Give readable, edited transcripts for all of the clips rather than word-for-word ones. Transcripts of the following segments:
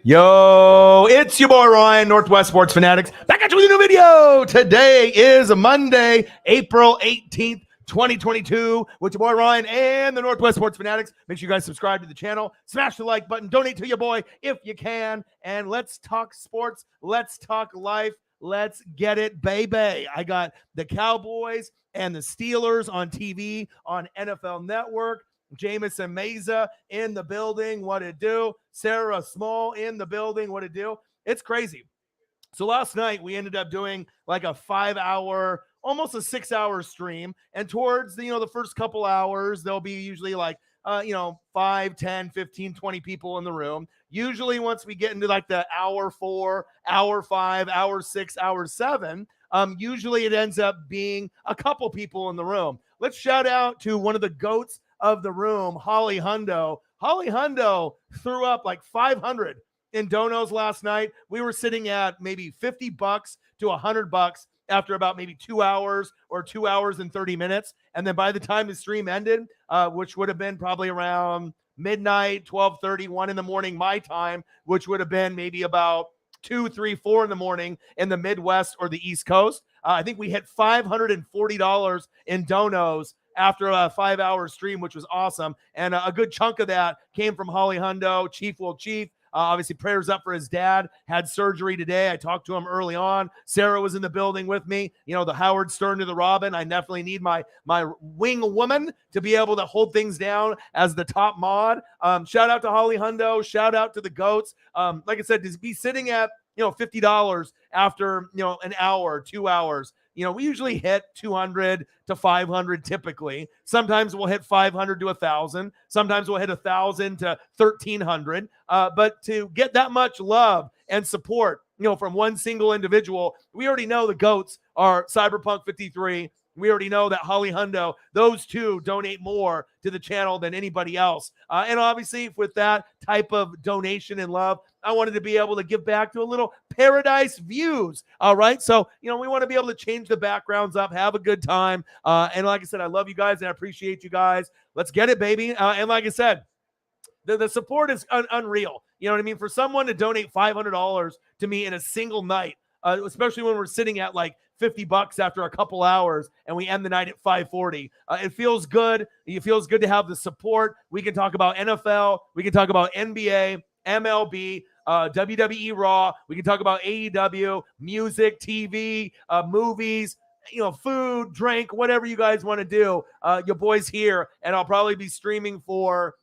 Yo, it's your boy Ryan, Northwest Sports Fanatics, back at you with a new video. Today is Monday, April 18th, 2022, with your boy Ryan and the Northwest Sports Fanatics. Make sure you guys subscribe to the channel, smash the like button, donate to your boy if you can, and let's talk sports, let's talk life, let's get it, baby. I got the Cowboys and the Steelers on TV on NFL Network. Jamison Meza in the building, what it do? Sarah Small in the building, what it do? It's crazy. So last night we ended up doing like a 5-hour, almost a 6-hour stream. And towards the first couple hours, there'll be usually like 5, 10, 15, 20 people in the room. Usually once we get into like the hour 4, hour 5, hour 6, hour 7, usually it ends up being a couple people in the room. Let's shout out to one of the GOATs of the room, Holly Hundo. Holly Hundo threw up like 500 in donos last night. We were sitting at maybe $50 to $100 after about maybe 2 hours or 2 hours and 30 minutes. And then by the time the stream ended, which would have been probably around midnight, 12:30, 1 in the morning, my time, which would have been maybe about 2, 3, 4 in the morning in the Midwest or the East Coast. I think we hit $540 in donos after a 5-hour stream, which was awesome. And a good chunk of that came from Holly Hundo. Chief will chief. Obviously, prayers up for his dad. Had surgery today. I talked to him early on. Sarah was in the building with me. The Howard Stern to the Robin. I definitely need my wing woman to be able to hold things down as the top mod. Shout out to Holly Hundo. Shout out to the GOATs. Like I said, to be sitting at $50 after an hour, 2 hours. We usually hit 200 to 500 typically. Sometimes we'll hit 500 to 1,000. Sometimes we'll hit 1,000 to 1,300. But to get that much love and support, from one single individual, we already know the GOATs are Cyberpunk 53. We already know that Holly Hundo, those two donate more to the channel than anybody else. And obviously, with that type of donation and love, I wanted to be able to give back to a little paradise views. All right. So, we want to be able to change the backgrounds up, have a good time. And like I said, I love you guys and I appreciate you guys. Let's get it, baby. And like I said, the support is unreal. You know what I mean? For someone to donate $500 to me in a single night, especially when we're sitting at like $50 after a couple hours and we end the night at 540. It feels good. It feels good to have the support. We can talk about NFL. We can talk about NBA, MLB, WWE Raw. We can talk about AEW, music, TV, movies, food, drink, whatever you guys want to do. Your boy's here, and I'll probably be streaming for,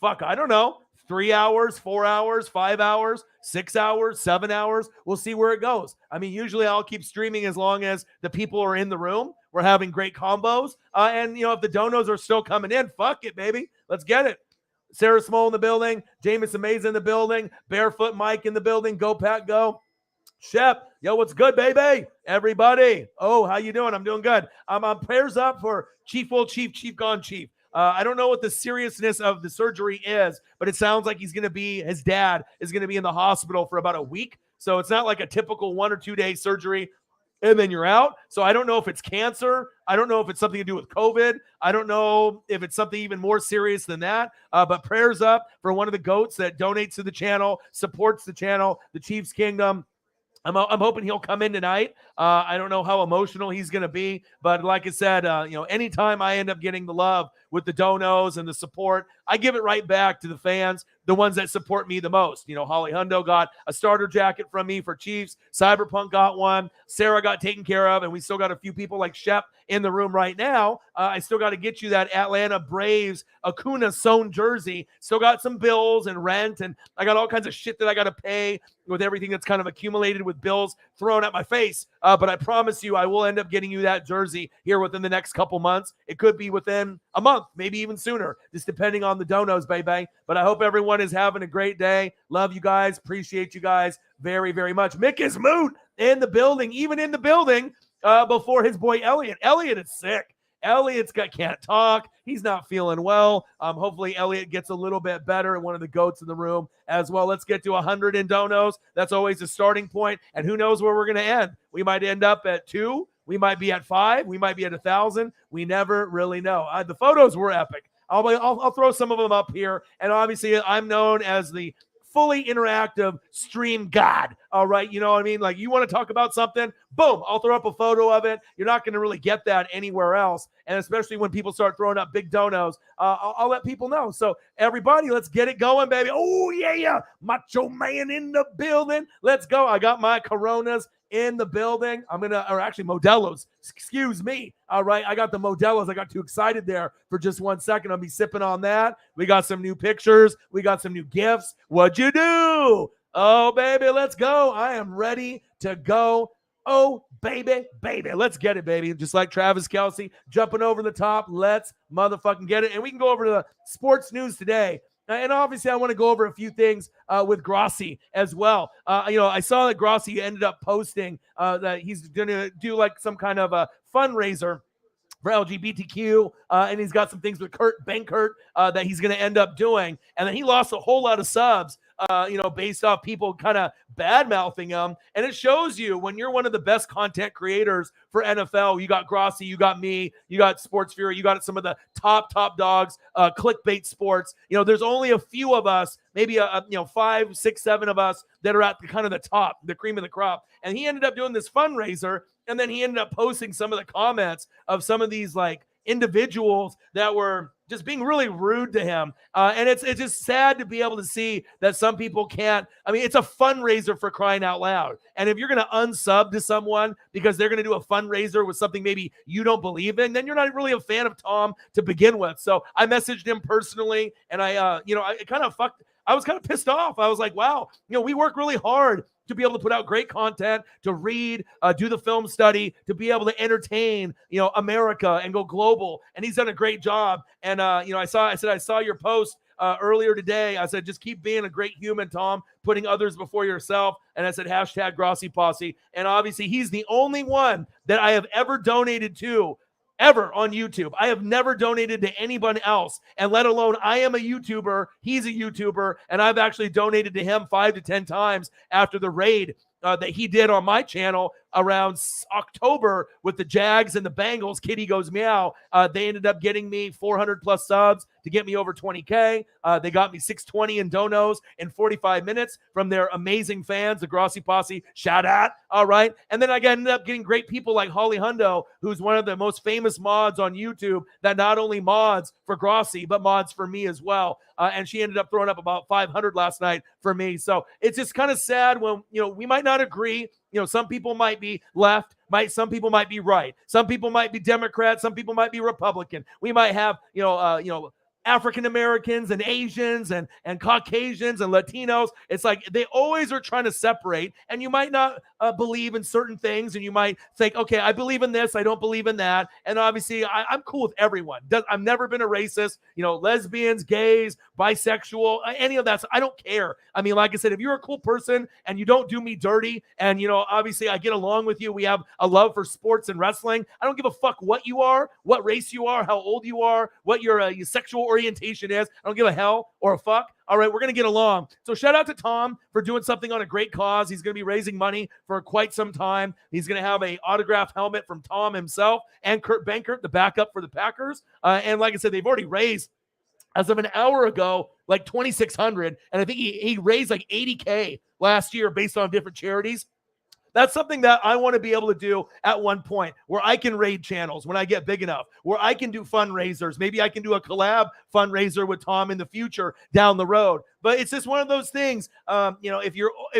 I don't know, 3 hours, 4 hours, 5 hours, 6 hours, 7 hours. We'll see where it goes. I mean, usually I'll keep streaming as long as the people are in the room. We're having great combos. And, if the donos are still coming in, fuck it, baby. Let's get it. Sarah Small in the building. Jamison Mays in the building. Barefoot Mike in the building. Go, Pat, go. Shep, yo, what's good, baby? Everybody. Oh, how you doing? I'm doing good. Prayers up for Chief Will Chief, Chief Gone Chief. I don't know what the seriousness of the surgery is, but it sounds like his dad is going to be in the hospital for about a week. So it's not like a typical 1 or 2 day surgery and then you're out. So I don't know if it's cancer. I don't know if it's something to do with COVID. I don't know if it's something even more serious than that. But prayers up for one of the GOATs that donates to the channel, supports the channel, the Chiefs Kingdom. I'm hoping he'll come in tonight. I don't know how emotional he's going to be, but like I said, anytime I end up getting the love with the donos and the support, I give it right back to the fans, the ones that support me the most. Holly Hundo got a starter jacket from me for Chiefs. Cyberpunk got one. Sarah got taken care of, and we still got a few people like Shep in the room right now. I still got to get you that Atlanta Braves Acuna sewn jersey. Still got some bills and rent, and I got all kinds of shit that I got to pay with everything that's kind of accumulated with bills thrown at my face. But I promise you, I will end up getting you that jersey here within the next couple months. It could be within a month, maybe even sooner, just depending on the donos, baby. But I hope everyone is having a great day. Love you guys. Appreciate you guys very, very much. Mick is moot in the building, even in the building before his boy Elliot. Elliot is sick. Can't talk. He's not feeling well. Hopefully Elliot gets a little bit better, and one of the GOATs in the room as well. Let's get to 100 in donos. That's always a starting point, and who knows where we're going to end. We might end up at 2. We might be at 5. We might be at 1,000. We never really know. The photos were epic. I'll throw some of them up here, and obviously I'm known as the fully interactive stream god. All right. You know what I mean? Like, you want to talk about something, boom, I'll throw up a photo of it. You're not going to really get that anywhere else. And especially when people start throwing up big donos, I'll let people know. So everybody, let's get it going, baby. Oh, yeah. Macho Man in the building. Let's go. I got my Coronas in the building. Or actually Modelo's. Excuse me. All right. I got the Modelo's. I got too excited there for just 1 second. I'll be sipping on that. We got some new pictures. We got some new gifts. What'd you do? Oh, baby, let's go. I am ready to go. Oh, baby. Let's get it, baby. Just like Travis Kelce jumping over the top. Let's motherfucking get it. And we can go over to the sports news today. And obviously, I want to go over a few things with Grossi as well. I saw that Grossi ended up posting that he's going to do like some kind of a fundraiser for LGBTQ, and he's got some things with Kurt Benkert that he's going to end up doing. And then he lost a whole lot of subs, based off people kind of bad-mouthing him. And it shows you when you're one of the best content creators for NFL, you got Grossi, you got me, you got Sports Fury, you got some of the top dogs, clickbait sports. There's only a few of us, maybe 5, 6, 7 of us that are at the kind of the top, the cream of the crop. And he ended up doing this fundraiser, and then he ended up posting some of the comments of some of these like individuals that were just being really rude to him. And it's just sad to be able to see that some people can't. I mean, it's a fundraiser, for crying out loud. And if you're going to unsub to someone because they're going to do a fundraiser with something maybe you don't believe in, then you're not really a fan of Tom to begin with. So I messaged him personally, and I was kind of pissed off. I was like, wow, we work really hard to be able to put out great content, to read, do the film study, to be able to entertain, America and go global. And he's done a great job. And, I saw your post earlier today. I said, just keep being a great human, Tom, putting others before yourself. And I said, hashtag Grossi Posse. And obviously he's the only one that I have ever donated to ever on YouTube. I have never donated to anyone else, and let alone I am a YouTuber, he's a YouTuber, and I've actually donated to him 5 to 10 times after the raid that he did on my channel around October with the Jags and the Bengals. Kitty goes meow. They ended up getting me 400 plus subs to get me over 20K. They got me 620 in donos in 45 minutes from their amazing fans, the Grossi Posse. Shout out. All right. And then I ended up getting great people like Holly Hundo, who's one of the most famous mods on YouTube that not only mods for Grossi, but mods for me as well. And she ended up throwing up about 500 last night for me. So it's just kind of sad when, we might not agree. Some people might be left, some people might be right. Some people might be Democrat. Some people might be Republican. We might have, African Americans and Asians and Caucasians and Latinos. It's like they always are trying to separate, and you might not believe in certain things, and you might think, okay, I believe in this, I don't believe in that. And obviously I'm cool with everyone. I've never been a racist, lesbians, gays, bisexual, any of that. I don't care. I mean, like I said, if you're a cool person and you don't do me dirty, and obviously I get along with you, we have a love for sports and wrestling. I don't give a fuck what you are, what race you are, how old you are, what your sexual orientation is. I don't give a hell or a fuck. All right, we're going to get along. So shout out to Tom for doing something on a great cause. He's going to be raising money for quite some time. He's going to have a autographed helmet from Tom himself and Kurt Benkert, the backup for the Packers. And like I said, they've already raised, as of an hour ago, like 2,600. And I think he raised like 80K last year based on different charities. That's something that I want to be able to do at one point, where I can raid channels when I get big enough, where I can do fundraisers. Maybe I can do a collab fundraiser with Tom in the future down the road. But it's just one of those things, if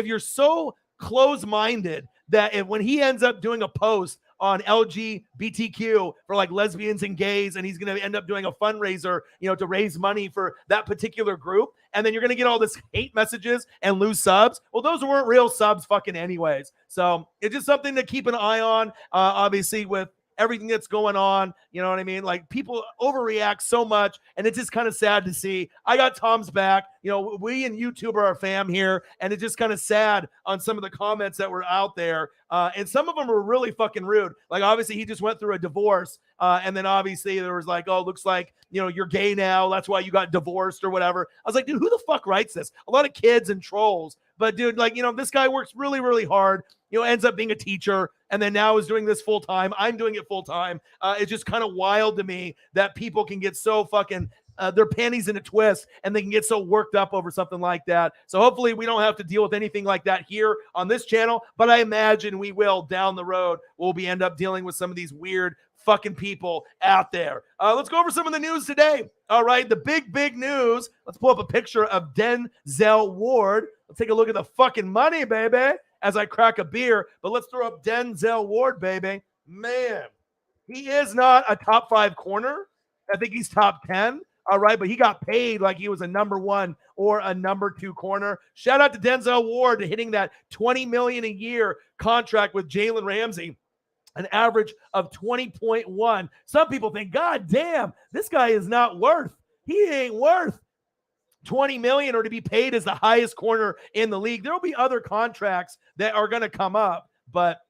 you're so close-minded that when he ends up doing a post on LGBTQ for like lesbians and gays, and he's going to end up doing a fundraiser, to raise money for that particular group, and then you're going to get all this hate messages and lose subs. Well, those weren't real subs fucking anyways. So it's just something to keep an eye on, obviously, with everything that's going on. You know what I mean? Like, people overreact so much, and it's just kind of sad to see. I got Tom's back. We and YouTube are a fam here, and it's just kind of sad on some of the comments that were out there. And some of them were really fucking rude. Like, obviously, he just went through a divorce. And then obviously there was like, oh, looks like, you're gay now. That's why you got divorced or whatever. I was like, dude, who the fuck writes this? A lot of kids and trolls. But dude, like, this guy works really, really hard, ends up being a teacher, and then now is doing this full time. I'm doing it full time. It's just kind of wild to me that people can get so fucking their panties in a twist and they can get so worked up over something like that. So hopefully we don't have to deal with anything like that here on this channel, but I imagine we will down the road. We'll end up dealing with some of these weird fucking people out there. Let's go over some of the news today. All right, the big news. Let's pull up a picture of Denzel Ward. Let's take a look at the fucking money, baby, as I crack a beer. But let's throw up Denzel Ward, baby. Man, he is not a top 5 corner. I think he's top 10. All right, but he got paid like he was a number 1 or a number 2 corner. Shout out to Denzel Ward to hitting that $20 million a year contract with Jalen Ramsey, an average of 20.1. Some people think, God damn, this guy is not worth. He ain't worth $20 million or to be paid as the highest corner in the league. There will be other contracts that are going to come up, but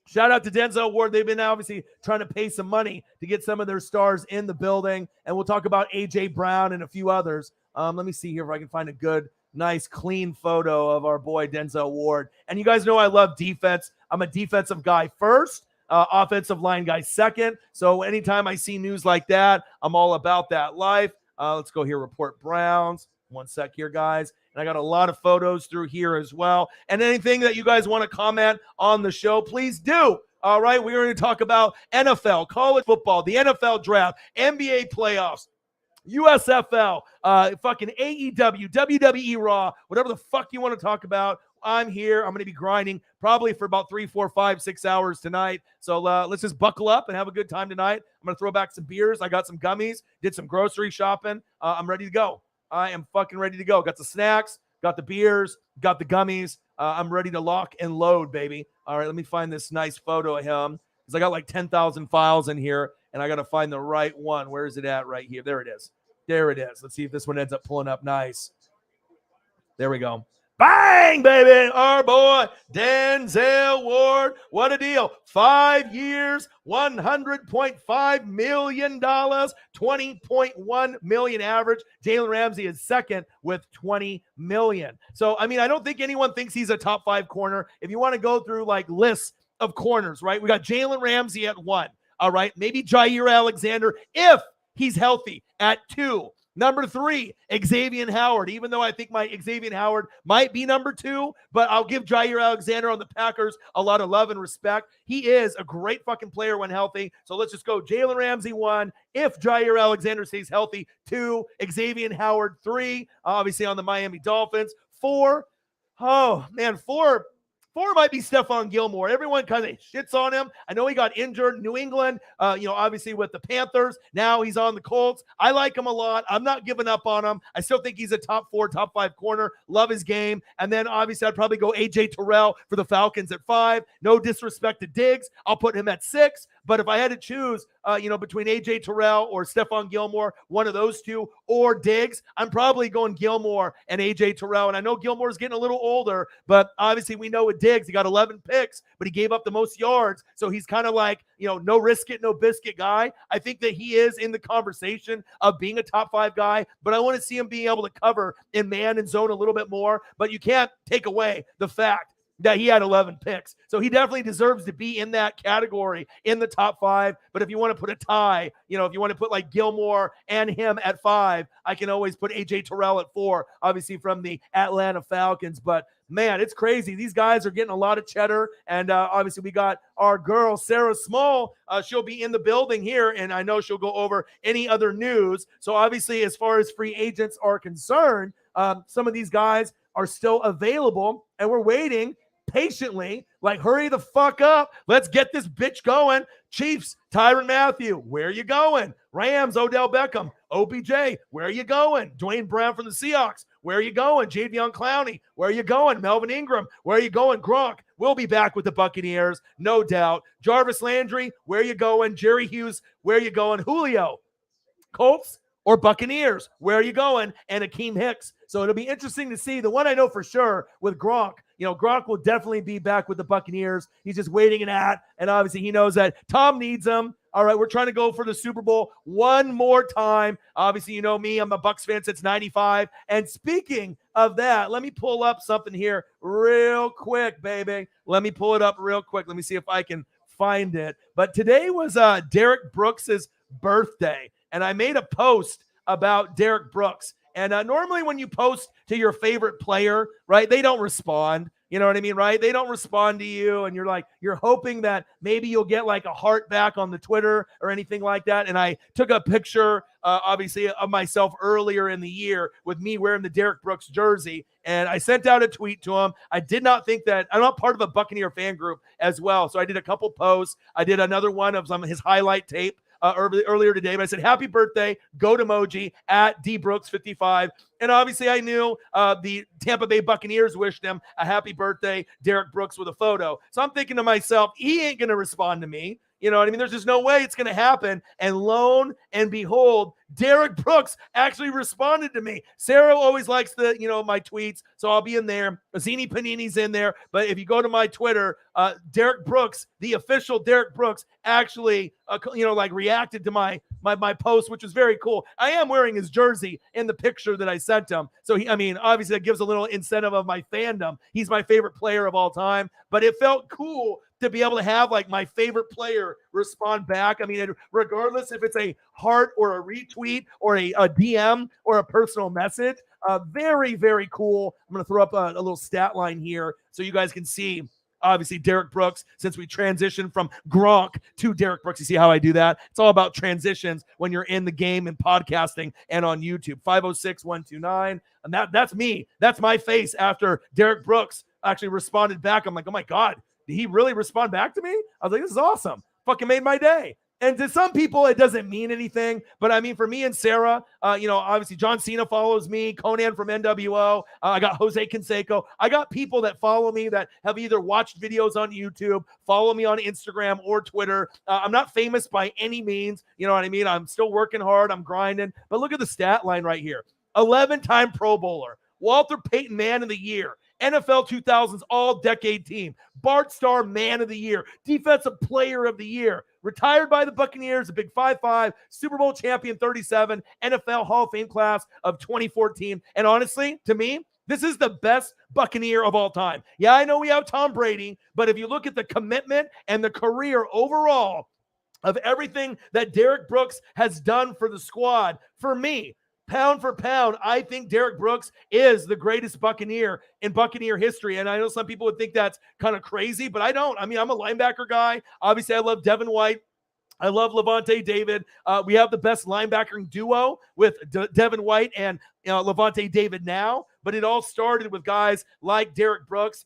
shout out to Denzel Ward. They've been obviously trying to pay some money to get some of their stars in the building. And we'll talk about A.J. Brown and a few others. Let me see here if I can find a good, nice, clean photo of our boy Denzel Ward. And you guys know I love defense. I'm a defensive guy first, offensive line guy second. So anytime I see news like that, I'm all about that life. Let's go here, report Browns. One sec here, guys. And I got a lot of photos through here as well. And anything that you guys want to comment on the show, please do. All right, we're going to talk about NFL, college football, the NFL draft, NBA playoffs, USFL, fucking AEW, WWE Raw, whatever the fuck you want to talk about. I'm here. I'm going to be grinding probably for about 3, 4, 5, 6 hours tonight. So let's just buckle up and have a good time tonight. I'm going to throw back some beers. I got some gummies, did some grocery shopping. I'm ready to go. I am fucking ready to go. Got the snacks, got the beers, got the gummies. I'm ready to lock and load, baby. All right, let me find this nice photo of him because I got like 10,000 files in here, and I got to find the right one. Where is it at? Right here. There it is. There it is. Let's see if this one ends up pulling up nice. There we go. Bang, baby. Our boy, Denzel Ward. What a deal. 5 years, $100.5 million, $20.1 million average. Jalen Ramsey is second with $20 million. So, I mean, I don't think anyone thinks he's a top 5 corner. If you want to go through like lists of corners, right? We got Jalen Ramsey at 1. All right. Maybe Jair Alexander, if he's healthy, at 2. Number 3, Xavier Howard, even though I think my Xavier Howard might be number 2, but I'll give Jair Alexander on the Packers a lot of love and respect. He is a great fucking player when healthy. So let's just go Jalen Ramsey 1. If Jair Alexander stays healthy, 2, Xavier Howard 3, obviously on the Miami Dolphins. 4, oh man, 4 might be Stephon Gilmore. Everyone kind of shits on him. I know he got injured in New England, obviously with the Panthers. Now he's on the Colts. I like him a lot. I'm not giving up on him. I still think he's a top 4, top 5 corner. Love his game. And then obviously I'd probably go A.J. Terrell for the Falcons at 5. No disrespect to Diggs. I'll put him at 6. But if I had to choose, between A.J. Terrell or Stephon Gilmore, one of those two, or Diggs, I'm probably going Gilmore and A.J. Terrell. And I know Gilmore's getting a little older, but obviously we know with Diggs, he got 11 picks, but he gave up the most yards. So he's kind of like, no risk it, no biscuit guy. I think that he is in the conversation of being a top 5 guy, but I want to see him being able to cover in man and zone a little bit more. But you can't take away the fact that he had 11 picks. So he definitely deserves to be in that category in the top 5. But if you want to put a tie, if you want to put like Gilmore and him at 5, I can always put A.J. Terrell at 4, obviously from the Atlanta Falcons. But man, it's crazy. These guys are getting a lot of cheddar. And obviously we got our girl, Sarah Small. She'll be in the building here, and I know she'll go over any other news. So obviously, as far as free agents are concerned, some of these guys are still available, and we're waiting patiently, like, hurry the fuck up. Let's get this bitch going. Chiefs, Tyrann Mathieu, where are you going? Rams, Odell Beckham. OBJ, where are you going? Dwayne Brown from the Seahawks, where are you going? Jadeveon Clowney, where are you going? Melvin Ingram, where are you going? Gronk will be back with the Buccaneers, no doubt. Jarvis Landry, where are you going? Jerry Hughes, where are you going? Julio, Colts or Buccaneers, where are you going? And Akeem Hicks. So it'll be interesting to see. The one I know for sure with Gronk, Gronk will definitely be back with the Buccaneers. He's just waiting and obviously he knows that Tom needs him. All right, we're trying to go for the Super Bowl one more time. Obviously, you know me, I'm a Bucs fan since 95. And speaking of that, let me pull up something here real quick, baby. Let me pull it up real quick. Let me see if I can find it. But today was Derek Brooks's birthday. And I made a post about Derek Brooks. And normally when you post to your favorite player, right, they don't respond. You know what I mean, right? They don't respond to you, and you're hoping that maybe you'll get like a heart back on the Twitter or anything like that. And I took a picture, obviously, of myself earlier in the year with me wearing the Derek Brooks jersey, and I sent out a tweet to him. I did not think that I'm not part of a Buccaneer fan group as well, so I did a couple posts. I did another one of some of his highlight tape earlier today, but I said, happy birthday, goat emoji at dbrooks55. And obviously I knew the Tampa Bay Buccaneers wished him a happy birthday, Derek Brooks, with a photo. So I'm thinking to myself, he ain't going to respond to me. You know what I mean? There's just no way it's going to happen. And lo and behold, Derek Brooks actually responded to me. Sarah always likes my tweets, so I'll be in there. Zini Panini's in there. But if you go to my Twitter, Derek Brooks, the official Derek Brooks, actually, reacted to my post, which was very cool. I am wearing his jersey in the picture that I sent him. So, obviously that gives a little incentive of my fandom. He's my favorite player of all time. But it felt cool to be able to have like my favorite player respond back. I mean, regardless if it's a heart or a retweet or a DM or a personal message, very, very cool. I'm going to throw up a little stat line here so you guys can see. Obviously, Derek Brooks, since we transitioned from Gronk to Derek Brooks, you see how I do that? It's all about transitions when you're in the game and podcasting and on YouTube. 506-129. And that's me. That's my face after Derek Brooks actually responded back. I'm like, oh my God, did he really respond back to me? I was like, this is awesome. Fucking made my day. And to some people, it doesn't mean anything. But I mean, for me and Sarah, obviously John Cena follows me, Conan from NWO. I got Jose Canseco. I got people that follow me that have either watched videos on YouTube, follow me on Instagram or Twitter. I'm not famous by any means. You know what I mean? I'm still working hard. I'm grinding. But look at the stat line right here. 11-time Pro Bowler. Walter Payton Man of the Year. NFL 2000s All-Decade Team. Bart Starr Man of the Year. Defensive Player of the Year. Retired by the Buccaneers, a big 5'5", Super Bowl champion 37, NFL Hall of Fame class of 2014. And honestly, to me, this is the best Buccaneer of all time. Yeah, I know we have Tom Brady, but if you look at the commitment and the career overall of everything that Derek Brooks has done for the squad, for me, pound for pound, I think Derek Brooks is the greatest Buccaneer in Buccaneer history. And I know some people would think that's kind of crazy, but I don't. I mean, I'm a linebacker guy. Obviously, I love Devin White. I love Levante David. We have the best linebacking duo with Devin White and Levante David now. But it all started with guys like Derek Brooks.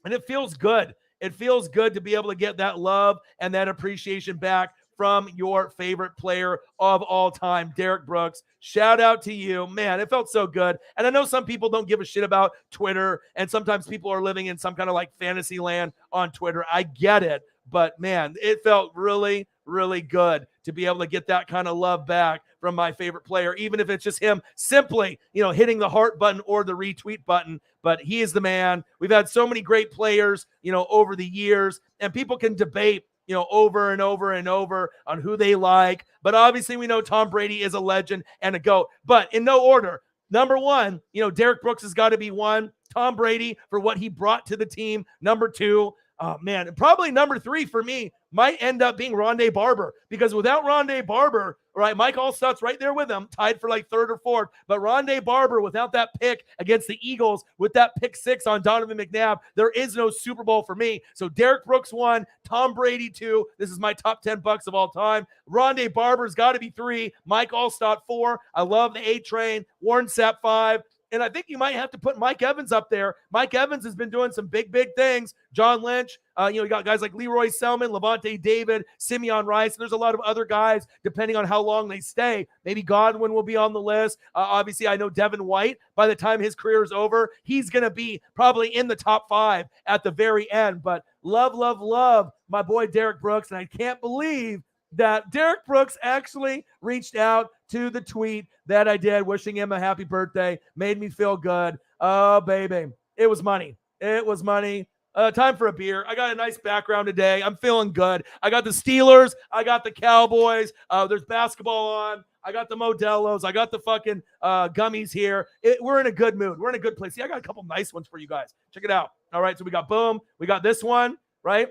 And it feels good. It feels good to be able to get that love and that appreciation back from your favorite player of all time, Derek Brooks. Shout out to you. Man, it felt so good. And I know some people don't give a shit about Twitter, and sometimes people are living in some kind of like fantasy land on Twitter. I get it. But man, it felt really, really good to be able to get that kind of love back from my favorite player, even if it's just him simply, hitting the heart button or the retweet button. But he is the man. We've had so many great players, over the years, and people can debate over and over and over on who they like. But obviously we know Tom Brady is a legend and a GOAT. But in no order, number one, Derek Brooks has got to be one. Tom Brady for what he brought to the team. Number two, man, probably number three for me might end up being Rondé Barber, because without Rondé Barber, right, Mike Allstott's right there with him, tied for like third or fourth. But Rondé Barber, without that pick against the Eagles, with that pick 6 on Donovan McNabb, there is no Super Bowl for me. So Derek Brooks 1, Tom Brady 2. This is my top 10 bucks of all time. Rondé Barber's got to be 3. Mike Allstott 4. I love the A Train. Warren Sapp 5. And I think you might have to put Mike Evans up there. Mike Evans has been doing some big, big things. John Lynch, you got guys like Leroy Selman, Levante David, Simeon Rice. There's a lot of other guys, depending on how long they stay. Maybe Godwin will be on the list. Obviously, I know Devin White, by the time his career is over, he's going to be probably in the top 5 at the very end. But love, love, love my boy Derek Brooks. And I can't believe that Derek Brooks actually reached out to the tweet that I did, wishing him a happy birthday. Made me feel good. Oh, baby. It was money. It was money. Time for a beer. I got a nice background today. I'm feeling good. I got the Steelers. I got the Cowboys. There's basketball on. I got the Modelo's. I got the fucking gummies here. We're in a good mood. We're in a good place. See, I got a couple nice ones for you guys. Check it out. All right, so we got boom. We got this one, right?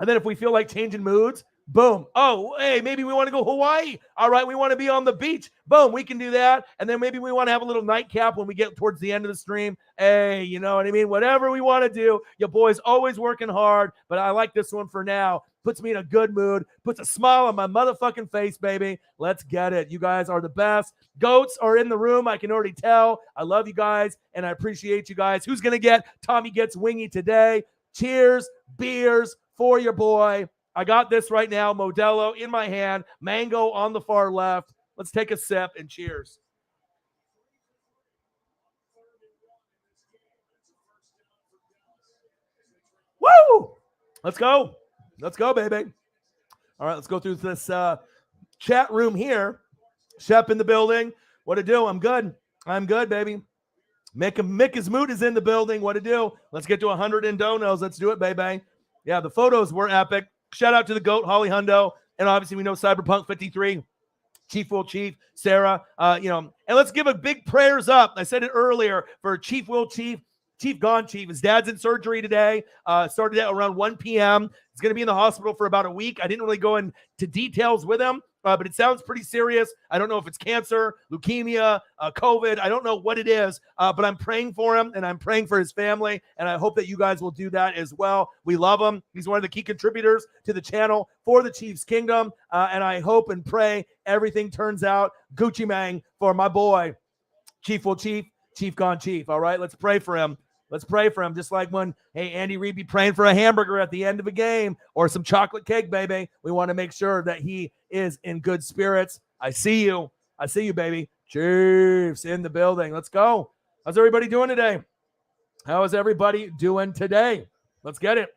And then if we feel like changing moods, Boom. Oh, hey, maybe we want to go Hawaii. All right, we want to be on the beach. Boom, we can do that. And then maybe we want to have a little nightcap when we get towards the end of the stream. Hey, you know what I mean? Whatever we want to do. Your boy's always working hard, but I like this one for now. Puts me in a good mood. Puts a smile on my motherfucking face, baby. Let's get it. You guys are the best. Goats are in the room. I can already tell. I love you guys, and I appreciate you guys. Who's going to get Tommy Gets Wingy today? Cheers, beers for your boy. I got this right now, Modelo in my hand, mango on the far left. Let's take a sip and cheers. Woo! Let's go. Let's go, baby. All right, let's go through this chat room here. Shep in the building. What to do? I'm good. I'm good, baby. Mick his mood is in the building. What to do? Let's get to 100 in donos. Let's do it, baby. Yeah, the photos were epic. Shout out to the GOAT, Holly Hundo. And obviously we know Cyberpunk 53, Chief Will Chief, Sarah, and let's give a big prayers up. I said it earlier for Chief Will Chief, Chief Gone Chief. His dad's in surgery today. Started at around 1 p.m. He's going to be in the hospital for about a week. I didn't really go into details with him, but it sounds pretty serious. I don't know if it's cancer, leukemia, COVID. I don't know what it is, but I'm praying for him, and I'm praying for his family, and I hope that you guys will do that as well. We love him. He's one of the key contributors to the channel for the Chiefs Kingdom, and I hope and pray everything turns out Gucci Mang for my boy, Chief Will Chief, Chief Gone Chief. All right, let's pray for him. Let's pray for him, just like when, hey, Andy Reid be praying for a hamburger at the end of a game or some chocolate cake, baby. We want to make sure that he is in good spirits. I see you. I see you, baby. Chiefs in the building. Let's go. How's everybody doing today? How is everybody doing today? Let's get it.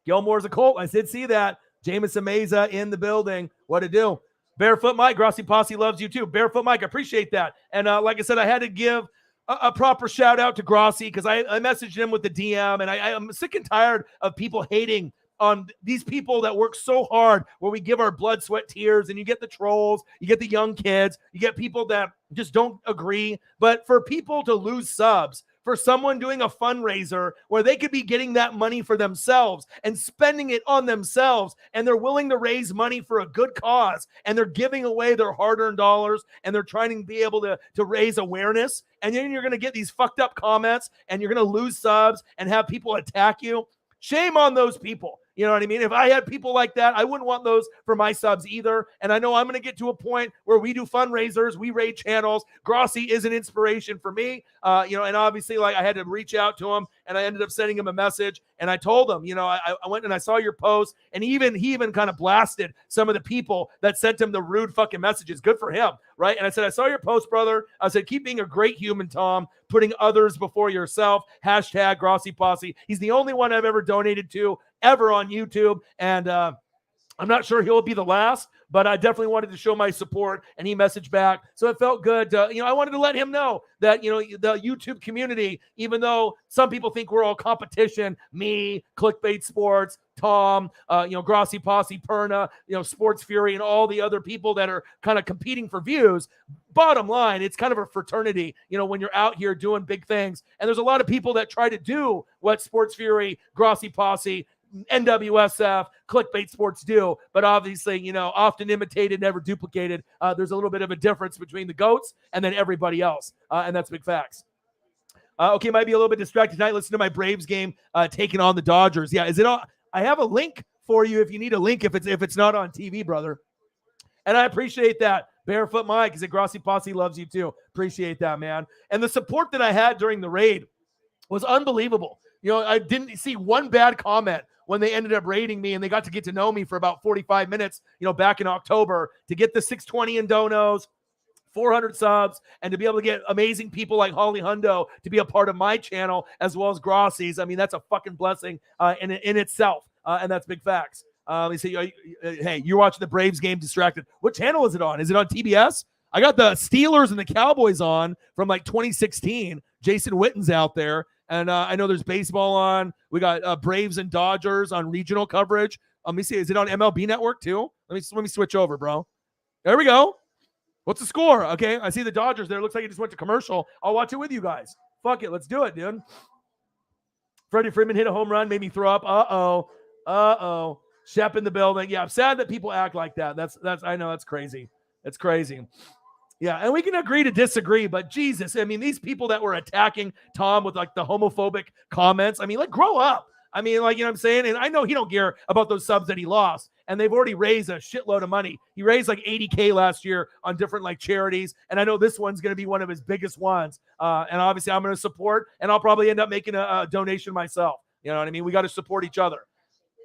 Gilmore's a Colt. I did see that. Jameson Meza in the building. What to do? Barefoot Mike, Grossi Posse loves you too. Barefoot Mike, I appreciate that. And like I said, I had to give a proper shout out to Grossi because I messaged him with the DM, and I'm sick and tired of people hating on these people that work so hard where we give our blood, sweat, tears, and you get the trolls, you get the young kids, you get people that just don't agree. But for people to lose subs, for someone doing a fundraiser where they could be getting that money for themselves and spending it on themselves, and they're willing to raise money for a good cause, and they're giving away their hard-earned dollars, and they're trying to be able to raise awareness, and then you're going to get these fucked up comments, and you're going to lose subs and have people attack you. Shame on those people. You know what I mean? If I had people like that, I wouldn't want those for my subs either. And I know I'm going to get to a point where we do fundraisers, we raid channels. Grossi is an inspiration for me. And obviously, like, I had to reach out to him, and I ended up sending him a message. And I told him, I went and I saw your post, and he even kind of blasted some of the people that sent him the rude fucking messages. Good for him, right? And I said, I saw your post, brother. I said, keep being a great human, Tom, putting others before yourself. Hashtag Grossi Posse. He's the only one I've ever donated to ever on YouTube, and I'm not sure he'll be the last, but I definitely wanted to show my support, and he messaged back. So it felt good. I wanted to let him know that, the YouTube community, even though some people think we're all competition, me, Clickbait Sports, Tom, Grossi Posse, Perna, Sports Fury, and all the other people that are kind of competing for views. Bottom line, it's kind of a fraternity, when you're out here doing big things. And there's a lot of people that try to do what Sports Fury, Grossi Posse, NWSF, Clickbait Sports do, but obviously, often imitated, never duplicated. There's a little bit of a difference between the GOATs and then everybody else, and that's big facts. Okay, might be a little bit distracted tonight. Listen to my Braves game taking on the Dodgers. Yeah, is it on? I have a link for you if you need a link if it's not on TV, brother. And I appreciate that. Barefoot Mike, is it Grossi Posse loves you too. Appreciate that, man. And the support that I had during the raid was unbelievable. I didn't see one bad comment when they ended up raiding me, and they got to know me for about 45 minutes, back in October, to get the 620 in donos, 400 subs, and to be able to get amazing people like Holly Hundo to be a part of my channel as well as Grossi's. I mean, that's a fucking blessing in itself, and that's big facts. Hey, you're watching the Braves game distracted. What channel is it on? Is it on TBS? I got the Steelers and the Cowboys on from like 2016. Jason Witten's out there. And I know there's baseball on. We got Braves and Dodgers on regional coverage. Let me see. Is it on MLB Network too? Let me switch over, bro. There we go. What's the score? Okay, I see the Dodgers there. Looks like it just went to commercial. I'll watch it with you guys. Fuck it. Let's do it, dude. Freddie Freeman hit a home run. Made me throw up. Uh-oh. Shep in the building. Yeah, I'm sad that people act like that. That's I know that's crazy. It's crazy. Yeah, and we can agree to disagree, but Jesus, I mean, these people that were attacking Tom with like the homophobic comments, I mean, like grow up. I mean, like, you know what I'm saying? And I know he don't care about those subs that he lost, and they've already raised a shitload of money. He raised like $80K last year on different like charities, and I know this one's going to be one of his biggest ones. And obviously I'm going to support, and I'll probably end up making a donation myself. You know what I mean? We got to support each other.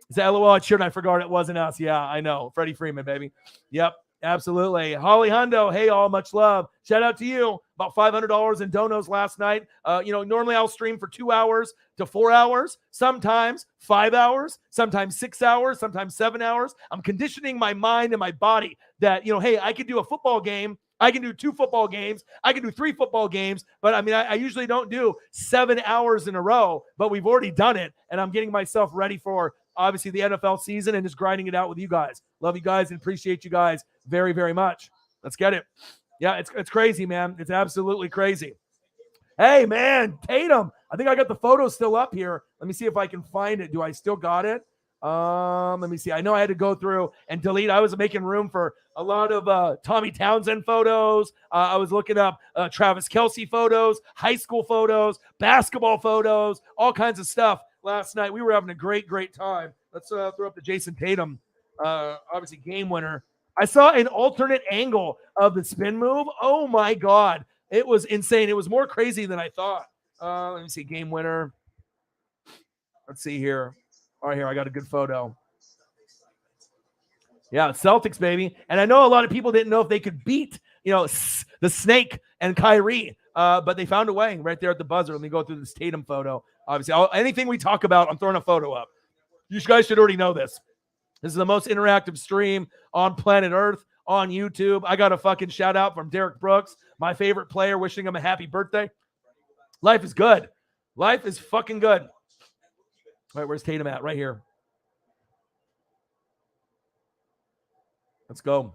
Is that LOL? Sure, I forgot it wasn't us. Yeah, I know. Freddie Freeman, baby. Yep. Absolutely. Holly Hundo, hey, all, much love. Shout out to you. About $500 in donos last night. Normally I'll stream for 2 hours to 4 hours, sometimes 5 hours, sometimes 6 hours, sometimes 7 hours. I'm conditioning my mind and my body that, hey, I can do a football game. I can do 2 football games. I can do 3 football games. But, I mean, I usually don't do 7 hours in a row, but we've already done it, and I'm getting myself ready for, obviously, the NFL season and just grinding it out with you guys. Love you guys and appreciate you guys very, very much. Let's get it. Yeah, it's crazy, man. It's absolutely crazy. Hey, man, Tatum. I think I got the photo still up here. Let me see if I can find it. Do I still got it? Let me see. I know I had to go through and delete. I was making room for a lot of Tommy Townsend photos. I was looking up Travis Kelce photos, high school photos, basketball photos, all kinds of stuff. Last night, we were having a great, great time. Let's throw up the Jason Tatum, obviously game winner. I saw an alternate angle of the spin move. Oh, my God. It was insane. It was more crazy than I thought. Let me see, game winner. Let's see here. All right, here, I got a good photo. Yeah, Celtics, baby. And I know a lot of people didn't know if they could beat, the Snake and Kyrie, but they found a way right there at the buzzer. Let me go through this Tatum photo. Obviously, anything we talk about, I'm throwing a photo up. You guys should already know this. This is the most interactive stream on planet Earth on YouTube. I got a fucking shout out from Derek Brooks, my favorite player, wishing him a happy birthday. Life is good. Life is fucking good. All right, where's Tatum at? Right here. Let's go.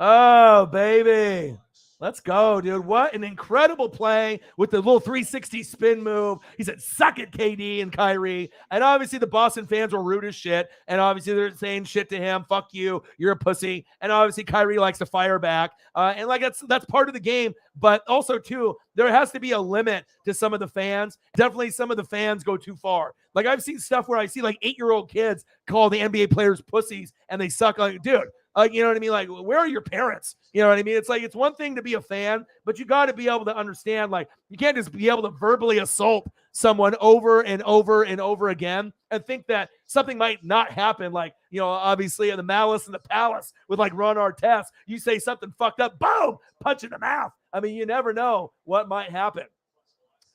Oh, baby. Let's go, dude. What an incredible play with the little 360 spin move. He said, suck it, KD and Kyrie. And obviously the Boston fans were rude as shit. And obviously they're saying shit to him. Fuck you. You're a pussy. And obviously Kyrie likes to fire back. And like that's part of the game. But also, too, there has to be a limit to some of the fans. Definitely some of the fans go too far. Like I've seen stuff where I see like 8-year-old kids call the NBA players pussies and they suck. Like, dude. You know what I mean? Like, where are your parents? You know what I mean? It's like, it's one thing to be a fan, but you got to be able to understand, like, you can't just be able to verbally assault someone over and over and over again and think that something might not happen. Like, obviously in the Malice in the Palace with like Ron Artest, you say something fucked up, boom, punch in the mouth. I mean, you never know what might happen.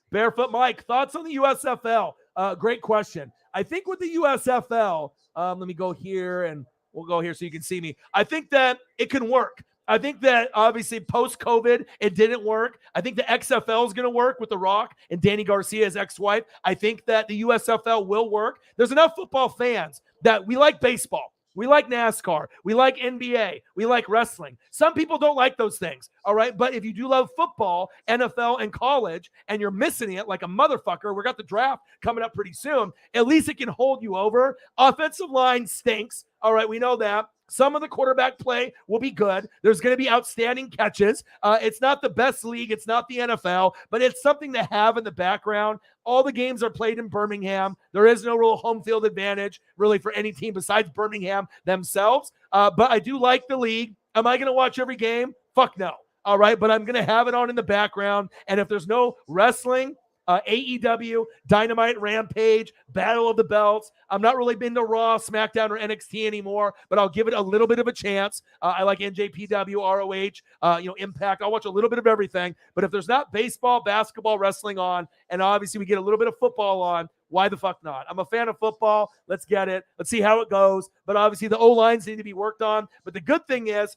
Barefoot Mike, thoughts on the USFL? Great question. I think with the USFL, let me go here and we'll go here so you can see me. I think that it can work. I think that obviously post-COVID, it didn't work. I think the XFL is going to work with The Rock and Danny Garcia's ex-wife. I think that the USFL will work. There's enough football fans that we like baseball. We like NASCAR. We like NBA. We like wrestling. Some people don't like those things, all right? But if you do love football, NFL, and college, and you're missing it like a motherfucker, we got the draft coming up pretty soon, at least it can hold you over. Offensive line stinks, all right? We know that. Some of the quarterback play will be good. There's going to be outstanding catches. It's not the best league. It's not the NFL, but it's something to have in the background. All the games are played in Birmingham. There is no real home field advantage really for any team besides Birmingham themselves. But I do like the league. Am I going to watch every game? Fuck no. All right. But I'm going to have it on in the background. And if there's no wrestling, AEW, Dynamite, Rampage, Battle of the Belts. I'm not really been to Raw, SmackDown, or NXT anymore, but I'll give it a little bit of a chance. I like NJPW, ROH, Impact. I'll watch a little bit of everything. But if there's not baseball, basketball, wrestling on, and obviously we get a little bit of football on, why the fuck not? I'm a fan of football. Let's get it. Let's see how it goes. But obviously the O-lines need to be worked on. But the good thing is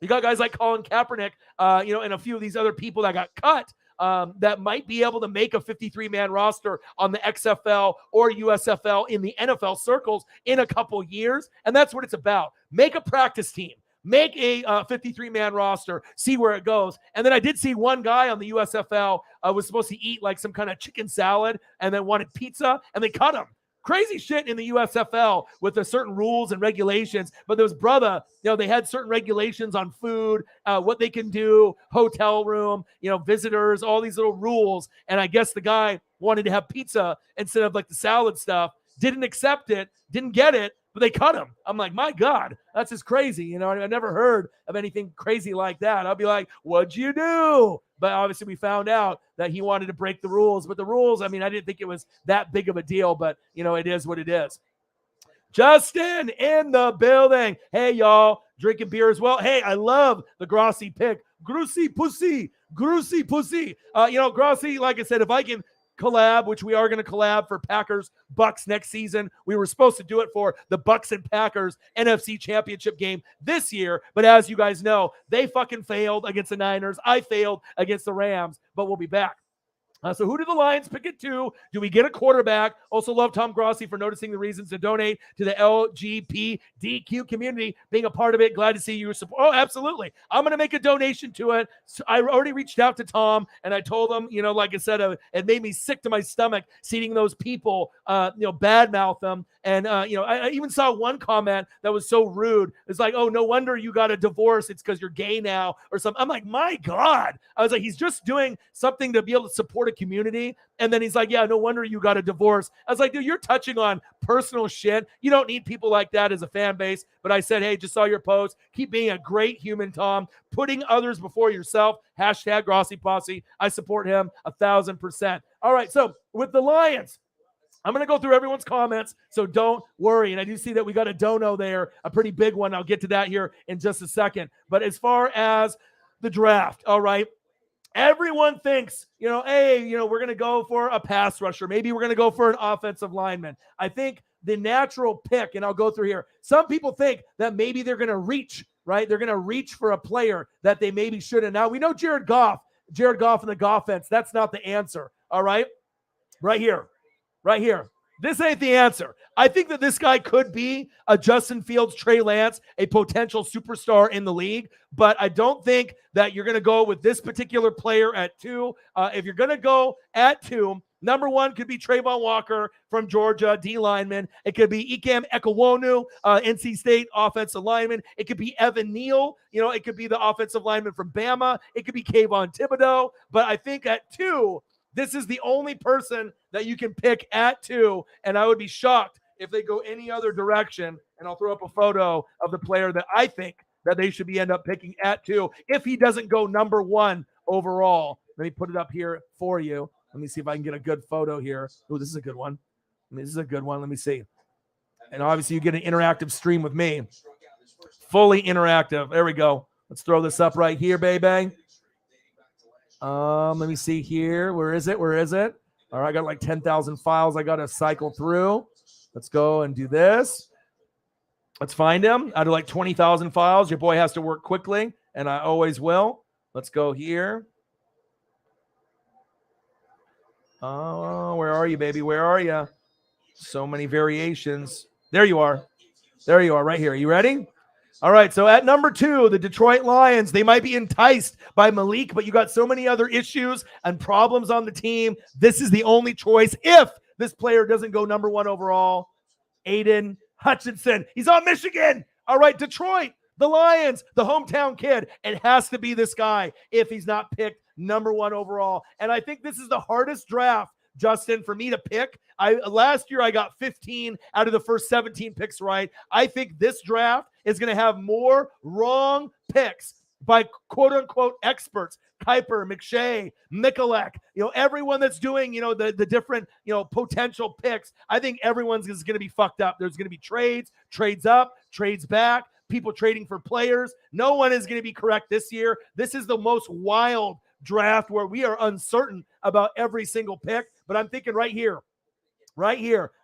you got guys like Colin Kaepernick, and a few of these other people that got cut. That might be able to make a 53-man roster on the XFL or USFL in the NFL circles in a couple years. And that's what it's about. Make a practice team. Make a 53-man roster. See where it goes. And then I did see one guy on the USFL was supposed to eat like some kind of chicken salad and then wanted pizza, and they cut him. crazy shit in the USFL with the certain rules and regulations. But those brother, they had certain regulations on food, what they can do, hotel room, visitors, all these little rules. And I guess the guy wanted to have pizza instead of like the salad stuff, didn't accept it, didn't get it, but they cut him. I'm like, my God, that's just crazy. I never heard of anything crazy like that. I'll be like, what'd you do? But obviously we found out that he wanted to break the rules. But the rules, I didn't think it was that big of a deal, but, it is what it is. Justin in the building. Hey, y'all, drinking beer as well. Hey, I love the Grossi pick. Grussy pussy. Grossi, like I said, if I can collab, which we are going to collab for Packers Bucks next season. We were supposed to do it for the Bucks and Packers NFC Championship game this year, but as you guys know, they fucking failed against the Niners. I failed against the Rams, but we'll be back. So who do the Lions pick at 2? Do we get a quarterback? Also love Tom Grossi for noticing the reasons to donate to the LGBTQ community, being a part of it. Glad to see you support. Oh, absolutely. I'm going to make a donation to it. So I already reached out to Tom, and I told him, like I said, it made me sick to my stomach seeing those people, badmouth them. And, I even saw one comment that was so rude. It's like, oh, no wonder you got a divorce. It's because you're gay now or something. I'm like, my God. I was like, he's just doing something to be able to support a community. And then he's like, yeah, no wonder you got a divorce. I was like, dude, you're touching on personal shit. You don't need people like that as a fan base. But I said, hey, just saw your post. Keep being a great human, Tom. Putting others before yourself. Hashtag Grossi Posse. I support him 1,000%. All right, so with the Lions, I'm going to go through everyone's comments, so don't worry. And I do see that we got a dono there, a pretty big one. I'll get to that here in just a second. But as far as the draft, all right, everyone thinks, hey, we're going to go for a pass rusher. Maybe we're going to go for an offensive lineman. I think the natural pick, and I'll go through here, some people think that maybe they're going to reach, right? They're going to reach for a player that they maybe shouldn't. Now, we know Jared Goff in the Goffense. That's not the answer, all right? Right here. This ain't the answer. I think that this guy could be a Justin Fields, Trey Lance, a potential superstar in the league, but I don't think that you're going to go with this particular player at 2. If you're going to go at 2, number 1 could be Trayvon Walker from Georgia, D lineman. It could be Ikem Ekwonu, NC State offensive lineman. It could be Evan Neal. It could be the offensive lineman from Bama. It could be Kayvon Thibodeau. But I think at 2, this is the only person that you can pick at 2, and I would be shocked if they go any other direction. And I'll throw up a photo of the player that I think that they should end up picking at 2 if he doesn't go number 1 overall. Let me put it up here for you. Let me see if I can get a good photo here. Oh, this is a good one. This is a good one. Let me see. And obviously you get an interactive stream with me. Fully interactive. There we go. Let's throw this up right here, baby. Let me see here. Where is it? All right, I got like 10,000 files I got to cycle through. Let's go and do this. Let's find him. Out of like 20,000 files, your boy has to work quickly, and I always will. Let's go here. Oh, where are you, baby? Where are you? So many variations. There you are. Right here. Are you ready? All right, so at number 2, the Detroit Lions, they might be enticed by Malik, but you got so many other issues and problems on the team. This is the only choice if this player doesn't go number 1 overall. Aiden Hutchinson. He's on Michigan. All right, Detroit, the Lions, the hometown kid. It has to be this guy if he's not picked number 1 overall. And I think this is the hardest draft, Justin, for me to pick. Last year I got 15 out of the first 17 picks right. I think this draft is going to have more wrong picks by quote-unquote experts. Kuiper, McShay, Michalek, everyone that's doing, the different, potential picks. I think everyone's is going to be fucked up. There's going to be trades up, trades back, people trading for players. No one is going to be correct this year. This is the most wild draft where we are uncertain about every single pick. But I'm thinking right here,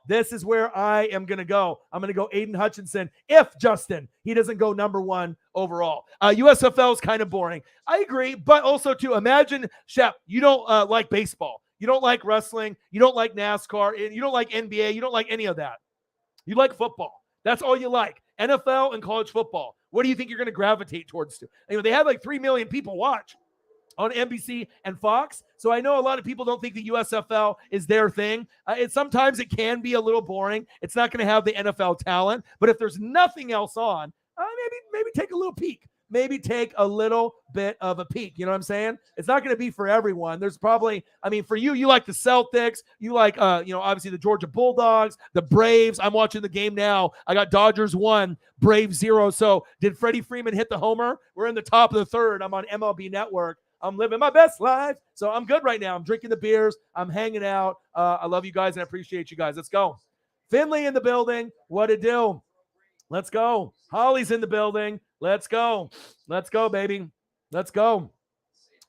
this is where I am going to go. I'm going to go Aiden Hutchinson if Justin, he doesn't go number 1 overall. USFL is kind of boring. I agree, but also to imagine, Shep, you don't like baseball. You don't like wrestling. You don't like NASCAR. You don't like NBA. You don't like any of that. You like football. That's all you like. NFL and college football. What do you think you're going to gravitate towards? They have like 3 million people watch. on NBC and Fox. So I know a lot of people don't think the USFL is their thing. Sometimes it can be a little boring. It's not going to have the NFL talent. But if there's nothing else on, maybe take a little peek. Maybe take a little bit of a peek. You know what I'm saying? It's not going to be for everyone. There's probably, for you like the Celtics, you like, obviously the Georgia Bulldogs, the Braves. I'm watching the game now. I got Dodgers 1, Braves 0. So did Freddie Freeman hit the homer? We're in the top of the third. I'm on MLB Network. I'm living my best life. So I'm good right now. I'm drinking the beers. I'm hanging out. I love you guys and I appreciate you guys. Let's go. Finley in the building. What it do? Let's go. Holly's in the building. Let's go. Let's go, baby. Let's go.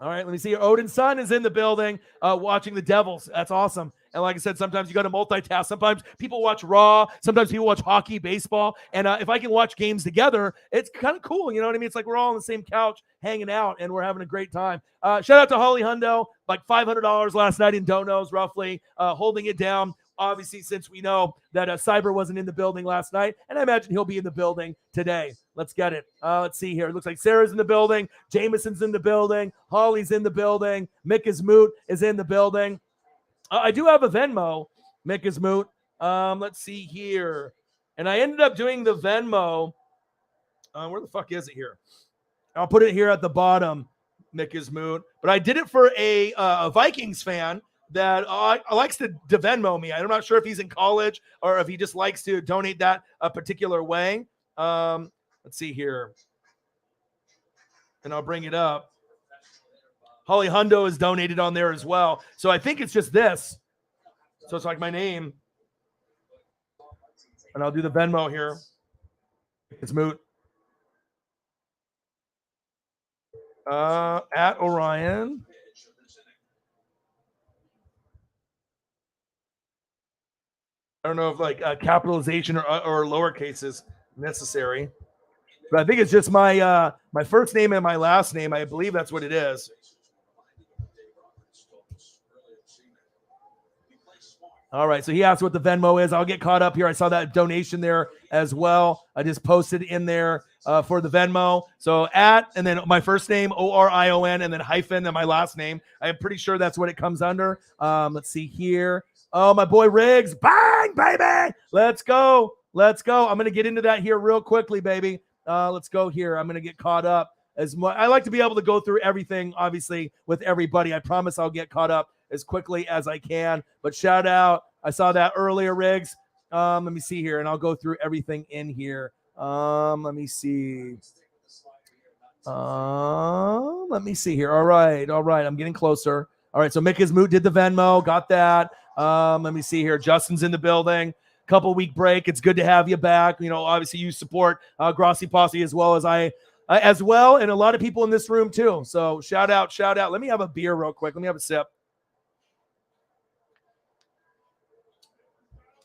All right, let me see. Odin's son is in the building watching the Devils. That's awesome. And like I said, sometimes you got to multitask. Sometimes people watch Raw. Sometimes people watch hockey, baseball. And if I can watch games together, it's kind of cool. You know what I mean? It's like we're all on the same couch hanging out, and we're having a great time. Shout out to Holly Hundo, like $500 last night in donos, roughly, holding it down. Obviously, since we know that Cyber wasn't in the building last night, and I imagine he'll be in the building today. Let's get it. Let's see here. It looks like Sarah's in the building. Jameson's in the building. Holly's in the building. Mick is Moot is in the building. I do have a Venmo, Mick is Moot. Let's see here. And I ended up doing the Venmo. Where the fuck is it here? I'll put it here at the bottom, Mick is Moot. But I did it for a Vikings fan that likes to Venmo me. I'm not sure if he's in college or if he just likes to donate that a particular way. Let's see here. And I'll bring it up. Holly Hundo is donated on there as well. So I think it's just this. So it's like my name. And I'll do the Venmo here. It's Moot. At Orion. I don't know if like capitalization or lowercase is necessary, but I think it's just my my first name and my last name. I believe that's what it is. All right, so he asked what the Venmo is. I'll get caught up here. I saw that donation there as well. I just posted in there for the Venmo. So at, and then my first name, ORION, and then hyphen, and my last name. I'm pretty sure that's what it comes under. Let's see here. Oh, my boy Riggs. Bang, baby. Let's go. Let's go. I'm going to get into that here real quickly, baby. Let's go here. I'm going to get caught up. I like to be able to go through everything, obviously, with everybody. I promise I'll get caught up as quickly as I can. But shout out. I saw that earlier, Riggs. Let me see here, and I'll go through everything in here. Let me see. Let me see here. All right. I'm getting closer. All right, so Mick is Moot did the Venmo. Got that. Let me see here. Justin's in the building. Couple week break. It's good to have you back. You know, obviously you support Grossi Posse as well as I as well, and a lot of people in this room too. So shout out. Let me have a beer real quick. Let me have a sip.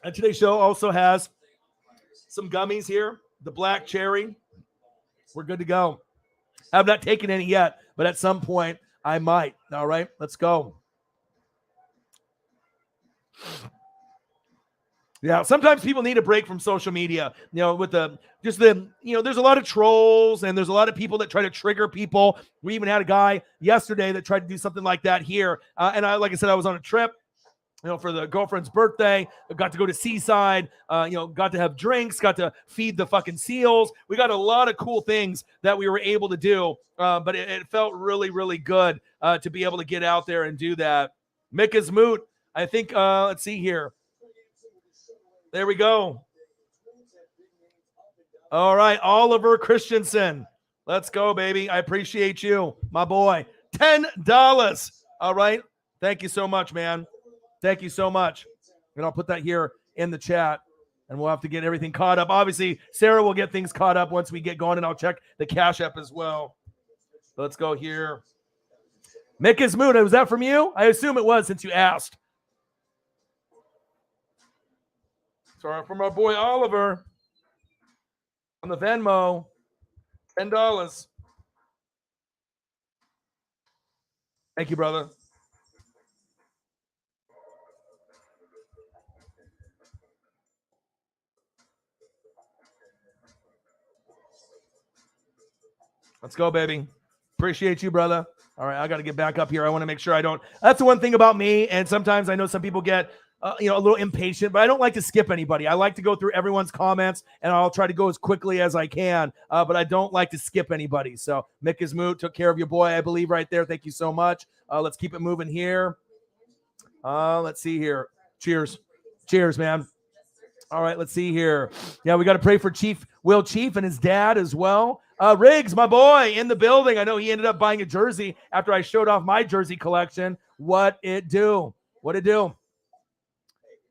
And today's show also has some gummies here. The black cherry. We're good to go. I've not taken any yet, but at some point I might. All right, let's go. Yeah, sometimes people need a break from social media, you know, with there's a lot of trolls and there's a lot of people that try to trigger people. We even had a guy yesterday that tried to do something like that here. And like I said, I was on a trip, you know, for the girlfriend's birthday. I got to go to Seaside, got to have drinks, got to feed the fucking seals. We got a lot of cool things that we were able to do, but it felt really, really good to be able to get out there and do that. Mick is Moot. I think, let's see here. There we go. All right, Oliver Christensen. Let's go, baby. I appreciate you, my boy. $10. All right. Thank you so much, man. Thank you so much. And I'll put that here in the chat, and we'll have to get everything caught up. Obviously, Sarah will get things caught up once we get going, and I'll check the Cash App as well. Let's go here. Mick is Moot. Was that from you? I assume it was since you asked. So from our boy Oliver on the Venmo, $10. Thank you, brother. Let's go, baby. Appreciate you, brother. All right, I got to get back up here. I want to make sure I don't. That's the one thing about me. And sometimes I know some people get, a little impatient, but I don't like to skip anybody. I like to go through everyone's comments, and I'll try to go as quickly as I can. But I don't like to skip anybody. So Mick Ismoot took care of your boy, I believe, right there. Thank you so much. Let's keep it moving here. Let's see here. Cheers, man. All right, let's see here. Yeah, we got to pray for Will Chief and his dad as well. Riggs, my boy, in the building. I know he ended up buying a jersey after I showed off my jersey collection. What it do?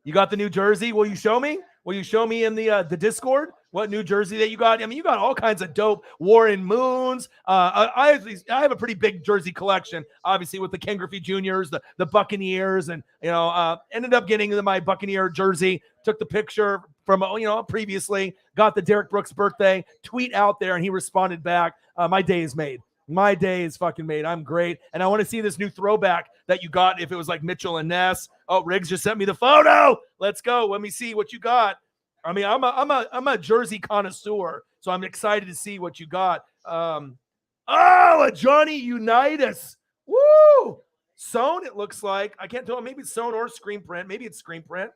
You got the new jersey? Will you show me? Will you show me in the Discord what new jersey that you got? I mean, you got all kinds of dope Warren Moons. I have a pretty big jersey collection, obviously, with the Ken Griffey Juniors, the Buccaneers, and ended up getting my Buccaneer jersey. Took the picture from previously. Got the Derek Brooks birthday tweet out there, and he responded back. My day is made. My day is fucking made. I'm great. And I want to see this new throwback that you got if it was like Mitchell and Ness. Oh, Riggs just sent me the photo. Let's go. Let me see what you got. I mean, I'm a jersey connoisseur, so I'm excited to see what you got. A Johnny Unitas. Woo! Sewn, it looks like. I can't tell. Maybe it's sewn or screen print. Maybe it's screen print.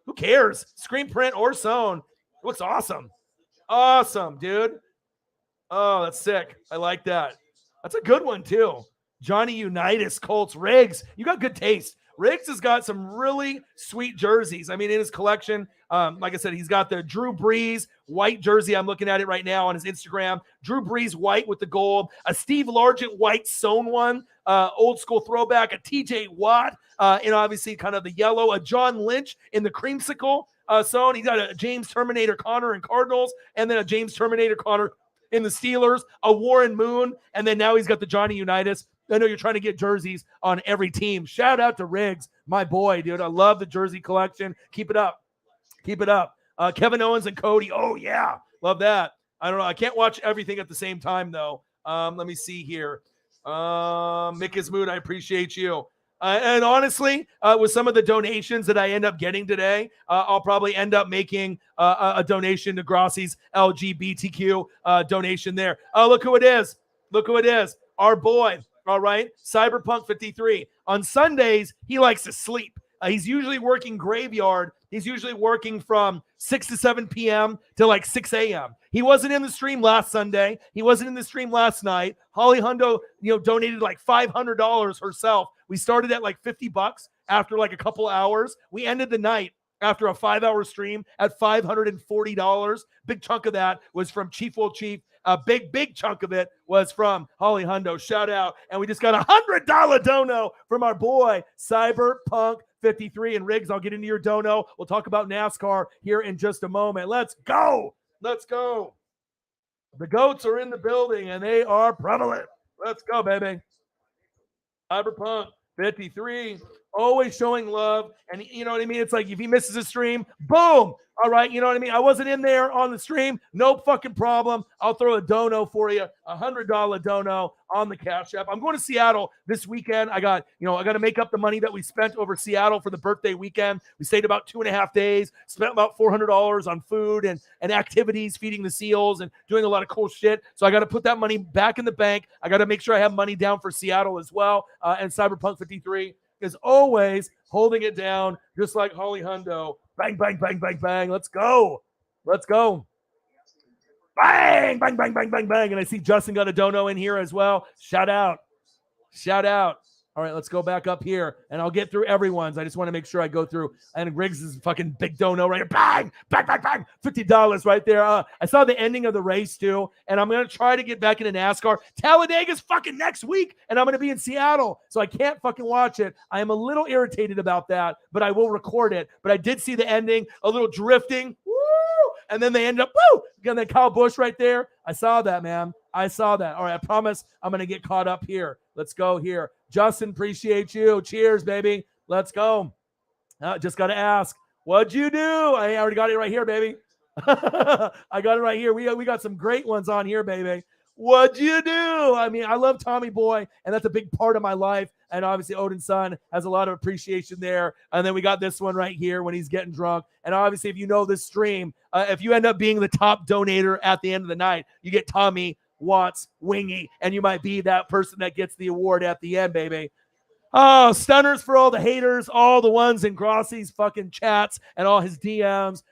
Who cares? Screen print or sewn. It looks awesome. Awesome, dude. Oh, that's sick. I like that. That's a good one, too. Johnny Unitas, Colts, Riggs. You got good taste. Riggs has got some really sweet jerseys. I mean, in his collection, like I said, he's got the Drew Brees white jersey. I'm looking at it right now on his Instagram. Drew Brees white with the gold. A Steve Largent white sewn one. Old school throwback. A TJ Watt, and obviously kind of the yellow. A John Lynch in the creamsicle sewn. He's got a James Terminator Connor in Cardinals, and then a James Terminator Connor in the Steelers, a Warren Moon, and then now he's got the Johnny Unitas. I know you're trying to get jerseys on every team. Shout out to Riggs, my boy, dude. I love the jersey collection. Keep it up. Kevin Owens and Cody. Oh, yeah. Love that. I don't know. I can't watch everything at the same time, though. Let me see here. Mick Ismoot, I appreciate you. And honestly, with some of the donations that I end up getting today, I'll probably end up making a donation to Grossi's LGBTQ donation there. Look who it is. Our boy. All right. Cyberpunk 53. On Sundays, he likes to sleep. He's usually working graveyard. He's usually working from 6 to 7 p.m. to like 6 a.m. He wasn't in the stream last Sunday. He wasn't in the stream last night. Holly Hundo, donated like $500 herself. We started at like $50 after like a couple hours. We ended the night after a 5-hour stream at $540. Big chunk of that was from Chief Will Chief. A big chunk of it was from Holly Hundo. Shout out. And we just got $100 dono from our boy, Cyberpunk 53. And Riggs, I'll get into your dono. We'll talk about NASCAR here in just a moment. Let's go. The goats are in the building, and they are prevalent. Let's go, baby. Cyberpunk 53, always showing love. And you know what I mean? It's like if he misses a stream, boom. All right, you know what I mean? I wasn't in there on the stream. No fucking problem. I'll throw a dono for you, $100 dono on the Cash App. I'm going to Seattle this weekend. I got to make up the money that we spent over Seattle for the birthday weekend. We stayed about 2.5 days, spent about $400 on food and activities, feeding the seals and doing a lot of cool shit. So I got to put that money back in the bank. I got to make sure I have money down for Seattle as well. And Cyberpunk 53 is always holding it down, just like Holly Hundo. Bang, bang, bang, bang, bang. Let's go. Bang, bang, bang, bang, bang, bang. And I see Justin got a dono in here as well. Shout out. All right, let's go back up here, and I'll get through everyone's. I just want to make sure I go through. And Riggs is fucking big dono right here. Bang, bang, bang, bang. $50 right there. I saw the ending of the race, too, and I'm going to try to get back into NASCAR. Talladega's fucking next week, and I'm going to be in Seattle, so I can't fucking watch it. I am a little irritated about that, but I will record it. But I did see the ending, a little drifting. Woo! And then they end up, woo! And then Kyle Busch right there. I saw that, man. I saw that. All right, I promise I'm going to get caught up here. Let's go here. Justin, appreciate you. Cheers, baby. Let's go. Just got to ask, what'd you do? I already got it right here, baby. I got it right here. We got some great ones on here, baby. What'd you do? I mean, I love Tommy Boy, and that's a big part of my life. And obviously, Odin's son has a lot of appreciation there. And then we got this one right here when he's getting drunk. And obviously, if you know this stream, if you end up being the top donator at the end of the night, you get Tommy Watts Wingy, and you might be that person that gets the award at the end, baby. Oh, stunners for all the haters, all the ones in Grossi's fucking chats and all his DMs.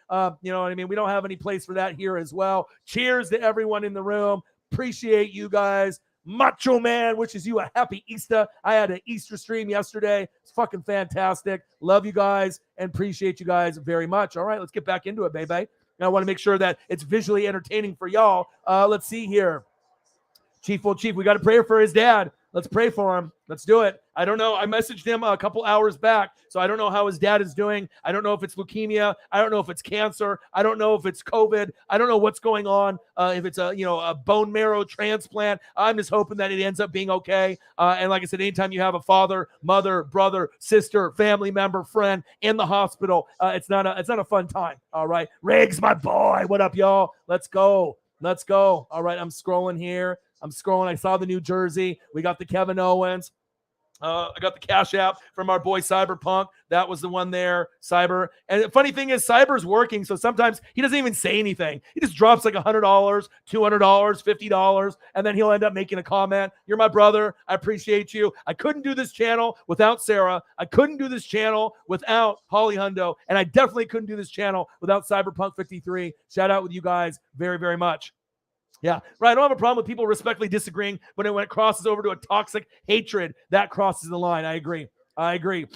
You know what I mean? We don't have any place for that here as well. Cheers to everyone in the room. Appreciate you guys. Macho Man wishes you a happy Easter. I had an Easter stream yesterday. It's fucking fantastic. Love you guys and appreciate you guys very much. All right, let's get back into it, baby. Now I want to make sure that it's visually entertaining for y'all. Let's see here. Chief, we got a prayer for his dad. Let's pray for him. Let's do it. I don't know. I messaged him a couple hours back, so I don't know how his dad is doing. I don't know if it's leukemia. I don't know if it's cancer. I don't know if it's COVID. I don't know what's going on. If it's a bone marrow transplant. I'm just hoping that it ends up being okay. And like I said, anytime you have a father, mother, brother, sister, family member, friend in the hospital, it's not a fun time. All right, Riggs, my boy. What up, y'all? Let's go. All right, I'm scrolling here. I saw the New Jersey. We got the Kevin Owens. I got the Cash App from our boy Cyberpunk. That was the one there, Cyber. And the funny thing is, Cyber's working, so sometimes he doesn't even say anything. He just drops like $100, $200, $50, and then he'll end up making a comment. You're my brother. I appreciate you. I couldn't do this channel without Sarah. I couldn't do this channel without Holly Hundo, and I definitely couldn't do this channel without Cyberpunk 53. Shout out with you guys very, very much. Yeah, right. I don't have a problem with people respectfully disagreeing, but when it crosses over to a toxic hatred, that crosses the line. I agree.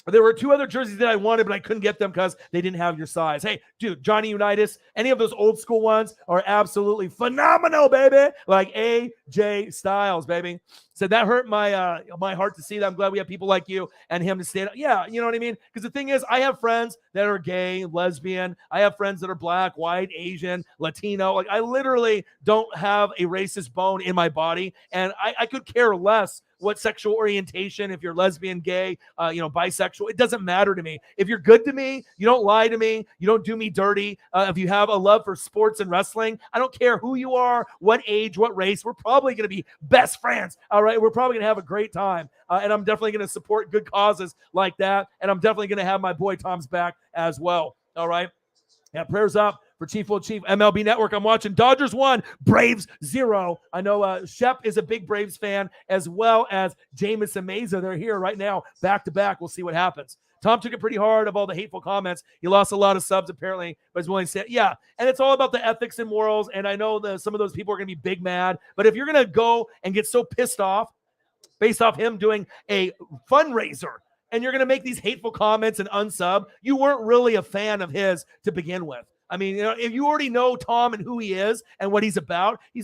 There were two other jerseys that I wanted, but I couldn't get them because they didn't have your size. Hey, dude, Johnny Unitas, any of those old school ones are absolutely phenomenal, baby. Like AJ Styles, baby. So that hurt my my heart to see that. I'm glad we have people like you and him to stand up. Yeah, you know what I mean? Because the thing is, I have friends that are gay, lesbian. I have friends that are black, white, Asian, Latino. Like, I literally don't have a racist bone in my body, and I could care less what sexual orientation, if you're lesbian, gay, bisexual, it doesn't matter to me. If you're good to me, you don't lie to me, you don't do me dirty. If you have a love for sports and wrestling, I don't care who you are, what age, what race, we're probably going to be best friends. All right. We're probably going to have a great time. And I'm definitely going to support good causes like that. And I'm definitely going to have my boy Tom's back as well. All right. Yeah. Prayers up for Chief MLB Network. I'm watching Dodgers 1, Braves 0. I know Shep is a big Braves fan, as well as Jameis and Meza. They're here right now, back to back. We'll see what happens. Tom took it pretty hard of all the hateful comments. He lost a lot of subs, apparently, but he's willing to say, yeah. And it's all about the ethics and morals, and I know some of those people are going to be big mad, but if you're going to go and get so pissed off based off him doing a fundraiser, and you're going to make these hateful comments and unsub, you weren't really a fan of his to begin with. I mean, if you already know Tom and who he is and what he's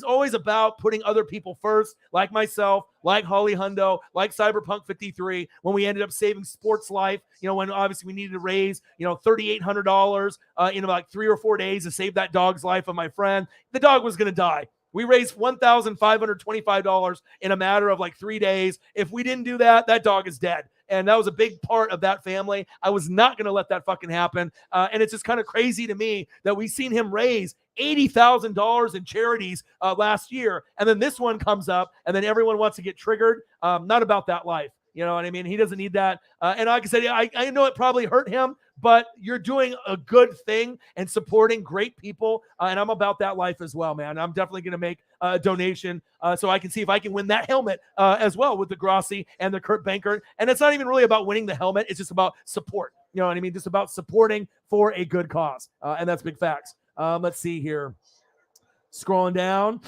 always about putting other people first, like myself, like Holly Hundo, like Cyberpunk 53, when we ended up saving Sports Life, when obviously we needed to raise, $3,800 in about 3 or 4 days to save that dog's life of my friend. The dog was going to die. We raised $1,525 in a matter of like 3 days. If we didn't do that, that dog is dead. And that was a big part of that family. I was not going to let that fucking happen. And it's just kind of crazy to me that we've seen him raise $80,000 in charities last year. And then this one comes up and then everyone wants to get triggered. Not about that life. You know what I mean? He doesn't need that. And like I said, I know it probably hurt him, but you're doing a good thing and supporting great people. And I'm about that life as well, man. I'm definitely going to make a donation so I can see if I can win that helmet as well with the Grossi and the Kurt Bankert. And it's not even really about winning the helmet. It's just about support. You know what I mean? Just about supporting for a good cause. And that's big facts. Let's see here. Scrolling down.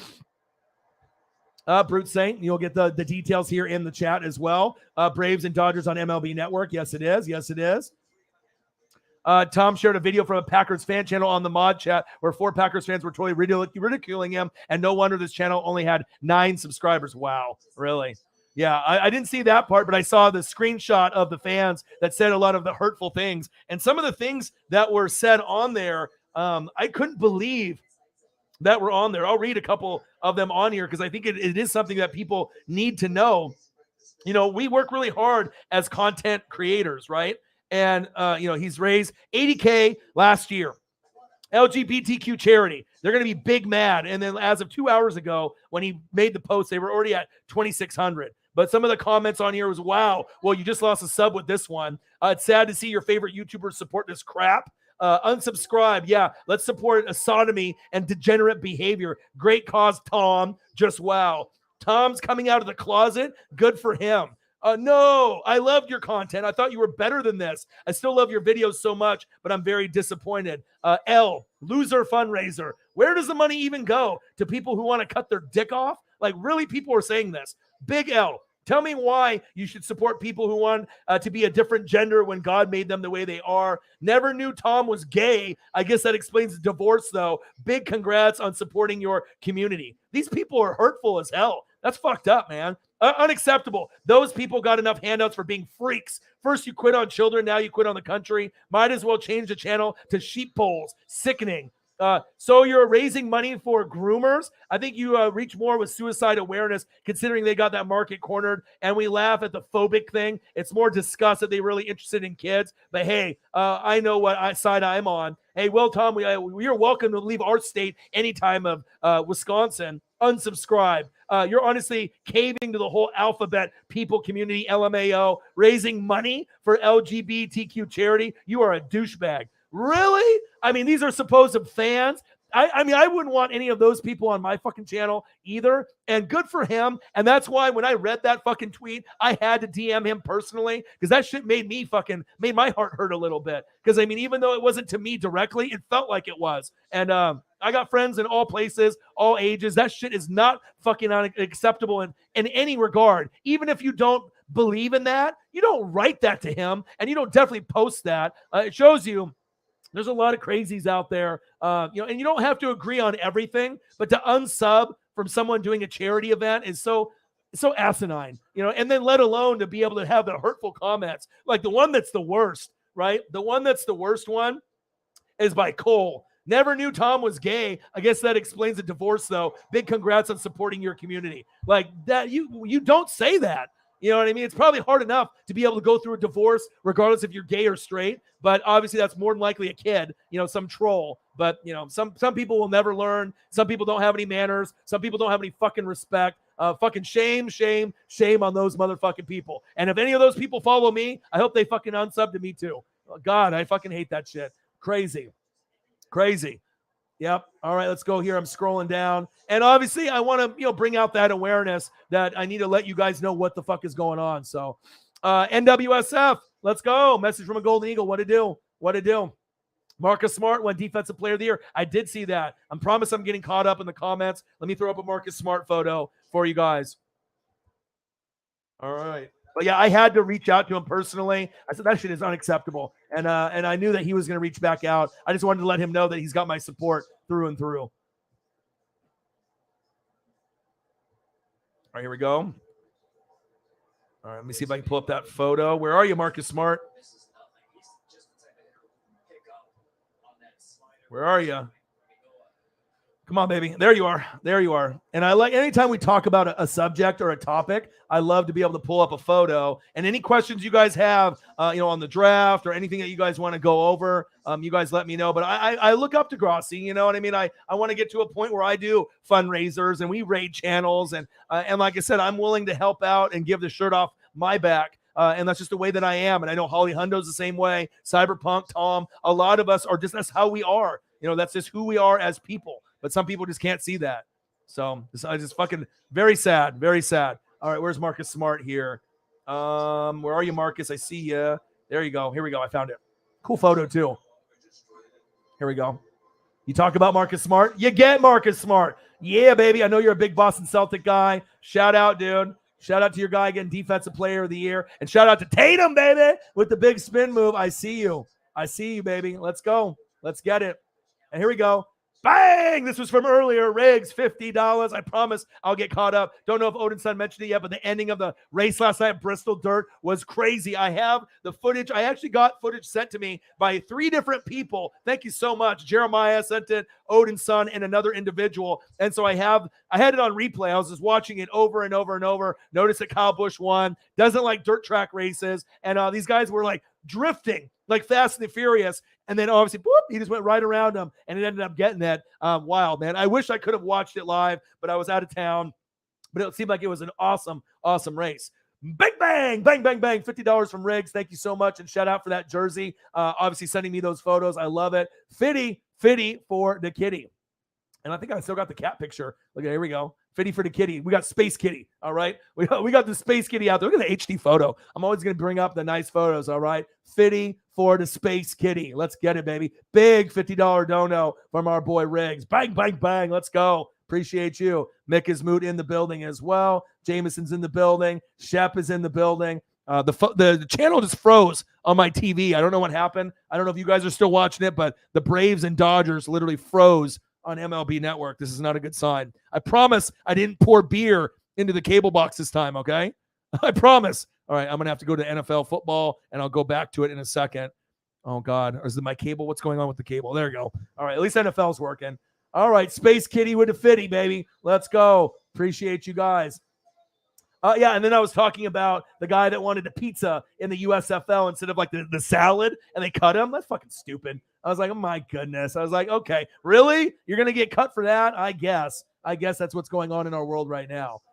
Brute Saint, you'll get the details here in the chat as well. Braves and Dodgers on MLB Network. Yes, it is. Yes, it is. Tom shared a video from a Packers fan channel on the mod chat where 4 Packers fans were totally ridiculing him, and no wonder this channel only had 9 subscribers. Wow, really? Yeah, I didn't see that part, but I saw the screenshot of the fans that said a lot of the hurtful things. And some of the things that were said on there, I couldn't believe that were on there. I'll read a couple of them on here because I think it is something that people need to know. We work really hard as content creators, right? And, he's raised $80K last year. LGBTQ charity. They're going to be big mad. And then as of 2 hours ago, when he made the post, they were already at 2,600. But some of the comments on here was, wow, well, you just lost a sub with this one. It's sad to see your favorite YouTubers support this crap. Unsubscribe. Yeah, let's support sodomy and degenerate behavior. Great cause, Tom. Just wow. Tom's coming out of the closet. Good for him. No, I loved your content. I thought you were better than this. I still love your videos so much, but I'm very disappointed. L, loser fundraiser. Where does the money even go? To people who want to cut their dick off? Like, really, people are saying this. Big L, tell me why you should support people who want to be a different gender when God made them the way they are. Never knew Tom was gay. I guess that explains the divorce, though. Big congrats on supporting your community. These people are hurtful as hell. That's fucked up, man. Unacceptable. Those people got enough handouts for being freaks. First you quit on children, now you quit on the country. Might as well change the channel to sheep polls. Sickening. So you're raising money for groomers. I think you reach more with suicide awareness, considering they got that market cornered. And we laugh at the phobic thing. It's more disgust that they're really interested in kids. But hey, I know what side I'm on. Hey, well, Tom, you're welcome to leave our state anytime of Wisconsin. Unsubscribe. You're honestly caving to the whole alphabet people community, LMAO, raising money for LGBTQ charity. You are a douchebag. Really? I mean, these are supposed fans. I mean, I wouldn't want any of those people on my fucking channel either. And good for him. And that's why when I read that fucking tweet, I had to DM him personally, because that shit made my heart hurt a little bit. Because I mean, even though it wasn't to me directly, it felt like it was. And I got friends in all places, all ages. That shit is not fucking unacceptable in any regard. Even if you don't believe in that, you don't write that to him, and you don't definitely post that. It shows you there's a lot of crazies out there, and you don't have to agree on everything, but to unsub from someone doing a charity event is so asinine, and then let alone to be able to have the hurtful comments, like the one that's the worst, right? The one that's the worst one is by Cole. Never knew Tom was gay. I guess that explains the divorce, though. Big congrats on supporting your community. Like that, you don't say that. You know what I mean? It's probably hard enough to be able to go through a divorce, regardless if you're gay or straight. But obviously, that's more than likely a kid, some troll. But some people will never learn. Some people don't have any manners. Some people don't have any fucking respect. Fucking shame on those motherfucking people. And if any of those people follow me, I hope they fucking unsub to me too. Oh, God, I fucking hate that shit. Crazy. Yep. All right, let's go here. I'm scrolling down. And obviously, I want to, bring out that awareness that I need to let you guys know what the fuck is going on. So, NWSF, let's go. Message from a Golden Eagle. What to do? Marcus Smart won Defensive Player of the Year. I did see that. I promise I'm getting caught up in the comments. Let me throw up a Marcus Smart photo for you guys. All right. But yeah, I had to reach out to him personally. I said, that shit is unacceptable. And I knew that he was going to reach back out. I just wanted to let him know that he's got my support through and through. All right, here we go. All right, let me see if I can pull up that photo. Where are you, Marcus Smart? Where are you? Come on, baby. There you are. And I like anytime we talk about a subject or a topic, I love to be able to pull up a photo. And any questions you guys have, on the draft or anything that you guys want to go over, you guys let me know. But I look up to Grossi, you know what I mean? I want to get to a point where I do fundraisers and we raid channels. And like I said, I'm willing to help out and give the shirt off my back. And that's just the way that I am. And I know Holly Hundo's the same way. Cyberpunk, Tom, a lot of us are just, that's how we are. That's just who we are as people. But some people just can't see that. So it's just fucking very sad. All right, where's Marcus Smart here? Where are you, Marcus? I see you. There you go. Here we go. I found it. Cool photo, too. Here we go. You talk about Marcus Smart, you get Marcus Smart. Yeah, baby. I know you're a big Boston Celtic guy. Shout out, dude. Shout out to your guy getting Defensive Player of the Year. And shout out to Tatum, baby, with the big spin move. I see you, baby. Let's go. Let's get it. And here we go. Bang! This was from earlier. Riggs, $50. I promise I'll get caught up. Don't know if Odinson mentioned it yet, but the ending of the race last night at Bristol Dirt was crazy. I have the footage. I actually got footage sent to me by 3 different people. Thank you so much. Jeremiah sent it, Odinson, and another individual. And so I had it on replay. I was just watching it over and over and over. Notice that Kyle Busch won. Doesn't like dirt track races. And these guys were like drifting like Fast and the Furious. And then obviously, boop, he just went right around him, and it ended up getting that. Wild, man. I wish I could have watched it live, but I was out of town. But it seemed like it was an awesome race. Bang, bang, bang, bang, bang. $50 from Riggs. Thank you so much. And shout out for that jersey. Obviously sending me those photos. I love it. Fitty for the kitty. And I think I still got the cat picture. Look at, here we go. Fitty for the kitty. We got Space Kitty. All right. We got the Space Kitty out there. Look at the HD photo. I'm always going to bring up the nice photos. All right. Fitty for the Space Kitty. Let's get it, baby. Big $50 dono from our boy Riggs. Bang, bang, bang. Let's go. Appreciate you. Mick is Moot in the building as well. Jameson's in the building. Shep is in the building. The channel just froze on my TV. I don't know what happened. I don't know if you guys are still watching it, but the Braves and Dodgers literally froze on MLB Network. This is not a good sign. I promise I didn't pour beer into the cable box this time, okay? I promise. All right, I'm going to have to go to NFL football, and I'll go back to it in a second. Oh, God. Or is it my cable? What's going on with the cable? There you go. All right, at least NFL's working. All right, Space Kitty with a Fitty, baby. Let's go. Appreciate you guys. Yeah, and then I was talking about the guy that wanted a pizza in the USFL instead of like the salad, and they cut him. That's fucking stupid. I was like, oh my goodness. I was like, okay, really? You're going to get cut for that? I guess that's what's going on in our world right now.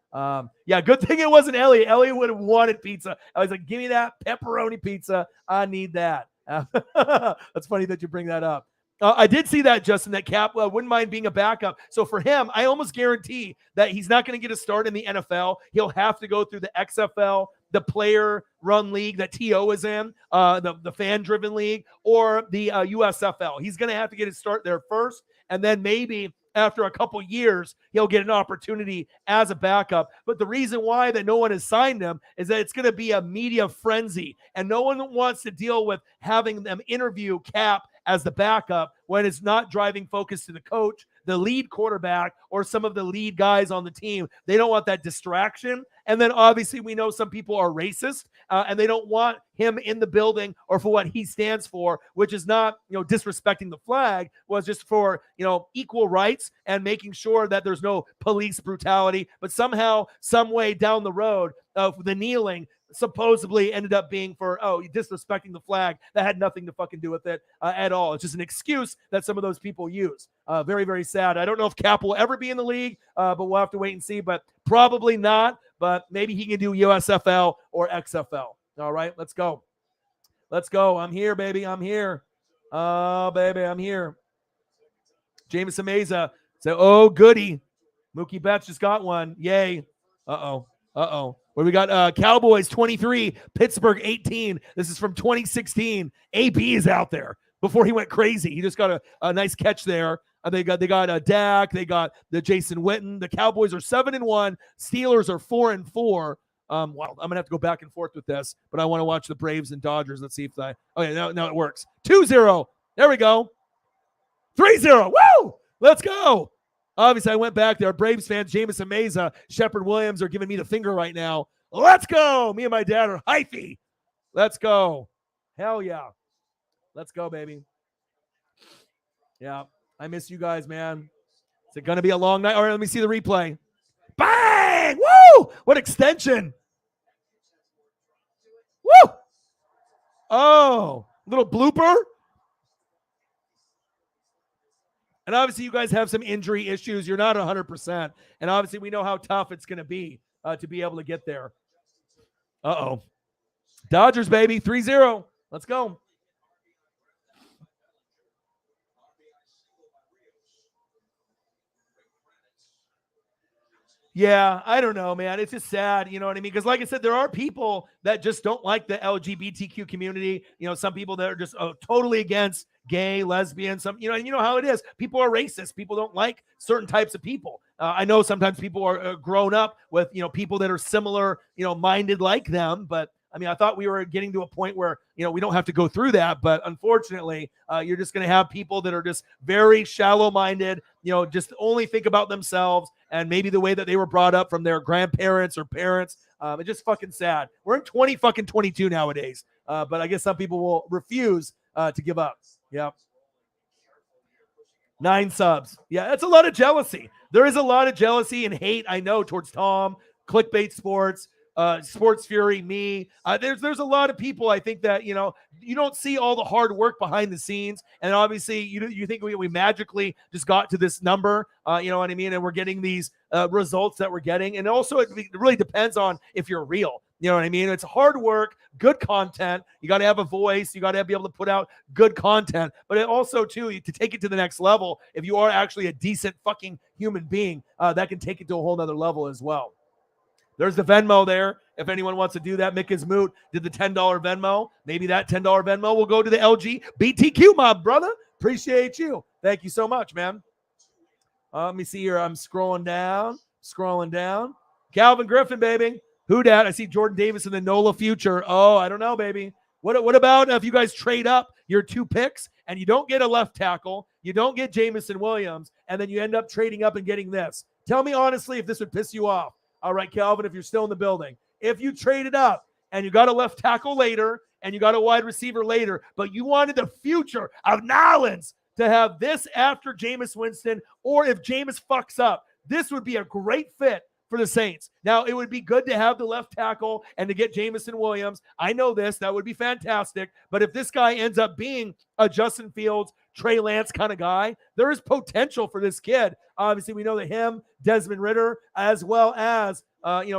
Yeah, good thing it wasn't Elliot. Elliot would have wanted pizza. I was like, give me that pepperoni pizza. I need that. That's funny that you bring that up. I did see that, Justin, that Cap wouldn't mind being a backup. So for him, I almost guarantee that he's not going to get a start in the NFL. He'll have to go through the XFL, the player-run league that T.O. is in, the fan-driven league, or the USFL. He's going to have to get his start there first, and then maybe after a couple years, he'll get an opportunity as a backup. But the reason why that no one has signed him is that it's going to be a media frenzy, and no one wants to deal with having them interview Cap as the backup when it's not driving focus to the coach, the lead quarterback, or some of the lead guys on the team. They don't want that distraction. And then obviously we know some people are racist and they don't want him in the building or for what he stands for, which is not, disrespecting the flag, was just for, equal rights and making sure that there's no police brutality. But somehow, some way down the road of the kneeling supposedly ended up being for, disrespecting the flag. That had nothing to fucking do with it at all. It's just an excuse that some of those people use. Very, very sad. I don't know if Cap will ever be in the league, but we'll have to wait and see. But probably not. But maybe he can do USFL or XFL. All right, let's go. Let's go. I'm here, baby. I'm here. Oh, baby, I'm here. Jameson Meza said, oh, goody. Mookie Betts just got one. Yay. Uh-oh. Where we got Cowboys 23, Pittsburgh 18. This is from 2016. AB is out there before he went crazy. He just got a nice catch there. They got Dak. They got the Jason Witten. The Cowboys are 7-1. Steelers are 4-4. Wow, I'm gonna have to go back and forth with this, but I want to watch the Braves and Dodgers. Let's see if that. Okay, no, it works. 2-0. There we go. 3-0. Woo! Let's go. Obviously, I went back there. Braves fans, Jameson Meza, Shepard Williams are giving me the finger right now. Let's go. Me and my dad are hyphy. Let's go. Hell yeah. Let's go, baby. Yeah, I miss you guys, man. Is it going to be a long night? All right, let me see the replay. Bang! Woo! What extension. Woo! Oh, little blooper. And obviously, you guys have some injury issues. You're not 100%. And obviously, we know how tough it's going to be able to get there. Uh-oh. Dodgers, baby. 3-0. Let's go. Yeah, I don't know, man. It's just sad, you know what I mean? Because like I said, there are people that just don't like the LGBTQ community. Some people that are just totally against gay, lesbian, and you know how it is. People are racist. People don't like certain types of people. I know sometimes people are grown up with, people that are similar, minded like them. But I mean, I thought we were getting to a point where, we don't have to go through that. But unfortunately, you're just going to have people that are just very shallow minded, just only think about themselves and maybe the way that they were brought up from their grandparents or parents. It's just fucking sad. We're in 2022 nowadays. But I guess some people will refuse to give up. Yeah. 9 subs. Yeah, that's a lot of jealousy. There is a lot of jealousy and hate, I know, towards Tom, Clickbait Sports, Sports Fury, me. There's a lot of people, I think, that, you don't see all the hard work behind the scenes. And obviously, you think we magically just got to this number, you know what I mean? And we're getting these results that we're getting. And also, it really depends on if you're real. You know what I mean? It's hard work, good content. You got to have a voice. You got to be able to put out good content. But it also, too, to take it to the next level, if you are actually a decent fucking human being, that can take it to a whole nother level as well. There's the Venmo there. If anyone wants to do that, Mick is Moot did the $10 Venmo. Maybe that $10 Venmo will go to the LGBTQ mob, brother. Appreciate you. Thank you so much, man. Let me see here. I'm scrolling down. Calvin Griffin, baby. Who dat? I see Jordan Davis in the NOLA future. Oh, I don't know, baby. What about if you guys trade up your 2 picks and you don't get a left tackle, you don't get Jamison Williams, and then you end up trading up and getting this? Tell me honestly if this would piss you off. All right, Calvin, if you're still in the building. If you traded up and you got a left tackle later and you got a wide receiver later, but you wanted the future of Nolans to have this after Jameis Winston, or if Jameis fucks up, this would be a great fit for the Saints. Now, it would be good to have the left tackle and to get Jamison Williams. I know this. That would be fantastic. But if this guy ends up being a Justin Fields, Trey Lance kind of guy, there is potential for this kid. Obviously, we know that him, Desmond Ridder, as well as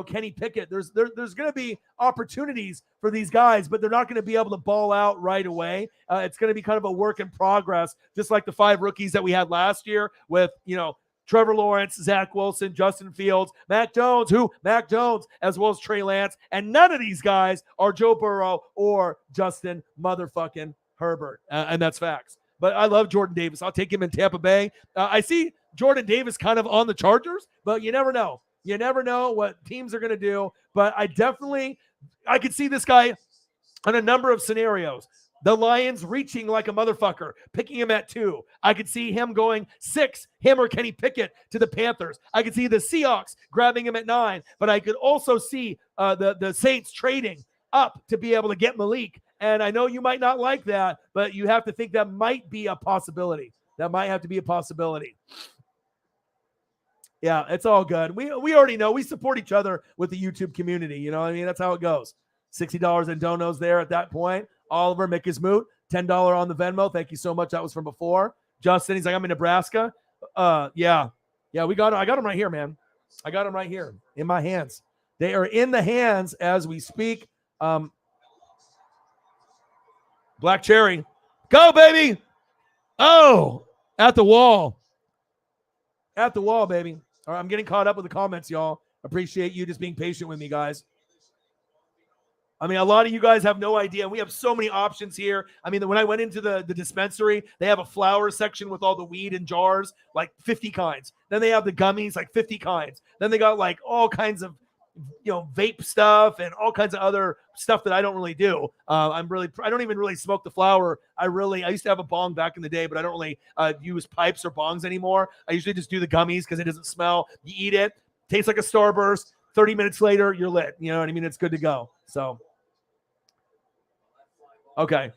Kenny Pickett. There's going to be opportunities for these guys, but they're not going to be able to ball out right away. It's going to be kind of a work in progress, just like the 5 rookies that we had last year with, Trevor Lawrence, Zach Wilson, Justin Fields, Mac Jones, as well as Trey Lance. And none of these guys are Joe Burrow or Justin motherfucking Herbert. And that's facts. But I love Jordan Davis. I'll take him in Tampa Bay. I see Jordan Davis kind of on the Chargers, but you never know. You never know what teams are going to do. But I could see this guy on a number of scenarios. The Lions reaching like a motherfucker, picking him at 2. I could see him going 6, him or Kenny Pickett to the Panthers. I could see the Seahawks grabbing him at 9, but I could also see the Saints trading up to be able to get Malik. And I know you might not like that, but you have to think that might be a possibility. That might have to be a possibility. Yeah, it's all good. We already know. We support each other with the YouTube community. You know what I mean? That's how it goes. $60 in donos there at that point. Oliver, Mick is Moot, $10 on the Venmo. Thank you so much. That was from before. Justin, he's like, I'm in Nebraska. Yeah, we got him. I got him right here, man. I got him right here in my hands. They are in the hands as we speak. Black Cherry. Go, baby. Oh, at the wall. At the wall, baby. All right, I'm getting caught up with the comments, y'all. Appreciate you just being patient with me, guys. I mean, a lot of you guys have no idea. We have so many options here. I mean, when I went into the dispensary, they have a flower section with all the weed in jars, like 50 kinds. Then they have the gummies, like 50 kinds. Then they got like all kinds of, vape stuff and all kinds of other stuff that I don't really do. I don't even really smoke the flower. I used to have a bong back in the day, but I don't really use pipes or bongs anymore. I usually just do the gummies because it doesn't smell. You eat it, tastes like a Starburst. 30 minutes later, you're lit. You know what I mean? It's good to go. So. Okay.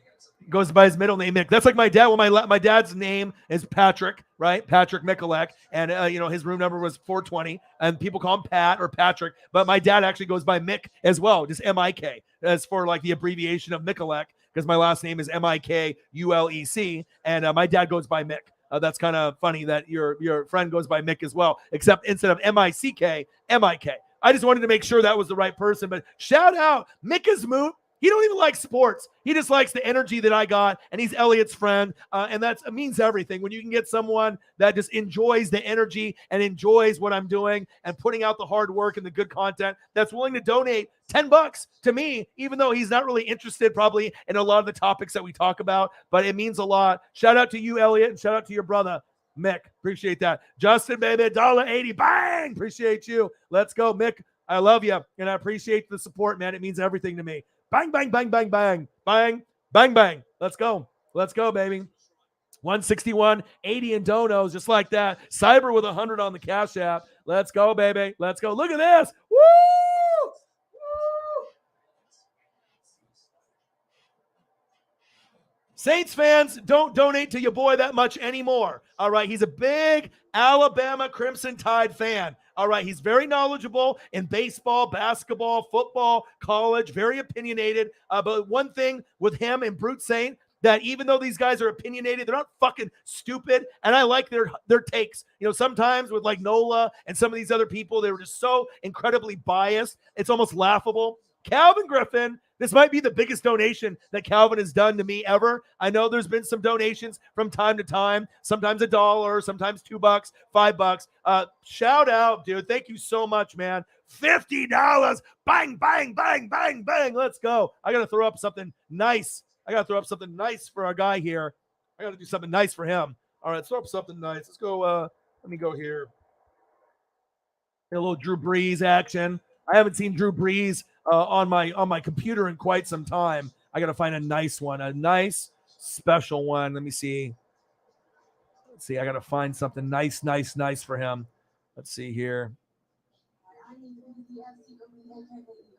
Goes by his middle name, Mick. That's like my dad. Well, my dad's name is Patrick, right? Patrick Michalek. And, his room number was 420. And people call him Pat or Patrick. But my dad actually goes by Mick as well, just M-I-K. As for like the abbreviation of Michalek, because my last name is M-I-K-U-L-E-C. And my dad goes by Mick. That's kind of funny that your friend goes by Mick as well, except instead of M-I-C-K, M-I-K. I just wanted to make sure that was the right person. But shout out, Mick is Moot. He don't even like sports. He just likes the energy that I got, and he's Elliot's friend, and it means everything. When you can get someone that just enjoys the energy and enjoys what I'm doing and putting out the hard work and the good content, that's willing to donate $10 to me, even though he's not really interested probably in a lot of the topics that we talk about, but it means a lot. Shout out to you, Elliot, and shout out to your brother, Mick. Appreciate that. Justin, baby, $1.80. Bang! Appreciate you. Let's go, Mick. I love you, and I appreciate the support, man. It means everything to me. Bang, bang, bang, bang, bang, bang, bang, bang. Let's go, baby. 161, 80 in donos, just like that. Cyber with 100 on the Cash App. Let's go, baby. Let's go. Look at this. Woo! Woo! Saints fans, don't donate to your boy that much anymore. All right, he's a big Alabama Crimson Tide fan. All right, he's very knowledgeable in baseball, basketball, football, college, very opinionated. But one thing with him and Brute Saint, that even though these guys are opinionated, they're not fucking stupid. And I like their takes. Sometimes with like Nola and some of these other people, they were just so incredibly biased. It's almost laughable. Calvin Griffin. This might be the biggest donation that Calvin has done to me ever. I know there's been some donations from time to time, sometimes $1, sometimes $2, $5. Shout out, dude. Thank you so much, man. $50. Bang, bang, bang, bang, bang. Let's go. I got to throw up something nice. For our guy here. I got to do something nice for him. All right, let's throw up something nice. Let's go. Let me go here. A little Drew Brees action. I haven't seen Drew Brees on my computer in quite some time. I got to find a nice one, a nice special one. Let me see. Let's see. I got to find something nice for him. Let's see here.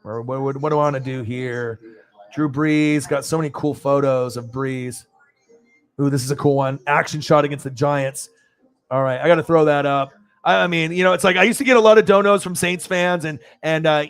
What do I want to do here? Drew Brees got so many cool photos of Brees. Ooh, this is a cool one. Action shot against the Giants. All right, I got to throw that up. I mean, you know, it's like I used to get a lot of donos from Saints fans and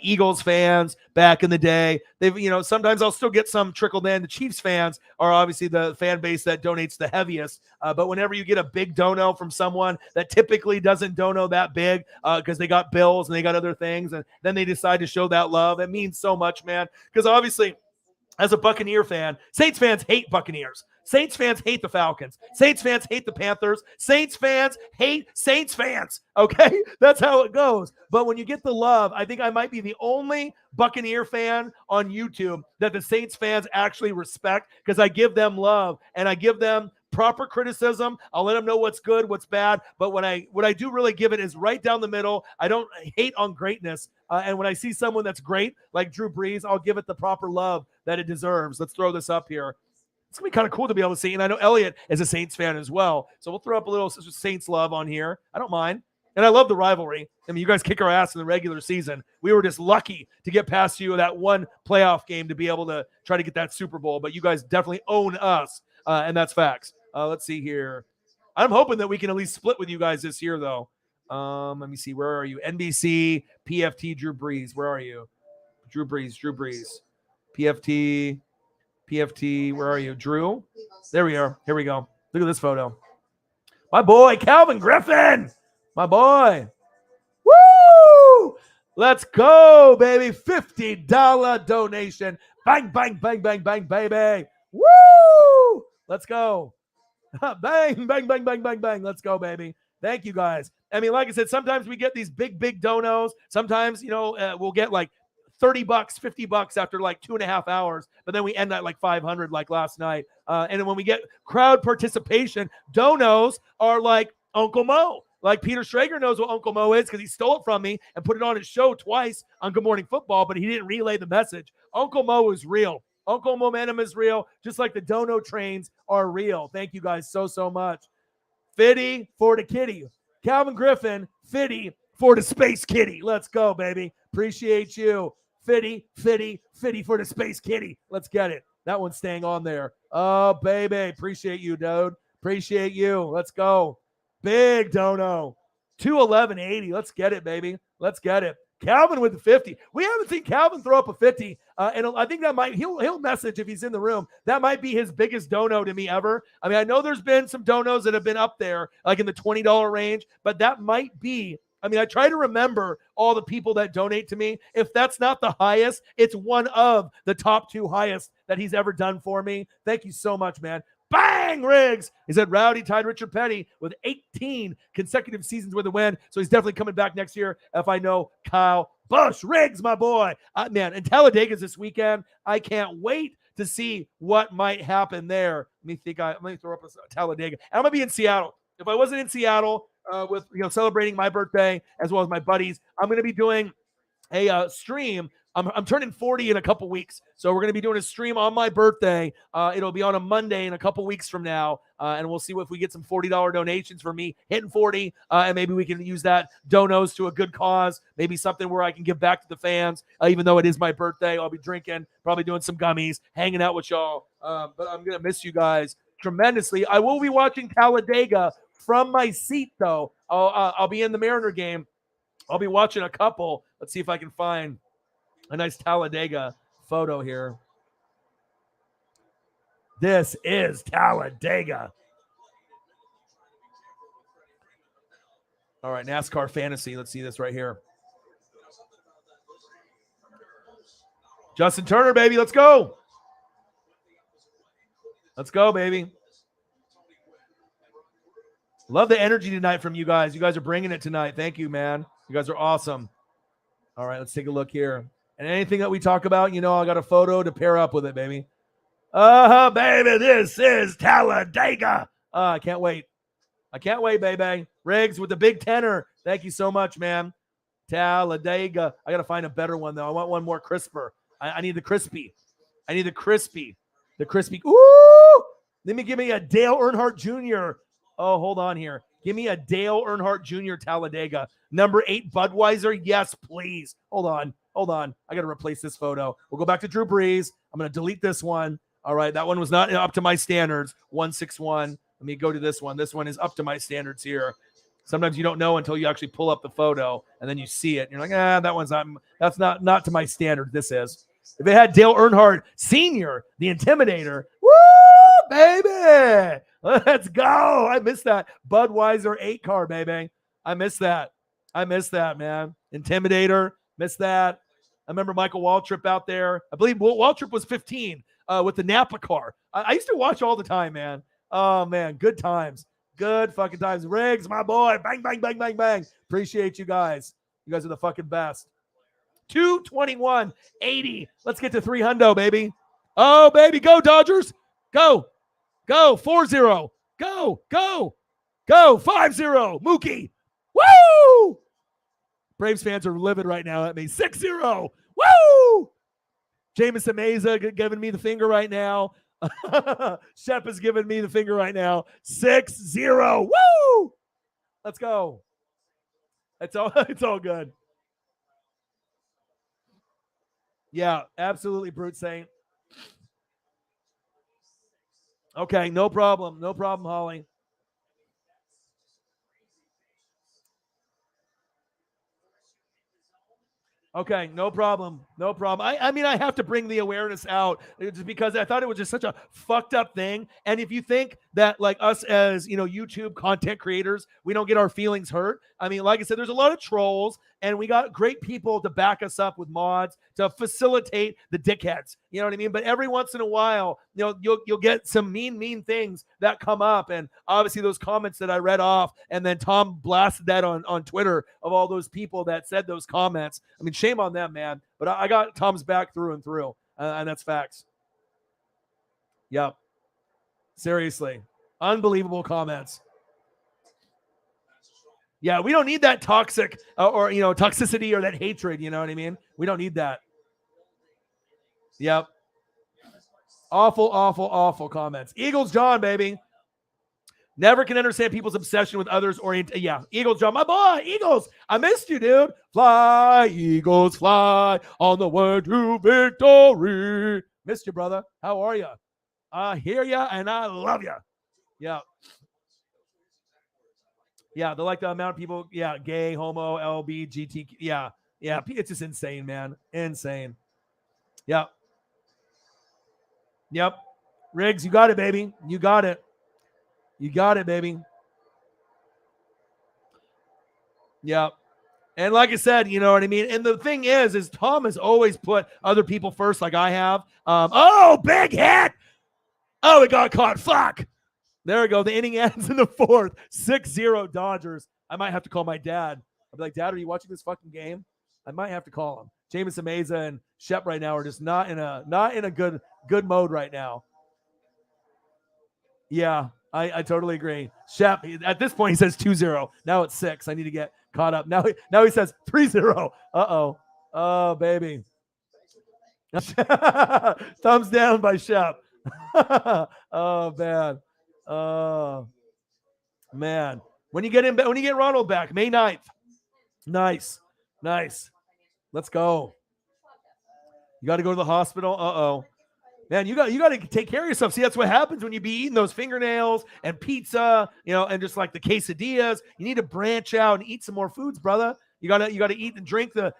Eagles fans back in the day. They've, you know, sometimes I'll still get some trickled in. The Chiefs fans are obviously the fan base that donates the heaviest. But whenever you get a big dono from someone that typically doesn't dono that big because they got bills and they got other things, and then they decide to show that love, it means so much, man. Because obviously, as a Buccaneer fan, Saints fans hate Buccaneers. Saints fans hate the Falcons. Saints fans hate the Panthers. Saints fans hate Saints fans. Okay? That's how it goes. But when you get the love, I think I might be the only Buccaneer fan on YouTube that the Saints fans actually respect because I give them love and I give them proper criticism. I'll let them know what's good, what's bad. But what I do really give it is right down the middle. I don't hate on greatness. And when I see someone that's great, like Drew Brees, I'll give it the proper love that it deserves. Let's throw this up here. It's going to be kind of cool to be able to see. And I know Elliot is a Saints fan as well. So we'll throw up a little Saints love on here. I don't mind. And I love the rivalry. I mean, you guys kick our ass in the regular season. We were just lucky to get past you that one playoff game to be able to try to get that Super Bowl. But you guys definitely own us. And that's facts. Let's see here. I'm hoping that we can at least split with you guys this year, though. Let me see. Where are you? NBC, PFT, Drew Brees. Where are you? Drew Brees. PFT, where are you? Drew? There we are. Here we go. Look at this photo. My boy, Calvin Griffin. My boy. Woo! Let's go, baby. $50 donation. Bang, bang, bang, bang, bang, baby. Woo! Let's go. Bang, bang, bang, bang, bang, bang. Let's go, baby. Thank you, guys. I mean, like I said, sometimes we get these big donos. Sometimes, you know, we'll get like $30, $50 after like 2.5 hours, but then we end at like 500 like last night. And then when we get crowd participation, donos are like Uncle Mo. Like Peter Schrager knows what Uncle Mo is because he stole it from me and put it on his show twice on Good Morning Football, but he didn't relay the message. Uncle Mo is real. Uncle Momentum is real, just like the dono trains are real. Thank you guys so much. Fitty for the kitty. Calvin Griffin, Fitty for the Space Kitty. Let's go, baby. Appreciate you. Fitty for the Space Kitty. Let's get it. That one's staying on there. Oh, baby. Appreciate you, dude. Appreciate you. Let's go. Big dono. 211.80. Let's get it, baby. Let's get it. Calvin with the 50. We haven't seen Calvin throw up a 50. And I think that might, he'll message if he's in the room. That might be his biggest dono to me ever. I mean, I know there's been some donos that have been up there, like in the $20 range, but that might be, I mean, I try to remember all the people that donate to me. If that's not the highest, it's one of the top 2 highest that he's ever done for me. Thank you so much, man. Bang, Riggs. He said Rowdy tied Richard Petty with 18 consecutive seasons with a win. So he's definitely coming back next year if I know Kyle Busch. Riggs, my boy. Man, and Talladega's this weekend. I can't wait to see what might happen there. Let me throw up a Talladega. I'm going to be in Seattle. If I wasn't in Seattle with, you know, celebrating my birthday as well as my buddies, I'm going to be doing a stream. I'm turning 40 in a couple weeks, so we're going to be doing a stream on my birthday. It'll be on a Monday in a couple weeks from now, and we'll see if we get some $40 donations for me hitting 40, and maybe we can use that donos to a good cause, maybe something where I can give back to the fans, even though it is my birthday. I'll be drinking, probably doing some gummies, hanging out with y'all, but I'm going to miss you guys tremendously. I will be watching Talladega from my seat, though. I'll be in the Mariner game. I'll be watching a couple. Let's see if I can find a nice Talladega photo here. This is Talladega. All right, NASCAR Fantasy. Let's see this right here. Justin Turner, baby. Let's go. Let's go, baby. Love the energy tonight from you guys. You guys are bringing it tonight. Thank you, man. You guys are awesome. All right, let's take a look here. And anything that we talk about, you know, I got a photo to pair up with it, baby. Baby, this is Talladega. I can't wait. I can't wait, baby. Riggs with the big tenor. Thank you so much, man. Talladega. I got to find a better one, though. I want one more crisper. I need the crispy. I need the crispy. The crispy. Ooh! Let me give me a Dale Earnhardt Jr. Oh, hold on here. Give me a Dale Earnhardt Jr. Talladega. Number 8 Budweiser. Yes, please. Hold on. I got to replace this photo. We'll go back to Drew Brees. I'm going to delete this one. All right. That one was not up to my standards. 161. Let me go to this one. This one is up to my standards here. Sometimes you don't know until you actually pull up the photo and then you see it. And you're like, that one's not, that's not to my standard. This is. If it had Dale Earnhardt Sr., the Intimidator, woo, baby. Let's go. I missed that Budweiser 8 car, baby. I missed that, man. Intimidator, missed that. I remember Michael Waltrip out there. I believe Waltrip was 15 with the Napa car. I used to watch all the time, man. Oh, man, good times. Good fucking times. Riggs, my boy. Bang, bang, bang, bang, bang. Appreciate you guys. You guys are the fucking best. 221.80. Let's get to 300, baby. Oh, baby. Go, Dodgers. Go. 4-0. Go. 5-0. Mookie. Woo! Braves fans are livid right now at me. 6-0. Woo! Jameson Meza giving me the finger right now. Shep is giving me the finger right now. 6-0. Woo! Let's go. It's all good. Yeah, absolutely, Brute Saint. Okay, no problem. No problem, Holly. Okay, no problem. No problem. I mean, I have to bring the awareness out just because I thought it was just such a fucked up thing. And if you think that like us as, YouTube content creators, we don't get our feelings hurt. I mean, like I said, there's a lot of trolls and we got great people to back us up with mods to facilitate the dickheads. You know what I mean? But every once in a while, you'll get some mean things that come up. And obviously those comments that I read off and then Tom blasted that on Twitter of all those people that said those comments. I mean, shame on them, man. But I got Tom's back through and through. And that's facts. Yep. Seriously. Unbelievable comments. Yeah, we don't need that toxic or toxicity or that hatred. You know what I mean? We don't need that. Yep. Awful comments. Eagles John, baby. Never can understand people's obsession with others. Yeah, Eagles John, my boy. Eagles, I missed you, dude. Fly, Eagles, fly on the way to victory. Missed you, brother. How are you? I hear you and I love you. Yeah. Yeah, they're like the amount of people, gay, homo, LBGT. Yeah, it's just insane, man. Insane. Yep. Riggs, you got it, baby. You got it, baby. Yep. And like I said, you know what I mean? And the thing is Tom has always put other people first like I have. Big hit. Oh, it got caught. Fuck. There we go. The inning ends in the 4th. 6-0 Dodgers. I might have to call my dad. I'll be like, Dad, are you watching this fucking game? I might have to call him. Jameson Meza and Shep right now are just not in a good mode right now. Yeah, I totally agree. Shep, at this point, he says 2-0. Now it's 6. I need to get caught up. Now he says 3-0. Uh-oh. Oh, baby. Thumbs down by Shep. Oh, man. Oh, man. When you get Ronald back, May 9th. Nice. Let's go. You got to go to the hospital. Uh-oh. Man, you got to take care of yourself. See, that's what happens when you be eating those fingernails and pizza, and just like the quesadillas. You need to branch out and eat some more foods, brother. You gotta eat and drink the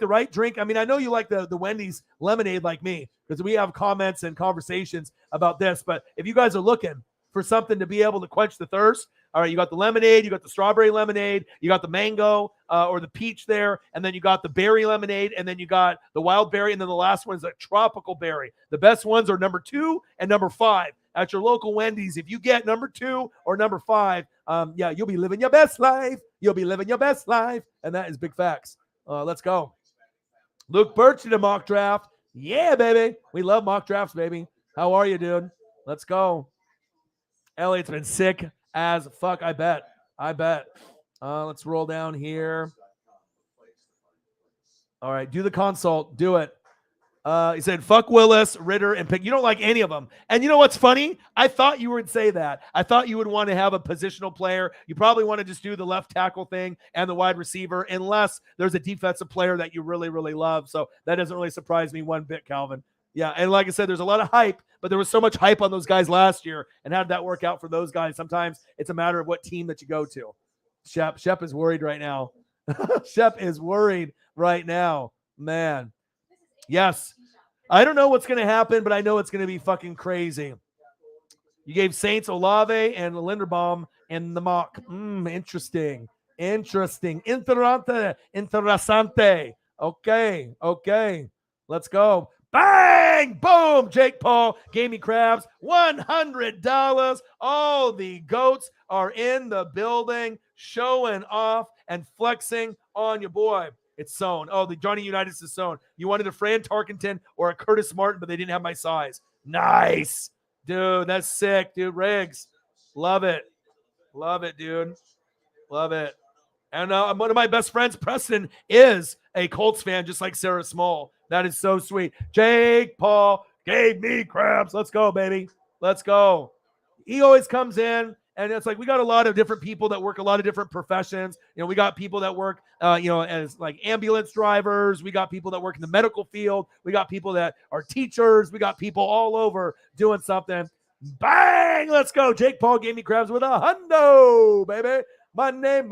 right drink. I mean, I know you like the Wendy's lemonade like me, because we have comments and conversations about this. But if you guys are looking for something to be able to quench the thirst, All right, you got the lemonade, you got the strawberry lemonade, you got the mango or the peach there, and then you got the berry lemonade, and then you got the wild berry, and then the last one is a tropical berry. The best ones are number 2 and number 5 at your local Wendy's. If you get number 2 or number 5, you'll be living your best life. You'll be living your best life, and that is big facts. Let's go. Luke Birch in a mock draft. Yeah, baby. We love mock drafts, baby. How are you, dude? Let's go. Elliot's been sick as fuck. I bet. Let's roll down here. All right, do the consult. Do it. He said, fuck Willis, Ritter, and Pick. You don't like any of them. And you know what's funny? I thought you would say that. I thought you would want to have a positional player. You probably want to just do the left tackle thing and the wide receiver, unless there's a defensive player that you really, really love. So that doesn't really surprise me one bit, Calvin. Yeah, and like I said, there's a lot of hype, but there was so much hype on those guys last year. And how did that work out for those guys? Sometimes it's a matter of what team that you go to. Shep is worried right now. Shep is worried right now. Man. Yes. I don't know what's going to happen, but I know it's going to be fucking crazy. You gave Saints Olave and Linderbaum in the mock. Interesting. Interessante. Okay. Let's go. Bang! Boom! Jake Paul gave me crabs. $100. All the goats are in the building, showing off and flexing on your boy. It's sewn. Oh, the Johnny Unitas is sewn. You wanted a Fran Tarkenton or a Curtis Martin, but they didn't have my size. Nice. Dude, that's sick, dude. Riggs. Love it, dude. Love it. And one of my best friends, Preston, is a Colts fan, just like Sarah Small. That is so sweet. Jake Paul gave me crabs. Let's go, baby. Let's go. He always comes in, and it's like we got a lot of different people that work a lot of different professions. You know, we got people that work, as like ambulance drivers. We got people that work in the medical field. We got people that are teachers. We got people all over doing something. Bang! Let's go. Jake Paul gave me crabs with $100, baby. Money.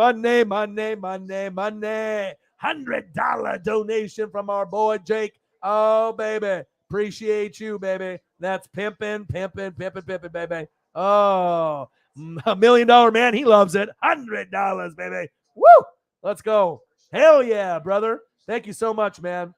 $100 donation from our boy Jake. Oh, baby. Appreciate you, baby. That's pimping, baby. Oh, $1 million man. He loves it. $100, baby. Woo! Let's go. Hell yeah, brother. Thank you so much, man.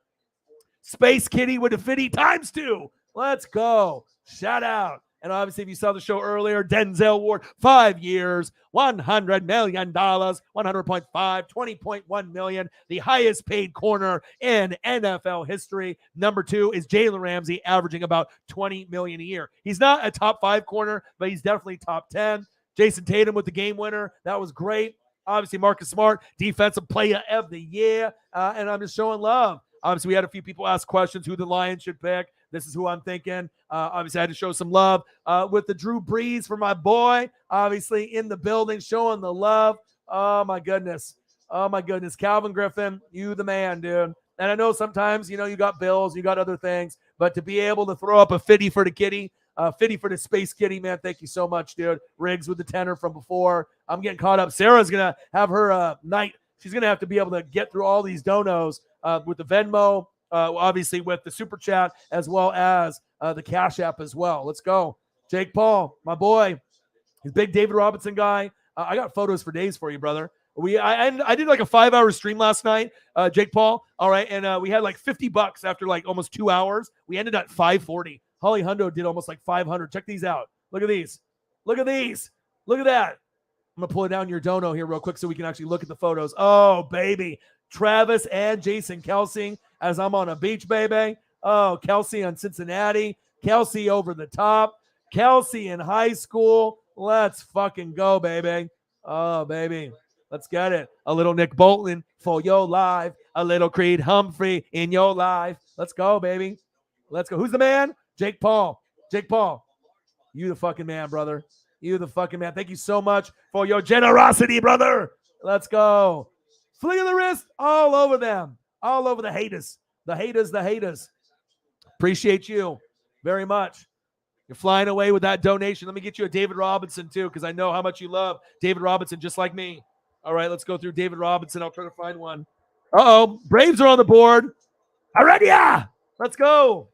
Space Kitty with a fitty × 2. Let's go. Shout out. And obviously, if you saw the show earlier, Denzel Ward, 5 years, $100 million, 100.5, $20.1 million, the highest paid corner in NFL history. Number 2 is Jalen Ramsey, averaging about $20 million a year. He's not a top 5 corner, but he's definitely top 10. Jason Tatum with the game winner. That was great. Obviously, Marcus Smart, defensive player of the year. And I'm just showing love. Obviously, we had a few people ask questions who the Lions should pick. This is who I'm thinking. Obviously, I had to show some love with the Drew Brees for my boy. Obviously, in the building, showing the love. Oh, my goodness. Calvin Griffin, you the man, dude. And I know sometimes, you got bills, you got other things. But to be able to throw up a 50 for the kitty, 50 for the Space Kitty, man, thank you so much, dude. Riggs with the tenor from before. I'm getting caught up. Sarah's going to have her night. She's going to have to be able to get through all these donos with the Venmo, obviously with the Super Chat, as well as the Cash App as well. Let's go. Jake Paul, my boy. He's a big David Robinson guy. I got photos for days for you, brother. I did like a 5-hour stream last night, Jake Paul. All right, and we had like $50 after like almost 2 hours. We ended at $540. Holly Hundo did almost like $500. Check these out. Look at these. Look at that. I'm going to pull it down your dono here real quick so we can actually look at the photos. Oh, baby. Travis and Jason Kelsey as I'm on a beach, baby. Oh, Kelsey on Cincinnati. Kelsey over the top. Kelsey in high school. Let's fucking go, baby. Oh, baby. Let's get it. A little Nick Bolton for your life. A little Creed Humphrey in your life. Let's go, baby. Let's go. Who's the man? Jake Paul. You the fucking man, brother. You the fucking man. Thank you so much for your generosity, brother. Let's go. Fling of the wrist all over them. All over the haters. The haters. Appreciate you very much. You're flying away with that donation. Let me get you a David Robinson, too, because I know how much you love David Robinson, just like me. All right, let's go through David Robinson. I'll try to find one. Uh-oh. Braves are on the board. Heredia! Let's go.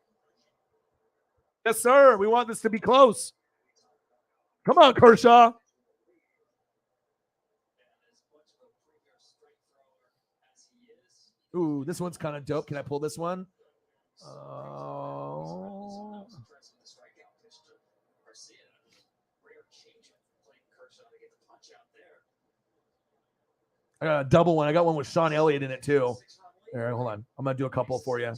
Yes, sir. We want this to be close. Come on, Kershaw. Ooh, this one's kind of dope. Can I pull this one? I got a double one. I got one with Sean Elliott in it too. All right, hold on. I'm gonna do a couple for you.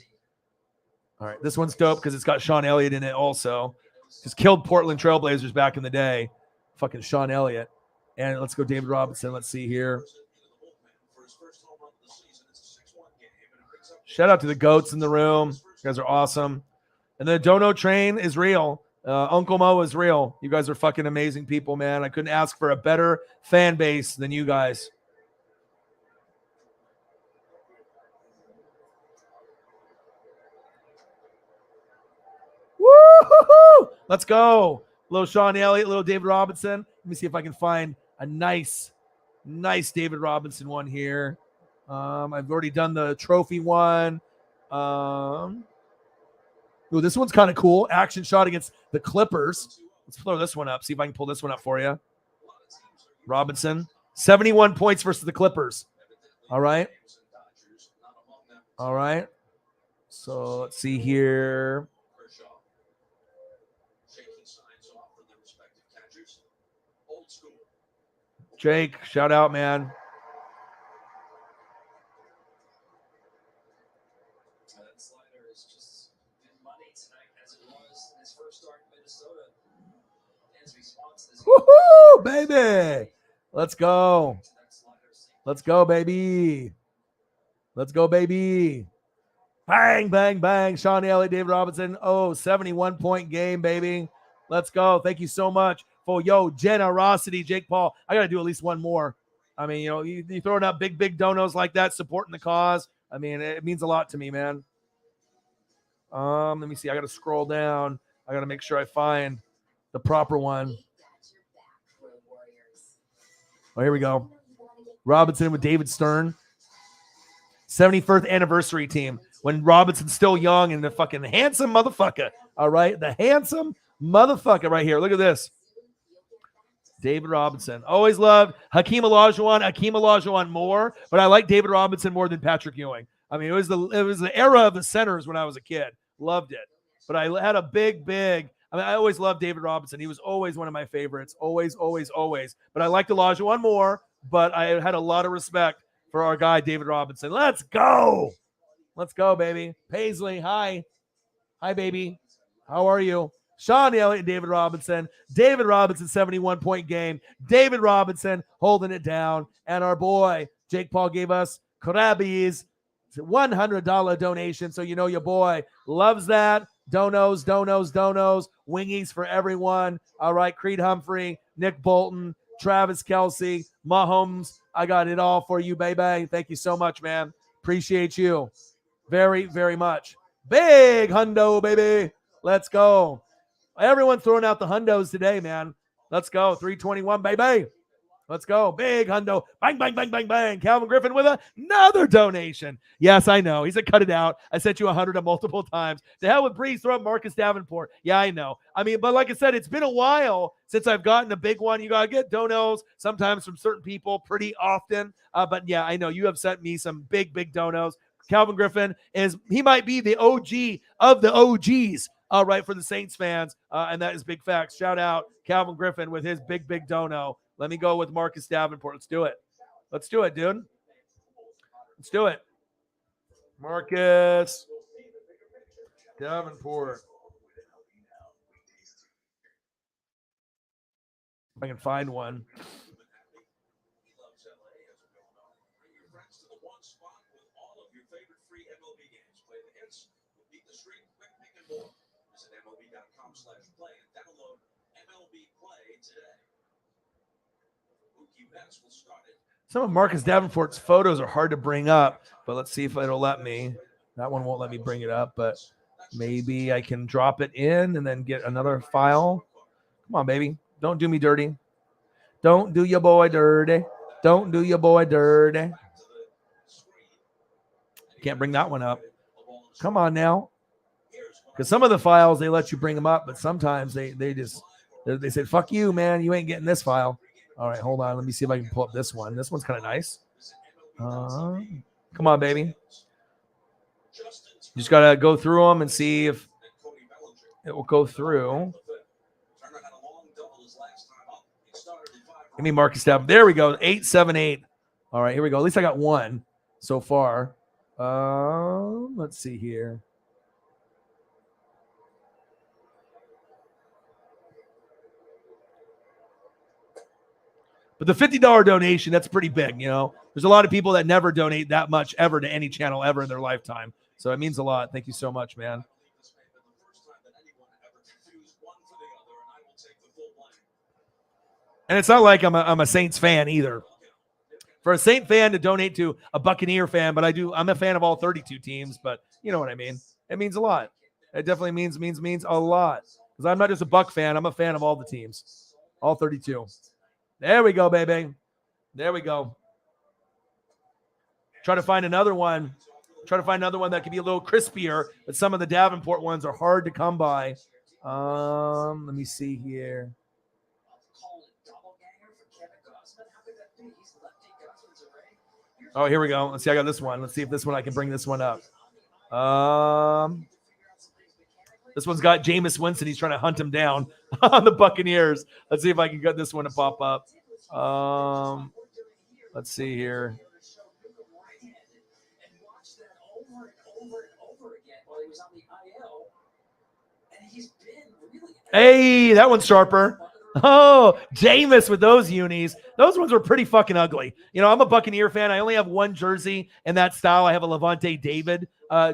All right, this one's dope because it's got Sean Elliott in it also. Just killed Portland Trailblazers back in the day. Fucking Sean Elliott. And let's go David Robinson. Let's see here. Shout out to the goats in the room. You guys are awesome. And the Dono train is real. Uncle Mo is real. You guys are fucking amazing people, man. I couldn't ask for a better fan base than you guys. Woo-hoo-hoo! Let's go. Little Sean Elliott, little David Robinson. Let me see if I can find a nice David Robinson one here. I've already done the trophy one. Ooh, this one's kind of cool. Action shot against the Clippers. Let's throw this one up. See if I can pull this one up for you. Robinson, 71 points versus the Clippers. All right. All right. So let's see here. Jake, shout out, man. Woohoo, baby. Let's go. Let's go, baby. Let's go, baby. Bang, bang, bang. Sean Elliott, David Robinson. Oh, 71-point game, baby. Let's go. Thank you so much for your generosity, Jake Paul. I got to do at least one more. I mean, you know, you throwing out big donos like that, supporting the cause. I mean, it means a lot to me, man. Let me see. I got to scroll down. I got to make sure I find the proper one. Oh, here we go. Robinson with David Stern. 71st anniversary team. When Robinson's still young and the fucking handsome motherfucker. All right. The handsome motherfucker right here. Look at this. David Robinson. Always loved Hakeem Olajuwon more, but I like David Robinson more than Patrick Ewing. I mean, it was the era of the centers when I was a kid. Loved it. But I had a big. I mean, I always loved David Robinson. He was always one of my favorites. Always. But I liked Olajuwon more, but I had a lot of respect for our guy, David Robinson. Let's go. Let's go, baby. Paisley, hi. Hi, baby. How are you? Sean Elliott and David Robinson. David Robinson, 71-point game. David Robinson holding it down. And our boy, Jake Paul, gave us Krabbies. It's a $100 donation. So you know your boy loves that. Donos. Wingies for everyone. All right. Creed Humphrey, Nick Bolton, Travis Kelce, Mahomes. I got it all for you, baby. Thank you so much, man. Appreciate you very, very much. Big hundo, baby. Let's go. Everyone throwing out the hundos today, man. Let's go. 321, baby. Let's go. Big hundo. Bang. Calvin Griffin with another donation. Yes, I know. He said, cut it out. I sent you 100 multiple times. To hell with Breeze. Throw up Marcus Davenport. Yeah, I know. I mean, but like I said, it's been a while since I've gotten a big one. You got to get donos sometimes from certain people pretty often. But yeah, I know you have sent me some big donos. Calvin Griffin he might be the OG of the OGs. All right, for the Saints fans. And that is big facts. Shout out Calvin Griffin with his big dono. Let me go with Marcus Davenport. Let's do it. Let's do it, dude. Let's do it. Marcus Davenport. If I can find one. Some of Marcus Davenport's photos are hard to bring up, but let's see if it'll let me. That one won't let me bring it up, but maybe I can drop it in and then get another file. Come on, baby. Don't do me dirty. Don't do your boy dirty. Don't do your boy dirty. Can't bring that one up. Come on now. Because some of the files, they let you bring them up, but sometimes they say, fuck you, man. You ain't getting this file. All right, hold on. Let me see if I can pull up this one. This one's kind of nice. Come on, baby. Just got to go through them and see if it will go through. Give me Marcus Stab. There we go. 878. All right, here we go. At least I got one so far. Let's see here. But the $50 donation, that's pretty big, you know. There's a lot of people that never donate that much ever to any channel ever in their lifetime. So it means a lot. Thank you so much, man. And it's not like I'm a Saints fan either. For a Saint fan to donate to a Buccaneer fan, but I'm a fan of all 32 teams, but you know what I mean. It means a lot. It definitely means a lot. Because I'm not just a Buck fan, I'm a fan of all the teams. All 32. There we go, baby. There we go. Try to find another one. Try to find another one that could be a little crispier, but some of the Davenport ones are hard to come by. Let me see here. Oh, here we go. Let's see. I got this one. Let's see if this one I can bring this one up. This one's got Jameis Winston. He's trying to hunt him down on the Buccaneers. Let's see if I can get this one to pop up. Let's see here. Hey, that one's sharper. Oh, Jameis with those unis. Those ones were pretty fucking ugly. You know, I'm a Buccaneer fan. I only have one jersey in that style. I have a Levante David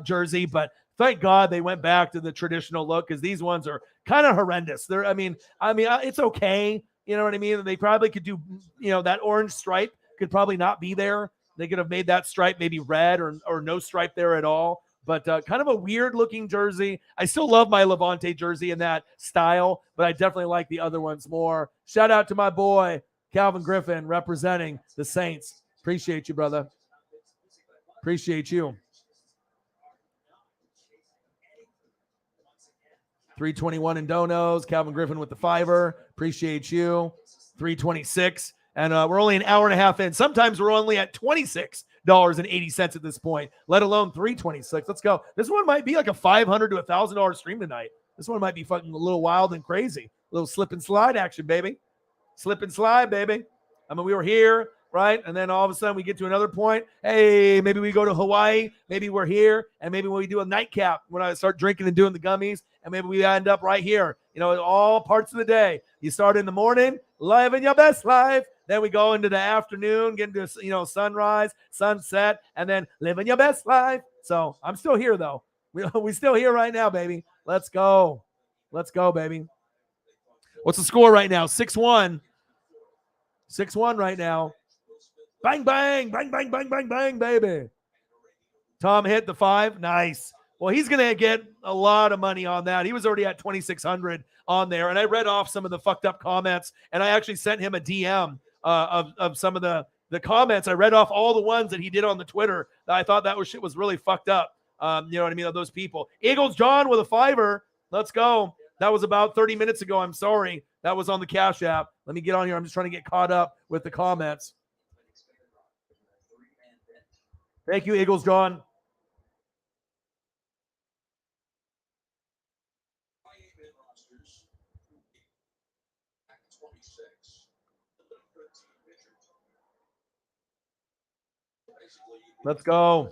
jersey, but thank God they went back to the traditional look because these ones are kind of horrendous. I mean, it's okay. You know what I mean? They probably could do, you know, that orange stripe could probably not be there. They could have made that stripe maybe red or no stripe there at all. But kind of a weird-looking jersey. I still love my Levante jersey in that style, but I definitely like the other ones more. Shout out to my boy, Calvin Griffin, representing the Saints. Appreciate you, brother. Appreciate you. 321 in donos. Calvin Griffin with the $5. Appreciate you. 326. And we're only an hour and a half in. Sometimes we're only at $26.80 at this point, let alone $3.26. Let's go. This one might be like a $500 to $1,000 stream tonight. This one might be fucking a little wild and crazy. A little slip and slide action, baby. Slip and slide, baby. I mean, we were here, right? And then all of a sudden we get to another point. Hey, maybe we go to Hawaii. Maybe we're here. And maybe when we do a nightcap, when I start drinking and doing the gummies, and maybe we end up right here. You know, all parts of the day. You start in the morning, living your best life. Then we go into the afternoon, get into, you know, sunrise, sunset, and then living your best life. So I'm still here, though. We still here right now, baby. Let's go. Let's go, baby. What's the score right now? 6-1. 6-1 right now. Bang, bang, bang, bang, bang, bang, bang, baby. Tom hit the 5. Nice. Well, he's going to get a lot of money on that. He was already at 2,600 on there. And I read off some of the fucked up comments, and I actually sent him a DM of some of the comments. I read off all the ones that he did on the Twitter that I thought that shit was really fucked up. You know what I mean? Of those people. Eagles John with a $5. Let's go. That was about 30 minutes ago. I'm sorry. That was on the Cash App. Let me get on here. I'm just trying to get caught up with the comments. Thank you, Eagles John. Let's go.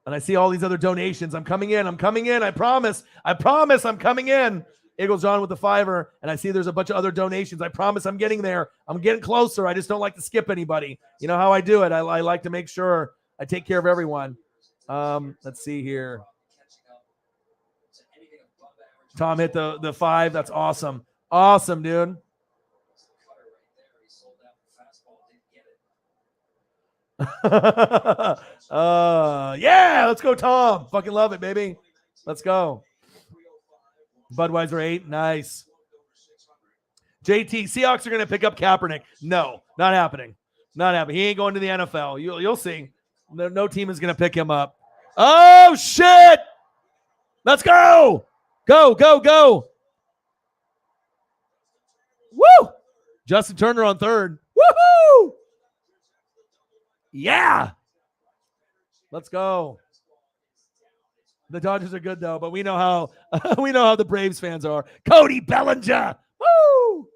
And I see all these other donations. I'm coming in. I promise I'm coming in. Eagles John with the $5. And I see there's a bunch of other donations. I promise I'm getting there. I'm getting closer. I just don't like to skip anybody. You know how I do it. I like to make sure I take care of everyone. Let's see here. Tom hit the 5. That's awesome. Awesome, dude. Yeah, let's go, Tom. Fucking love it, baby. Let's go. Budweiser 8. Nice. JT, Seahawks are going to pick up Kaepernick. No, not happening. Not happening. He ain't going to the NFL. You'll see. No team is going to pick him up. Oh, shit. Let's go. Go, go, go. Woo. Justin Turner on 3rd. Woohoo. Yeah. Let's go. The Dodgers are good though, but we know how we know how the Braves fans are. Cody Bellinger. Woo!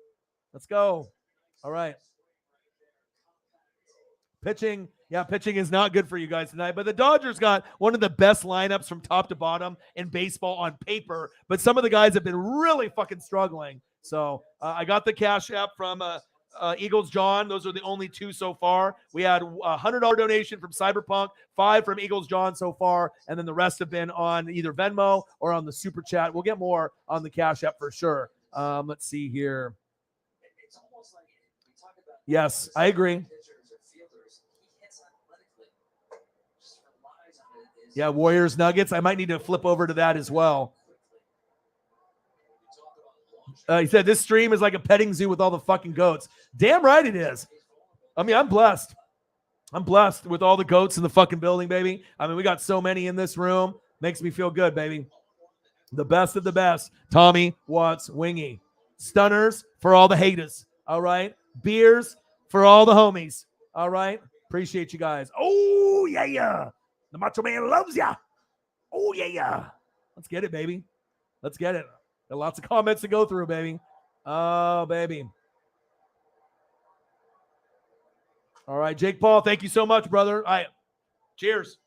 Let's go. All right. Pitching, yeah, pitching is not good for you guys tonight, but the Dodgers got one of the best lineups from top to bottom in baseball on paper, but some of the guys have been really fucking struggling. So I got the cash app from Eagles John. Those are the only two so far. We had a $100 donation from Cyberpunk, 5 from Eagles John so far, and then the rest have been on either Venmo or on the Super Chat. We'll get more on the cash app for sure. Let's see here. Yes, I agree. Yeah, Warriors Nuggets. I might need to flip over to that as well. He said this stream is like a petting zoo with all the fucking goats. Damn right it is. I mean, I'm blessed. I'm blessed with all the goats in the fucking building, baby. I mean, we got so many in this room. Makes me feel good, baby. The best of the best. Tommy Watts Wingy. Stunners for all the haters. All right. Beers for all the homies. All right. Appreciate you guys. Oh, yeah. The Macho Man loves ya. Oh, yeah. Let's get it, baby. Let's get it. There are lots of comments to go through, baby. Oh, baby. All right, Jake Paul, thank you so much, brother. All right. Cheers.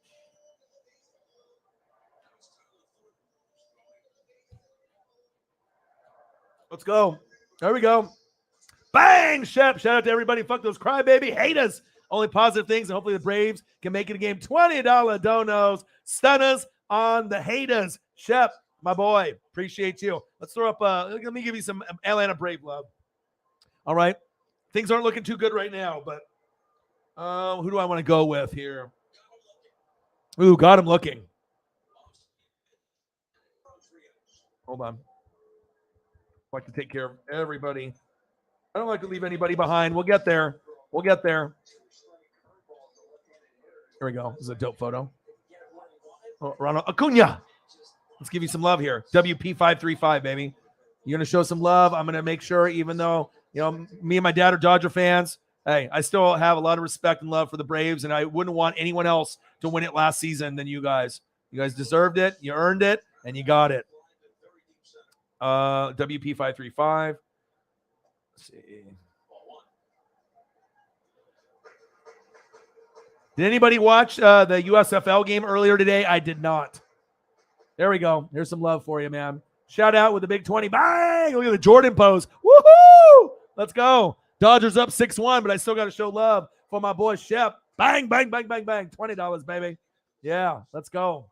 Let's go. There we go. Bang, Shep. Shout out to everybody. Fuck those crybaby haters. Only positive things, and hopefully the Braves can make it a game. $20 donos. Stunners on the haters. Shep, my boy. Appreciate you. Let's throw up, let me give you some Atlanta Brave love. All right. Things aren't looking too good right now, but who do I want to go with here? Ooh, got him looking. Hold on. I like to take care of everybody. I don't like to leave anybody behind. We'll get there. We'll get there. Here we go. This is a dope photo. Oh, Ronald Acuna. Let's give you some love here. WP535, baby. You're going to show some love. I'm going to make sure, even though, you know, me and my dad are Dodger fans, hey, I still have a lot of respect and love for the Braves, and I wouldn't want anyone else to win it last season than you guys. You guys deserved it. You earned it, and you got it. WP535. Let's see. Did anybody watch the USFL game earlier today? I did not. There we go. Here's some love for you, man. Shout out with the big 20. Bang! Look at the Jordan pose. Woohoo! Let's go. Dodgers up 6-1, but I still got to show love for my boy Shep. Bang, bang, bang, bang, bang. $20, baby. Yeah, let's go.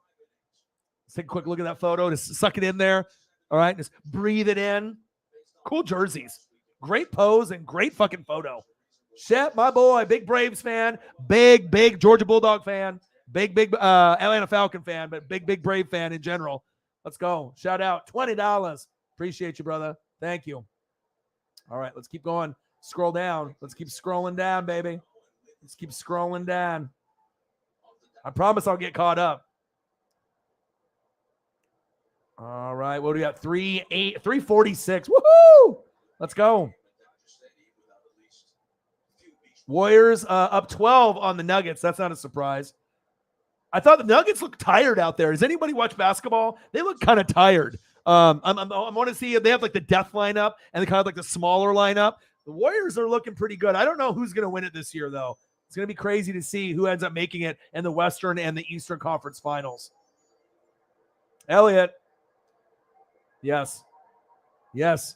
Let's take a quick look at that photo. Just suck it in there. All right, just breathe it in. Cool jerseys. Great pose and great fucking photo. Shep, my boy, big Braves fan, big Georgia Bulldog fan, big Atlanta Falcon fan, but big Brave fan in general. Let's go. Shout out. $20. Appreciate you, brother. Thank you. All right, let's keep going. Scroll down. Let's keep scrolling down, baby. Let's keep scrolling down. I promise I'll get caught up. All right, what do we got? 346. Woohoo! Let's go. Warriors up 12 on the Nuggets. That's not a surprise. I thought the Nuggets looked tired out there. Does anybody watch basketball? They look kind of tired. I want to see if they have like the death lineup and kind of like the smaller lineup. The Warriors are looking pretty good. I don't know who's going to win it this year, though. It's going to be crazy to see who ends up making it in the Western and the Eastern Conference Finals. Elliot. Yes. Yes.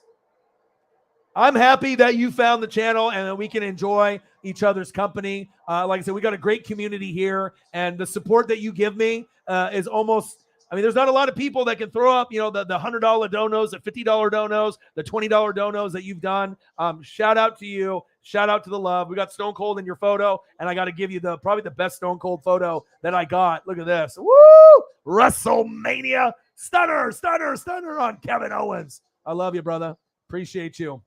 I'm happy that you found the channel and that we can enjoy each other's company. Like I said, we got a great community here, and the support that you give me is almost, I mean, there's not a lot of people that can throw up, you know, the $100 donos, the $50 donos, the $20 donos that you've done. Shout out to you. Shout out to the love. We got Stone Cold in your photo, and I got to give you probably the best Stone Cold photo that I got. Look at this. Woo! WrestleMania. Stunner on Kevin Owens. I love you, brother. Appreciate you.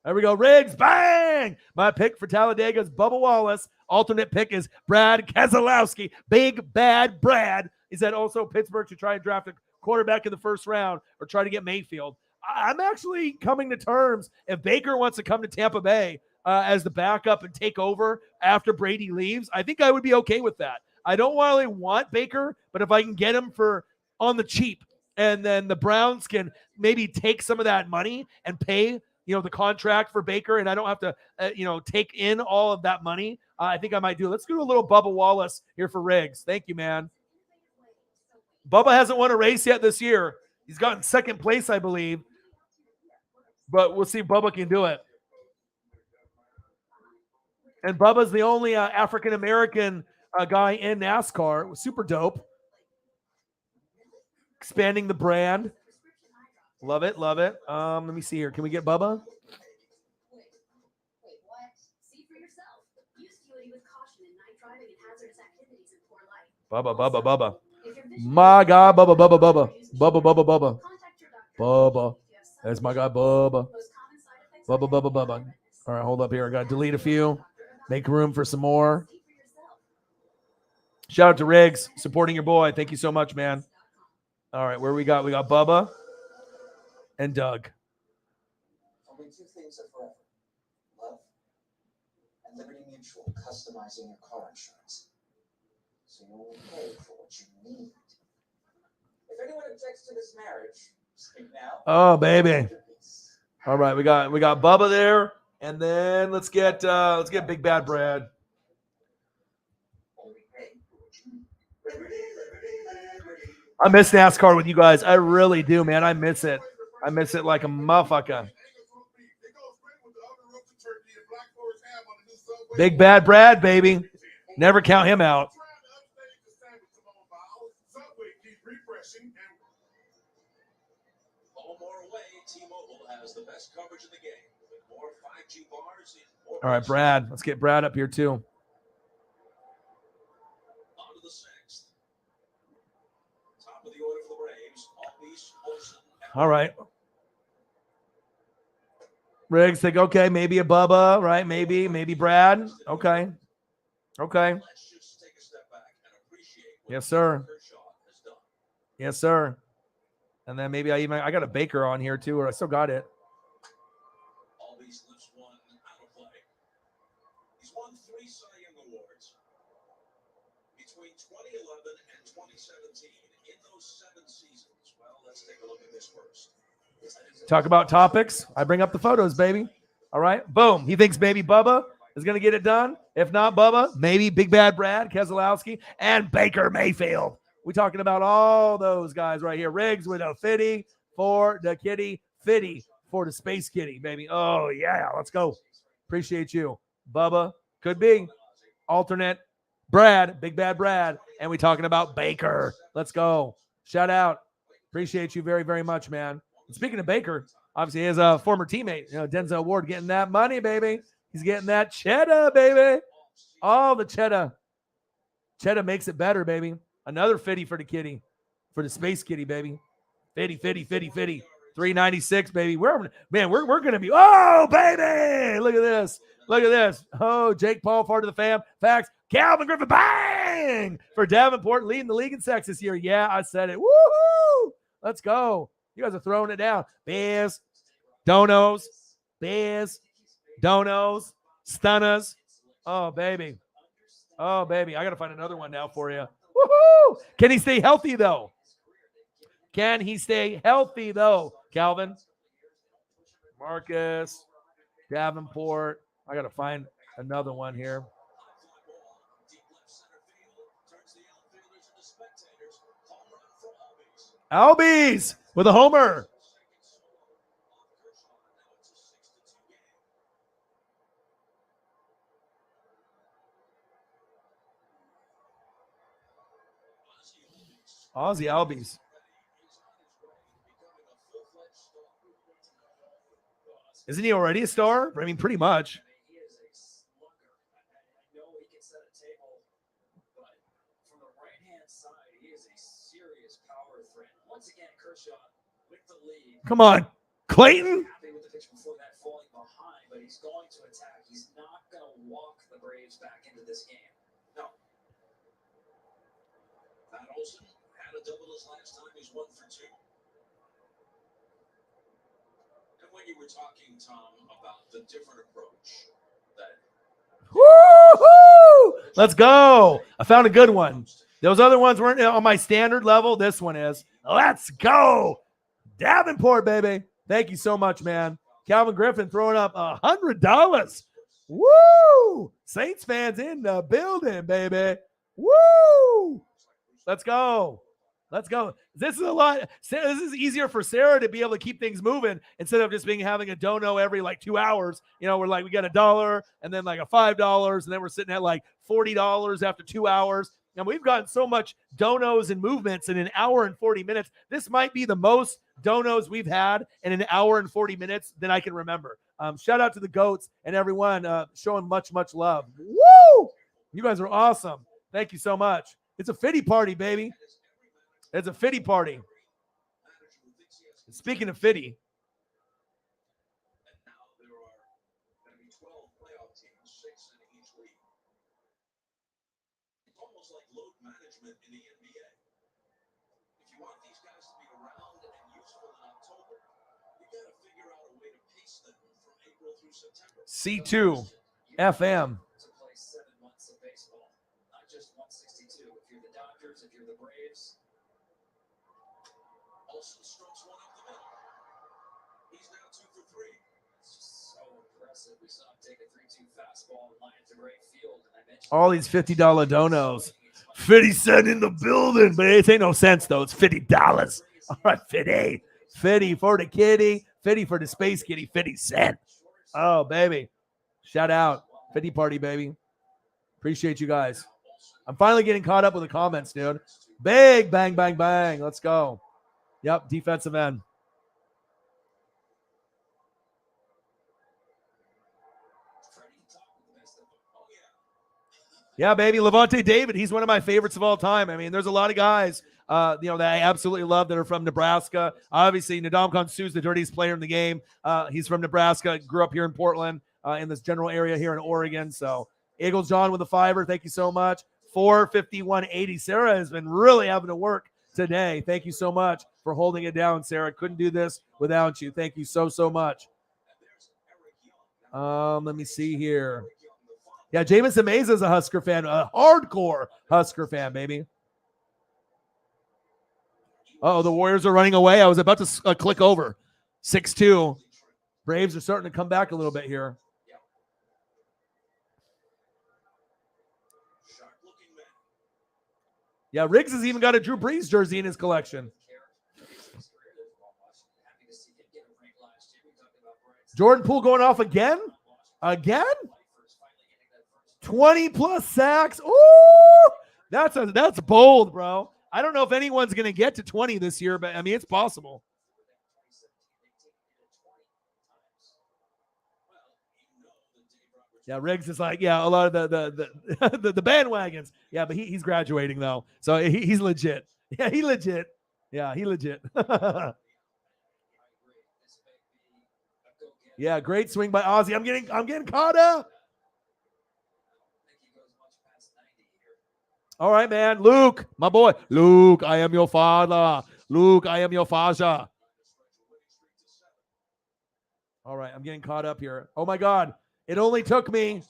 There we go. Riggs, bang! My pick for Talladega is Bubba Wallace. Alternate pick is Brad Keselowski. Big bad Brad. Is that also Pittsburgh to try and draft a quarterback in the first round or try to get Mayfield? I'm actually coming to terms. If Baker wants to come to Tampa Bay as the backup and take over after Brady leaves, I think I would be okay with that. I don't really want Baker, but if I can get him for on the cheap, and then the Browns can maybe take some of that money and pay, the contract for Baker, and I don't have to, take in all of that money. I think I might do. Let's do a little Bubba Wallace here for Riggs. Thank you, man. Bubba hasn't won a race yet this year. He's gotten second place, I believe, but we'll see if Bubba can do it. And Bubba's the only African-American guy in NASCAR. It was super dope. Expanding the brand. Love it, love it. Let me see here. Can we get Bubba? Bubba. My God, Bubba. Bubba. That's my guy, Bubba. Bubba. All right, hold up here. I got to delete a few. Make room for some more. Shout out to Riggs, supporting your boy. Thank you so much, man. All right, where we got? We got Bubba and Doug. Only two things are forever: love and Liberty Mutual customizing your car insurance, so you will pay for what you need. If anyone objects to this marriage, speak now. Oh, baby. All right, we got Bubba there, and then let's get Big Bad Brad. I miss NASCAR with you guys. I really do, man. I miss it. I miss it like a motherfucker. Big Bad Brad, baby. Never count him out. All right, Brad. Let's get Brad up here, too. All right. Riggs think, okay, maybe a Bubba, right? Maybe Brad. Okay. Yes, sir. Yes, sir. And then maybe I got a Baker on here too, or I still got it. He's won 3 Cy Young Awards between 2011 and 2017. In those 7 seasons, well, let's take a look at this first. Talk about topics. I bring up the photos, baby. All right, boom. He thinks maybe Bubba is going to get it done. If not Bubba, maybe Big Bad Brad Keselowski and Baker Mayfield. We're talking about all those guys right here. Riggs with a fitty for the kitty, fitty for the space kitty, baby. Oh, yeah, let's go. Appreciate you. Bubba, could be. Alternate, Brad, Big Bad Brad. And we're talking about Baker. Let's go. Shout out. Appreciate you very, very much, man. And speaking of Baker, obviously his former teammate, Denzel Ward, getting that money, baby. He's getting that cheddar, baby. All the cheddar. Cheddar makes it better, baby. Another fitty for the kitty, for the space kitty, baby. Fitty. 396, baby. We're going to be, oh, baby. Look at this. Oh, Jake Paul, part of the fam. Facts. Calvin Griffin, bang! For Davenport, leading the league in sacks this year. Yeah, I said it. Woohoo! Let's go. You guys are throwing it down. Bears, donos, stunners. Oh, baby. I got to find another one now for you. Woohoo! Can he stay healthy, though? Calvin? Marcus, Davenport. I got to find another one here. Albies with a homer. Ozzy Albies. Isn't he already a star? I mean, pretty much. Come on, Clayton. But he's going to attack. He's not going to walk the Braves back into this game. No. Matt Olson had a double his last time. He's 1 for 2. And when you were talking, Tom, about the different approach that. Woo-hoo! Let's go. I found a good one. Those other ones weren't on my standard level. This one is. Let's go. Davenport, baby. Thank you so much, man. Calvin Griffin throwing up $100. Woo! Saints fans in the building, baby. Woo! Let's go. Let's go. This is a lot. This is easier for Sarah to be able to keep things moving instead of just having a dono every like 2 hours. You know, we're like, we got $1 and then like a $5, and then we're sitting at like $40 after 2 hours. And we've gotten so much donos and movements in an hour and 40 minutes. This might be the most donos we've had in an hour and 40 minutes than I can remember. Shout out to the GOATs and everyone showing much, much love. Woo! You guys are awesome. Thank you so much. It's a fitty party, baby. It's a fitty party. Speaking of fitty. Almost like load management in the NBA. If you want these guys to be around and useful in October, you got to figure out a way to pace them from April through September. C2 FM. To play 7 months of baseball, not just 162. If you're the Dodgers, if you're the Braves. Olsen strokes one up the middle. He's now 2 for 3. It's just so impressive. We saw him take a 3-2 fastball and line it to right field. And I mentioned All these $50 donos. 50 cent in the building, but it ain't no sense though. It's $50. All right, 50. 50 for the kitty. 50 for the space kitty. 50 cent. Oh, baby. Shout out. 50 party, baby. Appreciate you guys. I'm finally getting caught up with the comments, dude. Big bang, bang, bang. Let's go. Yep, defensive end. Yeah, baby. Levante David. He's one of my favorites of all time. I mean, there's a lot of guys, that I absolutely love that are from Nebraska. Obviously, Ndamukong Suh's the dirtiest player in the game. He's from Nebraska. Grew up here in Portland, in this general area here in Oregon. So, Eagles John with the fiver. Thank you so much. 451.80. Sarah has been really having to work today. Thank you so much for holding it down, Sarah. Couldn't do this without you. Thank you so, so much. Let me see here. Yeah, Jameson Meza is a Husker fan, a hardcore Husker fan, baby. Oh, the Warriors are running away. I was about to click over. 6-2. Braves are starting to come back a little bit here. Yeah, Riggs has even got a Drew Brees jersey in his collection. Jordan Poole going off again? Again? 20 plus sacks. Ooh, that's bold, bro. I don't know if anyone's going to get to 20 this year, but I mean, it's possible. Yeah, Riggs is like, yeah, a lot of the bandwagons. Yeah, but he's graduating though, so he's legit. Yeah, he legit. Yeah, he legit. Yeah, great swing by Ozzy. I'm getting caught up. All right, man. Luke, my boy. Luke, I am your father. Luke, I am your father. All right, I'm getting caught up here. Oh my God. It only took me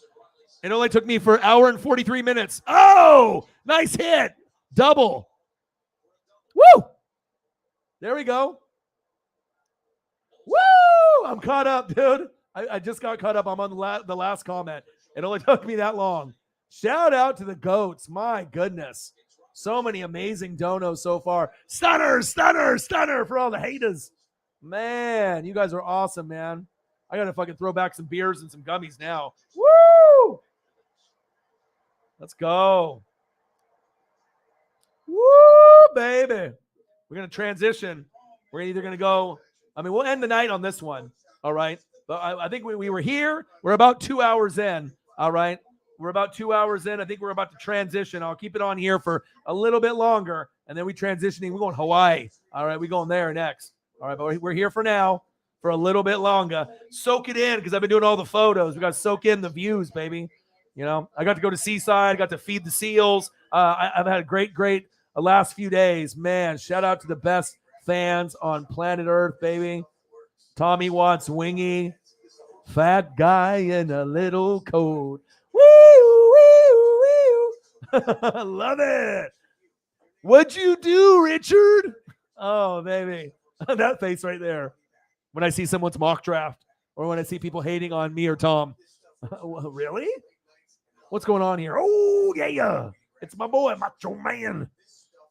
for an hour and 43 minutes. Oh, nice hit. Double. Woo! There we go. Woo! I'm caught up, dude. I just got caught up. I'm on the last comment. It only took me that long. Shout out to the GOATs. My goodness. So many amazing donos so far. Stunner for all the haters. Man, you guys are awesome, man. I got to fucking throw back some beers and some gummies now. Woo! Let's go. Woo, baby. We're going to transition. We're either going to go, we'll end the night on this one. All right. But I think we were here. We're about 2 hours in. All right. We're about 2 hours in. I think we're about to transition. I'll keep it on here for a little bit longer. And then we transitioning. We're going Hawaii. All right. We're going there next. All right. But we're here for now. For a little bit longer. Soak it in because I've been doing all the photos. We got to soak in the views, baby. You know, I got to go to Seaside. I got to feed the seals. I've had a great last few days. Man, shout out to the best fans on planet Earth, baby. Tommy wants wingy. Fat guy in a little coat. Wee, wee, wee, Love it. What'd you do, Richard? Oh, baby. That face right there. When I see someone's mock draft or when I see people hating on me or Tom. Really? What's going on here? Oh, yeah. It's my boy, Macho Man.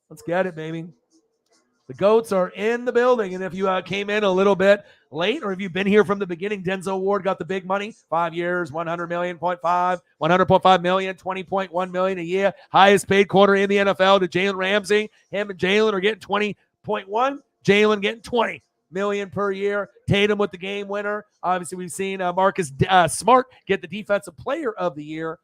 Let's get it, baby. The GOATs are in the building. And if you came in a little bit late or if you've been here from the beginning, Denzel Ward got the big money. 5 years, 100 million, 100.5 million, 20.1 million a year. Highest paid quarter in the NFL to Jalen Ramsey. Him and Jalen are getting 20.1. Jalen getting 20 million per year. Tatum with the game winner. Obviously, we've seen Marcus Smart get the defensive player of the year.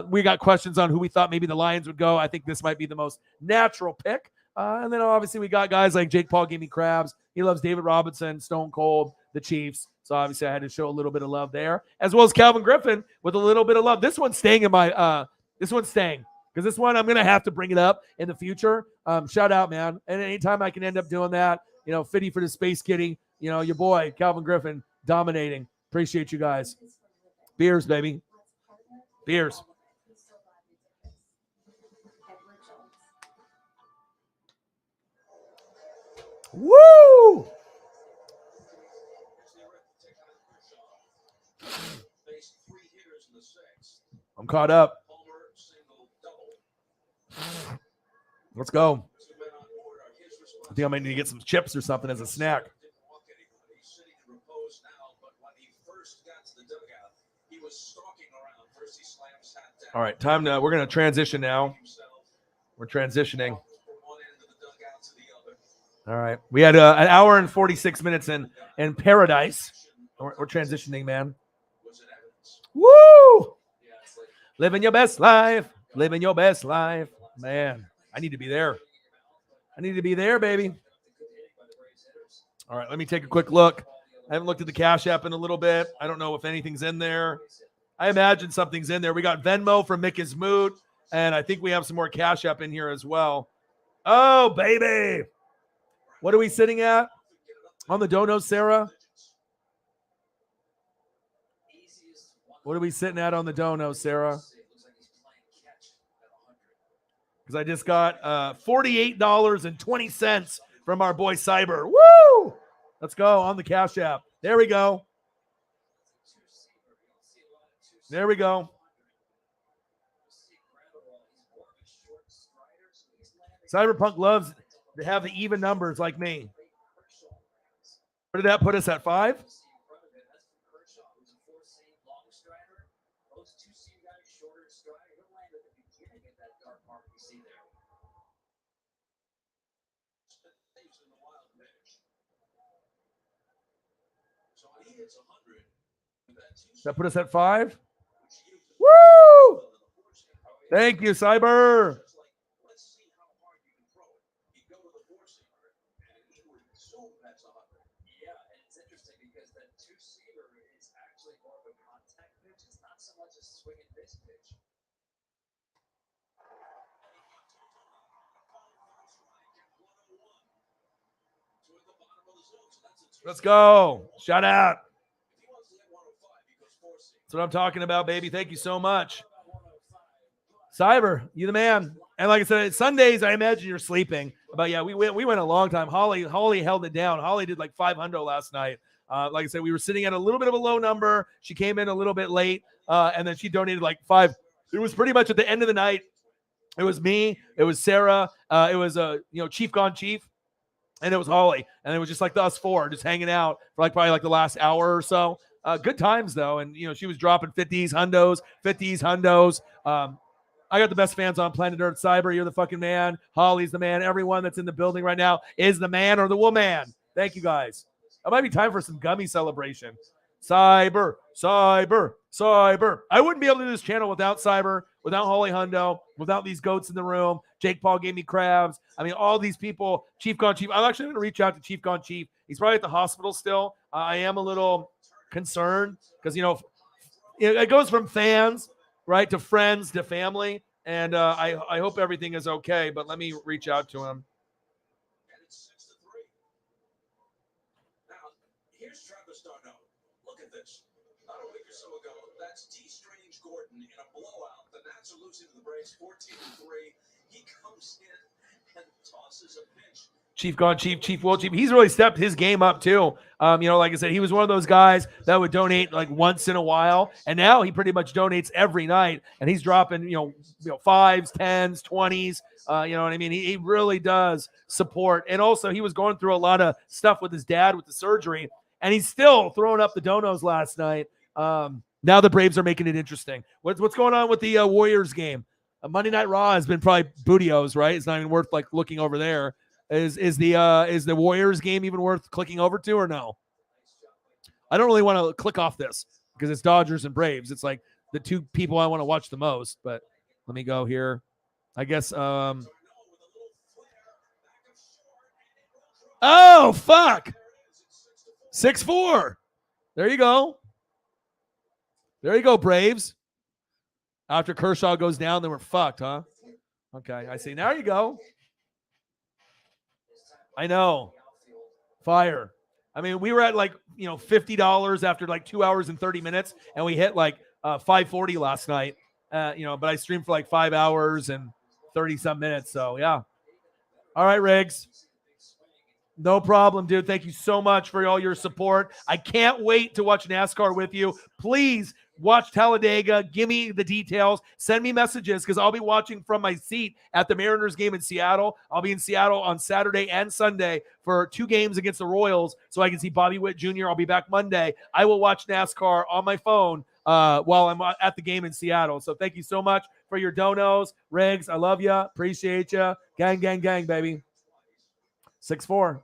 We got questions on who we thought maybe the Lions would go. I think this might be the most natural pick. And then obviously we got guys like Jake Paul gave me crabs. He loves David Robinson, Stone Cold, the Chiefs. So obviously I had to show a little bit of love there, as well as Calvin Griffin with a little bit of love. This one's staying in my this one's staying because this one I'm gonna have to bring it up in the future. Shout out, man. And anytime I can end up doing that, Fitty for the Space Kitty, your boy Calvin Griffin dominating. Appreciate you guys. Beers, baby. Beers. Woo! I'm caught up. Let's go. I think I might need to get some chips or something as a snack. All right, time to. We're going to transition now. We're transitioning. All right, we had an hour and 46 minutes in paradise. We're transitioning, man. Woo! Living your best life. Living your best life. Man, I need to be there. I need to be there, baby. All right, let me take a quick look. I haven't looked at the Cash App in a little bit. I don't know if anything's in there. I imagine something's in there. We got Venmo from Mick is Moot, and I think we have some more Cash App in here as well. Oh, baby. What are we sitting at on the dono, Sarah? What are we sitting at on the dono, Sarah? Because I just got $48.20 from our boy Cyber. Woo! Let's go on the Cash App. There we go. There we go. Cyberpunk loves to have the even numbers like me. Where did that put us at 5? That put us at 5? Woo! Thank you, Cyber. Let's go. Shout out. That's what I'm talking about, baby. Thank you so much. Cyber, you the man. And like I said, Sundays, I imagine you're sleeping. But yeah, we went a long time. Holly held it down. Holly did like 500 last night. Like I said, we were sitting at a little bit of a low number. She came in a little bit late, and then she donated like 5. It was pretty much at the end of the night. It was me. It was Sarah. It was Chief Gone Chief. And it was Holly. And it was just like us 4 just hanging out for like probably like the last hour or so. Good times, though. And, she was dropping 50s, hundos. I got the best fans on planet Earth. Cyber, you're the fucking man. Holly's the man. Everyone that's in the building right now is the man or the woman. Thank you, guys. It might be time for some gummy celebration. Cyber. I wouldn't be able to do this channel without Cyber, without Holly Hundo, without these goats in the room. Jake Paul gave me crabs. I mean, all these people. Chief Gone Chief. I'm actually going to reach out to Chief Gone Chief. He's probably at the hospital still. I am a little concerned because, it goes from fans, right, to friends, to family. And I hope everything is okay. But let me reach out to him. Here's Travis Darno. Look at this. Not a week or so ago, that's T. Strange Gordon in a blowout. The Nats Nats are losing to the Braves 14-3. He comes in and tosses a pitch. Chief gone, Chief will, Chief. He's really stepped his game up too. Like I said, he was one of those guys that would donate like once in a while, and now he pretty much donates every night, and he's dropping, fives, tens, 20s. You know what I mean? He really does support, and also he was going through a lot of stuff with his dad with the surgery, and he's still throwing up the donos last night. Now the Braves are making it interesting. What's going on with the Warriors game? Monday Night Raw has been probably bootios, right? It's not even worth like looking over there. Is the Warriors game even worth clicking over to or no? I don't really want to click off this because it's Dodgers and Braves. It's like the two people I want to watch the most. But let me go here. I guess. Oh fuck! 6-4. There you go. There you go, Braves. After Kershaw goes down, then we're fucked, huh? Okay, I see. Now you go. I know. Fire. I mean, we were at like, $50 after like 2 hours and 30 minutes, and we hit like $540 last night. But I streamed for like 5 hours and 30 some minutes. So yeah. All right, Riggs. No problem, dude. Thank you so much for all your support. I can't wait to watch NASCAR with you. Please watch Talladega. Give me the details. Send me messages because I'll be watching from my seat at the Mariners game in Seattle. I'll be in Seattle on Saturday and Sunday for 2 games against the Royals so I can see Bobby Witt Jr. I'll be back Monday. I will watch NASCAR on my phone while I'm at the game in Seattle. So thank you so much for your donos. Riggs, I love you. Appreciate you. Gang, gang, gang, baby. 6-4.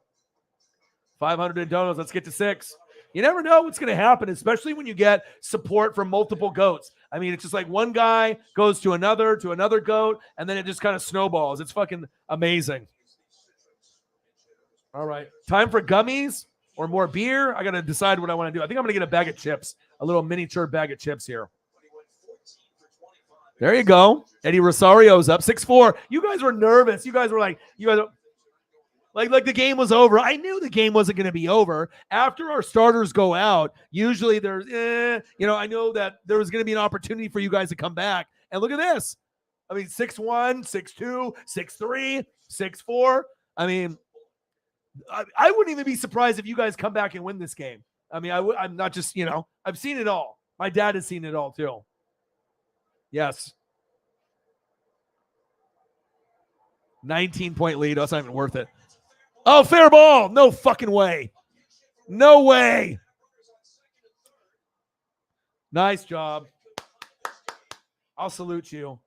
500 in donos. Let's get to 6. You never know what's going to happen, especially when you get support from multiple goats. I mean, it's just like one guy goes to another goat, and then it just kind of snowballs. It's fucking amazing. All right. Time for gummies or more beer. I got to decide what I want to do. I think I'm going to get a bag of chips, a little miniature bag of chips here. There you go. Eddie Rosario's up 6-4. You guys were nervous. You guys were like, like the game was over. I knew the game wasn't going to be over. After our starters go out, usually there's, I know that there was going to be an opportunity for you guys to come back. And look at this. I mean, 6-1, 6-2, 6-3, 6-4. I mean, I wouldn't even be surprised if you guys come back and win this game. I mean, I'm not just, I've seen it all. My dad has seen it all too. Yes. 19-point lead. That's not even worth it. Oh, fair ball. No fucking way. No way. Nice job. I'll salute you.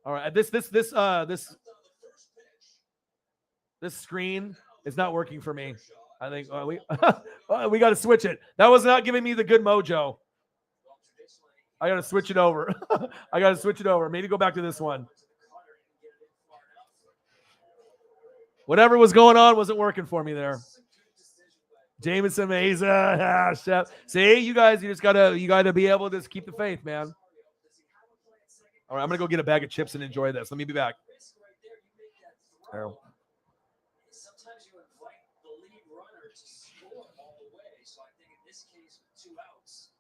All right. This screen is not working for me. I think we got to switch it. That was not giving me the good mojo. I got to switch it over. Maybe go back to this one. Whatever was going on wasn't working for me there. Jameson Meza, Chef. See, you guys, you gotta be able to just keep the faith, man. All right, I'm gonna go get a bag of chips and enjoy this. Let me be back. Oh. Sometimes you invite the lead runner to score all the way. So I think in this case, with 2 outs,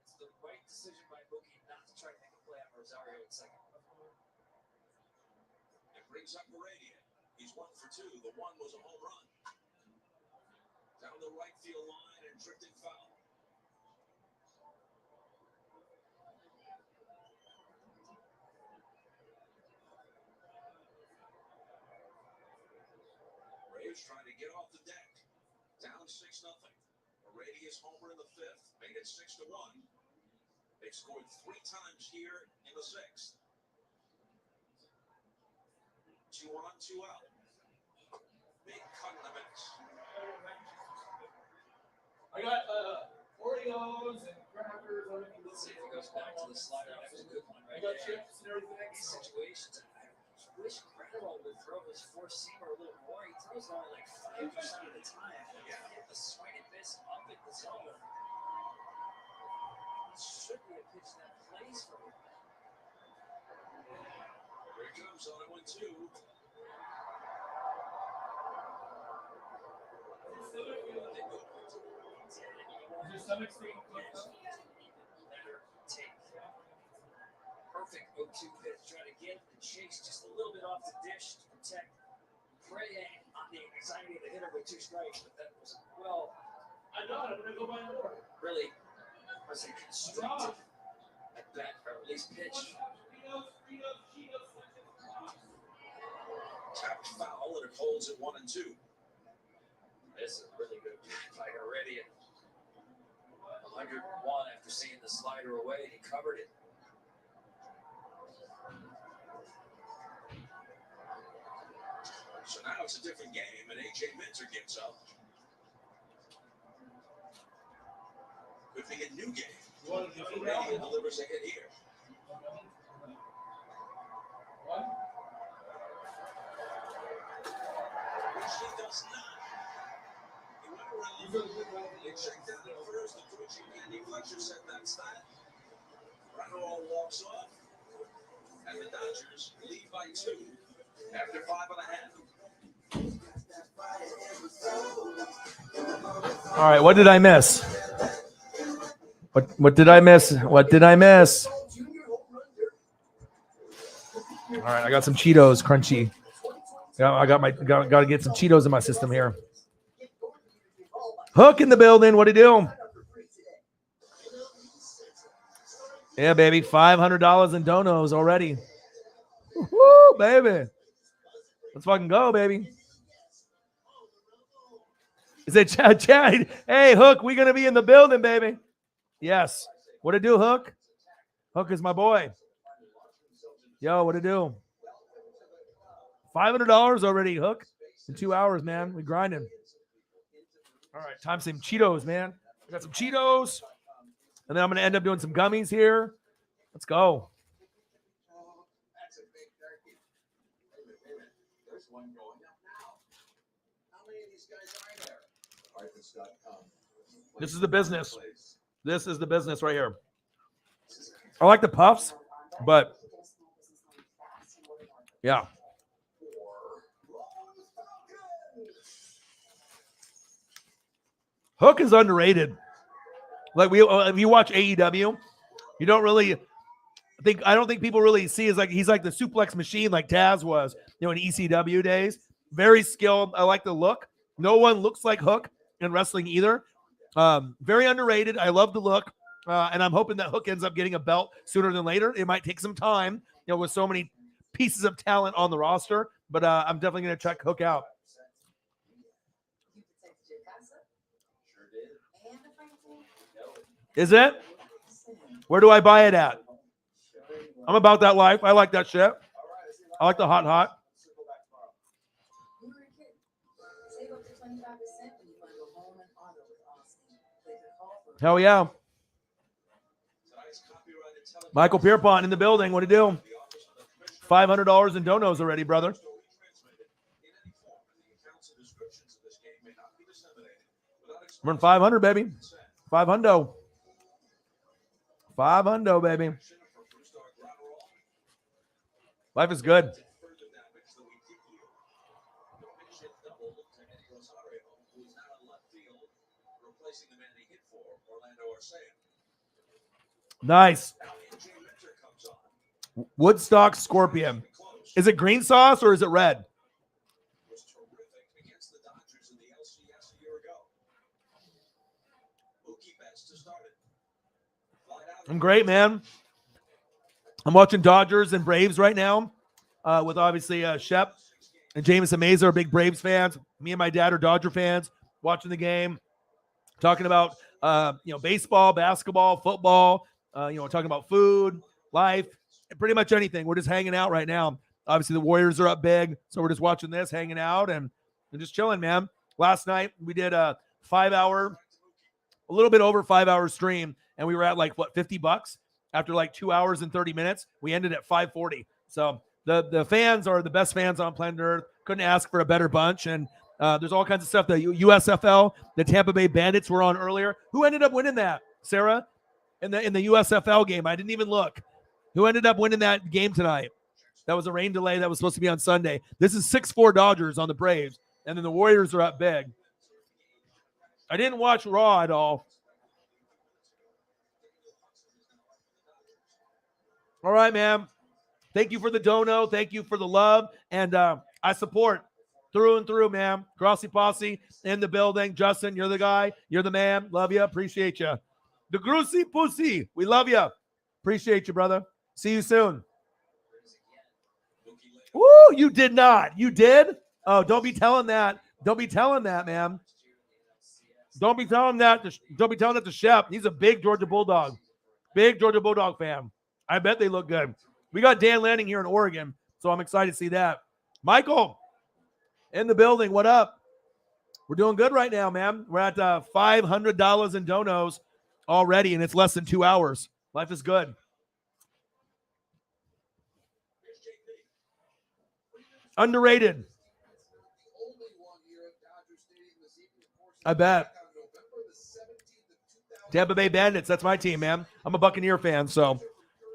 it's the right decision by Bookie not to try to make a play on Rosario in second. It brings up Meridian. He's 1 for 2. The one was a home run. Down the right field line and drifting foul. Braves trying to get off the deck. Down 6-0. A radius homer in the 5th made it 6-1. They scored 3 times here in the 6th. 2 on, 2 out. Big cut in the mix. I got Oreos and crackers. Let's see if it goes back to the slider. That was a good one, right? I got chips and everything. These situations, I wish Granville would throw his 4-seamer a little more. He throws it only like 5% of the time. Get the swing and miss up at the zone. It should be a pitch that plays for him. Here it comes on 1-2. Is your stomach staying? Perfect OT 2 pitch, trying to get the chase just a little bit off the dish to protect Prey on the anxiety of the hitter with 2 strikes, but that was well. I know. I'm gonna go by more. Really, I say constructive at bat, or at least pitch. Tapped foul, and it holds at 1-2. This is a really good fight already. At 101 after seeing the slider away, and he covered it. So now it's a different game, and A.J. Minter gets up. Could be a new game. Heredia delivers a hit here. Which he does not. He went around. He checked out at first. The coaching Andy Fletcher said that's that. Randall walks off. And the Dodgers lead by 2 after 5.5. All right, what did I miss? What did I miss? What did I miss? All right, I got some Cheetos, crunchy. Yeah, got to get some Cheetos in my system here. Hook in the building. What do you do? Yeah, baby, $500 in donos already. Woo, baby. Let's fucking go, baby. Is it Chad? Hey, Hook, we gonna be in the building, baby. Yes. What it do, Hook? Hook is my boy. Yo, what it do? $500 already, Hook. In 2 hours, man. We grinding. All right, time for some Cheetos, man. I got some Cheetos. And then I'm gonna end up doing some gummies here. Let's go. There's one going up now. How many of these guys are there? This is the business. This is the business right here. I like the puffs, but yeah. Hook is underrated. Like if you watch AEW, you don't really I don't think people really see he's like the suplex machine like Taz was, in ECW days. Very skilled. I like the look. No one looks like Hook in wrestling either. Very underrated. I love the look. And I'm hoping that Hook ends up getting a belt sooner than later. It might take some time, with so many pieces of talent on the roster, but I'm definitely going to check Hook out. Is it? Where do I buy it at? I'm about that life. I like that shit. I like the hot. Hell yeah. Michael Pierpont in the building. What do you do? $500 in donos already, brother. We're in 500, baby. 500. 500, baby. Life is good. Nice. Woodstock Scorpion. Is it green sauce or is it red? I'm great, man. I'm watching Dodgers and Braves right now with obviously Shep and Jameson Mazer are big Braves fans. Me and my dad are Dodger fans, watching the game, talking about baseball, basketball, football, talking about food, life, pretty much anything. We're just hanging out right now. Obviously, the Warriors are up big, so we're just watching this, hanging out, and just chilling, man. Last night, we did a a little bit over 5 hour stream, and we were at $50 after 2 hours and 30 minutes. We ended at 540. So the fans are the best fans on planet Earth. Couldn't ask for a better bunch, and there's all kinds of stuff. The USFL, the Tampa Bay Bandits were on earlier. Who ended up winning that, Sarah? In the USFL game, I didn't even look. Who ended up winning that game tonight? That was a rain delay that was supposed to be on Sunday. This is 6-4 Dodgers on the Braves, and then the Warriors are up big. I didn't watch Raw at all. All right, man. Thank you for the dono. Thank you for the love. And I support through and through, man. Grossi Posse in the building. Justin, you're the guy. You're the man. Love you. Appreciate you. The Grossi Pussy. We love you. Appreciate you, brother. See you soon. Woo, you did not. You did? Oh, don't be telling that. Don't be telling that, man. Don't be telling that. Don't be telling that to Shep. He's a big Georgia Bulldog. Big Georgia Bulldog fan. I bet they look good. We got Dan Lanning here in Oregon, so I'm excited to see that. Michael, in the building, what up? We're doing good right now, man. We're at $500 in donos already, and it's less than 2 hours. Life is good. Underrated. I bet. Tampa Bay Bandits, that's my team, man. I'm a Buccaneer fan, so.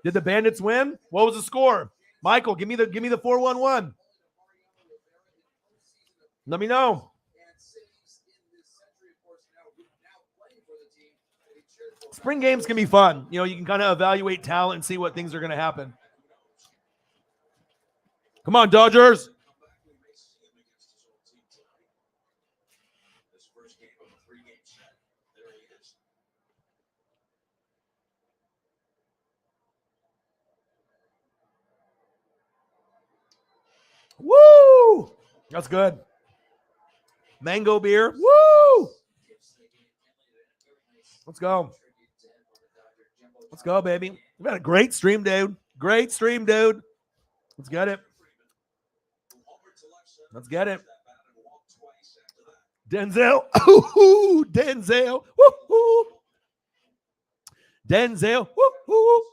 Did the Bandits win? What was the score? Michael, give me the 4-1-1. Let me know. Spring games can be fun. You know, you can kind of evaluate talent and see what things are going to happen. Come on, Dodgers. Woo! That's good. Mango beer. Woo! Let's go. Let's go, baby. We've had a great stream, dude. Great stream, dude. Let's get it. Let's get it. Denzel. Ooh, Denzel. Woo-hoo. Denzel. Woo-hoo.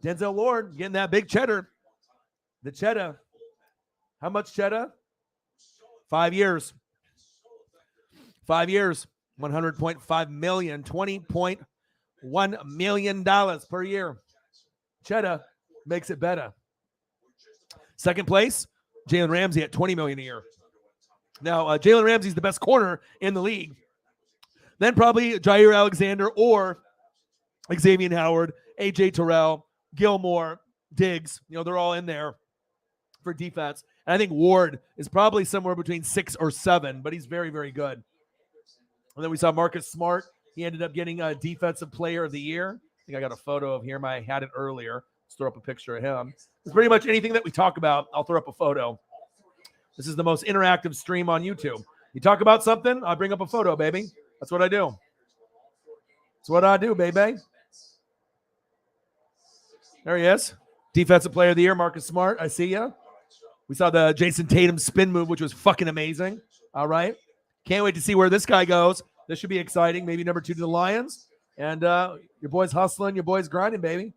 Denzel Ward getting that big cheddar. The cheddar. How much cheddar? 5 years. 5 years. 100.5 million. $20.1 million per year. Cheddar makes it better. Second place, Jalen Ramsey at $20 million a year. Now, Jalen Ramsey's the best corner in the league. Then probably Jair Alexander or Xavier Howard, AJ Terrell, Gilmore, Diggs. You know, they're all in there for defense. And I think Ward is probably somewhere between 6 or 7, but he's very, very good. And then we saw Marcus Smart. He ended up getting a Defensive Player of the Year. I think I got a photo of him. I had it earlier. Let's throw up a picture of him. It's pretty much anything that we talk about, I'll throw up a photo. This is the most interactive stream on YouTube. You talk about something, I'll bring up a photo, baby. That's what I do. That's what I do, baby. There he is. Defensive Player of the Year, Marcus Smart. I see ya. We saw the Jason Tatum spin move, which was fucking amazing. All right. Can't wait to see where this guy goes. This should be exciting. Maybe number 2 to the Lions. And your boy's hustling. Your boy's grinding, baby.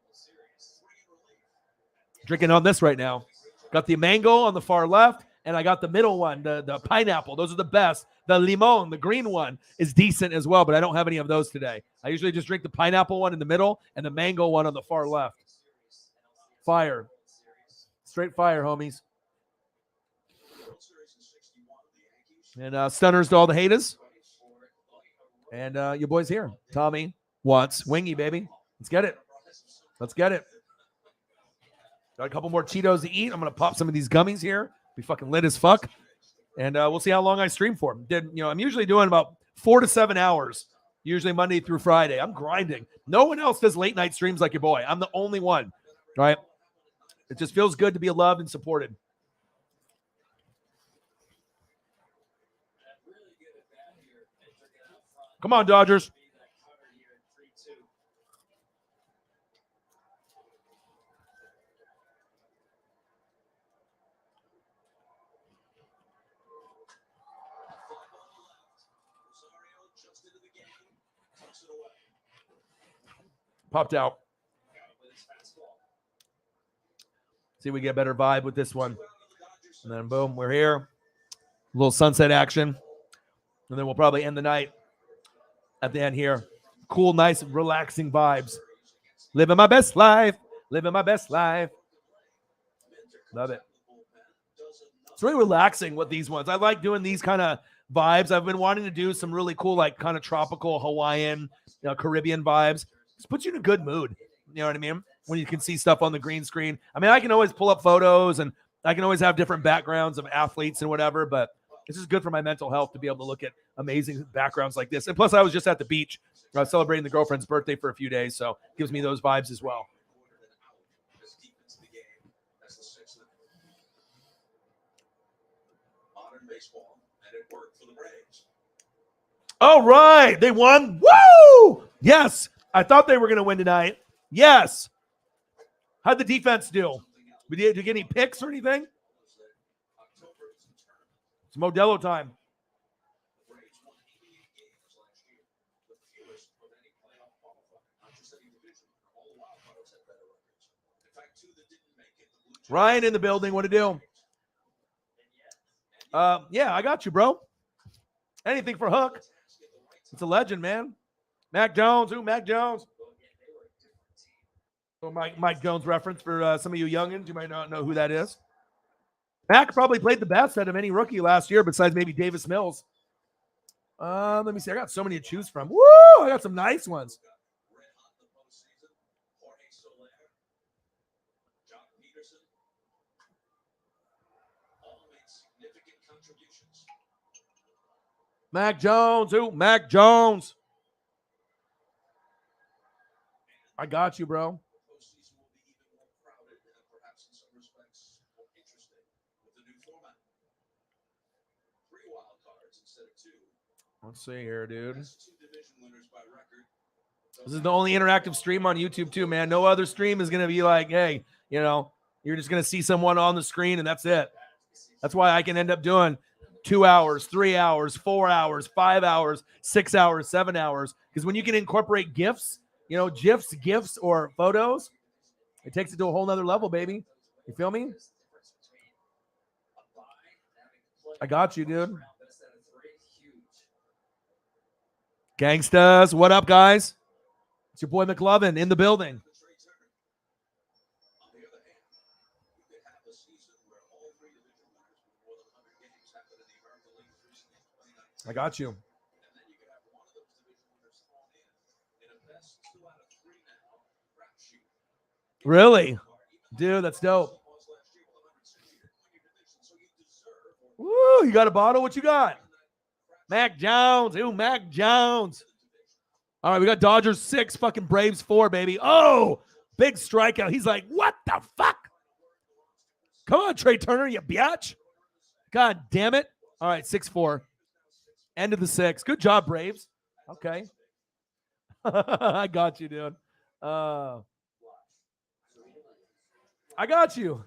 Drinking on this right now. Got the mango on the far left. And I got the middle one, the pineapple. Those are the best. The limon, the green one, is decent as well, but I don't have any of those today. I usually just drink the pineapple one in the middle and the mango one on the far left. Fire. Straight fire, homies. And stunners to all the haters. And your boy's here. Tommy wants wingy, baby. Let's get it. Let's get it. Got a couple more Cheetos to eat. I'm going to pop some of these gummies here. Be fucking lit as fuck. And we'll see how long I stream for. I'm usually doing about 4 to 7 hours, usually Monday through Friday. I'm grinding. No one else does late night streams like your boy. I'm the only one, right? It just feels good to be loved and supported. Come on, Dodgers. Popped out. See if we get a better vibe with this one. And then boom, we're here. A little sunset action. And then we'll probably end the night at the end here. Cool, nice, relaxing vibes. Living my best life. Living my best life. Love it. It's really relaxing with these ones. I like doing these kind of vibes. I've been wanting to do some really cool, like kind of tropical Hawaiian, Caribbean vibes. Just puts you in a good mood. You know what I mean? When you can see stuff on the green screen. I mean, I can always pull up photos and I can always have different backgrounds of athletes and whatever, but this is good for my mental health to be able to look at amazing backgrounds like this. And plus, I was just at the beach celebrating the girlfriend's birthday for a few days, so it gives me those vibes as well. Modern baseball, and it worked for the Braves. All right, they won. Woo! Yes, I thought they were going to win tonight. Yes. How'd the defense do? Did you get any picks or anything? It's Modelo time. Ryan in the building. What to do? Yeah, I got you, bro. Anything for Hook. It's a legend, man. Mac Jones. Ooh, Mac Jones. So Mike Jones reference for some of you youngins. You might not know who that is. Mac probably played the best out of any rookie last year, besides maybe Davis Mills. Let me see. I got so many to choose from. Woo! I got some nice ones. Mac Jones. Ooh, Mac Jones. I got you, bro. Let's see here, dude. This is the only interactive stream on YouTube, too, man. No other stream is going to be like, hey, you know, you're just going to see someone on the screen and that's it. That's why I can end up doing 2 hours, 3 hours, 4 hours, 5 hours, 6 hours, 7 hours. Because when you can incorporate GIFs, you know, GIFs, or photos, it takes it to a whole nother level, baby. You feel me? I got you, dude. Gangstas, what up, guys? It's your boy McLovin in the building. I got you. Really? Dude, that's dope. Woo, you got a bottle? What you got? Mac Jones. Ooh, Mac Jones. All right, we got Dodgers 6, fucking Braves 4, baby. Oh, big strikeout. He's like, what the fuck? Come on, Trey Turner, you biatch. God damn it. All right, 6-4. End of the 6. Good job, Braves. Okay. I got you, dude. I got you.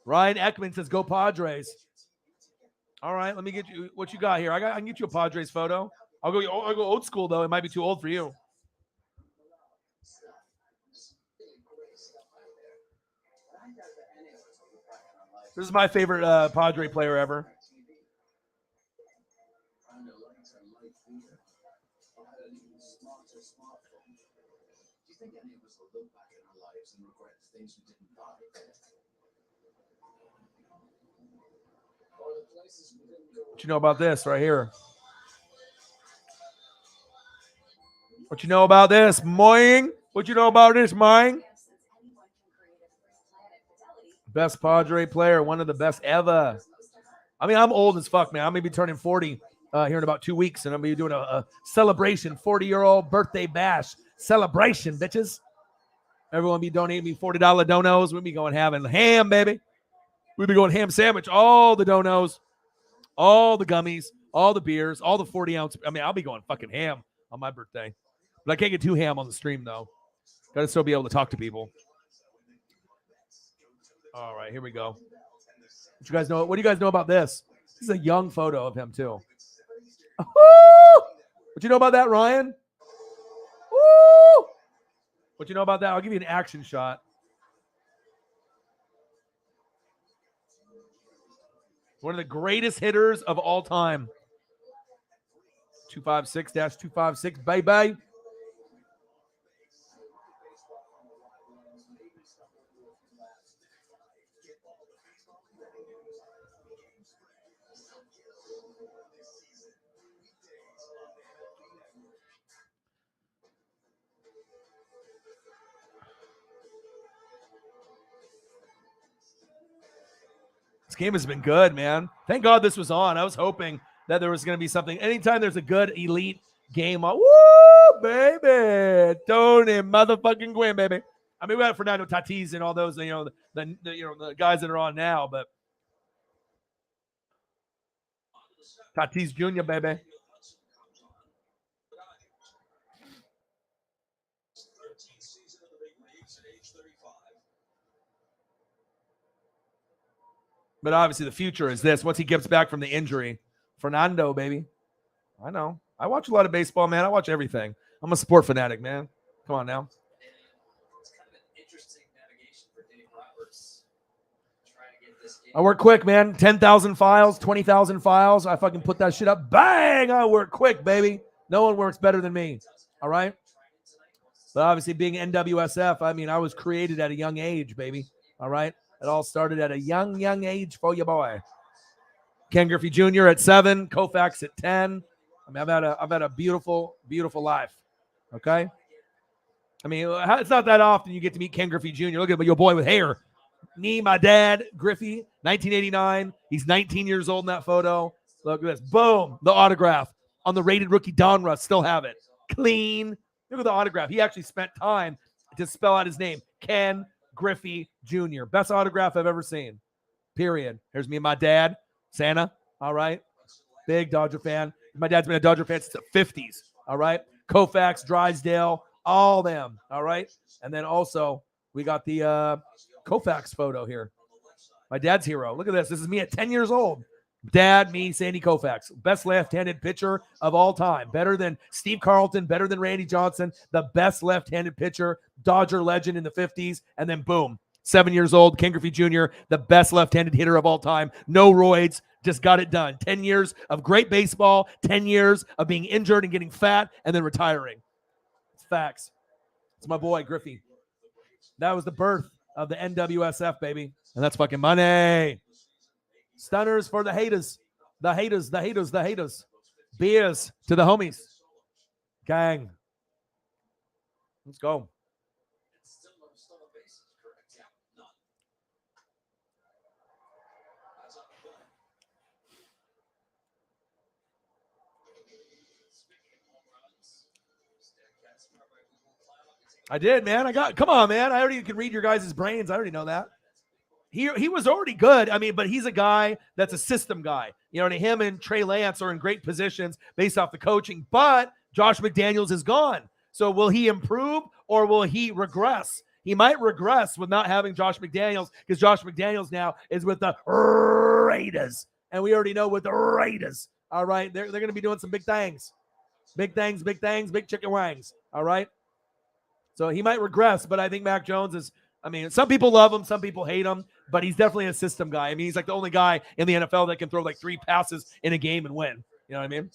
Ryan Ekman says, go Padres. All right, let me get you what you got here. I can get you a Padres photo. I'll go old school, though. It might be too old for you. This is my favorite Padre player ever. What you know about this right here? What you know about this, Moing? What you know about this, Moing? Best Padre player, one of the best ever. I mean, I'm old as fuck, man. I'm going to be turning 40 here in about 2 weeks, and I'm going to be doing a celebration, 40-year-old birthday bash celebration, bitches. Everyone be donating me $40 donos. We'll be going having ham, baby. We'll be going ham sandwich, all the donos, all the gummies, all the beers, all the 40-ounce. I mean, I'll be going fucking ham on my birthday. But I can't get too ham on the stream, though. Got to still be able to talk to people. All right, here we go. What you guys know? What do you guys know about this? This is a young photo of him, too. What you know about that, Ryan? Woo! What you know about that? I'll give you an action shot. One of the greatest hitters of all time. 256-256, bye-bye. game has been good, man. Thank God this was on. I was hoping that there was going to be something. Anytime there's a good elite game on, woo, baby. Tony motherfucking Gwynn, baby. I mean, we got Fernando Tatis and all those, the guys that are on now, but Tatis Jr., baby. 13th season in the big leagues at age 35. But obviously the future is this. Once he gets back from the injury, Fernando, baby. I know. I watch a lot of baseball, man. I watch everything. I'm a sport fanatic, man. Come on now. It's kind of an interesting navigation for Dave Roberts trying to get this game. I work quick, man. 10,000 files, 20,000 files. I fucking put that shit up. Bang! I work quick, baby. No one works better than me. All right? But obviously being NWSF, I mean, I was created at a young age, baby. All right? It all started at a young age for your boy. Ken Griffey Jr. at 7, Koufax at 10. I mean, I've had a beautiful, beautiful life. Okay? I mean, it's not that often you get to meet Ken Griffey Jr. Look at your boy with hair. Me, my dad, Griffey, 1989. He's 19 years old in that photo. Look at this. Boom. The autograph on the rated rookie Donruss. Still have it. Clean. Look at the autograph. He actually spent time to spell out his name. Ken Griffey Jr. Best autograph I've ever seen. Period. Here's me and my dad, Santa. All right. Big Dodger fan. My dad's been a Dodger fan since the 50s. All right. Koufax, Drysdale, all them. All right. And then also we got the Koufax photo here. My dad's hero. Look at this. This is me at 10 years old. Dad, me, Sandy Koufax. Best left-handed pitcher of all time. Better than Steve Carlton, better than Randy Johnson. The best left-handed pitcher, Dodger legend in the 50s. And then boom, 7 years old, Ken Griffey Jr., the best left-handed hitter of all time. No roids, just got it done. 10 years of great baseball, 10 years of being injured and getting fat, and then retiring. It's facts. It's my boy, Griffey. That was the birth of the NWSF, baby. And that's fucking money. Stunners for the haters. The haters, the haters, the haters. Beers to the homies. Gang. Let's go. Still no stolen bases, correct? Yeah, none. That's on the play. Speaking of home runs, Statcast powered by Google Cloud. I did, man. Come on, man. I already can read your guys' brains. I already know that. He was already good. I mean, but he's a guy that's a system guy. You know, and him and Trey Lance are in great positions based off the coaching. But Josh McDaniels is gone. So will he improve or will he regress? He might regress with not having Josh McDaniels because Josh McDaniels now is with the Raiders. And we already know with the Raiders. All right. They're going to be doing some big things. Big things, big things, big chicken wangs. All right. So he might regress, but I think Mac Jones is, I mean, some people love him, some people hate him, but he's definitely a system guy. I mean, he's like the only guy in the NFL that can throw like 3 passes in a game and win. You know what I mean?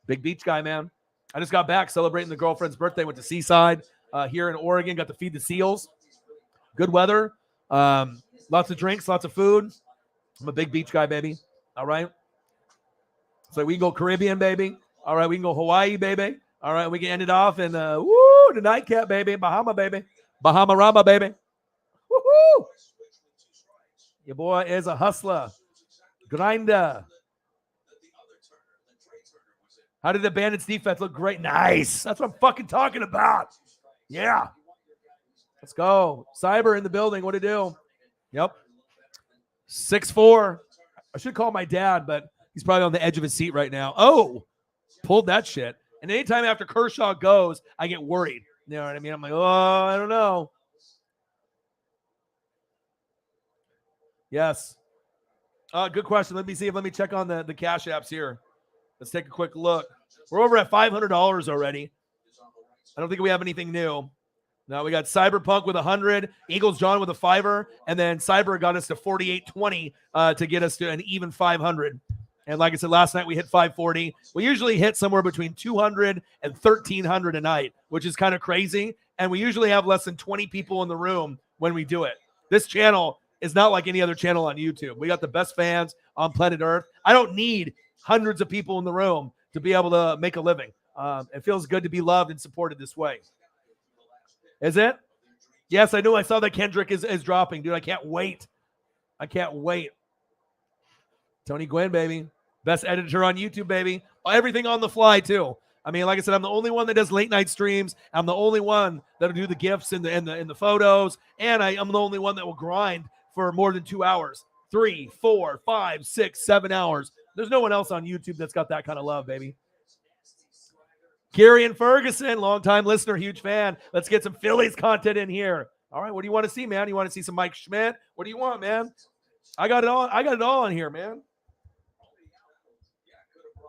Big beach guy, man. I just got back celebrating the girlfriend's birthday. Went to Seaside here in Oregon. Got to feed the seals. Good weather. Lots of drinks, lots of food. I'm a big beach guy, baby. All right. So we can go Caribbean, baby. All right. We can go Hawaii, baby. All right. We can end it off in the nightcap, baby. Bahama, baby. Bahama Rama, baby. Woohoo! Your boy is a hustler. Grinder. How did the Bandits defense look? Great. Nice. That's what I'm fucking talking about. Yeah. Let's go. Cyber in the building. What to do? Yep. 6'4". I should call my dad, but he's probably on the edge of his seat right now. Oh, pulled that shit. And anytime after Kershaw goes, I get worried. You know what I mean? I'm like, oh, I don't know. Yes. Good question. Let me check on the cash apps here. Let's take a quick look. We're over at $500 already. I don't think we have anything new. No, we got Cyberpunk with 100, Eagles John with a 5er, and then Cyber got us to 4820 to get us to an even 500. And like I said, last night we hit 540. We usually hit somewhere between 200 and 1,300 a night, which is kind of crazy. And we usually have less than 20 people in the room when we do it. This channel is not like any other channel on YouTube. We got the best fans on planet Earth. I don't need hundreds of people in the room to be able to make a living. It feels good to be loved and supported this way. Is it? Yes, I know. I saw that Kendrick is dropping, dude. I can't wait. I can't wait. Tony Gwynn, baby. Best editor on YouTube, baby. Everything on the fly, too. I mean, like I said, I'm the only one that does late night streams. I'm the only one that'll do the GIFs and the photos. And I'm the only one that will grind for more than 2 hours. 3, 4, 5, 6, 7 hours. There's no one else on YouTube that's got that kind of love, baby. Gary and Ferguson, longtime listener, huge fan. Let's get some Phillies content in here. All right, what do you want to see, man? You want to see some Mike Schmidt? What do you want, man? I got it all. I got it all in here, man.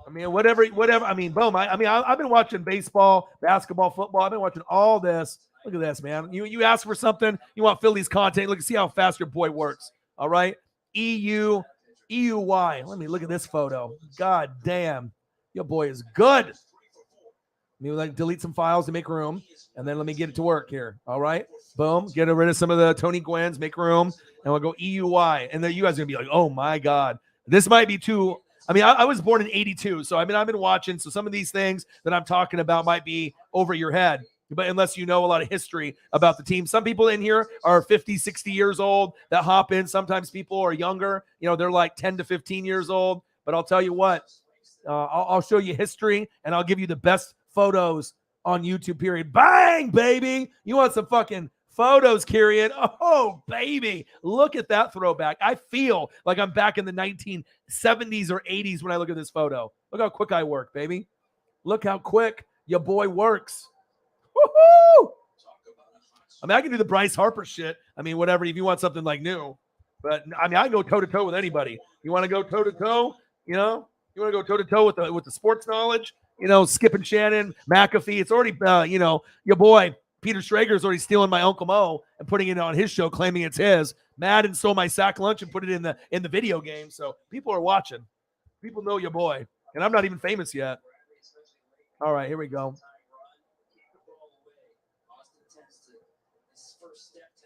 I mean, whatever. I mean, boom. I've been watching baseball, basketball, football. I've been watching all this. Look at this, man. You ask for something, you want Phillies content. Look, see how fast your boy works. All right, EUY. Let me look at this photo. God damn, your boy is good. Let me like delete some files to make room, and then let me get it to work here. All right, boom. Get rid of some of the Tony Gwynn's, make room, and we'll go EUY. And then you guys are gonna be like, oh my God, this might be too. I mean, I was born in 82, so I've been watching. So some of these things that I'm talking about might be over your head, but unless you know a lot of history about the team. Some people in here are 50, 60 years old that hop in. Sometimes people are younger. You know, they're like 10 to 15 years old. But I'll tell you what, I'll show you history, and I'll give you the best photos on YouTube, period. Bang, baby. You want some fucking photos, period. Oh, baby. Look at that throwback. I feel like I'm back in the 1970s or 80s when I look at this photo. Look how quick I work, baby. Look how quick your boy works. Woohoo! I mean, I can do the Bryce Harper shit. I mean, whatever, if you want something like new. But, I mean, I can go toe-to-toe with anybody. You want to go toe-to-toe? You know? You want to go toe-to-toe with the sports knowledge? You know, Skip and Shannon, McAfee. It's already, you know, your boy Peter Schrager's already stealing my Uncle Mo and putting it on his show, claiming it's his. Madden stole my sack lunch and put it in the video game. So people are watching. People know your boy. And I'm not even famous yet. All right, here we go.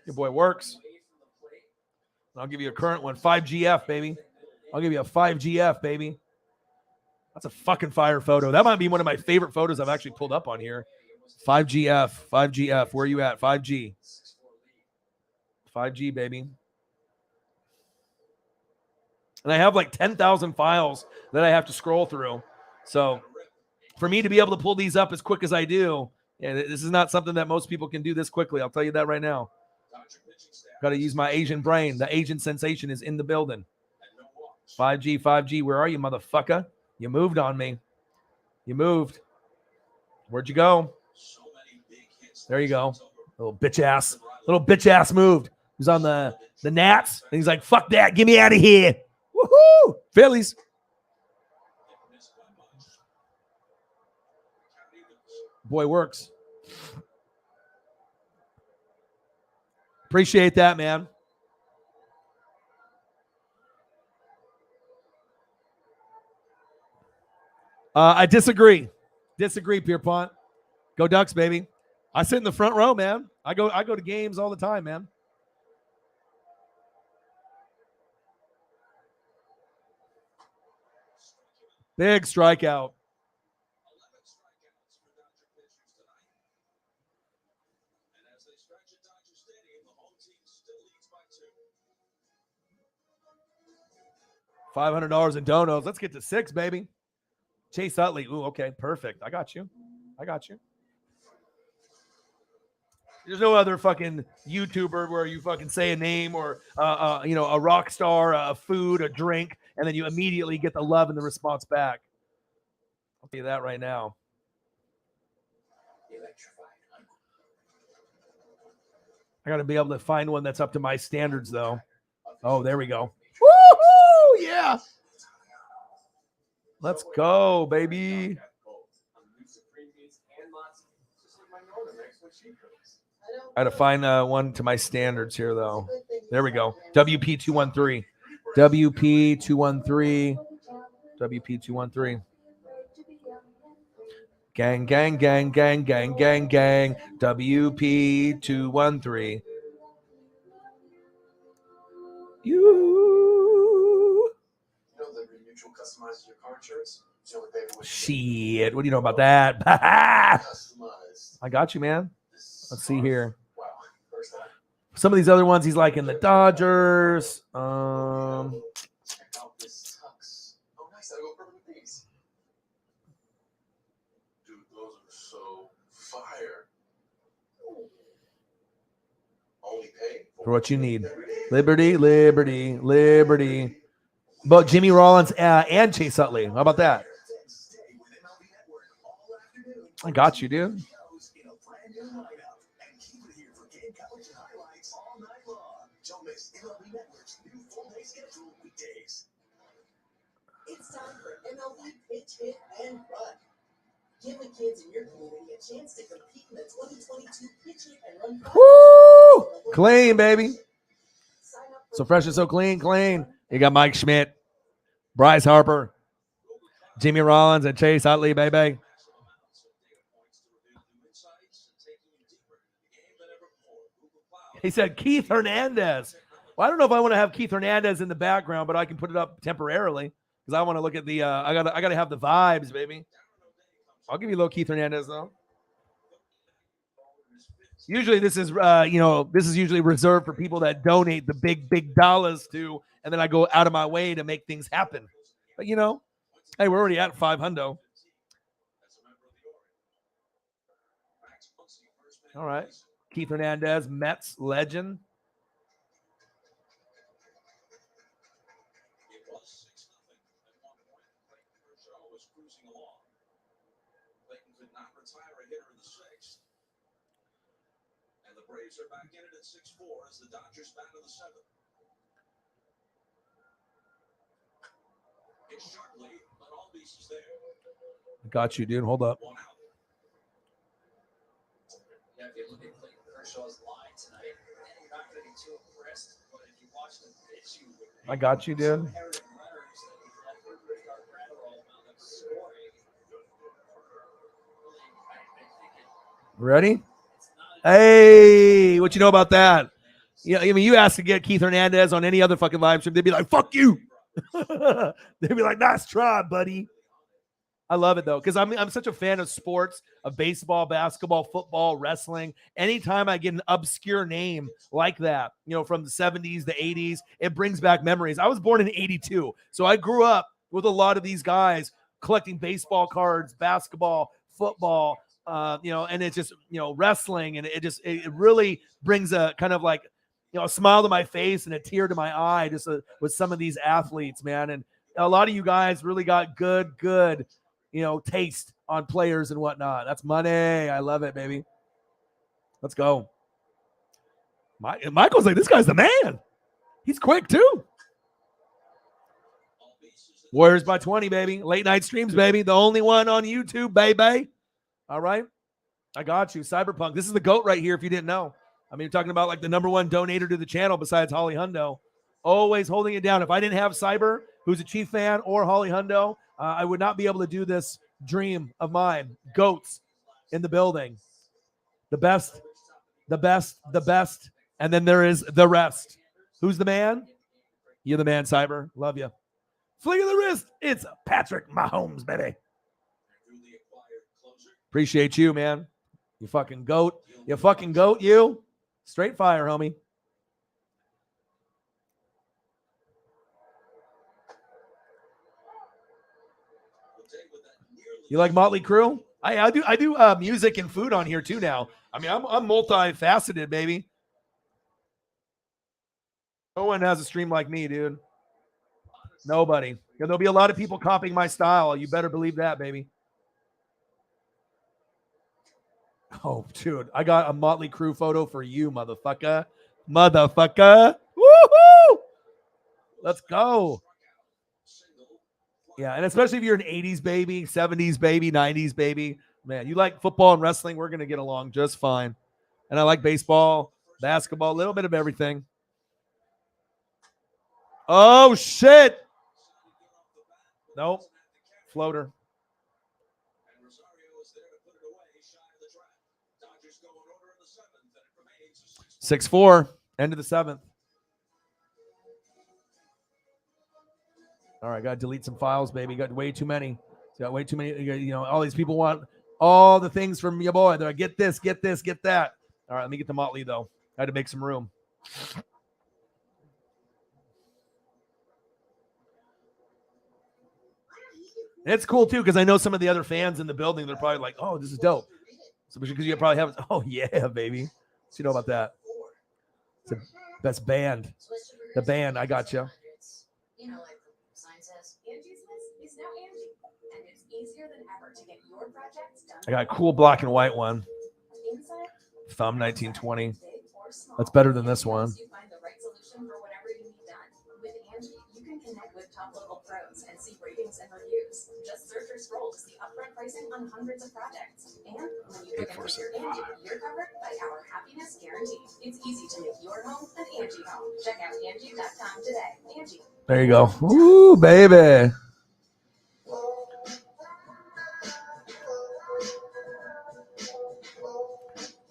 Your boy works. I'll give you a current one. 5GF, baby. I'll give you a 5GF, baby. That's a fucking fire photo. That might be one of my favorite photos I've actually pulled up on here. 5GF. Where are you at? 5G. 5G, baby. And I have like 10,000 files that I have to scroll through. So for me to be able to pull these up as quick as I do, yeah, this is not something that most people can do this quickly. I'll tell you that right now. Got to use my Asian brain. The Asian sensation is in the building. 5G. Where are you, motherfucker? You moved on me. You moved. Where'd you go? There you go. Little bitch ass moved. He's on the Nats. And he's like, fuck that. Get me out of here. Woohoo! Phillies. Boy works. Appreciate that, man. I disagree. Pierpont. Go Ducks, baby. I sit in the front row, man. I go to games all the time, man. Big strikeout. $500 in donos. Let's get to 6, baby. Chase Utley. Ooh, okay, perfect. I got you. There's no other fucking YouTuber where you fucking say a name or, you know, a rock star, a food, a drink, and then you immediately get the love and the response back. I'll tell you that right now. I got to be able to find one that's up to my standards, though. Oh, there we go. Woohoo! Yeah. Let's go, baby. I had to find one to my standards here, though. There we go. WP213. WP213. Gang. WP213. Customize your car insurance. Shit, what do you know about that? I got you, man. Let's see here. Some of these other ones, he's like in the Dodgers. fire. Only pay For what you need. Liberty, liberty, liberty. But Jimmy Rollins and Chase Utley. How about that? I got you, dude. Don't miss MLB Network's new full-day schedule weekdays. It's time for MLB Pitch, Hit, and Run. Give the kids in your community a chance to compete in the 2022 Pitch, Hit, and Run Contest. Woo! Clean, baby. So fresh and so clean, clean. You got Mike Schmidt, Bryce Harper, Jimmy Rollins, and Chase Utley, baby. He said Keith Hernandez. Well, I don't know if I want to have Keith Hernandez in the background, but I can put it up temporarily because I want to look at the. I gotta have the vibes, baby. I'll give you a little Keith Hernandez though. Usually, this is this is usually reserved for people that donate the big dollars to, and then I go out of my way to make things happen. But hey, we're already at 500. All right. Keith Hernandez, Mets legend. It was 6-0 at one point. Clayton Kershaw was cruising along. Clayton could not retire a hitter in the sixth. And the Braves are back in it at 6-4 as the Dodgers bat in the seventh. It's Sharpley, but all bases there. Got you, dude. Hold up. One out. Yeah, if you look at Clayton Kershaw's line tonight, you're not going to be too impressed. But if you watch the pitch, you would. I got you, dude. Inherited runners that he left with Rickard Gratterall amount of scoring. Really, I think Ready? it's not. Hey, what you know about that? Yeah, I mean, you asked to get Keith Hernandez on any other fucking live stream, they'd be like, "Fuck you." They'd be like, "Nice try, buddy." I love it though, because I'm such a fan of sports, of baseball, basketball, football, wrestling. Anytime I get an obscure name like that, from the 70s, the 80s, it brings back memories. I was born in 82, so I grew up with a lot of these guys collecting baseball cards, basketball, football, and it's just wrestling, and it really brings a kind of like a smile to my face and a tear to my eye just with some of these athletes, man. And a lot of you guys really got good taste on players and whatnot. That's money. I love it, baby. Let's go. Michael's like, this guy's the man. He's quick too. Warriors by 20, baby. Late night streams, baby. The only one on YouTube, baby. All right. I got you. Cyberpunk. This is the GOAT right here if you didn't know. I mean, you're talking about like the number one donator to the channel besides Holly Hundo. Always holding it down. If I didn't have Cyber, who's a Chief fan, or Holly Hundo, I would not be able to do this dream of mine. GOATs in the building. The best, the best, the best. And then there is the rest. Who's the man? You're the man, Cyber. Love you. Flick of the wrist. It's Patrick Mahomes, baby. Appreciate you, man. You fucking GOAT. You fucking GOAT, you. Straight fire, homie. You like Motley Crue? I do music and food on here too now. I mean, I'm multifaceted, baby. No one has a stream like me, dude. Nobody. There'll be a lot of people copying my style. You better believe that, baby. Oh, dude, I got a Motley Crue photo for you, motherfucker. Motherfucker. Woohoo! Let's go. Yeah, and especially if you're an 80s baby, 70s baby, 90s baby. Man, you like football and wrestling, we're going to get along just fine. And I like baseball, basketball, a little bit of everything. Oh, shit. Nope. Floater. 6-4. End of the seventh. All right, got to delete some files, baby. Got way too many. Got way too many. All these people want all the things from your boy. They're like, get this, get this, get that. All right, let me get the Motley, though. I had to make some room. And it's cool, too, because I know some of the other fans in the building, they're probably like, oh, this is dope. Especially because you probably have. Oh yeah, baby. What you know about that? It's the best band. The band. I got you. You know, like the sign says, Angie's List is now Angie, and it's easier than ever to get your projects done. I got a cool black and white one. Inside, Thumb 1920. big or small, That's better than this one. you find the right solution for whatever you need done. With Angie, you can connect with top local pros and see ratings and reviews. Just search or scroll to see upfront pricing on hundreds of projects. And when you pick up your Angie, you're covered by our happiness guarantee. It's easy to make your home an Angie home. Check out Angie.com today. Angie. There you go. Ooh, baby.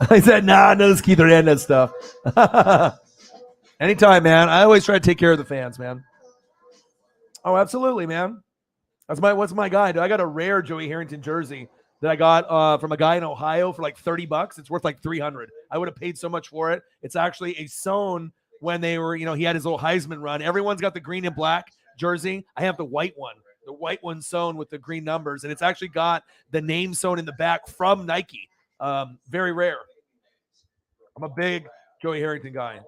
I said, nah, no, this Keith Hernandez stuff. Anytime, man. I always try to take care of the fans, man. Oh, absolutely, man. What's my guy? I got a rare Joey Harrington jersey that I got from a guy in Ohio for like $30. It's worth like $300. I would have paid so much for it. It's actually a sewn when they were, he had his little Heisman run. Everyone's got the green and black jersey. I have the white one sewn with the green numbers, and it's actually got the name sewn in the back from Nike. Very rare. I'm a big Joey Harrington guy.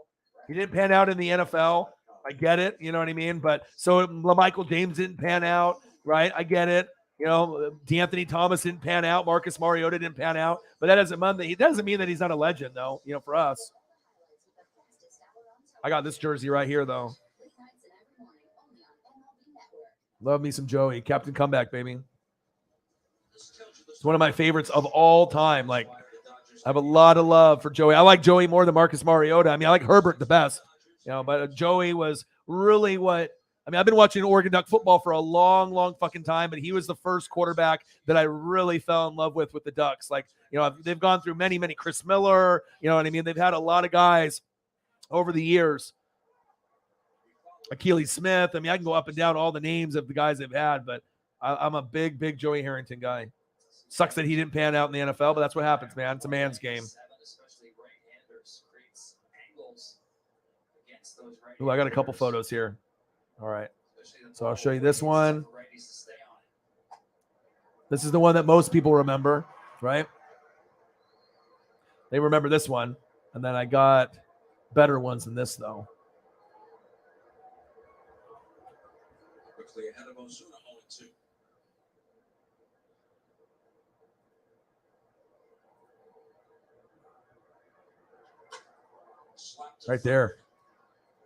He didn't pan out in the NFL. I get it. You know what I mean? But so LaMichael James didn't pan out, right? I get it. D'Anthony Thomas didn't pan out. Marcus Mariota didn't pan out. But that doesn't mean that he's not a legend, though, for us. I got this jersey right here, though. Love me some Joey. Captain Comeback, baby. It's one of my favorites of all time. Like, I have a lot of love for Joey. I like Joey more than Marcus Mariota. I like Herbert the best, but Joey was really I've been watching Oregon Duck football for a long, long fucking time, but he was the first quarterback that I really fell in love with the Ducks. Like, they've gone through many, many Chris Miller, you know what I mean? They've had a lot of guys over the years. Achilles Smith. I can go up and down all the names of the guys they've had, but I'm a big, big Joey Harrington guy. Sucks that he didn't pan out in the NFL, but that's what happens, man. It's a man's game. Ooh, I got a couple photos here. All right. So I'll show you this one. This is the one that most people remember, right? They remember this one. And then I got better ones than this, though. Quickly ahead of Ozuna, 0-2. Right there.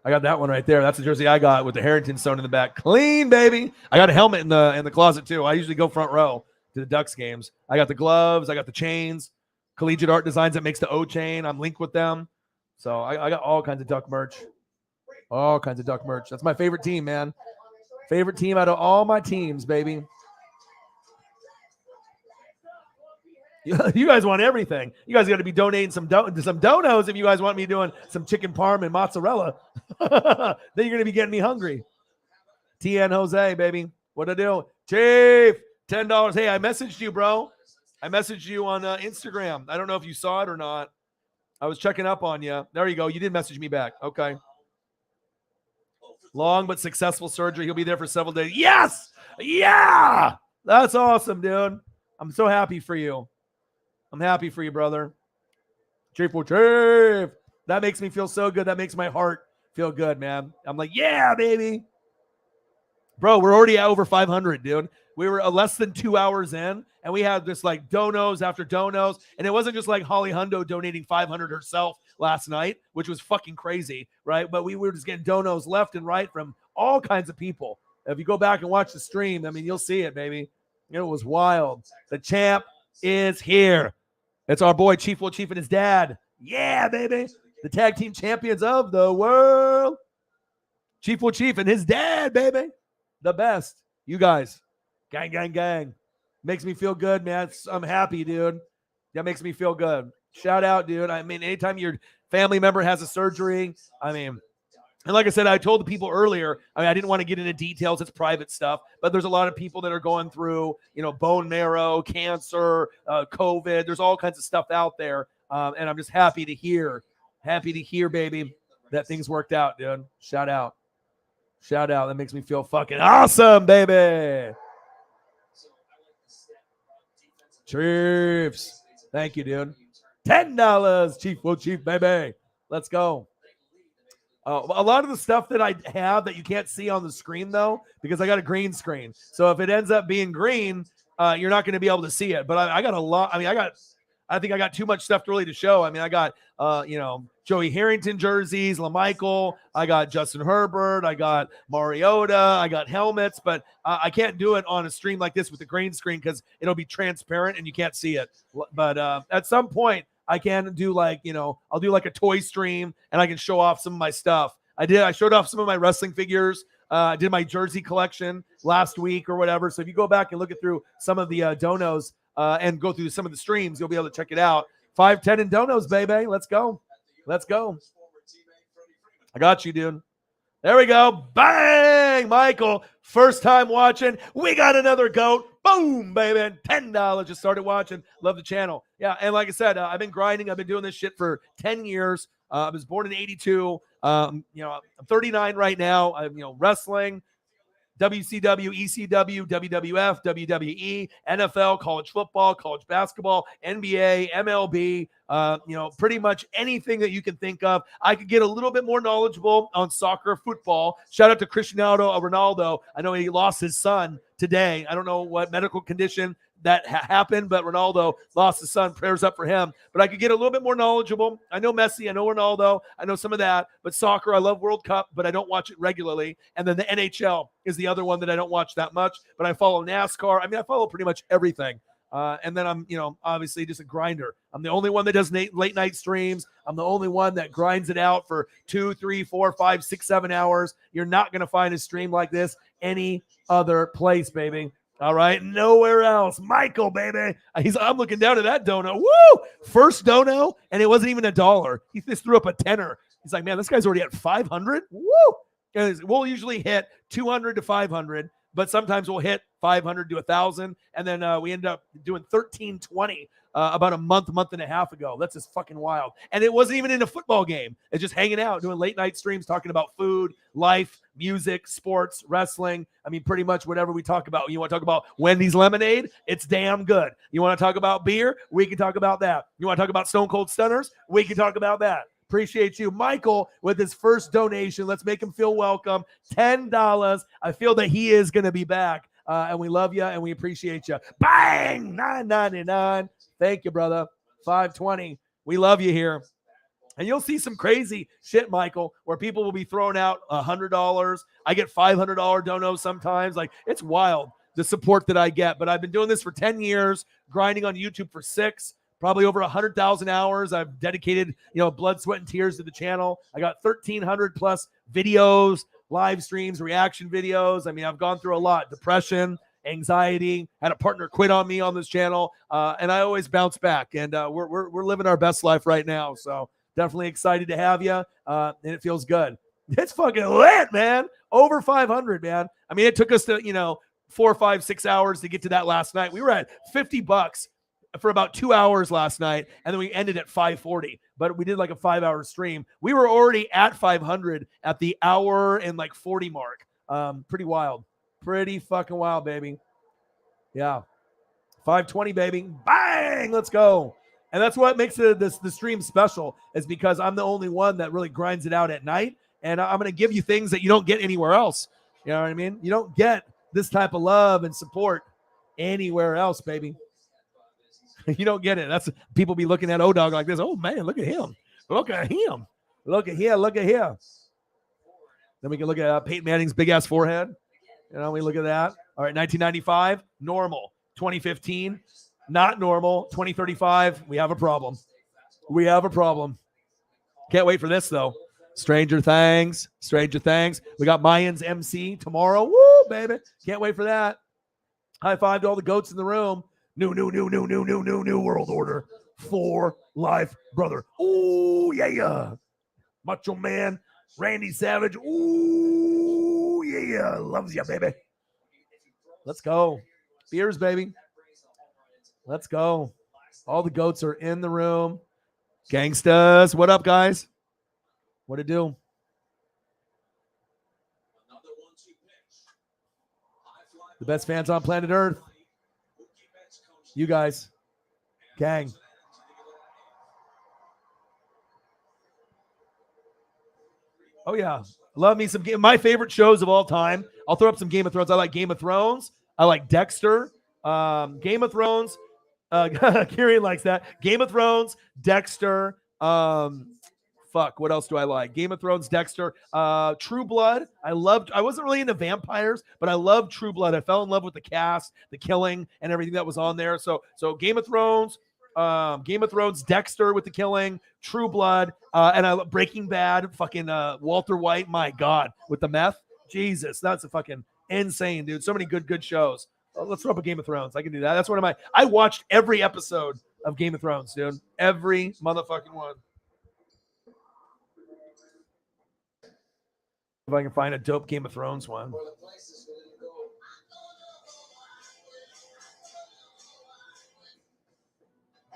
I got that one right there. That's the jersey I got with the Harrington sewn in the back. Clean, baby. I got a helmet in the closet too. I usually go front row to the Ducks games. I got the gloves. I got the chains. Collegiate Art Designs that makes the O chain. I'm linked with them. So I got all kinds of Duck merch. All kinds of Duck merch. That's my favorite team, man. Favorite team out of all my teams, baby. You guys want everything. You guys got to be donating some donos if you guys want me doing some chicken parm and mozzarella. Then you're going to be getting me hungry. TN Jose, baby. What to do? Chief, $10. Hey, I messaged you, bro. I messaged you on Instagram. I don't know if you saw it or not. I was checking up on you. There you go. You did message me back. Okay. Long but successful surgery. He'll be there for several days. Yes! Yeah! That's awesome, dude. I'm so happy for you. I'm happy for you, brother. Chief. That makes me feel so good. That makes my heart feel good, man. I'm like, yeah, baby. Bro, we're already at over 500, dude. We were less than 2 hours in, and we had this like donos after donos. And it wasn't just like Holly Hundo donating 500 herself last night, which was fucking crazy, right? But we were just getting donos left and right from all kinds of people. If you go back and watch the stream, you'll see it, baby. It was wild. The champ is here. It's our boy Chief Will Chief and his dad. Yeah, baby. The tag team champions of the world. Chief Will Chief and his dad, baby. The best. You guys. Gang, gang, gang. Makes me feel good, man. I'm happy, dude. That makes me feel good. Shout out, dude. Anytime your family member has a surgery, and like I said, I told the people earlier, I didn't want to get into details. It's private stuff, but there's a lot of people that are going through, bone marrow, cancer, COVID. There's all kinds of stuff out there. And I'm just happy to hear, baby, that things worked out, dude. Shout out. That makes me feel fucking awesome, baby. Chiefs. Thank you, dude. $10, Chief Will Chief, baby. Let's go. A lot of the stuff that I have that you can't see on the screen, though, because I got a green screen. So if it ends up being green, you're not going to be able to see it. But I got a lot. I mean, I think I got too much stuff really to show. I mean, I got, Joey Harrington jerseys, LaMichael. I got Justin Herbert. I got Mariota. I got helmets. But I can't do it on a stream like this with the green screen because it'll be transparent and you can't see it. But at some point, I can do I'll do like a toy stream and I can show off some of my stuff. I showed off some of my wrestling figures. I did my jersey collection last week or whatever. So if you go back and look it through some of the donos and go through some of the streams, you'll be able to check it out. 510 and donos, baby. Let's go. Let's go. I got you, dude. There we go. Bang, Michael. First time watching. We got another goat. Boom, baby. $10. Just started watching. Love the channel. Yeah, and like I said, I've been grinding. I've been doing this shit for 10 years. I was born in 82. I'm 39 right now. I'm, wrestling, WCW, ECW, WWF, WWE, NFL, college football, college basketball, NBA, MLB, pretty much anything that you can think of. I could get a little bit more knowledgeable on soccer, football. Shout out to Cristiano Ronaldo. I know he lost his son today. I don't know what medical condition that happened, but Ronaldo lost his son. Prayers up for him. But I could get a little bit more knowledgeable. I know Messi. I know Ronaldo. I know some of that. But soccer, I love World Cup, but I don't watch it regularly. And then the NHL is the other one that I don't watch that much. But I follow NASCAR. I mean, I follow pretty much everything. And then I'm, obviously just a grinder. I'm the only one that does late night streams. I'm the only one that grinds it out for 2, 3, 4, 5, 6, 7 hours. You're not going to find a stream like this any other place, baby. All right, nowhere else. Michael, baby. I'm looking down at that dono. Woo! First dono, and it wasn't even $1. He just threw up a tenner. He's like, man, this guy's already at 500. Woo! And we'll usually hit 200 to 500, but sometimes we'll hit 500 to 1,000, and then we end up doing 1320 about a month and a half ago. That's just fucking wild. And it wasn't even in a football game. It's just hanging out, doing late night streams, talking about food, life, music, sports, wrestling. I mean, pretty much whatever we talk about. You want to talk about Wendy's lemonade? It's damn good. You want to talk about beer? We can talk about that. You want to talk about Stone Cold Stunners? We can talk about that. Appreciate you. Michael with his first donation. Let's make him feel welcome. $10. I feel that he is going to be back. And we love you and we appreciate you. Bang! $9.99. Thank you, brother. $5.20. We love you here. And you'll see some crazy shit, Michael, where people will be throwing out $100. I get $500 donos sometimes. Like, it's wild, the support that I get. But I've been doing this for 10 years, grinding on YouTube for 6, probably over 100,000 hours. I've dedicated, blood, sweat, and tears to the channel. I got 1,300 plus videos, live streams, reaction videos. I mean, I've gone through a lot. Depression, anxiety, had a partner quit on me on this channel, and I always bounce back. And we're living our best life right now. So definitely excited to have you, and it feels good. It's fucking lit, man. Over 500, man. I mean, it took us to 4, 5, 6 hours to get to that last night. We were at $50 for about 2 hours last night, and then we ended at 540. But we did like a 5-hour stream. We were already at 500 at the hour and 40 mark. Pretty wild. Pretty fucking wild, baby. Yeah. 520, baby. Bang! Let's go. And that's what makes the stream special, is because I'm the only one that really grinds it out at night. And I'm going to give you things that you don't get anywhere else. You know what I mean? You don't get this type of love and support anywhere else, baby. You don't get it. That's people be looking at O-Dog like this. Oh, man, look at him. Look at him. Look at here. Look at here. Then we can look at Peyton Manning's big-ass forehead. We look at that. All right, 1995, normal. 2015, not normal. 2035, we have a problem. We have a problem. Can't wait for this, though. Stranger Things. Stranger Things. We got Mayans MC tomorrow. Woo, baby. Can't wait for that. High five to all the goats in the room. New world order. For life, brother. Ooh, yeah. Macho Man. Randy Savage. Ooh, yeah. Loves you, baby. Let's go. Beers, baby. Let's go. All the goats are in the room. Gangstas. What up, guys? What it do? The best fans on planet Earth. You guys. Gang. Oh yeah, love me some game. My favorite shows of all time. I'll throw up some Game of Thrones. I like Game of Thrones. I like Dexter. Game of Thrones. Kieran likes that. Game of Thrones, Dexter. Fuck, what else do I like? Game of Thrones, Dexter, True Blood. I wasn't really into vampires, but I loved True Blood. I fell in love with the cast, the killing, and everything that was on there. So Game of Thrones, Dexter with the killing, True Blood, and I Breaking Bad, fucking Walter White. My God, with the meth, Jesus, that's a fucking insane, dude. So many good shows. Let's throw up a Game of Thrones. I can do that. That's one of my. I watched every episode of Game of Thrones, dude. Every motherfucking one. If I can find a dope Game of Thrones one. For the places we need to go.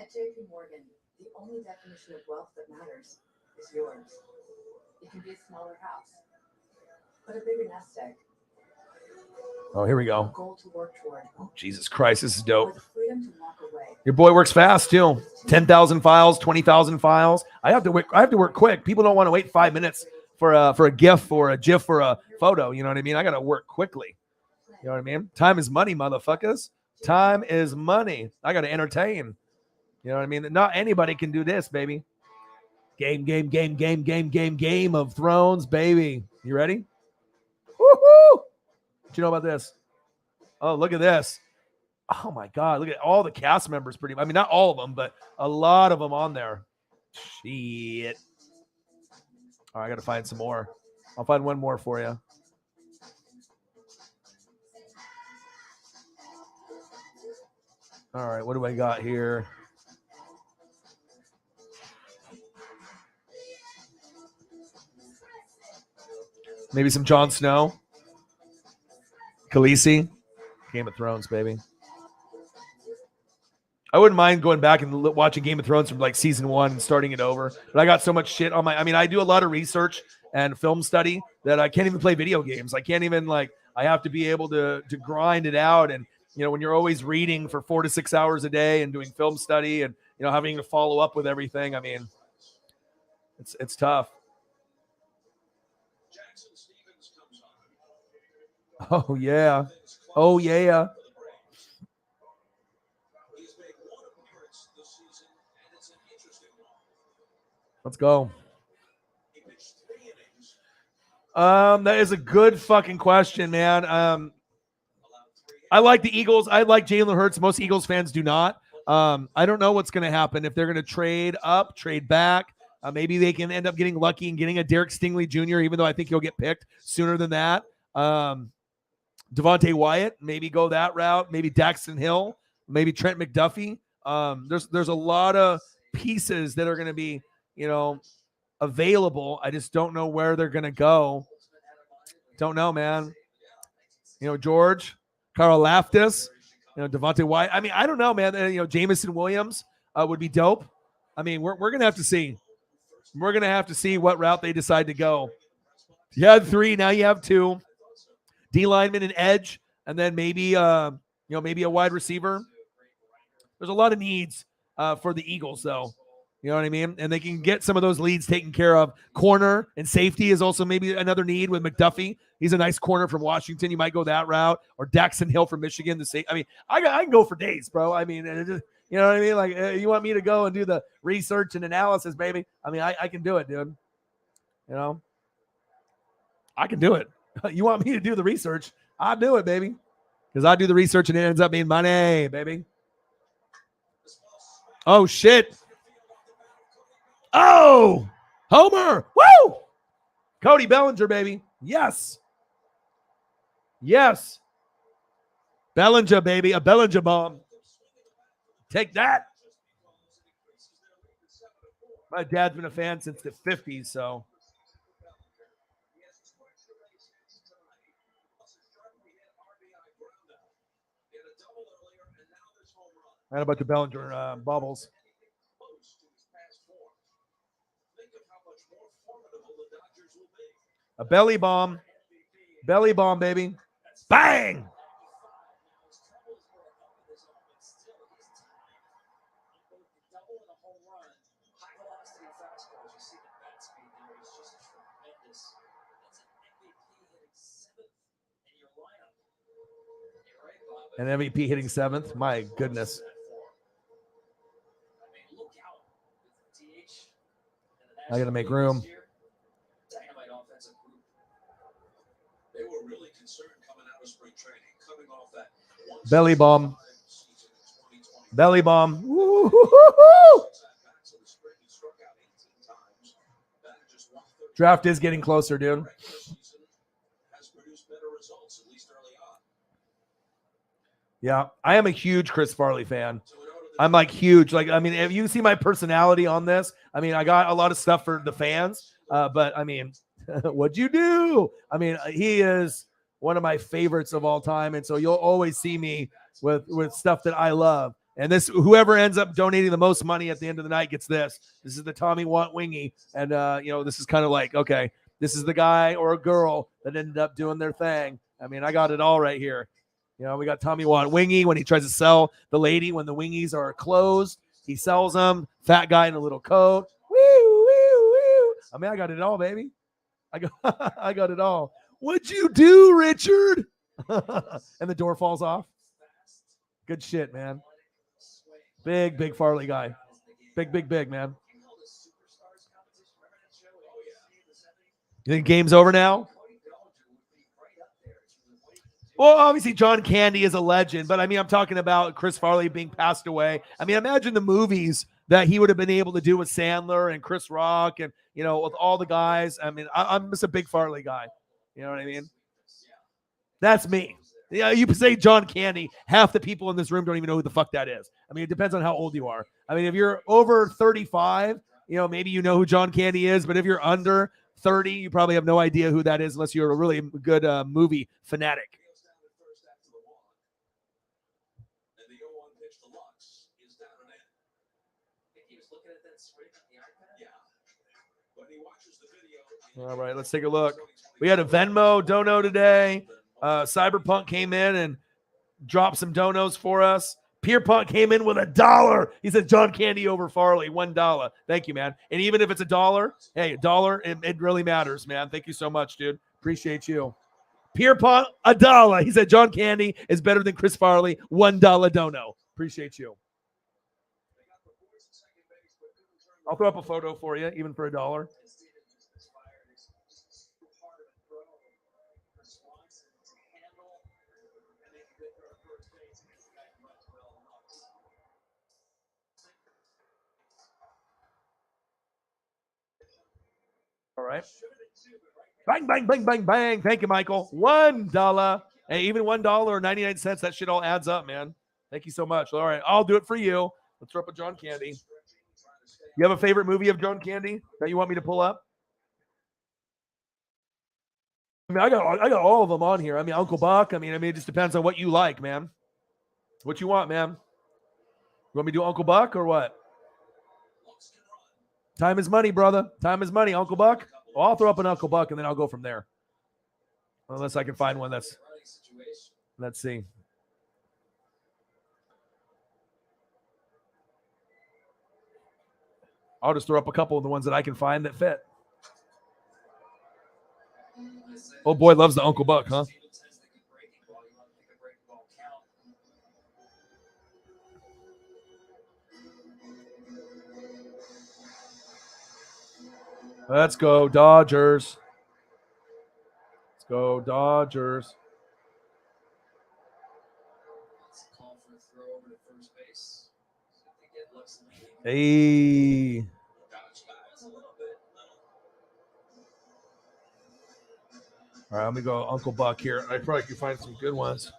At JP Morgan, the only definition of wealth that matters is yours. It can be a smaller house, but a bigger nest egg. Oh, here we A go. goal to work toward, Oh, Jesus Christ, this is or dope. the freedom to walk away. Your boy works fast too. 10,000 files, 20,000 files. I have to work quick. People don't want to wait 5 minutes for a GIF or a GIF or a photo. You know what I mean? I got to work quickly. You know what I mean? Time is money, motherfuckers. Time is money. I got to entertain. You know what I mean? Not anybody can do this, baby. Game of Thrones, baby. You ready? Woohoo! What you know about this? Oh, look at this. Oh my God, look at all the cast members. I mean, not all of them, but a lot of them on there. Shit. All right, I got to find some more. I'll find one more for you. All right, what do I got here? Maybe some Jon Snow. Khaleesi. Game of Thrones, baby. I wouldn't mind going back and watching Game of Thrones from like season 1 and starting it over. But I got so much shit on my. I mean, I do a lot of research and film study that I can't even play video games. I can't even I have to be able to grind it out. And when you're always reading for 4 to 6 hours a day and doing film study and having to follow up with everything. I mean, it's tough. Oh yeah. Oh yeah. Let's go. That is a good fucking question, man. I like the Eagles. I like Jalen Hurts. Most Eagles fans do not. I don't know what's going to happen if they're going to trade up, trade back. Maybe they can end up getting lucky and getting a Derek Stingley Jr., even though I think he'll get picked sooner than that. Devontae Wyatt, maybe go that route. Maybe Daxton Hill, maybe Trent McDuffie. There's a lot of pieces that are going to be, available. I just don't know where they're going to go. Don't know, man. George, Carl Laftis, Devontae Wyatt. I mean, I don't know, man. Jamison Williams would be dope. I mean, we're going to have to see. We're going to have to see what route they decide to go. You had 3, now you have 2. D lineman and edge, and then maybe maybe a wide receiver. There's a lot of needs for the Eagles, though. You know what I mean? And they can get some of those leads taken care of. Corner and safety is also maybe another need with McDuffie. He's a nice corner from Washington. You might go that route, or Daxton Hill from Michigan. I mean, I can go for days, bro. I mean, you know what I mean? Like, you want me to go and do the research and analysis, baby? I mean, I can do it, dude. I can do it. You want me to do the research? I'll do it, baby. Because I do the research and it ends up being money, baby. Oh, shit. Oh, Homer. Woo! Cody Bellinger, baby. Yes. Yes. Bellinger, baby. A Bellinger bomb. Take that. My dad's been a fan since the 50s, so. I had a bunch of Bellinger bubbles. A belly bomb. Belly bomb, baby. Bang! And MVP hitting 7th. My goodness. I got to make room. They were really concerned coming out of spring training, coming off that Belly bomb. Belly bomb. Woo-hoo-hoo-hoo! Draft is getting closer, dude. Yeah, I am a huge Chris Farley fan. I'm like huge. Like, I mean, if you see my personality on this, I mean, I got a lot of stuff for the fans. But I mean, what'd you do? I mean, he is one of my favorites of all time. And so you'll always see me with stuff that I love. And this, whoever ends up donating the most money at the end of the night gets this. This is the Tommy Want Wingy. And, this is kind of like, okay, this is the guy or a girl that ended up doing their thing. I mean, I got it all right here. We got Tommy Want Wingy when he tries to sell the lady when the wingies are closed. He sells them. Fat guy in a little coat. Woo, woo, woo. I mean, I got it all, baby. I got it all. What'd you do, Richard? And the door falls off. Good shit, man. Big Farley guy. Big, man. You think game's over now? Well, obviously, John Candy is a legend, but I mean, I'm talking about Chris Farley being passed away. I mean, imagine the movies that he would have been able to do with Sandler and Chris Rock and, with all the guys. I mean, I'm just a big Farley guy. You know what I mean? That's me. Yeah, you say John Candy, half the people in this room don't even know who the fuck that is. I mean, it depends on how old you are. I mean, if you're over 35, maybe you know who John Candy is, but if you're under 30, you probably have no idea who that is unless you're a really good movie fanatic. All right, let's take a look. We had a Venmo dono today. Cyberpunk came in and dropped some donos for us. Pierpont came in with $1. He said John Candy over Farley, $1. Thank you, man. And even if it's $1, hey, $1, it really matters, man. Thank you so much, dude. Appreciate you. Pierpont, $1. He said John Candy is better than Chris Farley, $1 dono. Appreciate you. I'll throw up a photo for you, even for $1. All right. Bang, bang, bang, bang, bang. Thank you, Michael. $1. Hey, even $1 or 99 cents, that shit all adds up, man. Thank you so much. All right, I'll do it for you. Let's throw up a John Candy. You have a favorite movie of John Candy that you want me to pull up? I mean, I got all of them on here. I mean, Uncle Buck. I mean, it just depends on what you like, man. What you want, man? You want me to do Uncle Buck or what? Time is money, brother. Time is money, Uncle Buck. Well, I'll throw up an Uncle Buck, and then I'll go from there. Unless I can find one that's... Let's see. I'll just throw up a couple of the ones that I can find that fit. Oh, boy loves the Uncle Buck, huh? Let's go, Dodgers. Let's go, Dodgers. Hey. All right, let me go Uncle Buck here. I probably can find some good ones.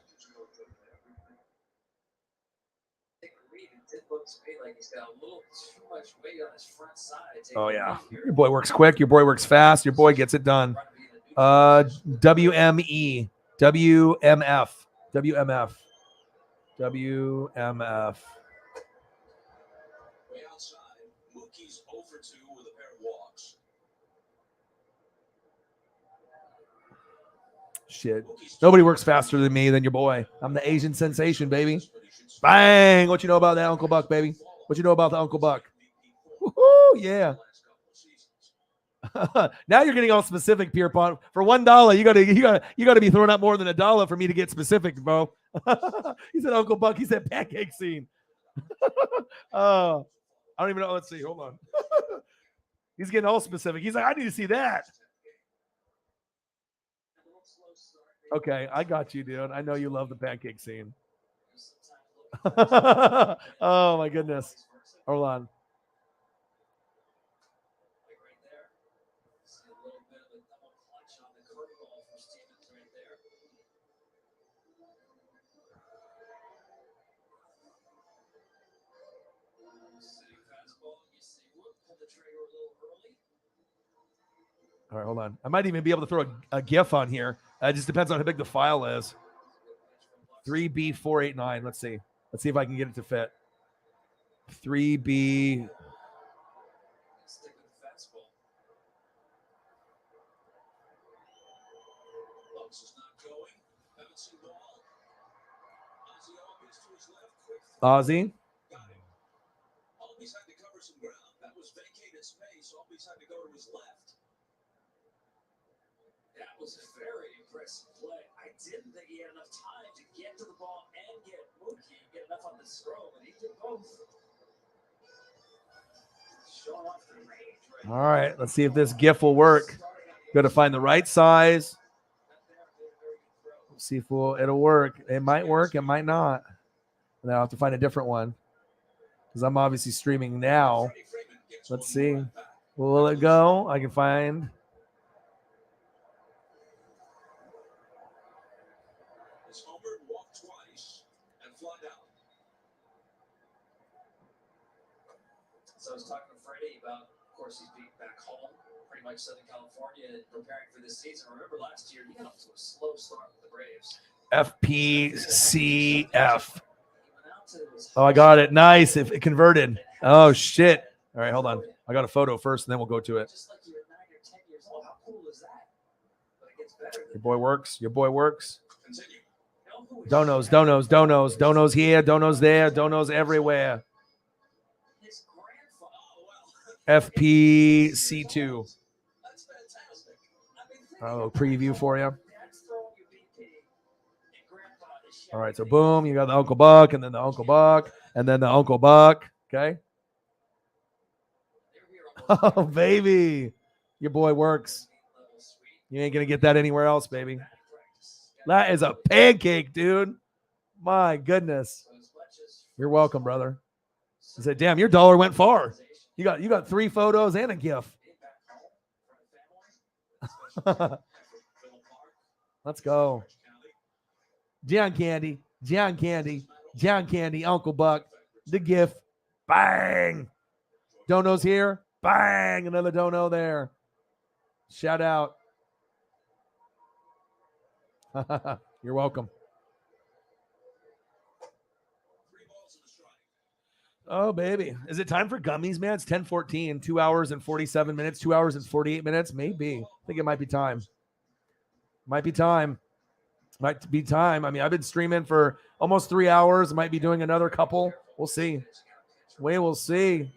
Oh, yeah. Your boy works quick. Your boy works fast. Your boy gets it done. WME. WMF. WMF. WMF. Shit. Nobody works faster than me than your boy. I'm the Asian sensation, baby. Bang. What you know about that Uncle Buck, baby? What you know about the Uncle Buck? Woo-hoo, yeah. Now you're getting all specific, Pierpont. For $1, you gotta be throwing out more than $1 for me to get specific, bro. He said Uncle Buck. He said pancake scene. Oh, I don't even know. Let's see. Hold on. He's getting all specific. He's like, I need to see that. Okay, I got you, dude. I know you love the pancake scene. Oh my goodness. Hold on. All right, hold on. I might even be able to throw a GIF on here. It just depends on how big the file is. 3B489. Let's see. Let's see if I can get it to fit. 3B. Ozzy. Always had to cover some ground. That was vacated space. Always had to go to his left. That was a very impressive play. I didn't think he had enough time to get to the ball and get Mookie, get enough on the throw, but he did both. Showing off the range right All right, let's see if this GIF will work. Got to find the right size. See if it'll work. It might work. It might not. And then I'll have to find a different one because I'm obviously streaming now. Let's see. Will it go? I can find. His homer walked twice and fly out. So I was talking to Freddie about, of course, he's being back home, pretty much Southern California, and preparing for this season. Remember last year, he got off to a slow start with the Braves. FPCF. Oh, I got it. Nice. If it converted. Oh, shit. All right, hold on. I got a photo first, and then we'll go to it. Your boy works. Your boy works. Donos, donos, donos. Donos here, donos there, donos everywhere. FPC2. Oh, preview for you. All right, so boom, you got the Uncle Buck, and then the Uncle Buck, and then the Uncle Buck. Okay. Oh, baby. Your boy works. You ain't going to get that anywhere else, baby. That is a pancake, dude. My goodness. You're welcome, brother. I said, damn, your dollar went far. You got 3 photos and a GIF. Let's go. John Candy, John Candy, John Candy, Uncle Buck, the GIF. Bang. Dono's here. Bang. Another dono there. Shout out. You're welcome. Oh, baby. Is it time for gummies, man? It's 10:14, 2 hours and 47 minutes, 2 hours and 48 minutes. Maybe. I think it might be time. Might be time. Might be time. I mean, I've been streaming for almost 3 hours. Might be doing another couple. We'll see. We will see.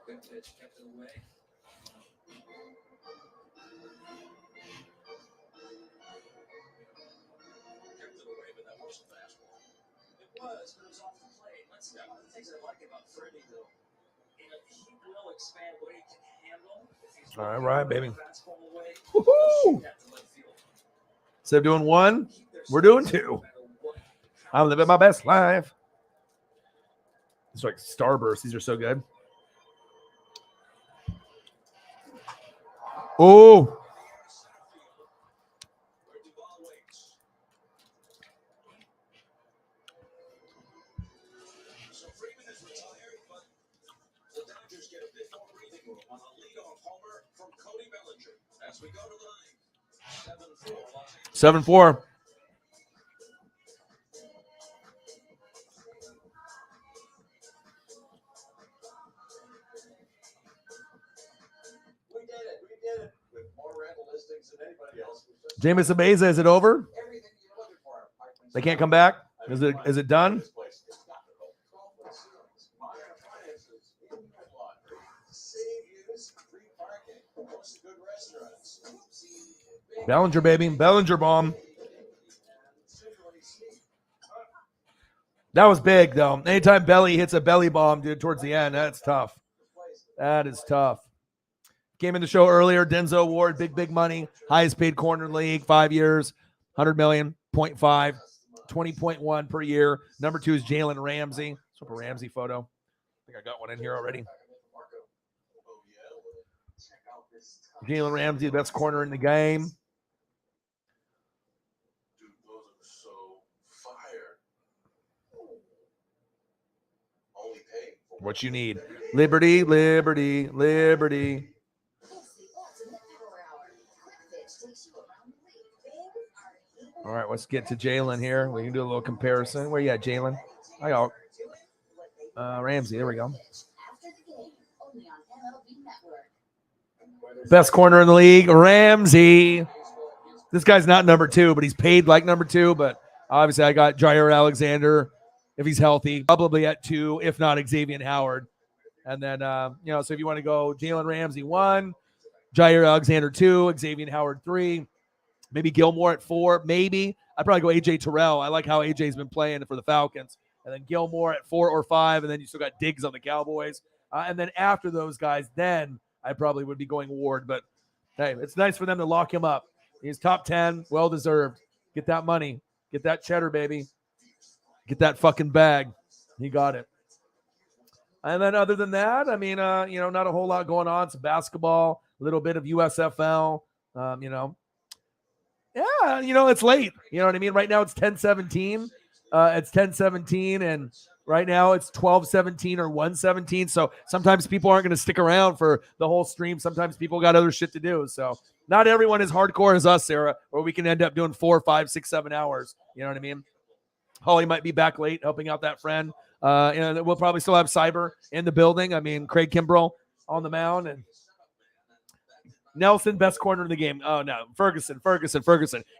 Good pitch, kept it away. Kept it away, but that was a fastball. It was, but it was off the plate. One of the things I like about Freddie, though, he will expand what he can handle. All right, baby. Woohoo! Instead of doing 1, we're doing 2. I'm living my best life. It's like Starburst. These are so good. Oh. So Freeman is retired, but the Dodgers get a bit more breathing room on a leadoff homer from Cody Bellinger. As we go to the ninth, 7-4. 7-4. We did it. With more rental listings than anybody else. Jameson Meza, is it over? Everything you're looking for. They can't come back? Is it done? Bellinger, baby. Bellinger bomb. That was big, though. Anytime Belly hits a belly bomb, dude, towards the end, that's tough. That is tough. Came in the show earlier. Denzel Award, big money. Highest paid corner in the league, 5 years, 100 million, 0.5, 20.1 per year. Number 2 is Jalen Ramsey. Let's flip a Ramsey photo. I think I got one in here already. Jalen Ramsey, the best corner in the game. Dude, those are so fire. Only pay for What you need. Liberty, liberty, liberty. All right, let's get to Jalen here. We can do a little comparison. Where you at, Jalen? I got Ramsey. There we go. Best corner in the league, Ramsey. This guy's not number 2, but he's paid like number 2. But obviously, I got Jair Alexander, if he's healthy, probably at 2, if not Xavier Howard. And then, so if you want to go Jalen Ramsey 1, Jair Alexander 2, Xavier Howard 3, maybe Gilmore at 4, maybe. I'd probably go A.J. Terrell. I like how A.J.'s been playing for the Falcons. And then Gilmore at 4 or 5, and then you still got Diggs on the Cowboys. And then after those guys, then I probably would be going Ward. But, hey, it's nice for them to lock him up. He's top 10, well-deserved. Get that money. Get that cheddar, baby. Get that fucking bag. He got it. And then other than that, I mean, not a whole lot going on. Some basketball, a little bit of USFL, Yeah, it's late. You know what I mean? Right now it's 10:17. It's 10:17, and right now it's 12:17 or 1:17. So sometimes people aren't going to stick around for the whole stream. Sometimes people got other shit to do. So not everyone is hardcore as us, Sarah, or we can end up doing 4, 5, 6, 7 hours. You know what I mean? Holly might be back late helping out that friend. And we'll probably still have Cyber in the building. I mean, Craig Kimbrell on the mound, and Nelson, best corner in the game. Oh, no. Ferguson.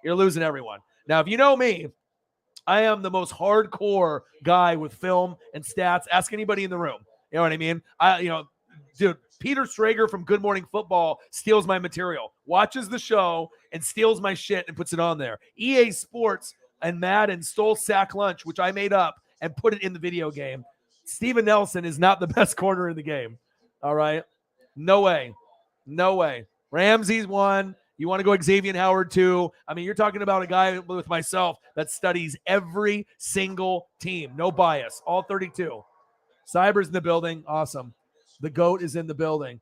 You're losing everyone. Now, if you know me, I am the most hardcore guy with film and stats. Ask anybody in the room. You know what I mean? Dude, Peter Strager from Good Morning Football steals my material, watches the show, and steals my shit and puts it on there. EA Sports and Madden stole Sack Lunch, which I made up, and put it in the video game. Steven Nelson is not the best corner in the game. All right? No way. Ramsey's 1. You want to go Xavier Howard 2. I mean, you're talking about a guy with myself that studies every single team. No bias. All 32. Cyber's in the building. Awesome. The GOAT is in the building.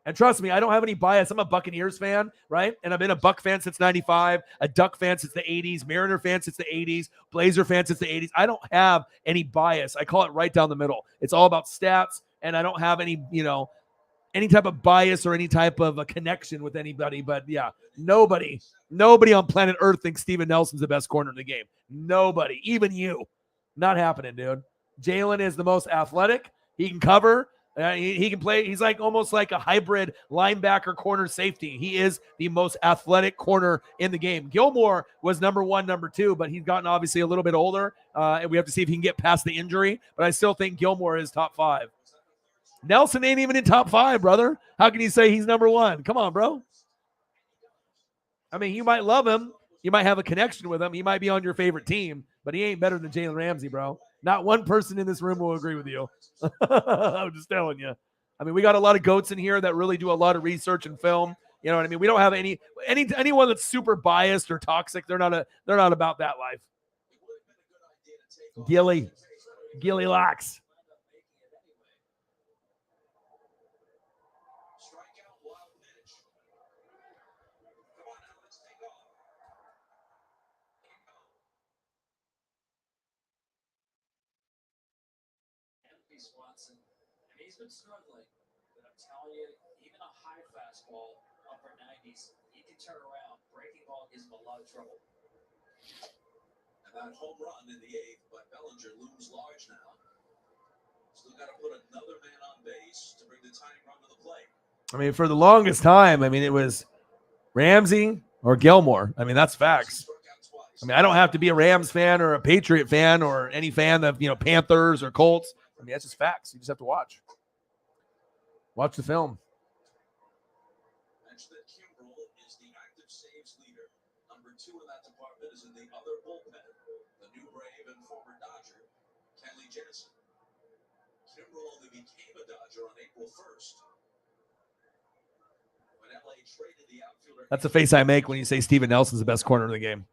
And trust me, I don't have any bias. I'm a Buccaneers fan, right? And I've been a Buck fan since 95, a Duck fan since the 80s, Mariner fan since the 80s, Blazer fan since the 80s. I don't have any bias. I call it right down the middle. It's all about stats, and I don't have any, any type of bias or any type of a connection with anybody. But, yeah, nobody on planet Earth thinks Steven Nelson's the best corner in the game. Nobody, even you. Not happening, dude. Jalen is the most athletic. He can cover. He can play. He's almost like a hybrid linebacker corner safety. He is the most athletic corner in the game. Gilmore was number 1, number 2, but he's gotten obviously a little bit older. And we have to see if he can get past the injury. But I still think Gilmore is top 5. Nelson ain't even in top 5, brother. How can you say he's number 1? Come on, bro. I mean, you might love him. You might have a connection with him. He might be on your favorite team, but he ain't better than Jalen Ramsey, bro. Not one person in this room will agree with you. I'm just telling you. I mean, we got a lot of goats in here that really do a lot of research and film. You know what I mean? We don't have anyone that's super biased or toxic. They're not about that life. Gilly Locks. Swanson. And he's been struggling, but I'm telling you, even a high fastball, upper 90s, he can turn around. Breaking ball gives him a lot of trouble. And that home run in the 8th, but Bellinger looms large now. Still got to put another man on base to bring the tying run to the plate. I mean, for the longest time, I mean, it was Ramsey or Gilmore. I mean, that's facts. I mean, I don't have to be a Rams fan or a Patriot fan or any fan of, Panthers or Colts. I mean, that's just facts. You just have to watch. Watch the film. Mention that Kimbrell is the active saves leader leader. Number 2 in that department is in the other bullpen, the new Brave and former Dodger, Kenley Jansen. Kimbrel only became a Dodger on April 1st. When LA traded the outfielder. That's the face I make when you say Steven Nelson's the best corner in the game.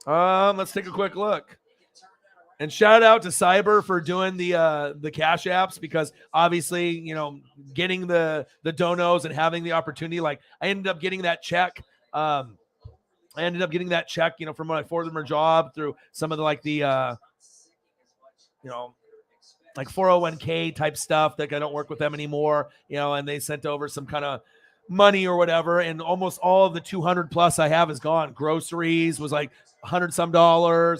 Let's take a quick look. And shout out to Cyber for doing the cash apps, because obviously, you know, getting the donos and having the opportunity. Like, I ended up getting that check. You know, from my former job through some of the you know, like 401k type stuff that I don't work with them anymore, you know, and they sent over some kind of money or whatever. And almost all of the 200 plus I have is gone. Groceries was like $100 some.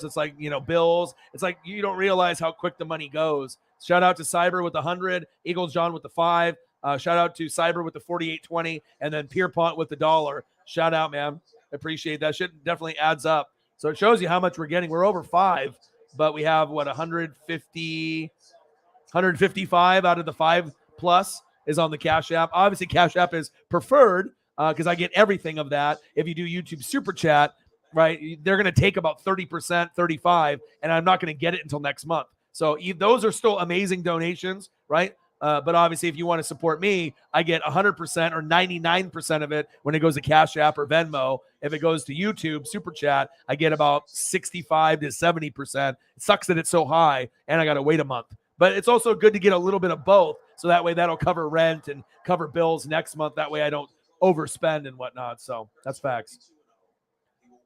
It's like, you know, bills. It's like, you don't realize how quick the money goes. Shout out to Cyber with the 100, Eagles John with the 5. Shout out to Cyber with the 48.20, and then Pierpont with the $1. Shout out, man. Appreciate that. Shit definitely adds up. So it shows you how much we're getting. We're over 5, but we have what, 155 out of the 5 plus is on the Cash App. Obviously, Cash App is preferred because I get everything of that. If you do YouTube Super Chat, right, they're going to take about 30%, 35%, and I'm not going to get it until next month. So those are still amazing donations, right? But obviously, if you want to support me, I get 100% or 99% of it when it goes to Cash App or Venmo. If it goes to YouTube Super Chat, I get about 65 to 70%. It sucks that it's so high, and I got to wait a month. But it's also good to get a little bit of both, so that way that'll cover rent and cover bills next month. That way I don't overspend and whatnot. So that's facts.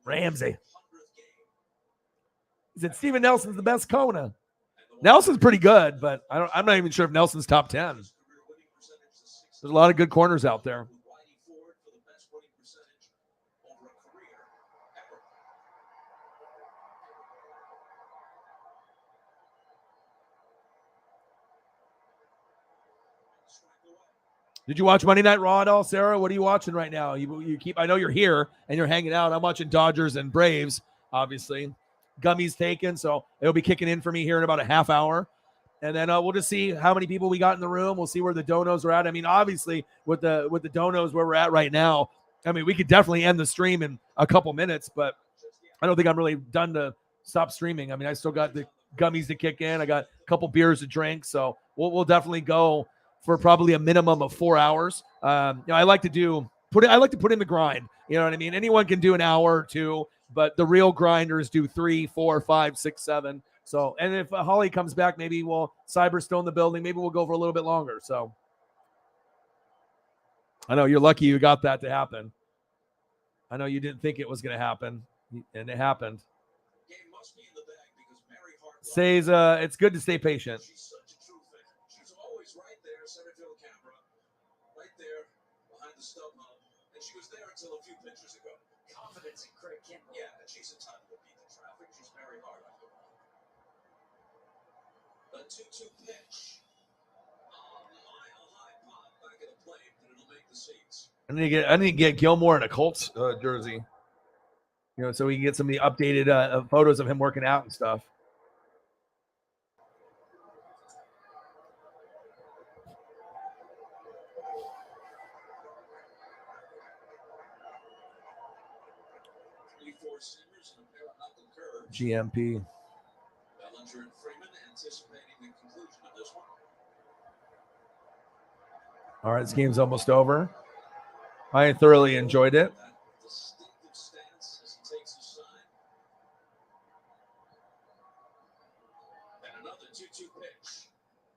Ramsey. He said Steven Nelson's the best Kona. Nelson's pretty good, but I'm not even sure if Nelson's top 10. There's a lot of good corners out there. Did you watch Monday Night Raw at all, Sarah? What are you watching right now? I know you're here and you're hanging out. I'm watching Dodgers and Braves, obviously. Gummy's taken, so it'll be kicking in for me here in about a half hour. And then we'll just see how many people we got in the room. We'll see where the donos are at. I mean, obviously, with the donos where we're at right now, I mean, we could definitely end the stream in a couple minutes, but I don't think I'm really done to stop streaming. I mean, I still got the gummies to kick in. I got a couple beers to drink, so we'll definitely go for probably a minimum of 4 hours. You know, I like to put in the grind. You know what I mean? Anyone can do an hour or two, but the real grinders do 3, 4, 5, 6, 7. So, and if Holly comes back, maybe Cyber's still in the building. Maybe we'll go for a little bit longer. So, I know you're lucky you got that to happen. I know you didn't think it was going to happen, and it happened. Says it's good to stay patient. She's such a true fan. She's always right there, center field camera, right there behind the stub hub, and she was there until a few pitches ago. Confidence in Craig Kimbrel. Yeah, and she's entitled to beat the traffic. She's very hard on the ball. The 2-2 pitch. A mile-high pop back of the plate, and it'll make the seats. I need to get Gilmore in a Colts jersey. You know, so we can get some of the updated photos of him working out and stuff. GMP. Bellinger and Freeman anticipating the conclusion of this one. All right, this game's almost over. I thoroughly enjoyed it. That distinctive stance as he takes his side. And another 2-2 pitch.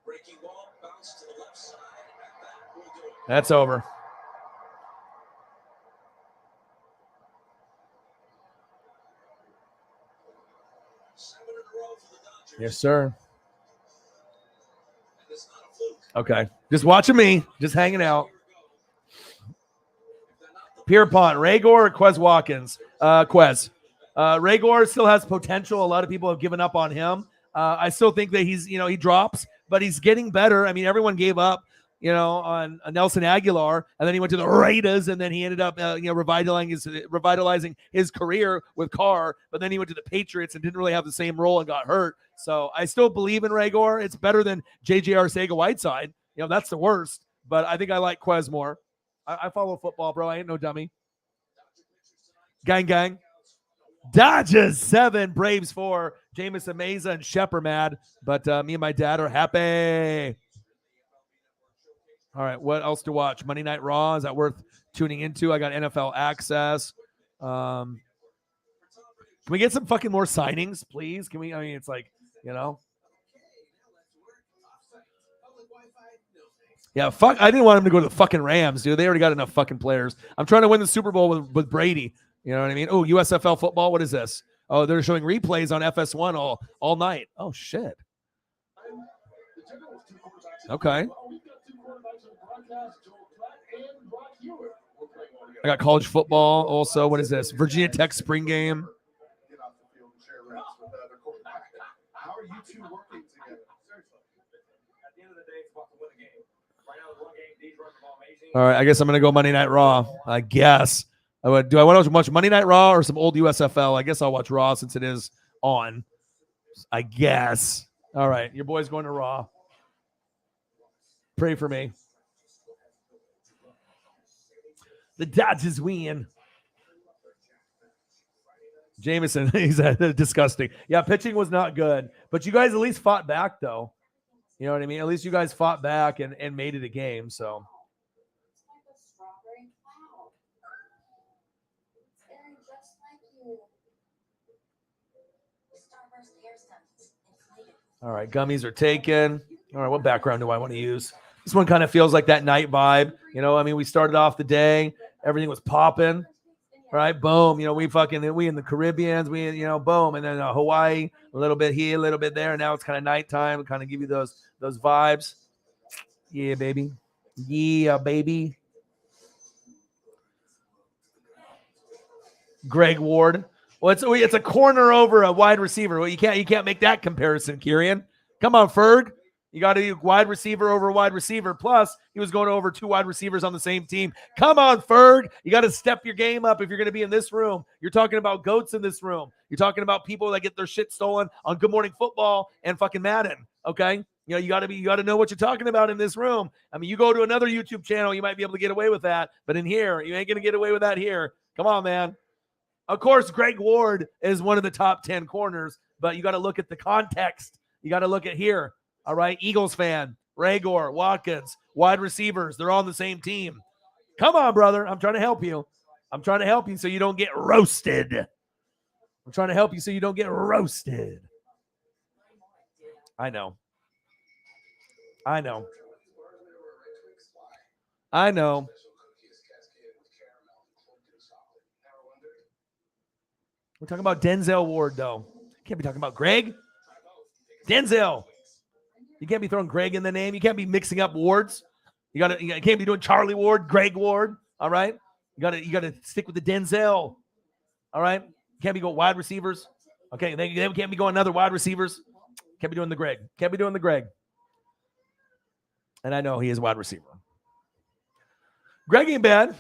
Breaking ball, bounce to the left side, and that will do it. That's over. Yes, sir. Okay. Just watching me. Just hanging out. Pierpont, Raygor, or Quez Watkins? Quez. Raygor still has potential. A lot of people have given up on him. I still think that he drops, but he's getting better. I mean, everyone gave up, on Nelson Aguilar, and then he went to the Raiders, and then he ended up, revitalizing his career with Carr, but then he went to the Patriots and didn't really have the same role and got hurt. So I still believe in Raygor. It's better than J.J. Arcega-Whiteside. That's the worst. but I think I like Quez more. I follow football, bro. I ain't no dummy. Gang, gang. Dodgers 7, Braves 4. Jameson Meza and Shep are mad, but me and my dad are happy. All right, what else to watch? Monday Night Raw, is that worth tuning into? I got NFL Access. Can we get some fucking more signings, please? Can we? I mean, it's like, you know. Yeah, fuck. I didn't want him to go to the fucking Rams, dude. They already got enough fucking players. I'm trying to win the Super Bowl with Brady. You know what I mean? Oh, USFL football. What is this? Oh, they're showing replays on FS1 all night. Oh, shit. Okay. I got college football also. What is this? Virginia Tech spring game. How are you two working together? At the end of the day, it's about to win a game. Right now, the one game, these runs are amazing. All right, I guess I'm gonna go Monday Night Raw. I guess. Do I want to watch Monday Night Raw or some old USFL? I guess I'll watch Raw since it is on. I guess. All right, your boy's going to Raw. Pray for me. The Dodgers win. Jameson, he's disgusting. Yeah, pitching was not good, but you guys at least fought back, though. You know what I mean? At least you guys fought back and made it a game. So. All right, gummies are taken. All right, what background do I want to use? This one kind of feels like that night vibe. You know, I mean, we started off the day, everything was popping. Right, boom. You know, we in the Caribbeans, boom, and then Hawaii, a little bit here, a little bit there. Now it's kind of nighttime, kind of give you those vibes. Yeah, baby. Yeah, baby. Greg Ward. Well, it's a corner over a wide receiver. Well, you can't make that comparison, Kieran. Come on, Ferg. You got to do wide receiver over wide receiver. Plus, he was going over 2 wide receivers on the same team. Come on, Ferg. You got to step your game up if you're going to be in this room. You're talking about goats in this room. You're talking about people that get their shit stolen on Good Morning Football and fucking Madden. Okay, you know you got to know what you're talking about in this room. I mean, you go to another YouTube channel, you might be able to get away with that, but in here, you ain't going to get away with that here. Come on, man. Of course, Greg Ward is one of the top 10 corners, but you got to look at the context. You got to look at here. All right, Eagles fan, Raygor, Watkins, wide receivers. They're all on the same team. Come on, brother. I'm trying to help you. I'm trying to help you so you don't get roasted. I'm trying to help you so you don't get roasted. I know. I know. I know. We're talking about Denzel Ward, though. Can't be talking about Greg. Denzel. You can't be throwing Greg in the name. You can't be mixing up wards. You can't be doing Charlie Ward, Greg Ward. All right. You gotta stick with the Denzel. All right. You can't be going wide receivers. Okay. They can't be going other wide receivers. Can't be doing the Greg. Can't be doing the Greg. And I know he is a wide receiver. Greg ain't bad.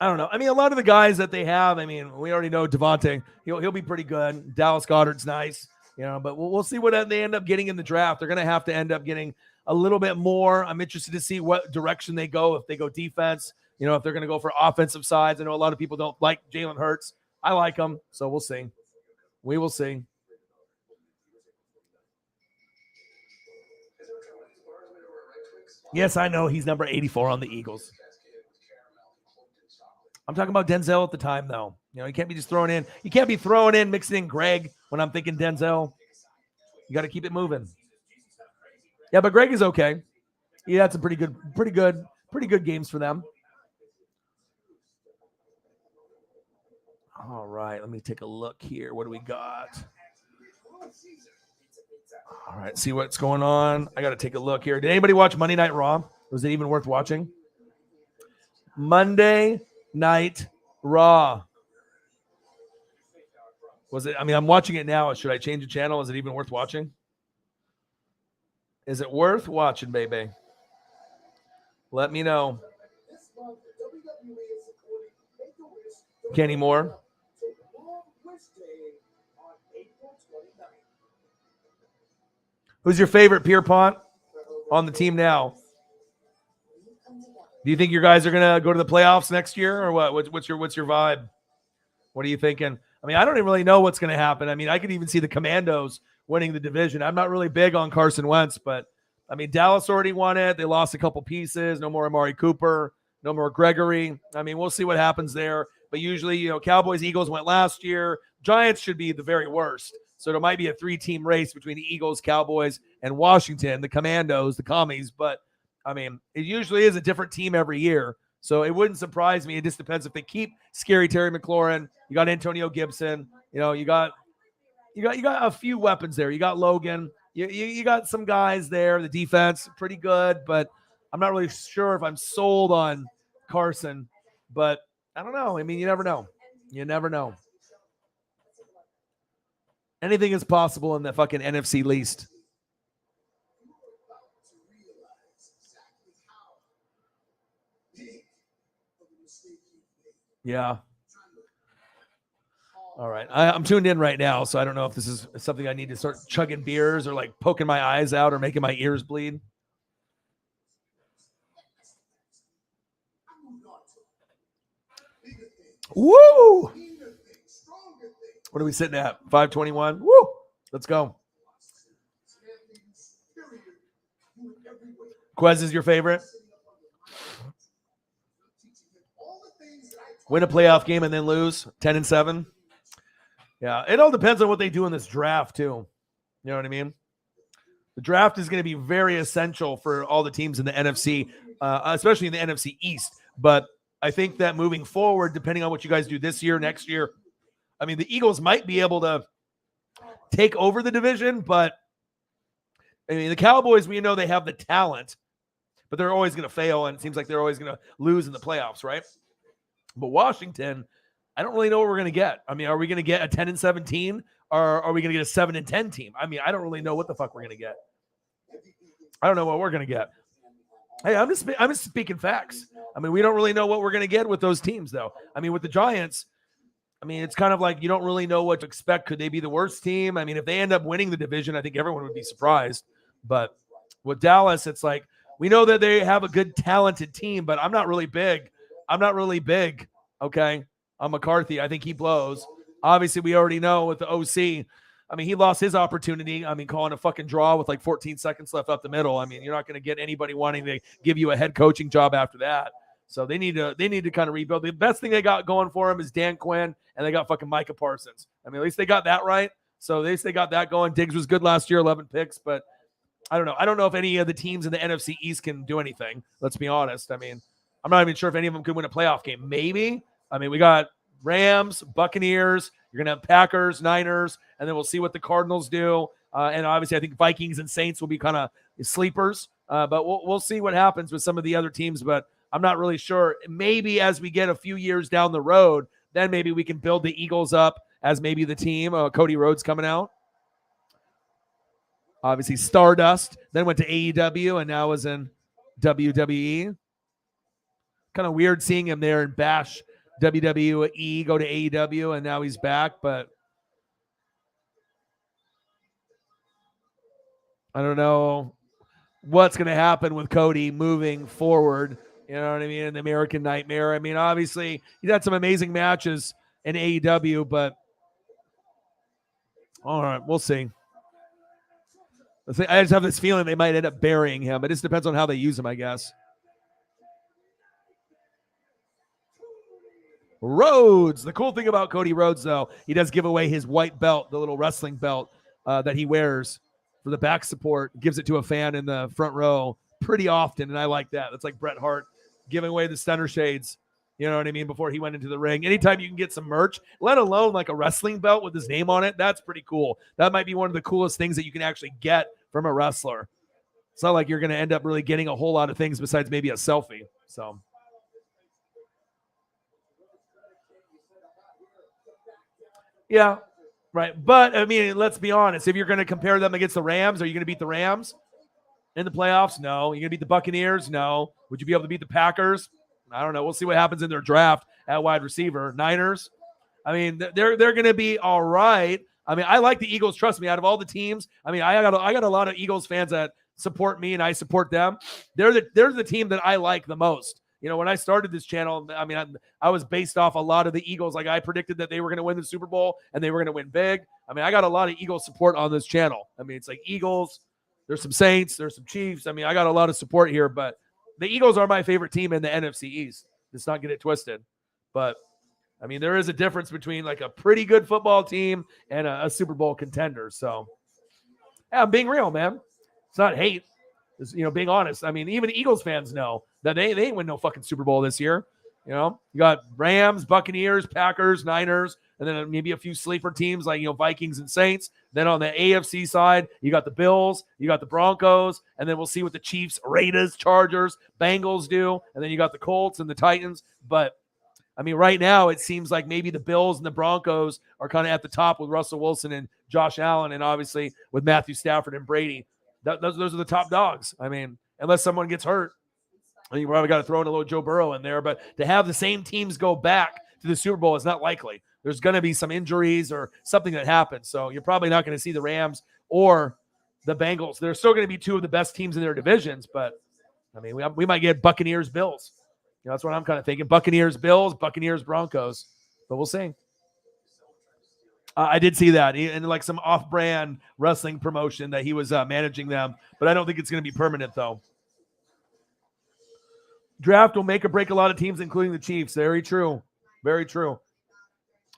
I don't know. I mean, a lot of the guys that they have, I mean, we already know Devontae. He'll be pretty good. Dallas Goedert's nice, but we'll see what they end up getting in the draft. They're going to have to end up getting a little bit more. I'm interested to see what direction they go. If they go defense, if they're going to go for offensive sides. I know a lot of people don't like Jalen Hurts. I like him, so we'll see. We will see. Yes, I know he's number 84 on the Eagles. I'm talking about Denzel at the time, though. You can't be just throwing in. You can't be throwing in, mixing in Greg when I'm thinking Denzel. You got to keep it moving. Yeah, but Greg is okay. He had some pretty good games for them. All right, let me take a look here. What do we got? All right, see what's going on. I got to take a look here. Did anybody watch Monday Night Raw? Was it even worth watching? Monday Night Raw. Was it? I mean, I'm watching it now. Should I change the channel? Is it even worth watching? Is it worth watching, baby? Let me know. Kenny Moore. Who's your favorite Pierpont on the team now? Do you think your guys are gonna go to the playoffs next year, or what? What's your vibe? What are you thinking? I mean, I don't even really know what's going to happen. I mean, I could even see the Commandos winning the division. I'm not really big on Carson Wentz, but I mean, Dallas already won it. They lost a couple pieces. No more Amari Cooper. No more Gregory. I mean, we'll see what happens there. But usually, you know, Cowboys, Eagles went last year. Giants should be the very worst. So there might be a 3-team race between the Eagles, Cowboys, and Washington, the Commandos, the Commies. But I mean, it usually is a different team every year. So it wouldn't surprise me. It just depends if they keep scary Terry McLaurin. You got Antonio Gibson. You know, you got a few weapons there. You got Logan. You got some guys there. The defense pretty good, but I'm not really sure if I'm sold on Carson. But I don't know. I mean, you never know. You never know. Anything is possible in the fucking NFC least. Yeah. All right. I'm tuned in right now, so I don't know if this is something I need to start chugging beers or like poking my eyes out or making my ears bleed. Woo! What are we sitting at? 521? Woo! Let's go. Quez is your favorite? Win a playoff game and then lose 10-7. Yeah, it all depends on what they do in this draft too. You know what I mean? The draft is going to be very essential for all the teams in the NFC, especially in the NFC East. But I think that moving forward, depending on what you guys do this year, next year, I mean, the Eagles might be able to take over the division, but I mean, the Cowboys, we know they have the talent, but they're always going to fail, and it seems like they're always going to lose in the playoffs, right? But Washington, I don't really know what we're going to get. I mean, are we going to get a 10-17 or are we going to get a 7-10 team? I mean, I don't really know what the fuck we're going to get. I don't know what we're going to get. Hey, I'm just speaking facts. I mean, we don't really know what we're going to get with those teams, though. I mean, with the Giants, I mean, it's kind of like you don't really know what to expect. Could they be the worst team? I mean, if they end up winning the division, I think everyone would be surprised. But with Dallas, it's like we know that they have a good, talented team, but I'm not really big. Okay, on McCarthy. I think he blows. Obviously, we already know with the OC. I mean, he lost his opportunity. I mean, calling a fucking draw with like 14 seconds left up the middle. I mean, you're not going to get anybody wanting to give you a head coaching job after that. So they need to kind of rebuild. The best thing they got going for them is Dan Quinn, and they got fucking Micah Parsons. I mean, at least they got that right. So at least they got that going. Diggs was good last year, 11 picks, but I don't know. I don't know if any of the teams in the NFC East can do anything. Let's be honest. I mean, I'm not even sure if any of them could win a playoff game. Maybe. I mean, we got Rams, Buccaneers. You're going to have Packers, Niners, and then we'll see what the Cardinals do. And obviously, I think Vikings and Saints will be kind of sleepers. But we'll see what happens with some of the other teams. But I'm not really sure. Maybe as we get a few years down the road, then maybe we can build the Eagles up as maybe the team. Cody Rhodes coming out. Obviously, Stardust. Then went to AEW and now is in WWE. Kind of weird seeing him there and bash WWE, go to AEW, and now he's back. But I don't know what's going to happen with Cody moving forward. You know what I mean? In the American Nightmare. I mean, obviously, he's had some amazing matches in AEW, but all right, we'll see. I just have this feeling they might end up burying him. It just depends on how they use him, I guess. Rhodes. The cool thing about Cody Rhodes, though, he does give away his white belt, the little wrestling belt that he wears for the back support, gives it to a fan in the front row pretty often, and I like that. That's like Bret Hart giving away the Stunner Shades, you know what I mean, before he went into the ring. Anytime you can get some merch, let alone like a wrestling belt with his name on it, that's pretty cool. That might be one of the coolest things that you can actually get from a wrestler. It's not like you're going to end up really getting a whole lot of things besides maybe a selfie. So yeah, right. But, I mean, let's be honest. If you're going to compare them against the Rams, are you going to beat the Rams in the playoffs? No. You're going to beat the Buccaneers? No. Would you be able to beat the Packers? I don't know. We'll see what happens in their draft at wide receiver. Niners? I mean, they're going to be all right. I mean, I like the Eagles. Trust me, out of all the teams, I mean, I got a lot of Eagles fans that support me and I support them. They're the team that I like the most. When I started this channel, I mean, I was based off a lot of the Eagles. Like I predicted that they were going to win the Super Bowl and they were going to win big. I mean, I got a lot of Eagles support on this channel. I mean, it's like Eagles, there's some Saints, there's some Chiefs. I mean, I got a lot of support here, but the Eagles are my favorite team in the NFC East. Let's not get it twisted. But I mean, there is a difference between like a pretty good football team and a Super Bowl contender. So yeah, I'm being real, man. It's not hate. It's, being honest. I mean, even Eagles fans know that they ain't win no fucking Super Bowl this year. You got Rams, Buccaneers, Packers, Niners, and then maybe a few sleeper teams like, Vikings and Saints. Then on the AFC side, you got the Bills, you got the Broncos, and then we'll see what the Chiefs, Raiders, Chargers, Bengals do. And then you got the Colts and the Titans. But I mean, right now it seems like maybe the Bills and the Broncos are kind of at the top with Russell Wilson and Josh Allen, and obviously with Matthew Stafford and Brady. Those are the top dogs. I mean, unless someone gets hurt, you probably got to throw in a little Joe Burrow in there. But to have the same teams go back to the Super Bowl is not likely. There's going to be some injuries or something that happens. So you're probably not going to see the Rams or the Bengals. They're still going to be two of the best teams in their divisions. But, I mean, we might get Buccaneers, Bills. That's what I'm kind of thinking. Buccaneers, Bills, Buccaneers, Broncos. But we'll see. I did see that in like some off-brand wrestling promotion that he was managing them. But I don't think it's going to be permanent, though. Draft will make or break a lot of teams, including the Chiefs. Very true. Very true.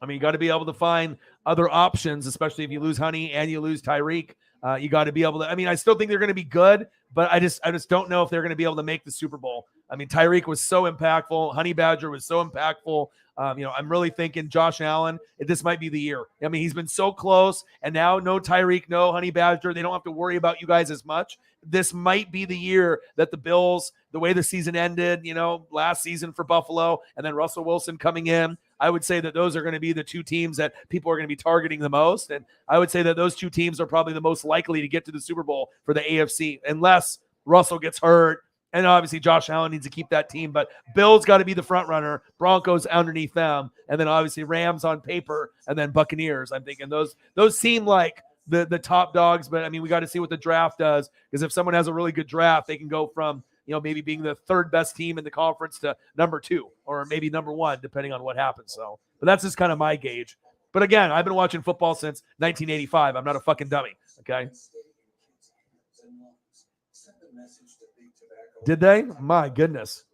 I mean, you got to be able to find other options, especially if you lose Honey and you lose Tyreek. You got to be able to. I mean, I still think they're going to be good, but I just don't know if they're going to be able to make the Super Bowl. I mean, Tyreek was so impactful. Honey Badger was so impactful. I'm really thinking Josh Allen, this might be the year. I mean, he's been so close, and now no Tyreek, no Honey Badger. They don't have to worry about you guys as much. This might be the year that the Bills, the way the season ended, last season for Buffalo, and then Russell Wilson coming in, I would say that those are going to be the two teams that people are going to be targeting the most. And I would say that those two teams are probably the most likely to get to the Super Bowl for the AFC, unless Russell gets hurt. And obviously Josh Allen needs to keep that team, but Bills got to be the front runner, Broncos underneath them, and then obviously Rams on paper, and then Buccaneers. I'm thinking those seem like the top dogs, but I mean, we got to see what the draft does, because if someone has a really good draft, they can go from, maybe being the third best team in the conference to number 2 or maybe number 1, depending on what happens. So, but that's just kind of my gauge. But again, I've been watching football since 1985. I'm not a fucking dummy. Okay. Did they? My goodness.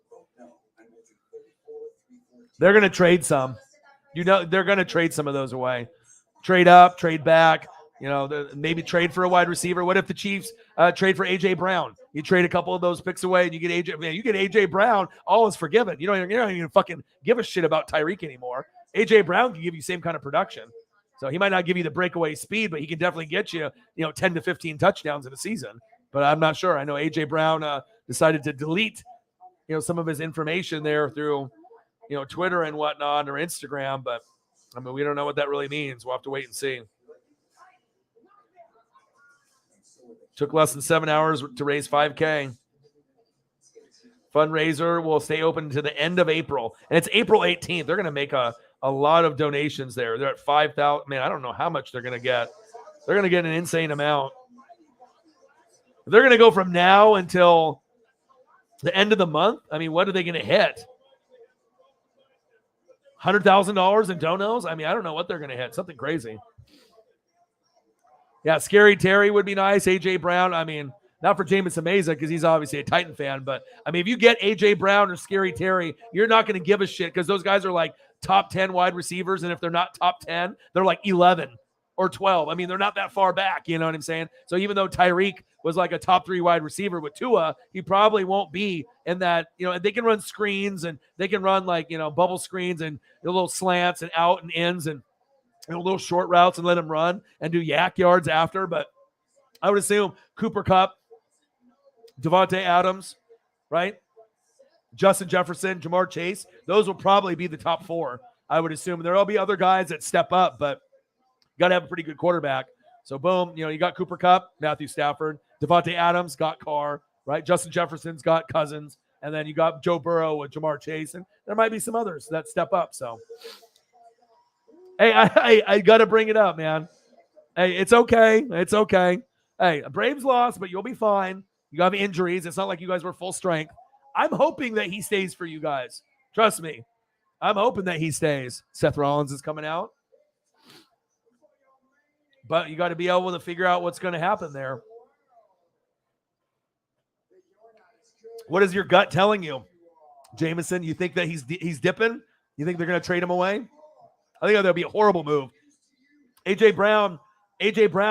They're going to trade some. They're going to trade some of those away. Trade up, trade back. Maybe trade for a wide receiver. What if the Chiefs trade for A.J. Brown? You trade a couple of those picks away and you get A.J. Man, you get A.J. Brown, all is forgiven. You don't even fucking give a shit about Tyreek anymore. A.J. Brown can give you same kind of production. So he might not give you the breakaway speed, but he can definitely get you, 10 to 15 touchdowns in a season. But I'm not sure. I know A.J. Brown decided to delete, some of his information there through, Twitter and whatnot or Instagram. But, I mean, we don't know what that really means. We'll have to wait and see. Took less than 7 hours to raise $5K. Fundraiser will stay open to the end of April. And it's April 18th. They're going to make a lot of donations there. They're at 5,000. Man, I don't know how much they're going to get. They're going to get an insane amount. They're going to go from now until the end of the month. I mean, what are they going to hit? $100,000 in donos? I mean, I don't know what they're going to hit. Something crazy. Yeah, Scary Terry would be nice. A.J. Brown, I mean, not for Jameis Meza because he's obviously a Titan fan, but, I mean, if you get A.J. Brown or Scary Terry, you're not going to give a shit because those guys are like top 10 wide receivers, and if they're not top 10, they're like 11 or 12. I mean, they're not that far back, you know what I'm saying? So even though Tyreek was like a top 3 wide receiver with Tua, he probably won't be in that, they can run screens and they can run like, bubble screens and little slants and out and ins and little short routes and let him run and do yak yards after. But I would assume Cooper Kupp, Devontae Adams, right? Justin Jefferson, Jamar Chase, those will probably be the top 4, I would assume. There will be other guys that step up, but you got to have a pretty good quarterback. So, boom, you got Cooper Kupp, Matthew Stafford, Devontae Adams got Carr, right? Justin Jefferson's got Cousins, and then you got Joe Burrow with Jamar Chase, and there might be some others that step up. So, hey, I got to bring it up, man. Hey, it's okay. It's okay. Hey, Braves lost, but you'll be fine. You have injuries. It's not like you guys were full strength. I'm hoping that he stays for you guys. Trust me. I'm hoping that he stays. Seth Rollins is coming out. But you got to be able to figure out what's going to happen there. What is your gut telling you, Jameson? You think that he's dipping? You think they're going to trade him away? I think that'll be a horrible move. AJ Brown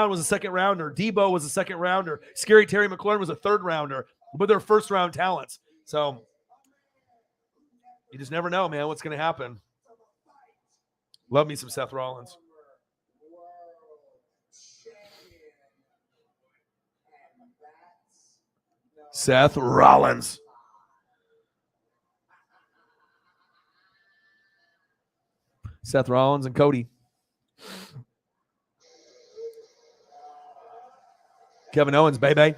was a second rounder. Debo was a second rounder. Scary Terry McLaurin was a third rounder, but they're first round talents. So you just never know, man, what's going to happen. Love me some Seth Rollins. Seth Rollins. Seth Rollins and Cody. Kevin Owens, baby.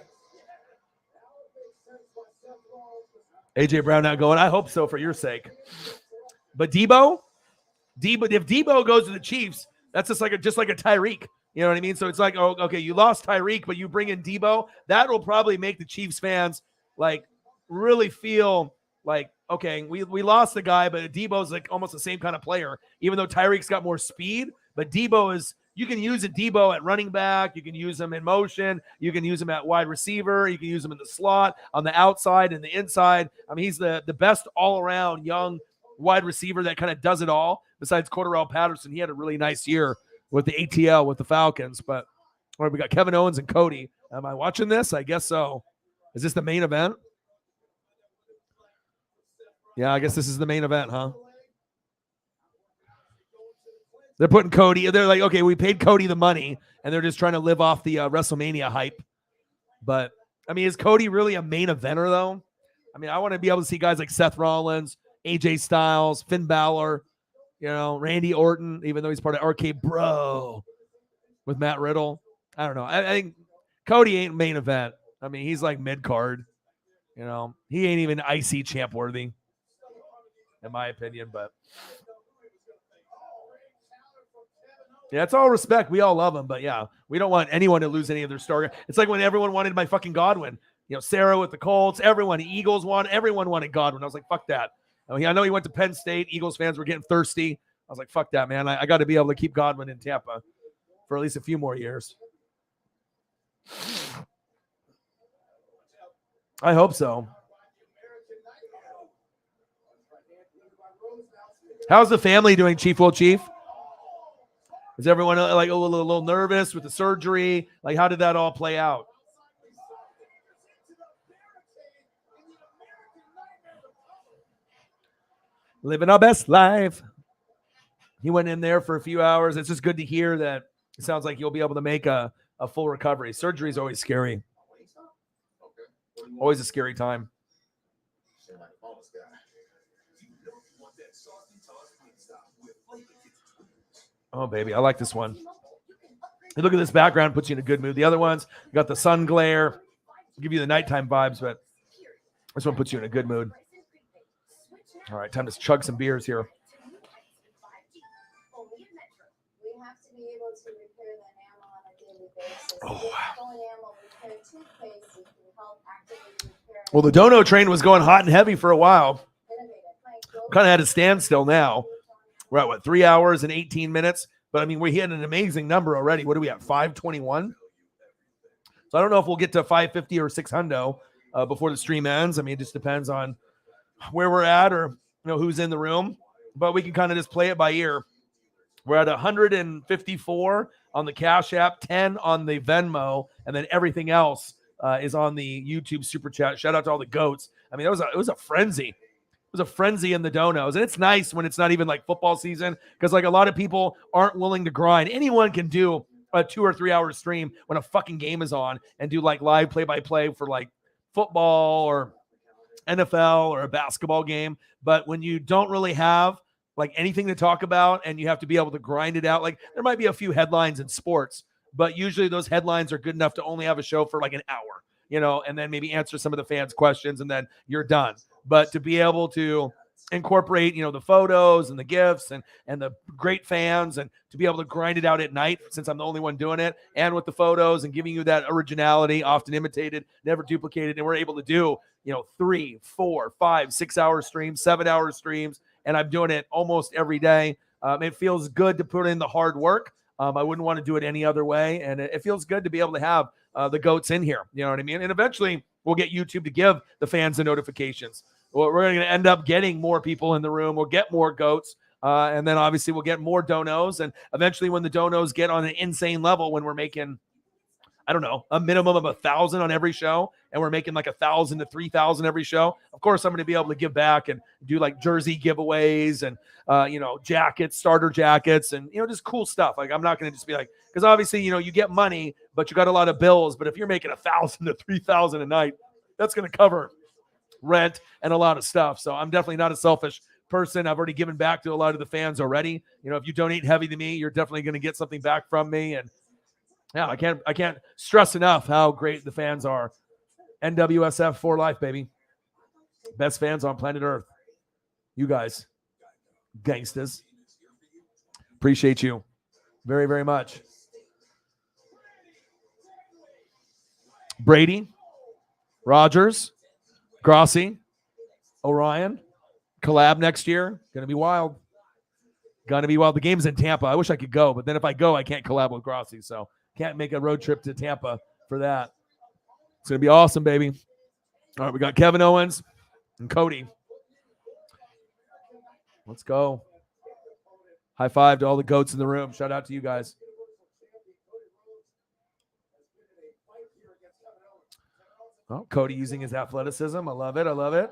AJ Brown not going. I hope so for your sake. But Debo, if Debo goes to the Chiefs, that's just like a Tyreek. You know what I mean? So it's like, oh, okay, you lost Tyreek, but you bring in Debo. That will probably make the Chiefs fans like really feel like, okay, we lost the guy, but Debo's like almost the same kind of player, even though Tyreek's got more speed. But Debo is, you can use a Debo at running back. You can use him in motion. You can use him at wide receiver. You can use him in the slot, on the outside and the inside. I mean, he's the best all-around young wide receiver that kind of does it all. Besides Cordarrelle Patterson, he had a really nice year with the ATL with the Falcons. But all right, we got Kevin Owens and Cody. Am I watching this? I guess so. Is this the main event? Yeah, I guess this is the main event, huh? They're putting Cody. They're like, okay, we paid Cody the money, and they're just trying to live off the WrestleMania hype. But, I mean, is Cody really a main eventer, though? I mean, I want to be able to see guys like Seth Rollins, AJ Styles, Finn Balor, Randy Orton, even though he's part of RK Bro with Matt Riddle. I don't know. I think Cody ain't main event. I mean, he's like mid-card. He ain't even IC champ worthy, in my opinion, but yeah, it's all respect. We all love him, but yeah, we don't want anyone to lose any of their star. It's like when everyone wanted my fucking Godwin. Sarah with the Colts, everyone, everyone wanted Godwin. I was like, fuck that. I know he went to Penn State. Eagles fans were getting thirsty. I was like, fuck that, man. I got to be able to keep Godwin in Tampa for at least a few more years. I hope so. How's the family doing, Chief Will Chief? Is everyone like a little nervous with the surgery? Like, how did that all play out? Living our best life. He went in there for a few hours. It's just good to hear that it sounds like you'll be able to make a full recovery. Surgery is always scary. Always a scary time. Oh, baby. I like this one. And look at this background. Puts you in a good mood. The other ones, you got the sun glare. Give you the nighttime vibes, but this one puts you in a good mood. All right, time to chug some beers here. Oh, well, the dono train was going hot and heavy for a while. Kind of had a standstill now. We're at, 3 hours and 18 minutes? But, I mean, we hit an amazing number already. What are we at, 521? So I don't know if we'll get to 550 or 600 before the stream ends. I mean, it just depends on where we're at or who's in the room. But we can kind of just play it by ear. We're at 154 on the Cash App, 10 on the Venmo, and then everything else is on the YouTube Super Chat. Shout out to all the goats. I mean, it was a frenzy. It was a frenzy in the donos. And it's nice when it's not even like football season because like a lot of people aren't willing to grind. Anyone can do a 2 or 3 hour stream when a fucking game is on and do like live play-by-play for like football or NFL or a basketball game. But when you don't really have like anything to talk about and you have to be able to grind it out, like there might be a few headlines in sports, but usually those headlines are good enough to only have a show for like an hour, and then maybe answer some of the fans' questions and then you're done. But to be able to incorporate, the photos and the gifts and the great fans, and to be able to grind it out at night since I'm the only one doing it, and with the photos and giving you that originality, often imitated, never duplicated. And we're able to do, 3, 4, 5, 6 hour streams, 7 hour streams. And I'm doing it almost every day. It feels good to put in the hard work. I wouldn't want to do it any other way. And it feels good to be able to have the GOATs in here. You know what I mean? And eventually we'll get YouTube to give the fans the notifications. We're going to end up getting more people in the room. We'll get more GOATs. And then obviously we'll get more donos. And eventually when the donos get on an insane level, when we're making, I don't know, a minimum of 1,000 on every show, and we're making like 1,000 to 3,000 every show. Of course, I'm going to be able to give back and do like jersey giveaways and, jackets, starter jackets, and, just cool stuff. Like, I'm not going to just be like, because obviously, you get money, but you got a lot of bills. But if you're making 1,000 to 3,000 a night, that's going to cover rent and a lot of stuff. So I'm definitely not a selfish person. I've already given back to a lot of the fans already. If you donate heavy to me, you're definitely going to get something back from me. And yeah, I can't stress enough how great the fans are. NWSF for life, baby. Best fans on planet Earth. You guys, gangsters. Appreciate you very, very much. Brady, Rogers, Grossi, Orion, collab next year. Going to be wild. Going to be wild. The game's in Tampa. I wish I could go, but then if I go, I can't collab with Grossi. So can't make a road trip to Tampa for that. It's going to be awesome, baby. All right, we got Kevin Owens and Cody. Let's go. High five to all the GOATs in the room. Shout out to you guys. Oh, Cody using his athleticism. I love it. I love it.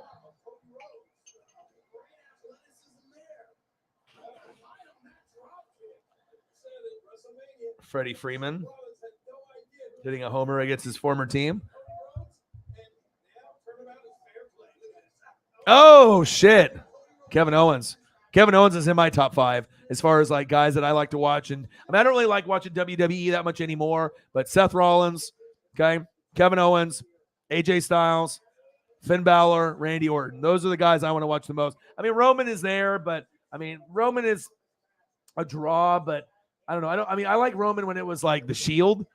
Freddie Freeman hitting a homer against his former team. Oh, shit. Kevin Owens. Kevin Owens is in my top 5 as far as like guys that I like to watch. And I don't really like watching WWE that much anymore, but Seth Rollins, okay, Kevin Owens, AJ Styles, Finn Balor, Randy Orton. Those are the guys I want to watch the most. I mean, Roman is there, but Roman is a draw, but I don't know. I like Roman when it was like the Shield.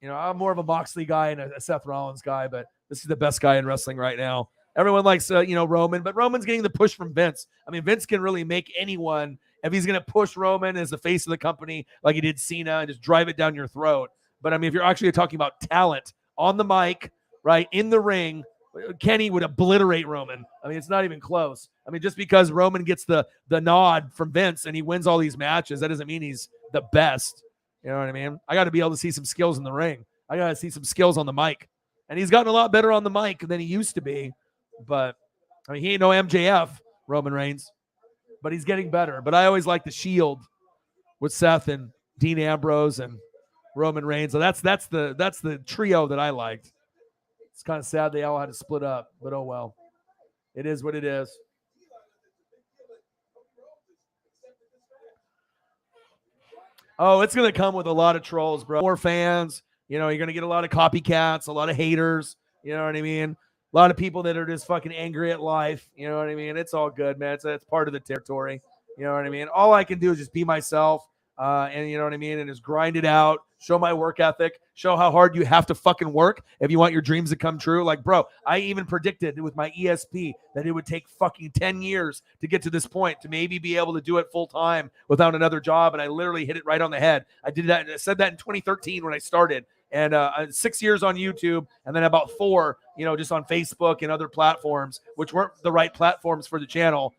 I'm more of a Moxley guy and a Seth Rollins guy, but this is the best guy in wrestling right now. Everyone likes, Roman, but Roman's getting the push from Vince. I mean, Vince can really make anyone, if he's going to push Roman as the face of the company like he did Cena and just drive it down your throat. But, if you're actually talking about talent on the mic, right, in the ring, Kenny would obliterate Roman. It's not even close. Just because Roman gets the nod from Vince and he wins all these matches, that doesn't mean he's the best. You know what I mean? I got to be able to see some skills in the ring. I got to see some skills on the mic. And he's gotten a lot better on the mic than he used to be. But, he ain't no MJF, Roman Reigns. But he's getting better. But I always like the Shield with Seth and Dean Ambrose and Roman Reigns. So that's the trio that I liked. It's kind of sad they all had to split up. But, oh, well. It is what it is. Oh, it's going to come with a lot of trolls, bro. More fans. You're going to get a lot of copycats, a lot of haters. You know what I mean? A lot of people that are just fucking angry at life. You know what I mean? It's all good, man. It's part of the territory. You know what I mean? All I can do is just be myself. And you know what I mean? And just grind it out, show my work ethic, show how hard you have to fucking work if you want your dreams to come true. Like, bro, I even predicted with my ESP that it would take fucking 10 years to get to this point, to maybe be able to do it full time without another job. And I literally hit it right on the head. I did that. I said that in 2013 when I started. And 6 years on YouTube, and then about 4, just on Facebook and other platforms, which weren't the right platforms for the channel.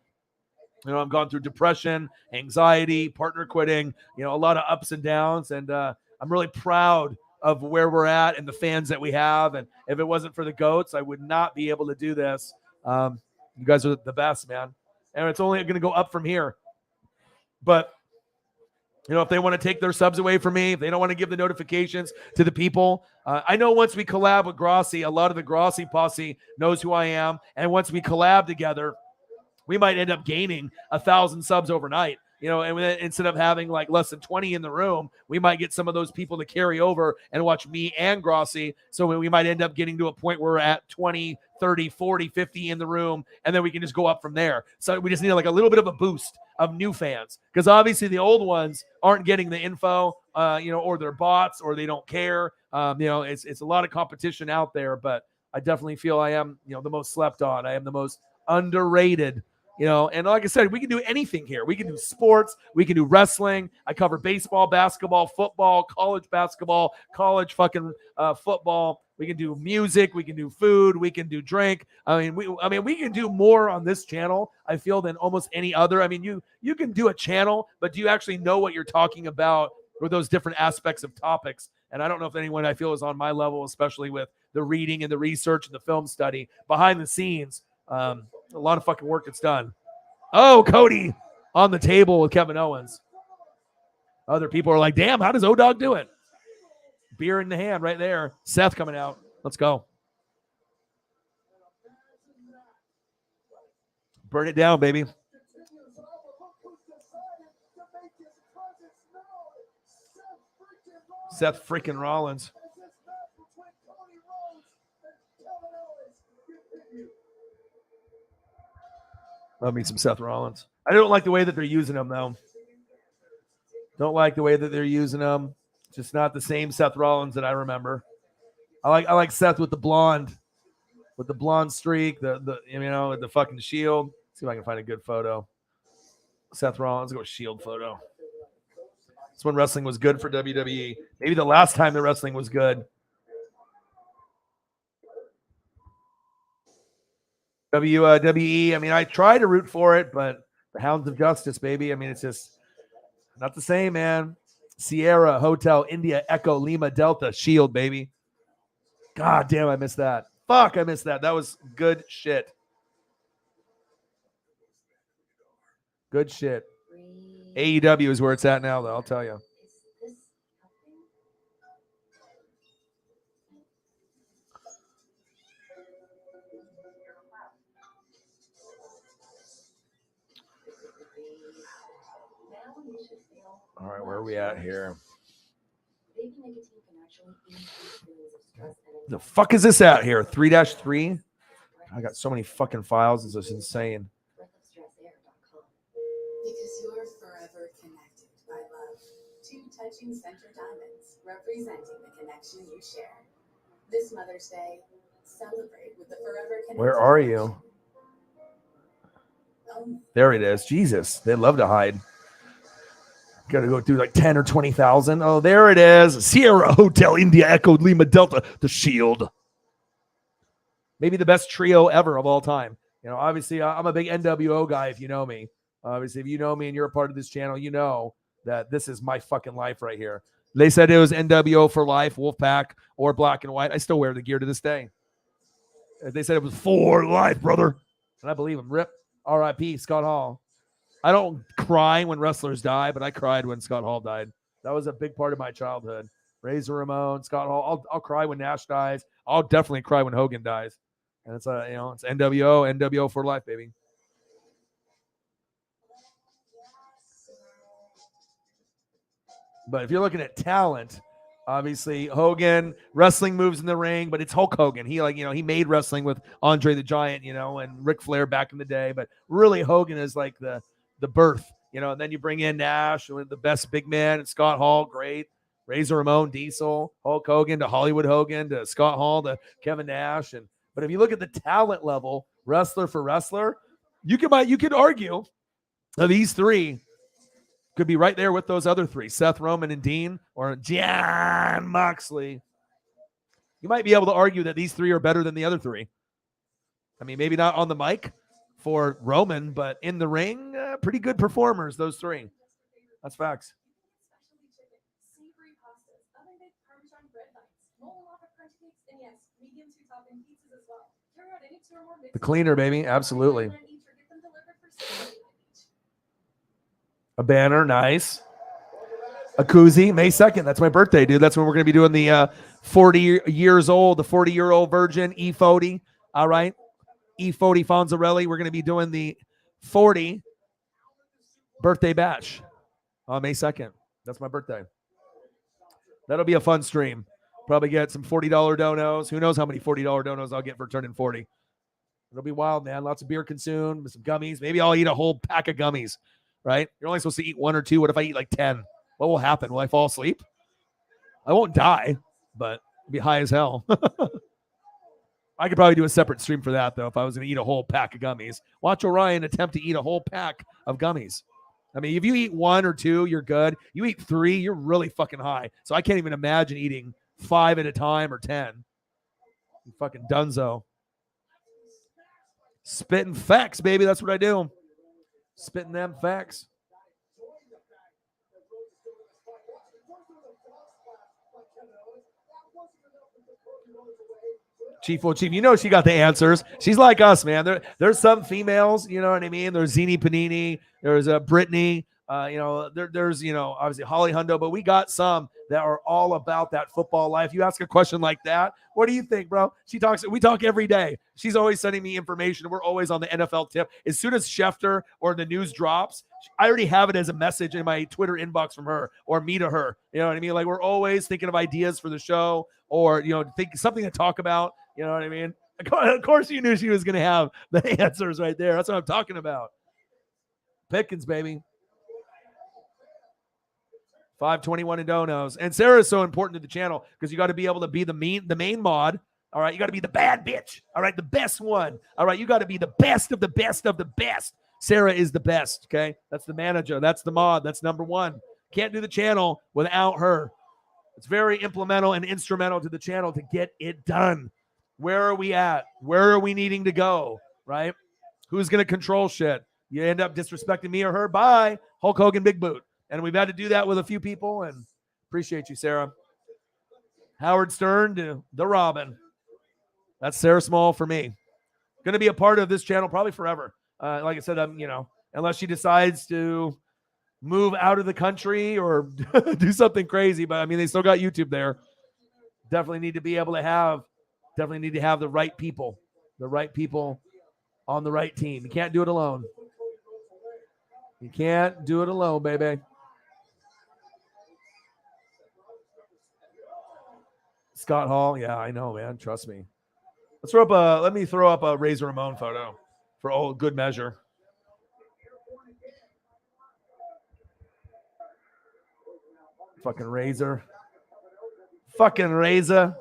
I've gone through depression, anxiety, partner quitting, a lot of ups and downs. And I'm really proud of where we're at and the fans that we have. And if it wasn't for the GOATs, I would not be able to do this. You guys are the best, man. And it's only going to go up from here. But if they want to take their subs away from me, if they don't want to give the notifications to the people, I know once we collab with Grossi, a lot of the Grossi posse knows who I am. And once we collab together, we might end up gaining 1,000 subs overnight. you know, and then instead of having like less than 20 in the room, we might get some of those people to carry over and watch me and Grossi. So we might end up getting to a point where we're at 20, 30, 40, 50 in the room, and then we can just go up from there. So we just need like a little bit of a boost of new fans, because obviously the old ones aren't getting the info, you know, or they're bots, or they don't care. You know, it's a lot of competition out there, but I definitely feel I am, you know, the most slept on. I am the most underrated, you know, and like I said, we can do anything here. We can do sports, we can do wrestling. I cover baseball, basketball, football, college basketball, college fucking football. We can do music, we can do food, we can do drink. I mean, we can do more on this channel, I feel, than almost any other. I mean, you can do a channel, but do you actually know what you're talking about with those different aspects of topics? And I don't know if anyone I feel is on my level, especially with the reading and the research and the film study behind the scenes. A lot of fucking work gets done. Oh, Cody on the table with Kevin Owens. Other people are like, damn, how does O-Dog do it? Beer in the hand right there. Seth coming out. Let's go. Burn it down, baby. Seth freaking Rollins. Love me some Seth Rollins. I don't like the way that they're using him, though. Don't like the way that they're using him. Just not the same Seth Rollins that I remember. I like Seth with the blonde streak, the you know, the fucking shield. Let's see if I can find a good photo. Seth Rollins, let's go with shield photo. That's when wrestling was good for WWE. Maybe the last time the wrestling was good. WWE, I mean, I try to root for it, but the Hounds of Justice, baby. I mean, it's just not the same, man. Sierra, Hotel, India, Echo, Lima, Delta, Shield, baby. God damn, I missed that. Fuck, I missed that. That was good shit. Good shit. AEW is where it's at now, though, I'll tell you. All right, where are we at here? The fuck is this out here? 3-3? I got so many fucking files. This is insane. Because you're forever connected by love. Two touching center diamonds representing the connection you share. This Mother's Day, celebrate with the Forever Connected. Where are you? There it is. Jesus, they love to hide. Got to go through like 10 or 20,000. Oh, there it is. Sierra, Hotel, India, Echo, Lima, Delta, the Shield. Maybe the best trio ever of all time. You know, obviously, I'm a big NWO guy if you know me. Obviously, if you know me and you're a part of this channel, you know that this is my fucking life right here. They said it was NWO for life, Wolfpack, or Black and White. I still wear the gear to this day. They said it was for life, brother. And I believe them. Rip. R.I.P. Scott Hall. I don't cry when wrestlers die, but I cried when Scott Hall died. That was a big part of my childhood. Razor Ramon, Scott Hall. I'll cry when Nash dies. I'll definitely cry when Hogan dies. And it's it's NWO for life, baby. But if you're looking at talent, obviously Hogan, wrestling moves in the ring, but it's Hulk Hogan. He he made wrestling with Andre the Giant, and Ric Flair back in the day. But really Hogan is like the birth, and then you bring in Nash, the best big man, and Scott Hall, great. Razor Ramon, Diesel, Hulk Hogan to Hollywood Hogan to Scott Hall to Kevin Nash. But if you look at the talent level, wrestler for wrestler, you could argue that these three could be right there with those other three, Seth Roman and Dean, or Jon Moxley. You might be able to argue that these three are better than the other three. I mean, maybe not on the mic for Roman, but in the ring, pretty good performers, those three. That's facts. The cleaner, baby. Absolutely. A banner, nice. A koozie, May 2nd. That's my birthday, dude. That's when we're going to be doing the 40-year-old virgin E40. All right. E40 Fonzarelli. We're going to be doing the 40 birthday bash on May 2nd. That's my birthday. That'll be a fun stream. Probably get some $40 donos. Who knows how many $40 donos I'll get for turning 40. It'll be wild, man. Lots of beer consumed, some gummies. Maybe I'll eat a whole pack of gummies, right? You're only supposed to eat 1 or 2. What if I eat like 10? What will happen? Will I fall asleep? I won't die, but I'll be high as hell. I could probably do a separate stream for that, though, if I was going to eat a whole pack of gummies. Watch Orion attempt to eat a whole pack of gummies. I mean, if you eat 1 or 2, you're good. You eat 3, you're really fucking high. So I can't even imagine eating 5 at a time or 10. You fucking dunzo. Spitting facts, baby. That's what I do. Spitting them facts. Chief, well, Chief, you know she got the answers. She's like us, man. There's some females, you know what I mean? There's Zini Panini. There's Brittany. There's obviously Holly Hundo, but we got some that are all about that football life. You ask a question like that, what do you think, bro? We talk every day. She's always sending me information. We're always on the NFL tip. As soon as Schefter or the news drops, I already have it as a message in my Twitter inbox from her or me to her. You know what I mean? Like, we're always thinking of ideas for the show or, think something to talk about. You know what I mean? Of course you knew she was going to have the answers right there. That's what I'm talking about. Pickens, baby. 521 in donos. And Sarah is so important to the channel because you got to be able to be the main mod. All right. You got to be the bad bitch. All right. The best one. All right. You got to be the best of the best of the best. Sarah is the best. Okay. That's the manager. That's the mod. That's number one. Can't do the channel without her. It's very implemental and instrumental to the channel to get it done. Where are we at? Where are we needing to go? Right? Who's going to control shit? You end up disrespecting me or her. Bye. Hulk Hogan, Big Boot. And we've had to do that with a few people, and appreciate you, Sarah. Howard Stern to the Robin. That's Sarah Small for me. Going to be a part of this channel probably forever. Like I said, unless she decides to move out of the country or do something crazy. But, I mean, they still got YouTube there. Definitely need to have the right people on the right team. You can't do it alone. You can't do it alone, baby. Scott Hall, yeah, I know, man. Trust me. Let me throw up a Razor Ramon photo for old good measure. Fucking Razor. Fucking Razor.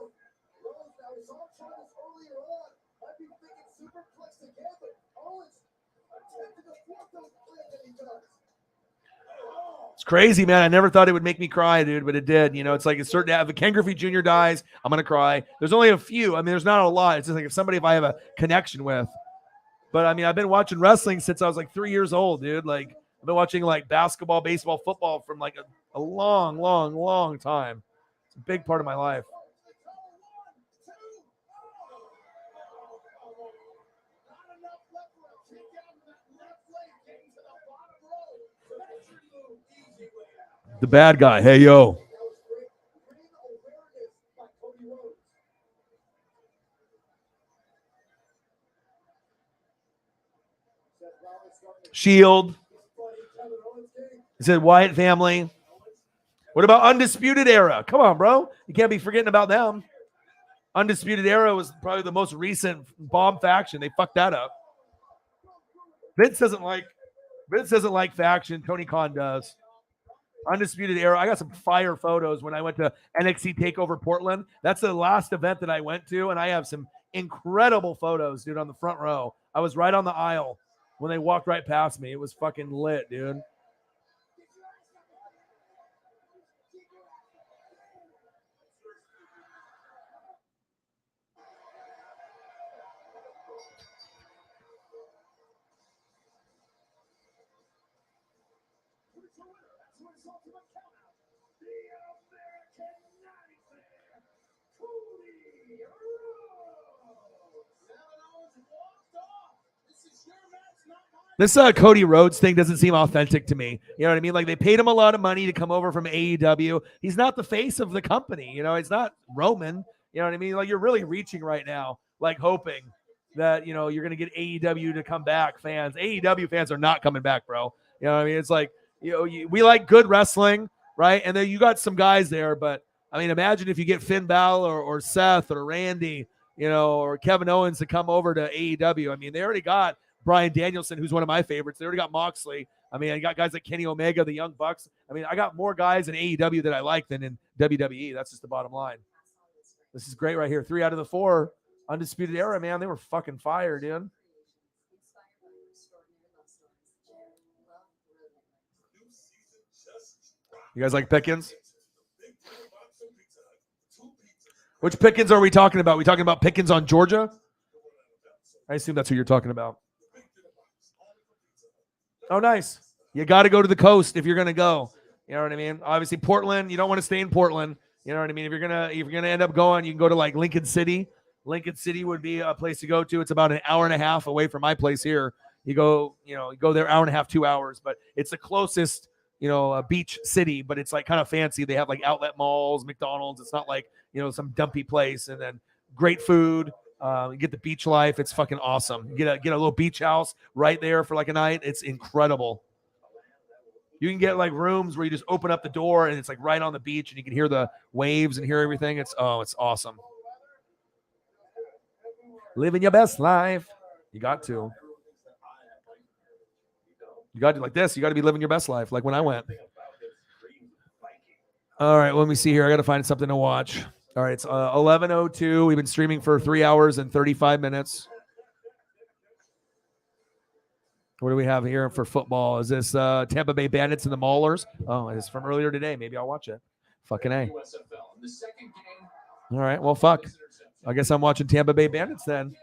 It's crazy, man. I never thought it would make me cry, dude, but it did. It's like it's certain. If a Ken Griffey Jr. dies, I'm gonna cry. There's only a few. I mean, there's not a lot. It's just like if I have a connection with. But I mean, I've been watching wrestling since I was like 3 years old, dude. Like I've been watching like basketball, baseball, football from like a long, long, long time. It's a big part of my life. The bad guy. Hey, yo. Shield. It said Wyatt family. What about Undisputed Era? Come on, bro. You can't be forgetting about them. Undisputed Era was probably the most recent bomb faction. They fucked that up. Vince doesn't like faction. Tony Khan does. Undisputed Era. I got some fire photos when I went to NXT TakeOver Portland. That's the last event that I went to, and I have some incredible photos, dude, on the front row. I was right on the aisle when they walked right past me. It was fucking lit, dude. This Cody Rhodes thing doesn't seem authentic to me. You know what I mean? Like they paid him a lot of money to come over from AEW. He's not the face of the company. It's not Roman. You know what I mean? Like you're really reaching right now, like hoping that, you're going to get AEW to come back fans. AEW fans are not coming back, bro. You know what I mean? It's like, we like good wrestling, right? And then you got some guys there, but I mean, imagine if you get Finn Balor or Seth or Randy, or Kevin Owens to come over to AEW. I mean, they already got Bryan Danielson, who's one of my favorites. They already got Moxley. I mean, I got guys like Kenny Omega, the Young Bucks. I mean, I got more guys in AEW that I like than in WWE. That's just the bottom line. This is great right here. 3 out of the 4 Undisputed Era, man. They were fucking fire, dude. You guys like Pickens? Which Pickens are we talking about? We talking about Pickens on Georgia? I assume that's who you're talking about. Oh, nice. You got to go to the coast if you're going to go. You know what I mean? Obviously, Portland, you don't want to stay in Portland. You know what I mean? If you're gonna end up going, you can go to like Lincoln City. Lincoln City would be a place to go to. It's about an hour and a half away from my place here. You go there hour and a half, 2 hours, but it's the closest, a beach city, but it's like kind of fancy. They have like outlet malls, McDonald's. It's not like, some dumpy place. And then great food. You get the beach life. It's fucking awesome. You get a little beach house right there for like a night. It's incredible. You can get like rooms where you just open up the door and it's like right on the beach and you can hear the waves and hear everything. It's awesome. Living your best life. You got to. You got to like this. You got to be living your best life, like when I went. All right, let me see here. I got to find something to watch. All right, it's 11:02. We've been streaming for 3 hours and 35 minutes. What do we have here for football? Is this Tampa Bay Bandits and the Maulers? Oh, it's from earlier today. Maybe I'll watch it. Fucking A. All right, well, fuck. I guess I'm watching Tampa Bay Bandits then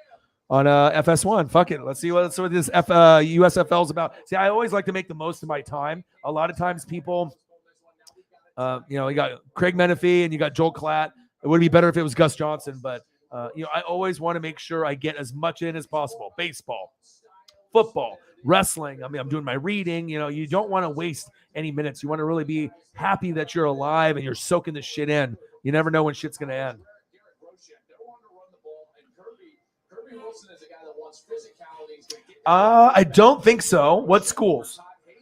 on FS1. Fuck it. Let's see what this USFL is about. See, I always like to make the most of my time. A lot of times people, you got Craig Menefee and you got Joel Klatt. It would be better if it was Gus Johnson, but, I always want to make sure I get as much in as possible. Baseball, football, wrestling. I mean, I'm doing my reading. You don't want to waste any minutes. You want to really be happy that you're alive and you're soaking this shit in. You never know when shit's going to end. I don't think so. What schools?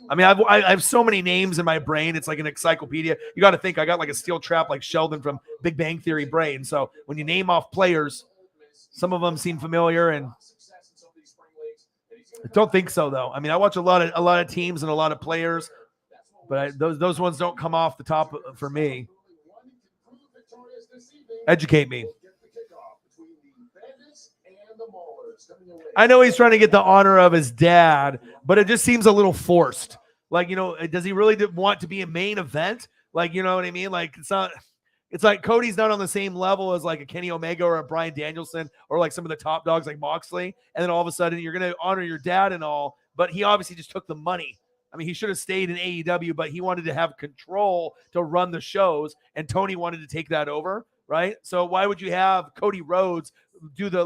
I mean, I have so many names in my brain. It's like an encyclopedia. You got to think I got like a steel trap like Sheldon from Big Bang Theory brain. So when you name off players, some of them seem familiar, and I don't think so though. I mean, I watch a lot of teams and a lot of players, but those ones don't come off the top for me. Educate me. I know he's trying to get the honor of his dad, but it just seems a little forced. Like, does he really want to be a main event? Like, you know what I mean? Like, it's like Cody's not on the same level as like a Kenny Omega or a Bryan Danielson or like some of the top dogs like Moxley. And then all of a sudden you're going to honor your dad and all, but he obviously just took the money. I mean, he should have stayed in AEW, but he wanted to have control to run the shows, and Tony wanted to take that over, right? So why would you have Cody Rhodes do the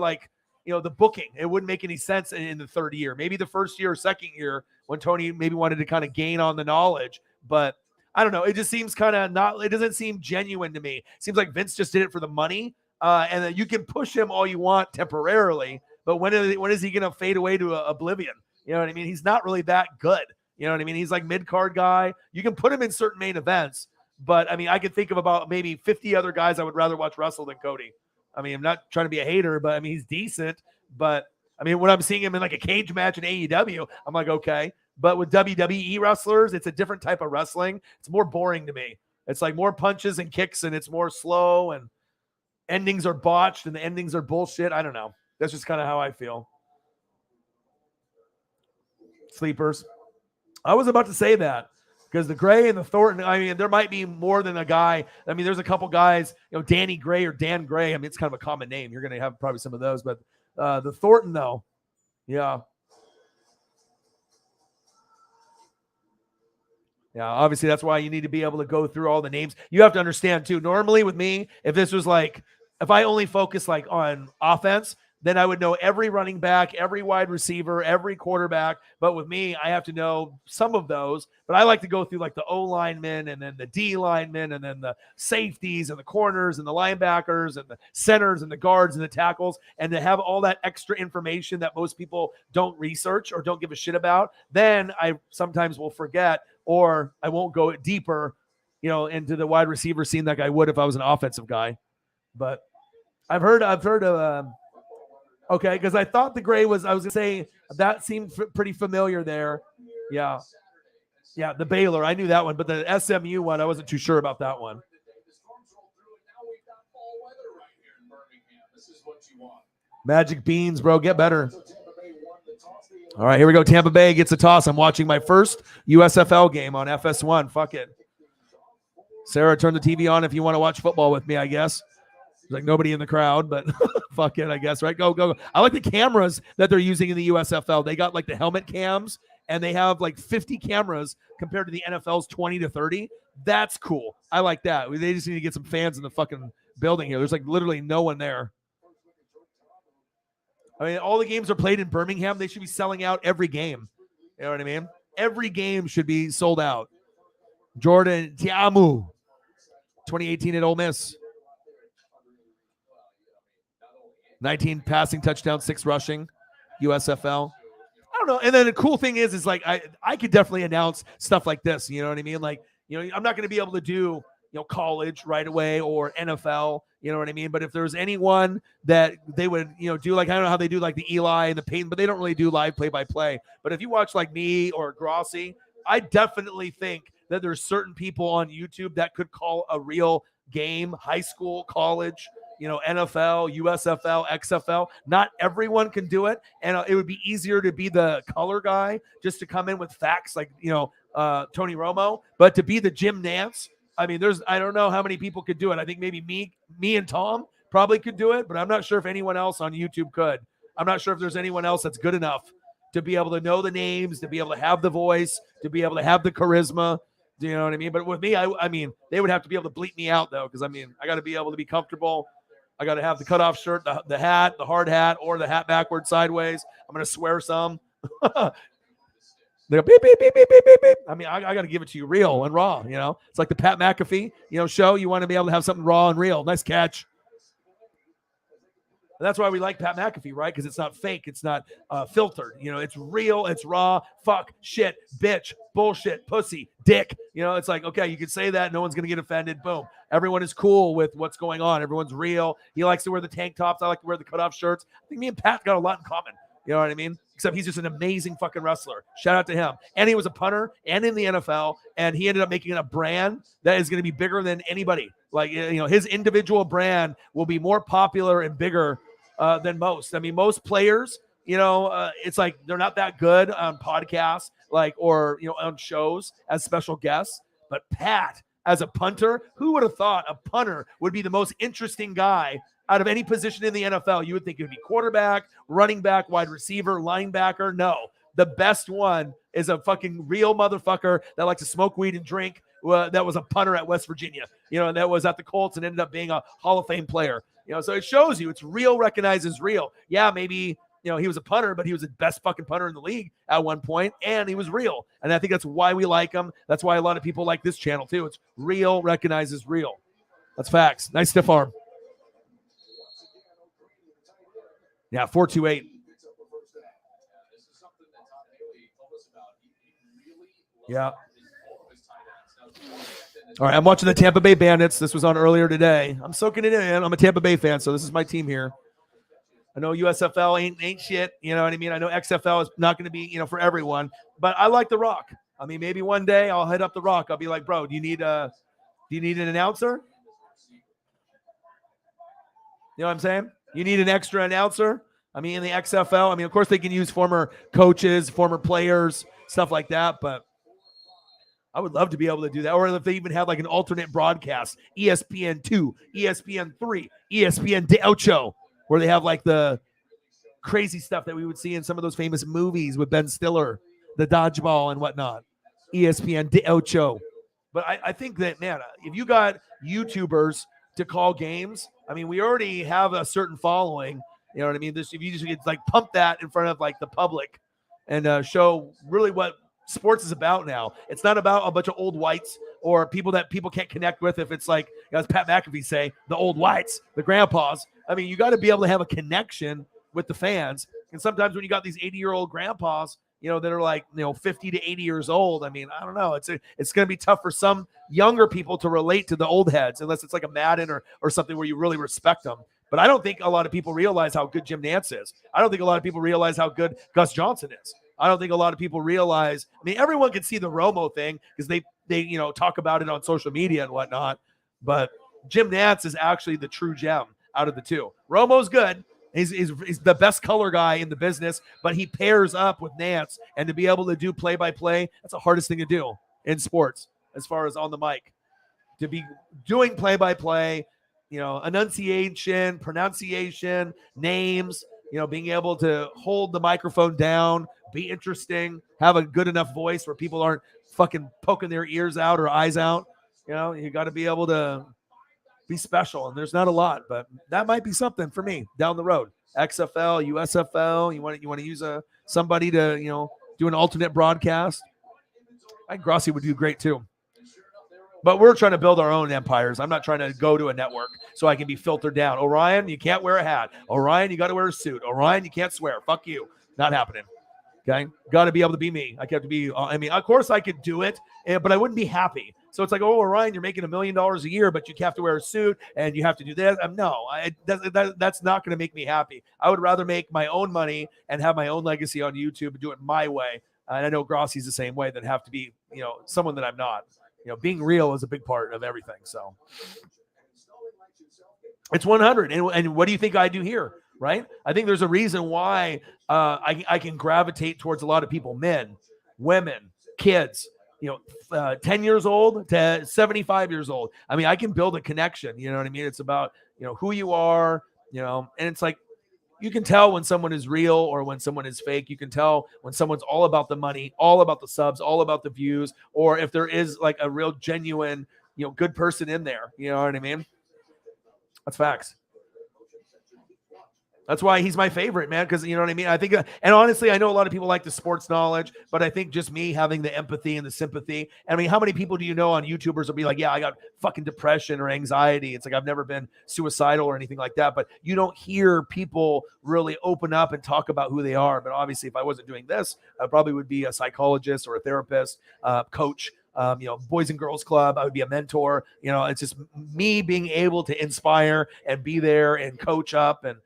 the booking? It wouldn't make any sense in the third year. Maybe the first year or second year when Tony maybe wanted to kind of gain on the knowledge, but I don't know. It just seems kind of it doesn't seem genuine to me. It seems like Vince just did it for the money, and then you can push him all you want temporarily, but when is he going to fade away to oblivion? You know what I mean? He's not really that good. You know what I mean? He's like mid-card guy. You can put him in certain main events, but I mean, I could think of about maybe 50 other guys I would rather watch wrestle than Cody. I mean, I'm not trying to be a hater, but I mean, he's decent. But I mean, when I'm seeing him in like a cage match in AEW, I'm like, okay. But with WWE wrestlers, it's a different type of wrestling. It's more boring to me. It's like more punches and kicks, and it's more slow, and endings are botched, and the endings are bullshit. I don't know. That's just kind of how I feel. Sleepers. I was about to say that. Because the Gray and the Thornton, I mean, there might be more than a guy. I mean, there's a couple guys, Danny Gray or Dan Gray. I mean, it's kind of a common name. You're going to have probably some of those. But the Thornton, though, yeah. Yeah, obviously, that's why you need to be able to go through all the names. You have to understand, too. Normally with me, if this was like, if I only focus like on offense, then I would know every running back, every wide receiver, every quarterback. But with me, I have to know some of those. But I like to go through like the O linemen and then the D linemen and then the safeties and the corners and the linebackers and the centers and the guards and the tackles, and to have all that extra information that most people don't research or don't give a shit about. Then I sometimes will forget, or I won't go deeper, into the wide receiver scene like I would if I was an offensive guy. But I've heard of okay, because I thought the gray was, I was going to say, that seemed pretty familiar there. Yeah. Yeah, the Baylor. I knew that one, but the SMU one, I wasn't too sure about that one. Magic beans, bro. Get better. All right, here we go. Tampa Bay gets a toss. I'm watching my first USFL game on FS1. Fuck it. Sarah, turn the TV on if you want to watch football with me, I guess. There's like nobody in the crowd, but fuck it, I guess, right? Go. I like the cameras that they're using in the USFL. They got like the helmet cams, and they have like 50 cameras compared to the NFL's 20 to 30. That's cool. I like that. They just need to get some fans in the fucking building here. There's like literally no one there. I mean, all the games are played in Birmingham. They should be selling out every game. You know what I mean? Every game should be sold out. Jordan Tiamu, 2018 at Ole Miss. 19 passing touchdowns, 6 rushing, USFL. I don't know. And then the cool thing is like I could definitely announce stuff like this. You know what I mean? Like, I'm not going to be able to do, college right away or NFL. You know what I mean? But if there's anyone that they would, do, like, I don't know how they do like the Eli and the Peyton, but they don't really do live play-by-play. But if you watch like me or Grossi, I definitely think that there's certain people on YouTube that could call a real game, high school, college, NFL, USFL, XFL. Not everyone can do it. And it would be easier to be the color guy, just to come in with facts like, Tony Romo. But to be the Jim Nance, I mean, I don't know how many people could do it. I think maybe me and Tom probably could do it, but I'm not sure if anyone else on YouTube could. I'm not sure if there's anyone else that's good enough to be able to know the names, to be able to have the voice, to be able to have the charisma. Do you know what I mean? But with me, I mean, they would have to be able to bleep me out, though, because, I mean, I got to be able to be comfortable. I got to have the cutoff shirt, the hat, the hard hat, or the hat backwards sideways. I'm going to swear some. They go, beep, beep, beep, beep, beep, beep, beep. I mean, I got to give it to you real and raw, It's like the Pat McAfee, show. You want to be able to have something raw and real. Nice catch. And that's why we like Pat McAfee, right? Because it's not fake. It's not filtered. It's real. It's raw. Fuck, shit, bitch, bullshit, pussy, dick. It's like, okay, you can say that. No one's going to get offended. Boom. Everyone is cool with what's going on. Everyone's real. He likes to wear the tank tops. I like to wear the cutoff shirts. I think me and Pat got a lot in common. You know what I mean? Except he's just an amazing fucking wrestler. Shout out to him. And he was a punter and in the NFL. And he ended up making a brand that is going to be bigger than anybody. Like, his individual brand will be more popular and bigger than most. I mean, most players, it's like they're not that good on podcasts, or on shows as special guests. But Pat, as a punter, who would have thought a punter would be the most interesting guy out of any position in the NFL? You would think it would be quarterback, running back, wide receiver, linebacker. No, the best one is a fucking real motherfucker that likes to smoke weed and drink. That was a punter at West Virginia, that was at the Colts and ended up being a Hall of Fame player. So it shows you it's real, recognizes real. Yeah, maybe, he was a punter, but he was the best fucking punter in the league at one point, and he was real. And I think that's why we like him. That's why a lot of people like this channel too. It's real, recognizes real. That's facts. Nice stiff arm. Yeah, 428. Yeah. All right, I'm watching the Tampa Bay Bandits. This was on earlier today. I'm soaking it in. I'm a Tampa Bay fan, so this is my team here. I know USFL ain't shit. You know what I mean? I know XFL is not going to be, for everyone, but I like The Rock. I mean, maybe one day I'll hit up The Rock. I'll be like, bro, do you need an announcer? You know what I'm saying? You need an extra announcer? I mean, in the XFL, I mean, of course they can use former coaches, former players, stuff like that, but I would love to be able to do that. Or if they even have like an alternate broadcast, ESPN 2, ESPN 3, ESPN de Ocho, where they have like the crazy stuff that we would see in some of those famous movies with Ben Stiller, the dodgeball and whatnot. ESPN de Ocho. But I think that, man, if you got YouTubers to call games, I mean, we already have a certain following. You know what I mean? If you just get like pump that in front of like the public and show really what sports is about now. It's not about a bunch of old whites or people that people can't connect with. If it's like, as Pat McAfee say, the old whites, the grandpas. I mean, you got to be able to have a connection with the fans. And sometimes when you got these 80-year-old grandpas, that are like, 50 to 80 years old. I mean, I don't know. It's going to be tough for some younger people to relate to the old heads, unless it's like a Madden or something where you really respect them. But I don't think a lot of people realize how good Jim Nantz is. I don't think a lot of people realize how good Gus Johnson is. I don't think a lot of people realize. I mean, everyone can see the Romo thing because they talk about it on social media and whatnot. But Jim Nantz is actually the true gem out of the two. Romo's good. He's the best color guy in the business, but he pairs up with Nantz, and to be able to do play-by-play, that's the hardest thing to do in sports as far as on the mic. To be doing play-by-play, enunciation, pronunciation, names, being able to hold the microphone down, be interesting, have a good enough voice where people aren't fucking poking their ears out or eyes out. You got to be able to be special, and there's not a lot, but that might be something for me down the road. XFL, USFL, you want to use somebody to do an alternate broadcast. I think Grossi would do great too. But we're trying to build our own empires. I'm not trying to go to a network so I can be filtered down. Orion, you can't wear a hat. Orion, you got to wear a suit. Orion, you can't swear. Fuck you. Not happening. Okay, got to be able to be me. I have to be. I mean, of course I could do it, but I wouldn't be happy. So it's like, oh, Orion, you're making $1 million a year, but you have to wear a suit and you have to do this. No, that's not going to make me happy. I would rather make my own money and have my own legacy on YouTube and do it my way. And I know Grossi's the same way, than have to be, someone that I'm not. Being real is a big part of everything. So it's 100. And what do you think I do here? Right? I think there's a reason why I can gravitate towards a lot of people, men, women, kids, 10 years old to 75 years old. I mean, I can build a connection. You know what I mean? It's about, who you are, and it's like, you can tell when someone is real or when someone is fake. You can tell when someone's all about the money, all about the subs, all about the views, or if there is like a real genuine, good person in there. You know what I mean? That's facts. That's why he's my favorite, man, because you know what I mean? I think, and honestly, I know a lot of people like the sports knowledge, but I think just me having the empathy and the sympathy. I mean, how many people do you know on YouTubers will be like, yeah, I got fucking depression or anxiety. It's like, I've never been suicidal or anything like that, but you don't hear people really open up and talk about who they are. But obviously, if I wasn't doing this, I probably would be a psychologist or a therapist, coach, Boys and Girls Club. I would be a mentor. It's just me being able to inspire and be there and coach up and,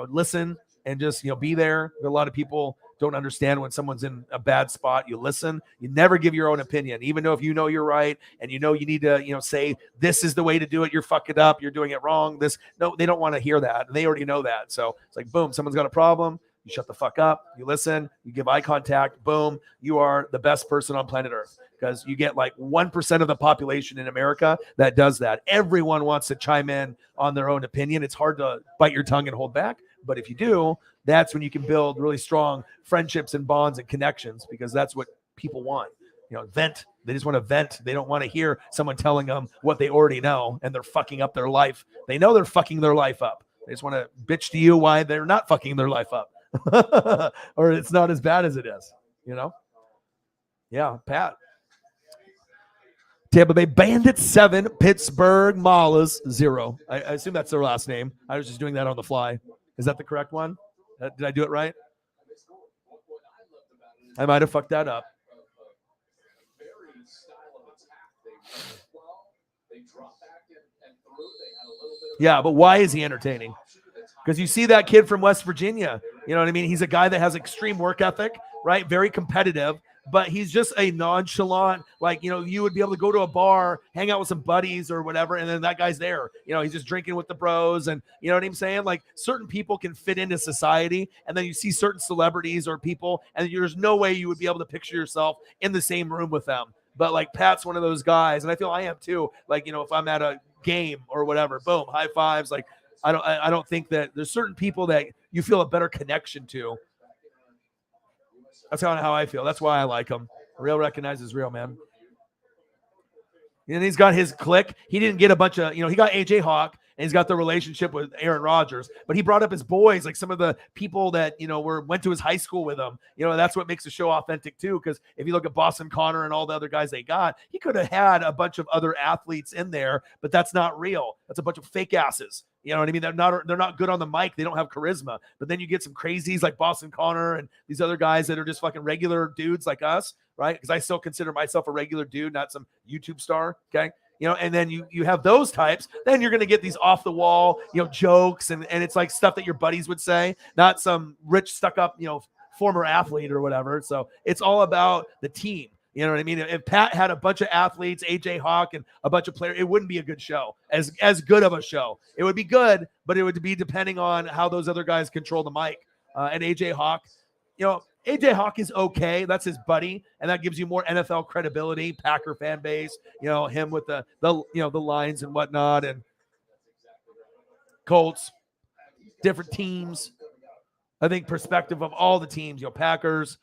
listen and just, be there. A lot of people don't understand when someone's in a bad spot. You listen, you never give your own opinion, even though if you're right and you need to, say, this is the way to do it. You're fucking up. You're doing it wrong. No, they don't want to hear that. They already know that. So it's like, boom, someone's got a problem. You shut the fuck up. You listen, you give eye contact. Boom. You are the best person on planet Earth. Because you get like 1% of the population in America that does that. Everyone wants to chime in on their own opinion. It's hard to bite your tongue and hold back. But if you do, that's when you can build really strong friendships and bonds and connections, because that's what people want. Vent. They just want to vent. They don't want to hear someone telling them what they already know and they're fucking up their life. They know they're fucking their life up. They just want to bitch to you why they're not fucking their life up. Or it's not as bad as it is, Yeah, Pat. Tampa Bay Bandits 7, Pittsburgh Maulers 0. I assume that's their last name. I was just doing that on the fly. Is that the correct one? Did I do it right? I might have fucked that up. Yeah, but why is he entertaining? Because you see that kid from West Virginia. You know what I mean? He's a guy that has extreme work ethic, right? Very competitive. But he's just a nonchalant, like, you would be able to go to a bar, hang out with some buddies or whatever, and then that guy's there. He's just drinking with the bros, and you know what I'm saying? Like, certain people can fit into society, and then you see certain celebrities or people, and there's no way you would be able to picture yourself in the same room with them. But like, Pat's one of those guys, and I feel I am too. Like, if I'm at a game or whatever, boom, high fives. Like, I don't think that there's certain people that you feel a better connection to. That's kind of how I feel. That's why I like him. Real recognizes real, man. And he's got his clique. He didn't get a bunch of, he got AJ Hawk and he's got the relationship with Aaron Rodgers. But he brought up his boys, like some of the people that went to his high school with him. That's what makes the show authentic too. Because if you look at Boston Connor and all the other guys they got, he could have had a bunch of other athletes in there, but that's not real. That's a bunch of fake asses. You know what I mean? They're not good on the mic. They don't have charisma. But then you get some crazies like Boston Connor and these other guys that are just fucking regular dudes like us, right? Because I still consider myself a regular dude, not some YouTube star. Okay. And then you have those types, then you're going to get these off the wall, jokes. And it's like stuff that your buddies would say, not some rich stuck up, former athlete or whatever. So it's all about the team. You know what I mean? If Pat had a bunch of athletes, AJ Hawk and a bunch of players, it wouldn't be a good show, as good of a show. It would be good, but it would be depending on how those other guys control the mic. And AJ Hawk, AJ Hawk is okay. That's his buddy, and that gives you more NFL credibility. Packer fan base, him with the lines and whatnot, and Colts, different teams. I think perspective of all the teams, Packers,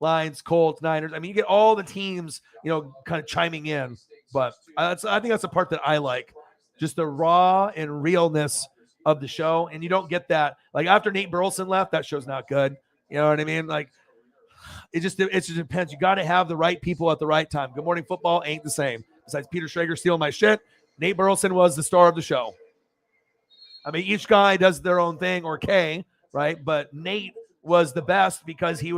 Lions, Colts, Niners. I mean, you get all the teams, kind of chiming in. But I think that's the part that I like, just the raw and realness of the show. And you don't get that. Like after Nate Burleson left, that show's not good. You know what I mean? Like it just depends. You got to have the right people at the right time. Good Morning Football ain't the same. Besides Peter Schrager stealing my shit, Nate Burleson was the star of the show. I mean, each guy does their own thing, or Kay, right? But Nate was the best because he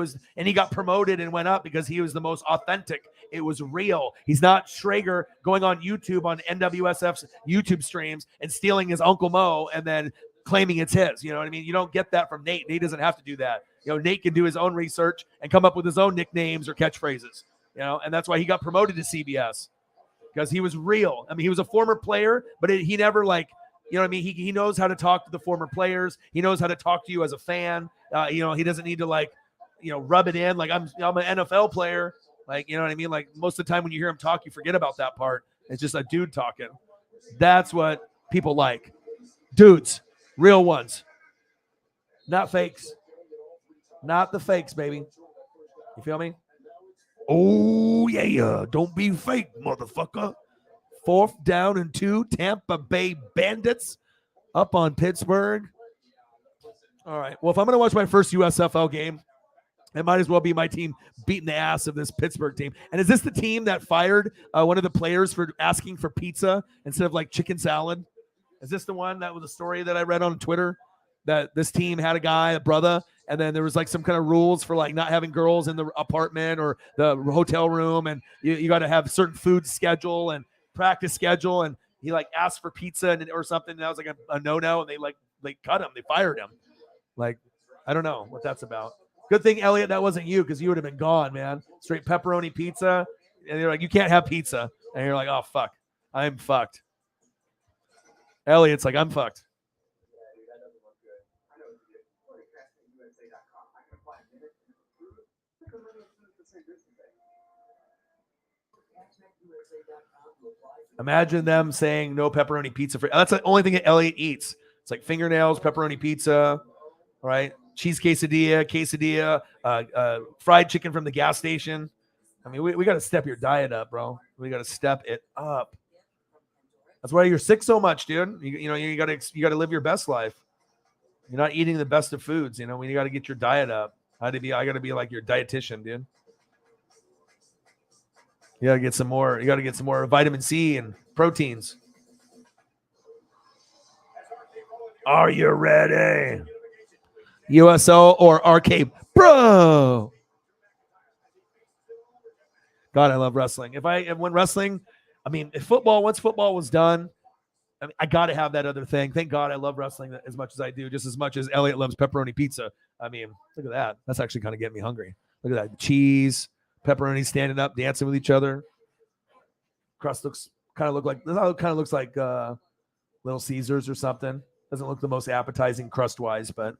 got promoted and went up because he was the most authentic. It was real. He's not Schrager going on YouTube on NWSF's YouTube streams and stealing his Uncle Mo and then claiming it's his. You know what I mean? You don't get that from Nate. Nate doesn't have to do that. Nate can do his own research and come up with his own nicknames or catchphrases, and that's why he got promoted to CBS, because he was real. I mean, he was a former player, but he never he knows how to talk to the former players. He knows how to talk to you as a fan. He doesn't need to rub it in like I'm an NFL player. Like, you know what I mean? Like most of the time when you hear him talk, you forget about that part. It's just a dude talking. That's what people like. Dudes, real ones, not fakes. Not the fakes, baby. You feel me? Oh, yeah. Don't be fake, motherfucker. 4th down and 2, Tampa Bay Bandits up on Pittsburgh. All right. Well, if I'm going to watch my first USFL game, it might as well be my team beating the ass of this Pittsburgh team. And is this the team that fired one of the players for asking for pizza instead of chicken salad? Is this the one that was a story that I read on Twitter? That this team had a brother, and then there was some kind of rules for not having girls in the apartment or the hotel room, and you got to have a certain food schedule and practice schedule, and he asked for pizza or something, and that was a no-no, and they cut him, they fired him. I don't know what that's about. Good thing, Elliot, that wasn't you, because you would have been gone, man. Straight pepperoni pizza, and they're like, you can't have pizza, and you're like, oh fuck, I'm fucked. Elliot's like, I'm fucked. Imagine them saying no pepperoni pizza for. That's the only thing that Elliot eats. It's like fingernails, pepperoni pizza, right? Cheese quesadilla, fried chicken from the gas station. I mean, we got to step your diet up, bro. We got to step it up. That's why you're sick so much, dude. You got to live your best life. You're not eating the best of foods. You got to get your diet up. I got to be like your dietitian, dude. You got to get some more. You got to get some more vitamin C and proteins. Are you ready? USO or RK Bro? God, I love wrestling. When wrestling, if once football was done, I got to have that other thing. Thank God I love wrestling as much as I do, just as much as Elliot loves pepperoni pizza. Look at that. That's actually kind of getting me hungry. Look at that. Cheese, pepperoni standing up, dancing with each other. Crust looks like Little Caesars or something. Doesn't look the most appetizing crust-wise, but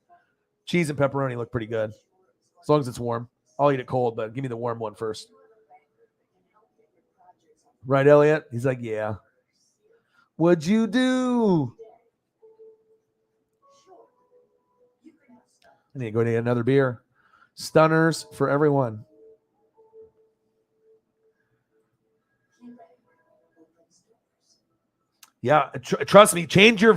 cheese and pepperoni look pretty good. As long as it's warm. I'll eat it cold, but give me the warm one first. Right, Elliot? He's like, yeah. What'd you do? I need to go get another beer. Stunners for everyone. Yeah, trust me. Change your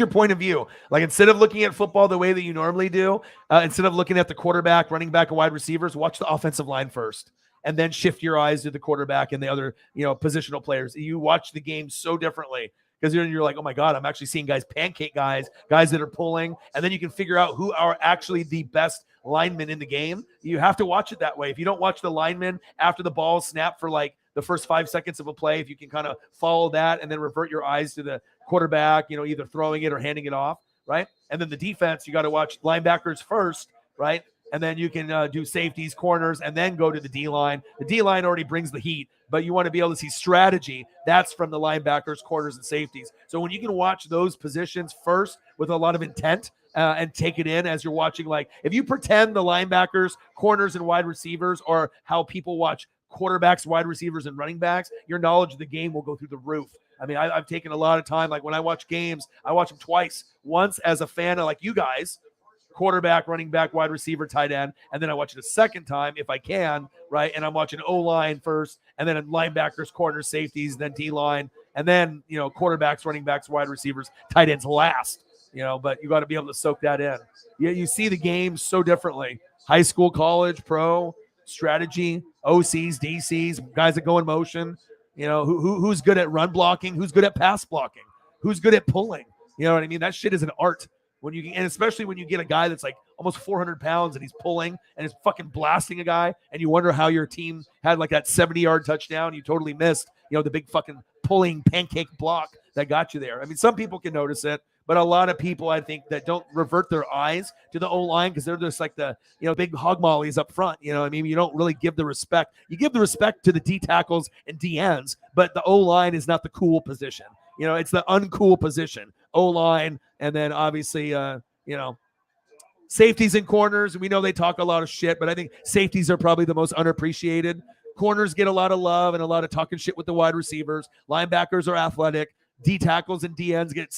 point of view. Like instead of looking at football the way that you normally do, instead of looking at the quarterback, running back, and wide receivers, watch the offensive line first, and then shift your eyes to the quarterback and the other positional players. You watch the game so differently because you're like, oh my god, I'm actually seeing guys pancake guys that are pulling, and then you can figure out who are actually the best linemen in the game. You have to watch it that way. If you don't watch the linemen after the ball snap for like the first 5 seconds of a play, if you can kind of follow that and then revert your eyes to the quarterback, either throwing it or handing it off, right? And then the defense, you got to watch linebackers first, right? And then you can do safeties, corners, and then go to the D-line. The D-line already brings the heat, but you want to be able to see strategy. That's from the linebackers, corners, and safeties. So when you can watch those positions first with a lot of intent and take it in as you're watching, like if you pretend the linebackers, corners, and wide receivers are how people watch quarterbacks, wide receivers, and running backs, your knowledge of the game will go through the roof. I mean, I've taken a lot of time. Like when I watch games, I watch them twice. Once as a fan of like you guys, quarterback, running back, wide receiver, tight end, and then I watch it a second time if I can, right? And I'm watching O-line first, and then linebackers, corners, safeties, then D-line, and then, quarterbacks, running backs, wide receivers, tight ends last, but you got to be able to soak that in. You see the game so differently. High school, college, pro, strategy, OCs, DCs, guys that go in motion, who's good at run blocking, who's good at pass blocking, who's good at pulling. You know what I mean? That shit is an art. And especially when you get a guy that's like almost 400 pounds and he's pulling and is fucking blasting a guy, and you wonder how your team had like that 70-yard touchdown you totally missed, the big fucking pulling pancake block that got you there. I mean, some people can notice it, but a lot of people, I think, that don't revert their eyes to the O-line because they're just like the, big hog mollies up front. I mean, you don't really give the respect. You give the respect to the D tackles and D ends, but the O-line is not the cool position. It's the uncool position. O-line, and then obviously, safeties and corners. We know they talk a lot of shit, but I think safeties are probably the most unappreciated. Corners get a lot of love and a lot of talking shit with the wide receivers. Linebackers are athletic. D tackles and D ends get,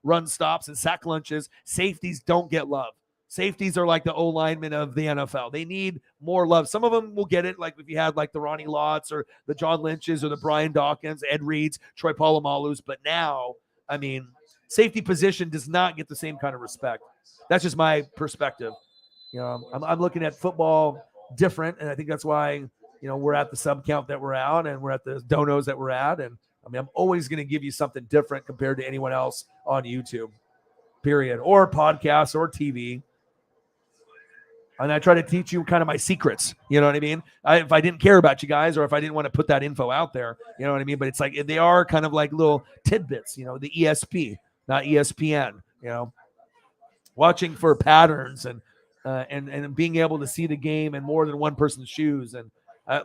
run stops and sack lunches. Safeties don't get love. Safeties are like the O linemen of the NFL. They need more love. Some of them will get it, like if you had like the Ronnie Lotts or the John Lynches or the Brian Dawkins, Ed Reeds, Troy Polamalu's. But now, I mean, safety position does not get the same kind of respect. That's just my perspective. I'm looking at football different, and I think that's why, we're at the sub count that we're at, and we're at the donos that we're at, and I mean, I'm always going to give you something different compared to anyone else on YouTube, period, or podcasts or TV. And I try to teach you kind of my secrets. You know what I mean? If I didn't care about you guys, or if I didn't want to put that info out there, you know what I mean? But it's like they are kind of like little tidbits, the ESP, not ESPN, watching for patterns and being able to see the game in more than one person's shoes. And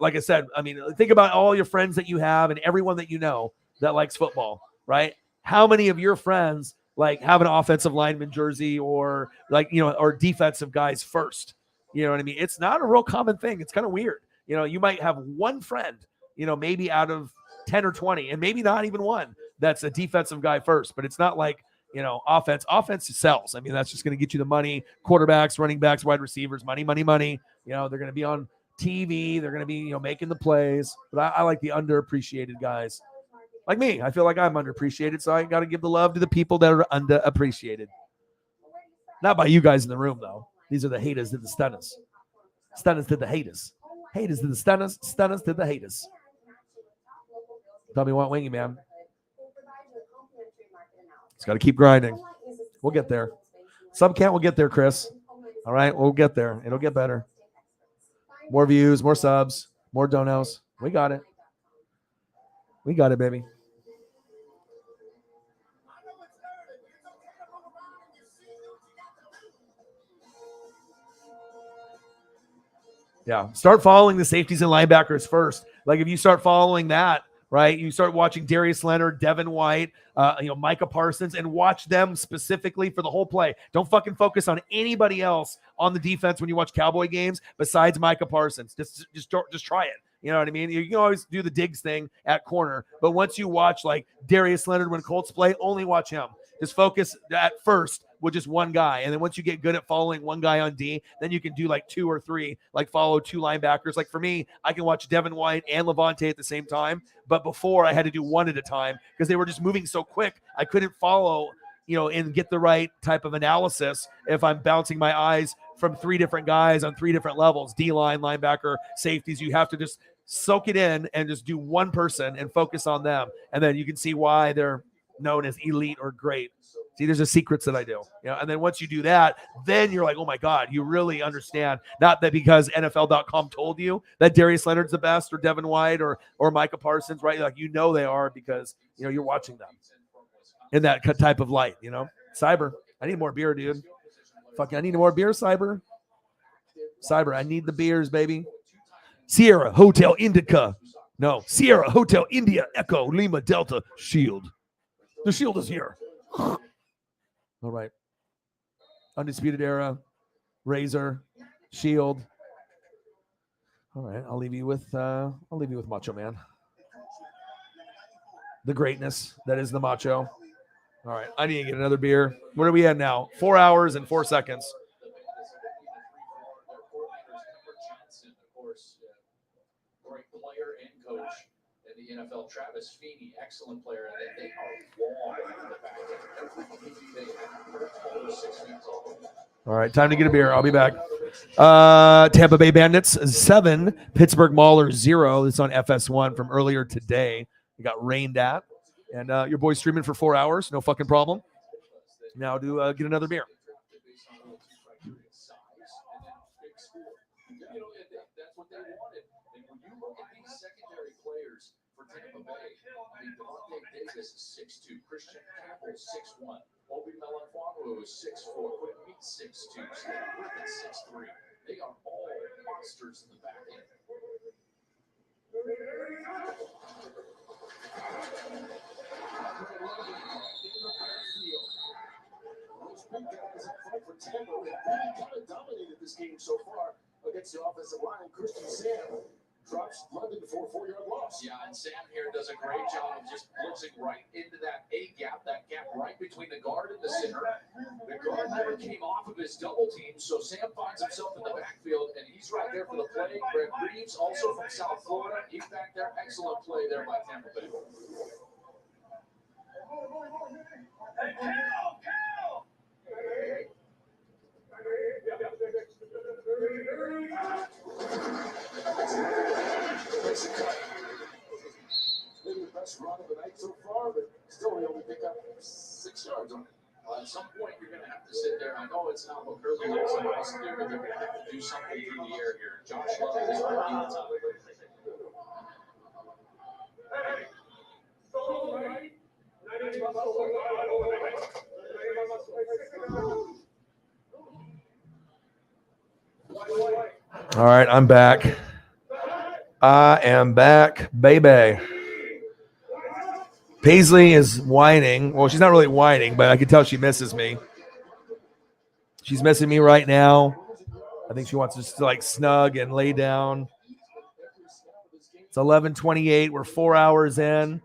like I said, I mean, think about all your friends that you have and everyone that you know that likes football, right? How many of your friends like have an offensive lineman jersey or like, or defensive guys first? You know what I mean? It's not a real common thing. It's kind of weird. You might have one friend, maybe out of 10 or 20, and maybe not even one that's a defensive guy first, but it's not like, offense sells. I mean, that's just going to get you the money. Quarterbacks, running backs, wide receivers, money. They're going to be on TV. They're going to be, making the plays. But I like the underappreciated guys. Like me, I feel like I'm underappreciated, so I got to give the love to the people that are underappreciated. Not by you guys in the room, though. These are the haters to the stunners. Stunners to the haters. Haters to the stunners. Stunners to the haters. Tell me what, Wingy, man. It's got to keep grinding. We'll get there. Some can't. We'll get there, Chris. All right, we'll get there. It'll get better. More views, more subs, more donos. We got it. We got it, baby. Yeah, start following the safeties and linebackers first. Like if you start following that, right? You start watching Darius Leonard, Devin White, Micah Parsons, and watch them specifically for the whole play. Don't fucking focus on anybody else on the defense when you watch Cowboy games besides Micah Parsons. Just try it. You know what I mean? You can always do the Diggs thing at corner, but once you watch like Darius Leonard when Colts play, only watch him. Just focus at first with just one guy. And then once you get good at following one guy on D, then you can do like 2 or 3, like follow 2 linebackers. Like for me, I can watch Devin White and Levante at the same time. But before I had to do one at a time because they were just moving so quick. I couldn't follow, and get the right type of analysis if I'm bouncing my eyes from 3 different guys on 3 different levels, D-line, linebacker, safeties. You have to just soak it in and just do one person and focus on them. And then you can see why they're known as elite or great. See, there's the secrets that I do. And then once you do that, then you're like, oh my God, you really understand. Not that because NFL.com told you that Darius Leonard's the best or Devin White or Micah Parsons, right? Like, they are because, you're watching them in that type of light, Cyber, I need more beer, dude. Fucking, I need more beer, Cyber. Cyber, I need the beers, baby. Sierra Hotel Indica. No, Sierra Hotel India Echo Lima Delta Shield. The Shield is here. All right. Undisputed Era, Razor, Shield. All right, I'll leave you with Macho Man. The greatness that is the Macho. All right, I need to get another beer. Where are we at now? 4 hours and 4 seconds. Great player and coach in the NFL. Travis Feeney, excellent player. And they are long in the back end. Every QB they have over 6 feet tall. All right, time to get a beer. I'll be back. Tampa Bay Bandits 7, Pittsburgh Maulers 0. This is on FS1 from earlier today. We got rained at. And your boy's streaming for 4 hours. No fucking problem. Now to get another beer. That's what they wanted. And when you look at these secondary players for Tampa Bay, Devontae Davis is 6'2", Christian Campbell 6'1", Obi Melifonwu is 6'4", Quinn Meat 6'2", Stan Griffin 6'3". They are all monsters in the back end. Those big guys up front for Tampa have really kind of dominated this game so far against the offensive line. Christian Sam drops London for a 4-yard loss. Yeah, and Sam here does a great job of just blitzing right into that A gap, that gap right between the guard and the center. The guard never came off of his double team, so Sam finds himself in the backfield, and he's right there for the play. Greg Reeves, also from South Florida, he's back there. Excellent play there by Tampa Bay. Maybe the best run of the night so far, but still able to pick up 6 yards on it. At some point, you're going to have to sit there. I know it's not what Kirby wants us to do, but they're going to have to do something through the air here. Josh Love is working the top. All right, I'm back. I am back, baby. Paisley is whining. Well, she's not really whining, but I can tell she misses me. She's missing me right now. I think she wants to just like snug and lay down. It's 11:28. We're 4 hours in.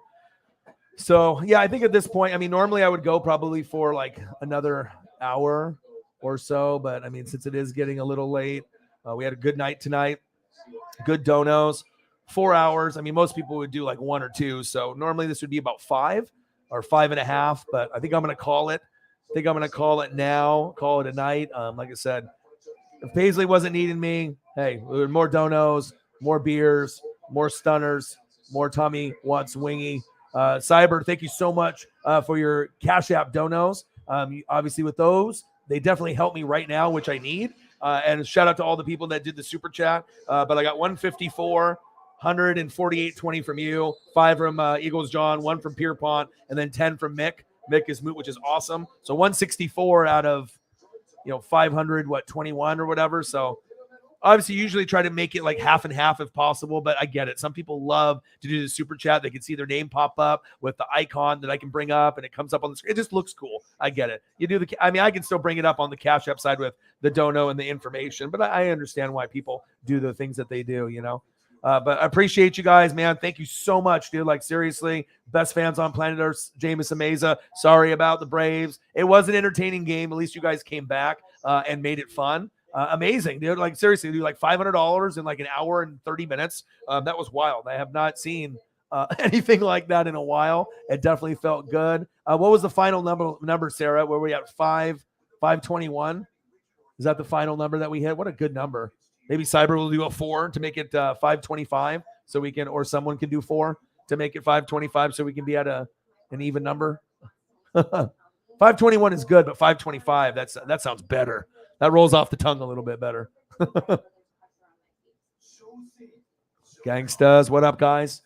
So, yeah, I think at this point, I mean, normally I would go probably for like another hour or so. But, I mean, since it is getting a little late, we had a good night tonight. Good donos. 4 hours. I mean, most people would do like 1 or 2. So normally this would be about 5 or 5.5. But I think I'm going to call it. I think I'm going to call it now. Call it a night. Like I said, if Paisley wasn't needing me, hey, more donos, more beers, more stunners, more Tommy wants wingy. Cyber, thank you so much for your Cash App donos. Obviously with those, they definitely help me right now, which I need. And shout out to all the people that did the super chat. But I got 154, 148.20 from you, 5 from Eagles John, 1 from Pierpont, and then 10 from Mick. Mick is moot, which is awesome. So 164 out of 500, 21 or whatever. So obviously usually try to make it like half and half if possible, but I get it. Some people love to do the super chat. They can see their name pop up with the icon that I can bring up and it comes up on the screen. It just looks cool. I get it. I can still bring it up on the Cash App side with the dono and the information, but I understand why people do the things that they do, But I appreciate you guys, man. Thank you so much, dude. Like, seriously, best fans on planet Earth, Jameis Ameza. Sorry about the Braves. It was an entertaining game. At least you guys came back and made it fun. Amazing, dude. Like, seriously, dude, like $500 in like an hour and 30 minutes. That was wild. I have not seen anything like that in a while. It definitely felt good. What was the final number, Sarah? Where we at 521? Is that the final number that we hit? What a good number. Maybe Cyber will do a 4 to make it 525 so we can, or someone can do 4 to make it 525 so we can be at an even number. 521 is good, but 525, that sounds better. That rolls off the tongue a little bit better. Gangstas, what up, guys?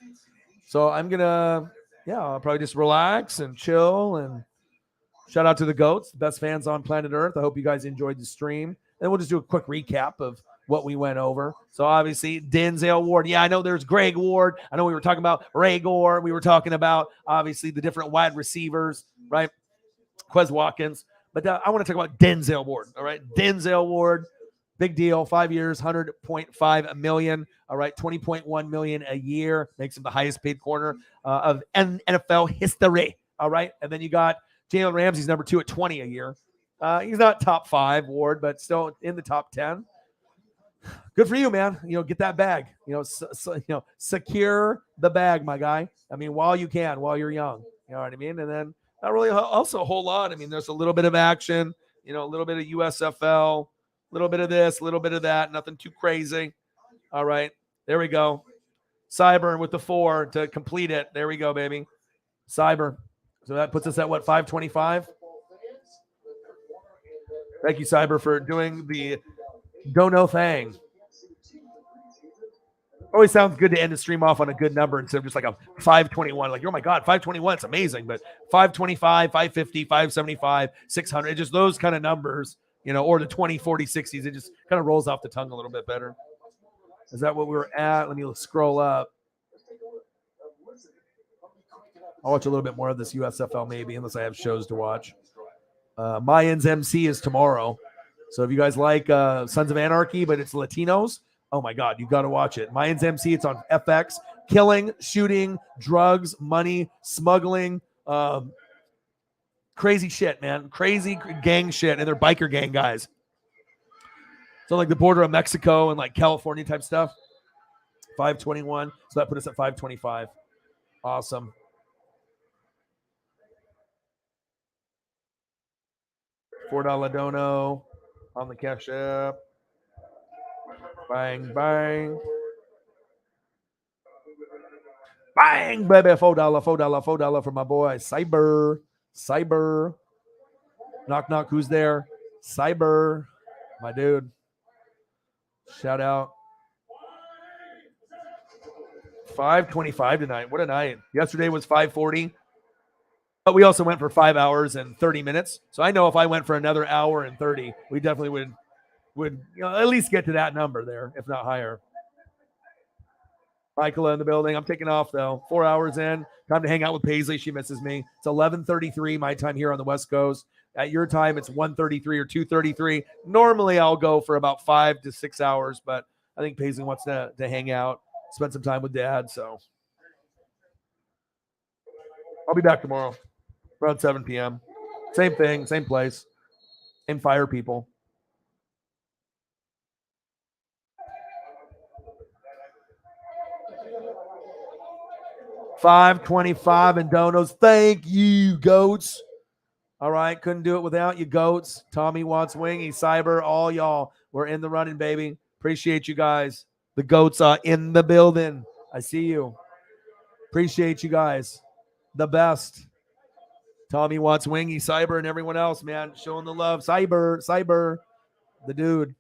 So I'm going to, I'll probably just relax and chill and shout out to the GOATs, the best fans on planet Earth. I hope you guys enjoyed the stream. And we'll just do a quick recap of what we went over. So obviously Denzel Ward. Yeah, I know there's Greg Ward. I know we were talking about Ray Gore. We were talking about obviously the different wide receivers, right? Quez Watkins. But I want to talk about Denzel Ward. All right. Denzel Ward, big deal. 5 years, $100.5 million. All right. $20.1 million a year. Makes him the highest paid corner of NFL history. All right. And then you got Jalen Ramsey's number 2 at 20 a year. He's not top 5, Ward, but still in the top 10. Good for you, man. Get that bag. Secure the bag, my guy. I mean, while you can, while you're young. You know what I mean? And then not really also a whole lot. I mean, there's a little bit of action, a little bit of USFL, a little bit of this, a little bit of that. Nothing too crazy. All right. There we go. Cyber with the 4 to complete it. There we go, baby. Cyber. So that puts us at what, 525? Thank you, Cyber, for doing the Dono thing. Always sounds good to end the stream off on a good number instead of just like a 521. Like, oh my God, 521, it's amazing. But 525, 550, 575, 600, just those kind of numbers, or the 20, 40, 60s, it just kind of rolls off the tongue a little bit better. Is that what we were at? Let me scroll up. I'll watch a little bit more of this USFL maybe, unless I have shows to watch. Mayans MC is tomorrow. So if you guys like Sons of Anarchy, but it's Latinos, oh my God, you got to watch it. Mayans MC, it's on FX. Killing, shooting, drugs, money, smuggling, crazy shit, man. Crazy gang shit, and they're biker gang guys. So like the border of Mexico and like California type stuff. 521. So that put us at 525. Awesome. $4 dono on the Cash App. Bang, bang. Bang, baby. $4 for my boy. Cyber. Knock, knock. Who's there? Cyber. My dude. Shout out. 525 tonight. What a night. Yesterday was 540. But we also went for 5 hours and 30 minutes. So I know if I went for another hour and 30, we definitely would at least get to that number there, if not higher. Michaela in the building. I'm taking off, though. 4 hours in. Time to hang out with Paisley. She misses me. It's 11:33 my time here on the West Coast. At your time, it's 1:33 or 2:33. Normally, I'll go for about 5 to 6 hours, but I think Paisley wants to hang out, spend some time with Dad, so I'll be back tomorrow around 7 p.m. Same thing, same place, same fire people. $5.25 and donos. Thank you, goats. All right, couldn't do it without you, goats. Tommy wants wingy, Cyber, all y'all. We're in the running, baby. Appreciate you guys. The goats are in the building. I see you. Appreciate you guys. The best. Tommy wants wingy, Cyber, and everyone else, man. Showing the love. Cyber, the dude.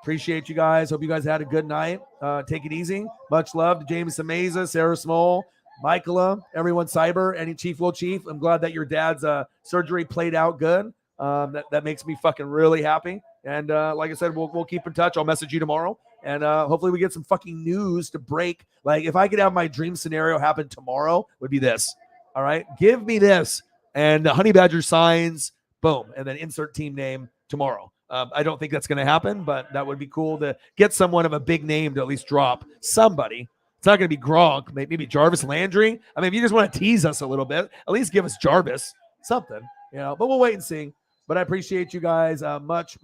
Appreciate you guys. Hope you guys had a good night. Take it easy. Much love to James Ameza, Sarah Small, Michaela, everyone, Cyber, any Chief Will Chief. I'm glad that your dad's surgery played out good. That makes me fucking really happy. And like I said, we'll keep in touch. I'll message you tomorrow. And hopefully we get some fucking news to break. Like if I could have my dream scenario happen tomorrow, would be this. All right, give me this. And Honey Badger signs, boom, and then insert team name tomorrow. I don't think that's going to happen, but that would be cool to get someone of a big name to at least drop somebody. It's not going to be Gronk, maybe Jarvis Landry. I mean, if you just want to tease us a little bit, at least give us Jarvis, something, but we'll wait and see. But I appreciate you guys. Much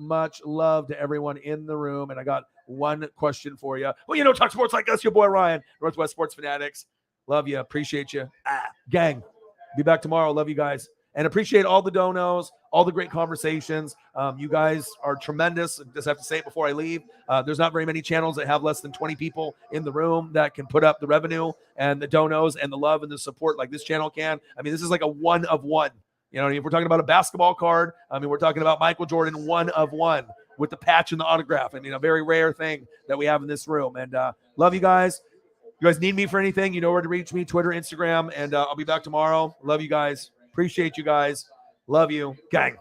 love to everyone in the room. And I got one question for you. Well, talk sports like us, your boy Ryan, Northwest Sports Fanatics. Love you. Appreciate you. Gang, be back tomorrow. Love you guys. And appreciate all the donos, all the great conversations. You guys are tremendous. I just have to say it before I leave. There's not very many channels that have less than 20 people in the room that can put up the revenue and the donos and the love and the support like this channel can. I mean, this is like a one of one. If we're talking about a basketball card, we're talking about Michael Jordan, one of one with the patch and the autograph. A very rare thing that we have in this room. And love you guys. You guys need me for anything, you know where to reach me, Twitter, Instagram, and I'll be back tomorrow. Love you guys. Appreciate you guys. Love you. Gang.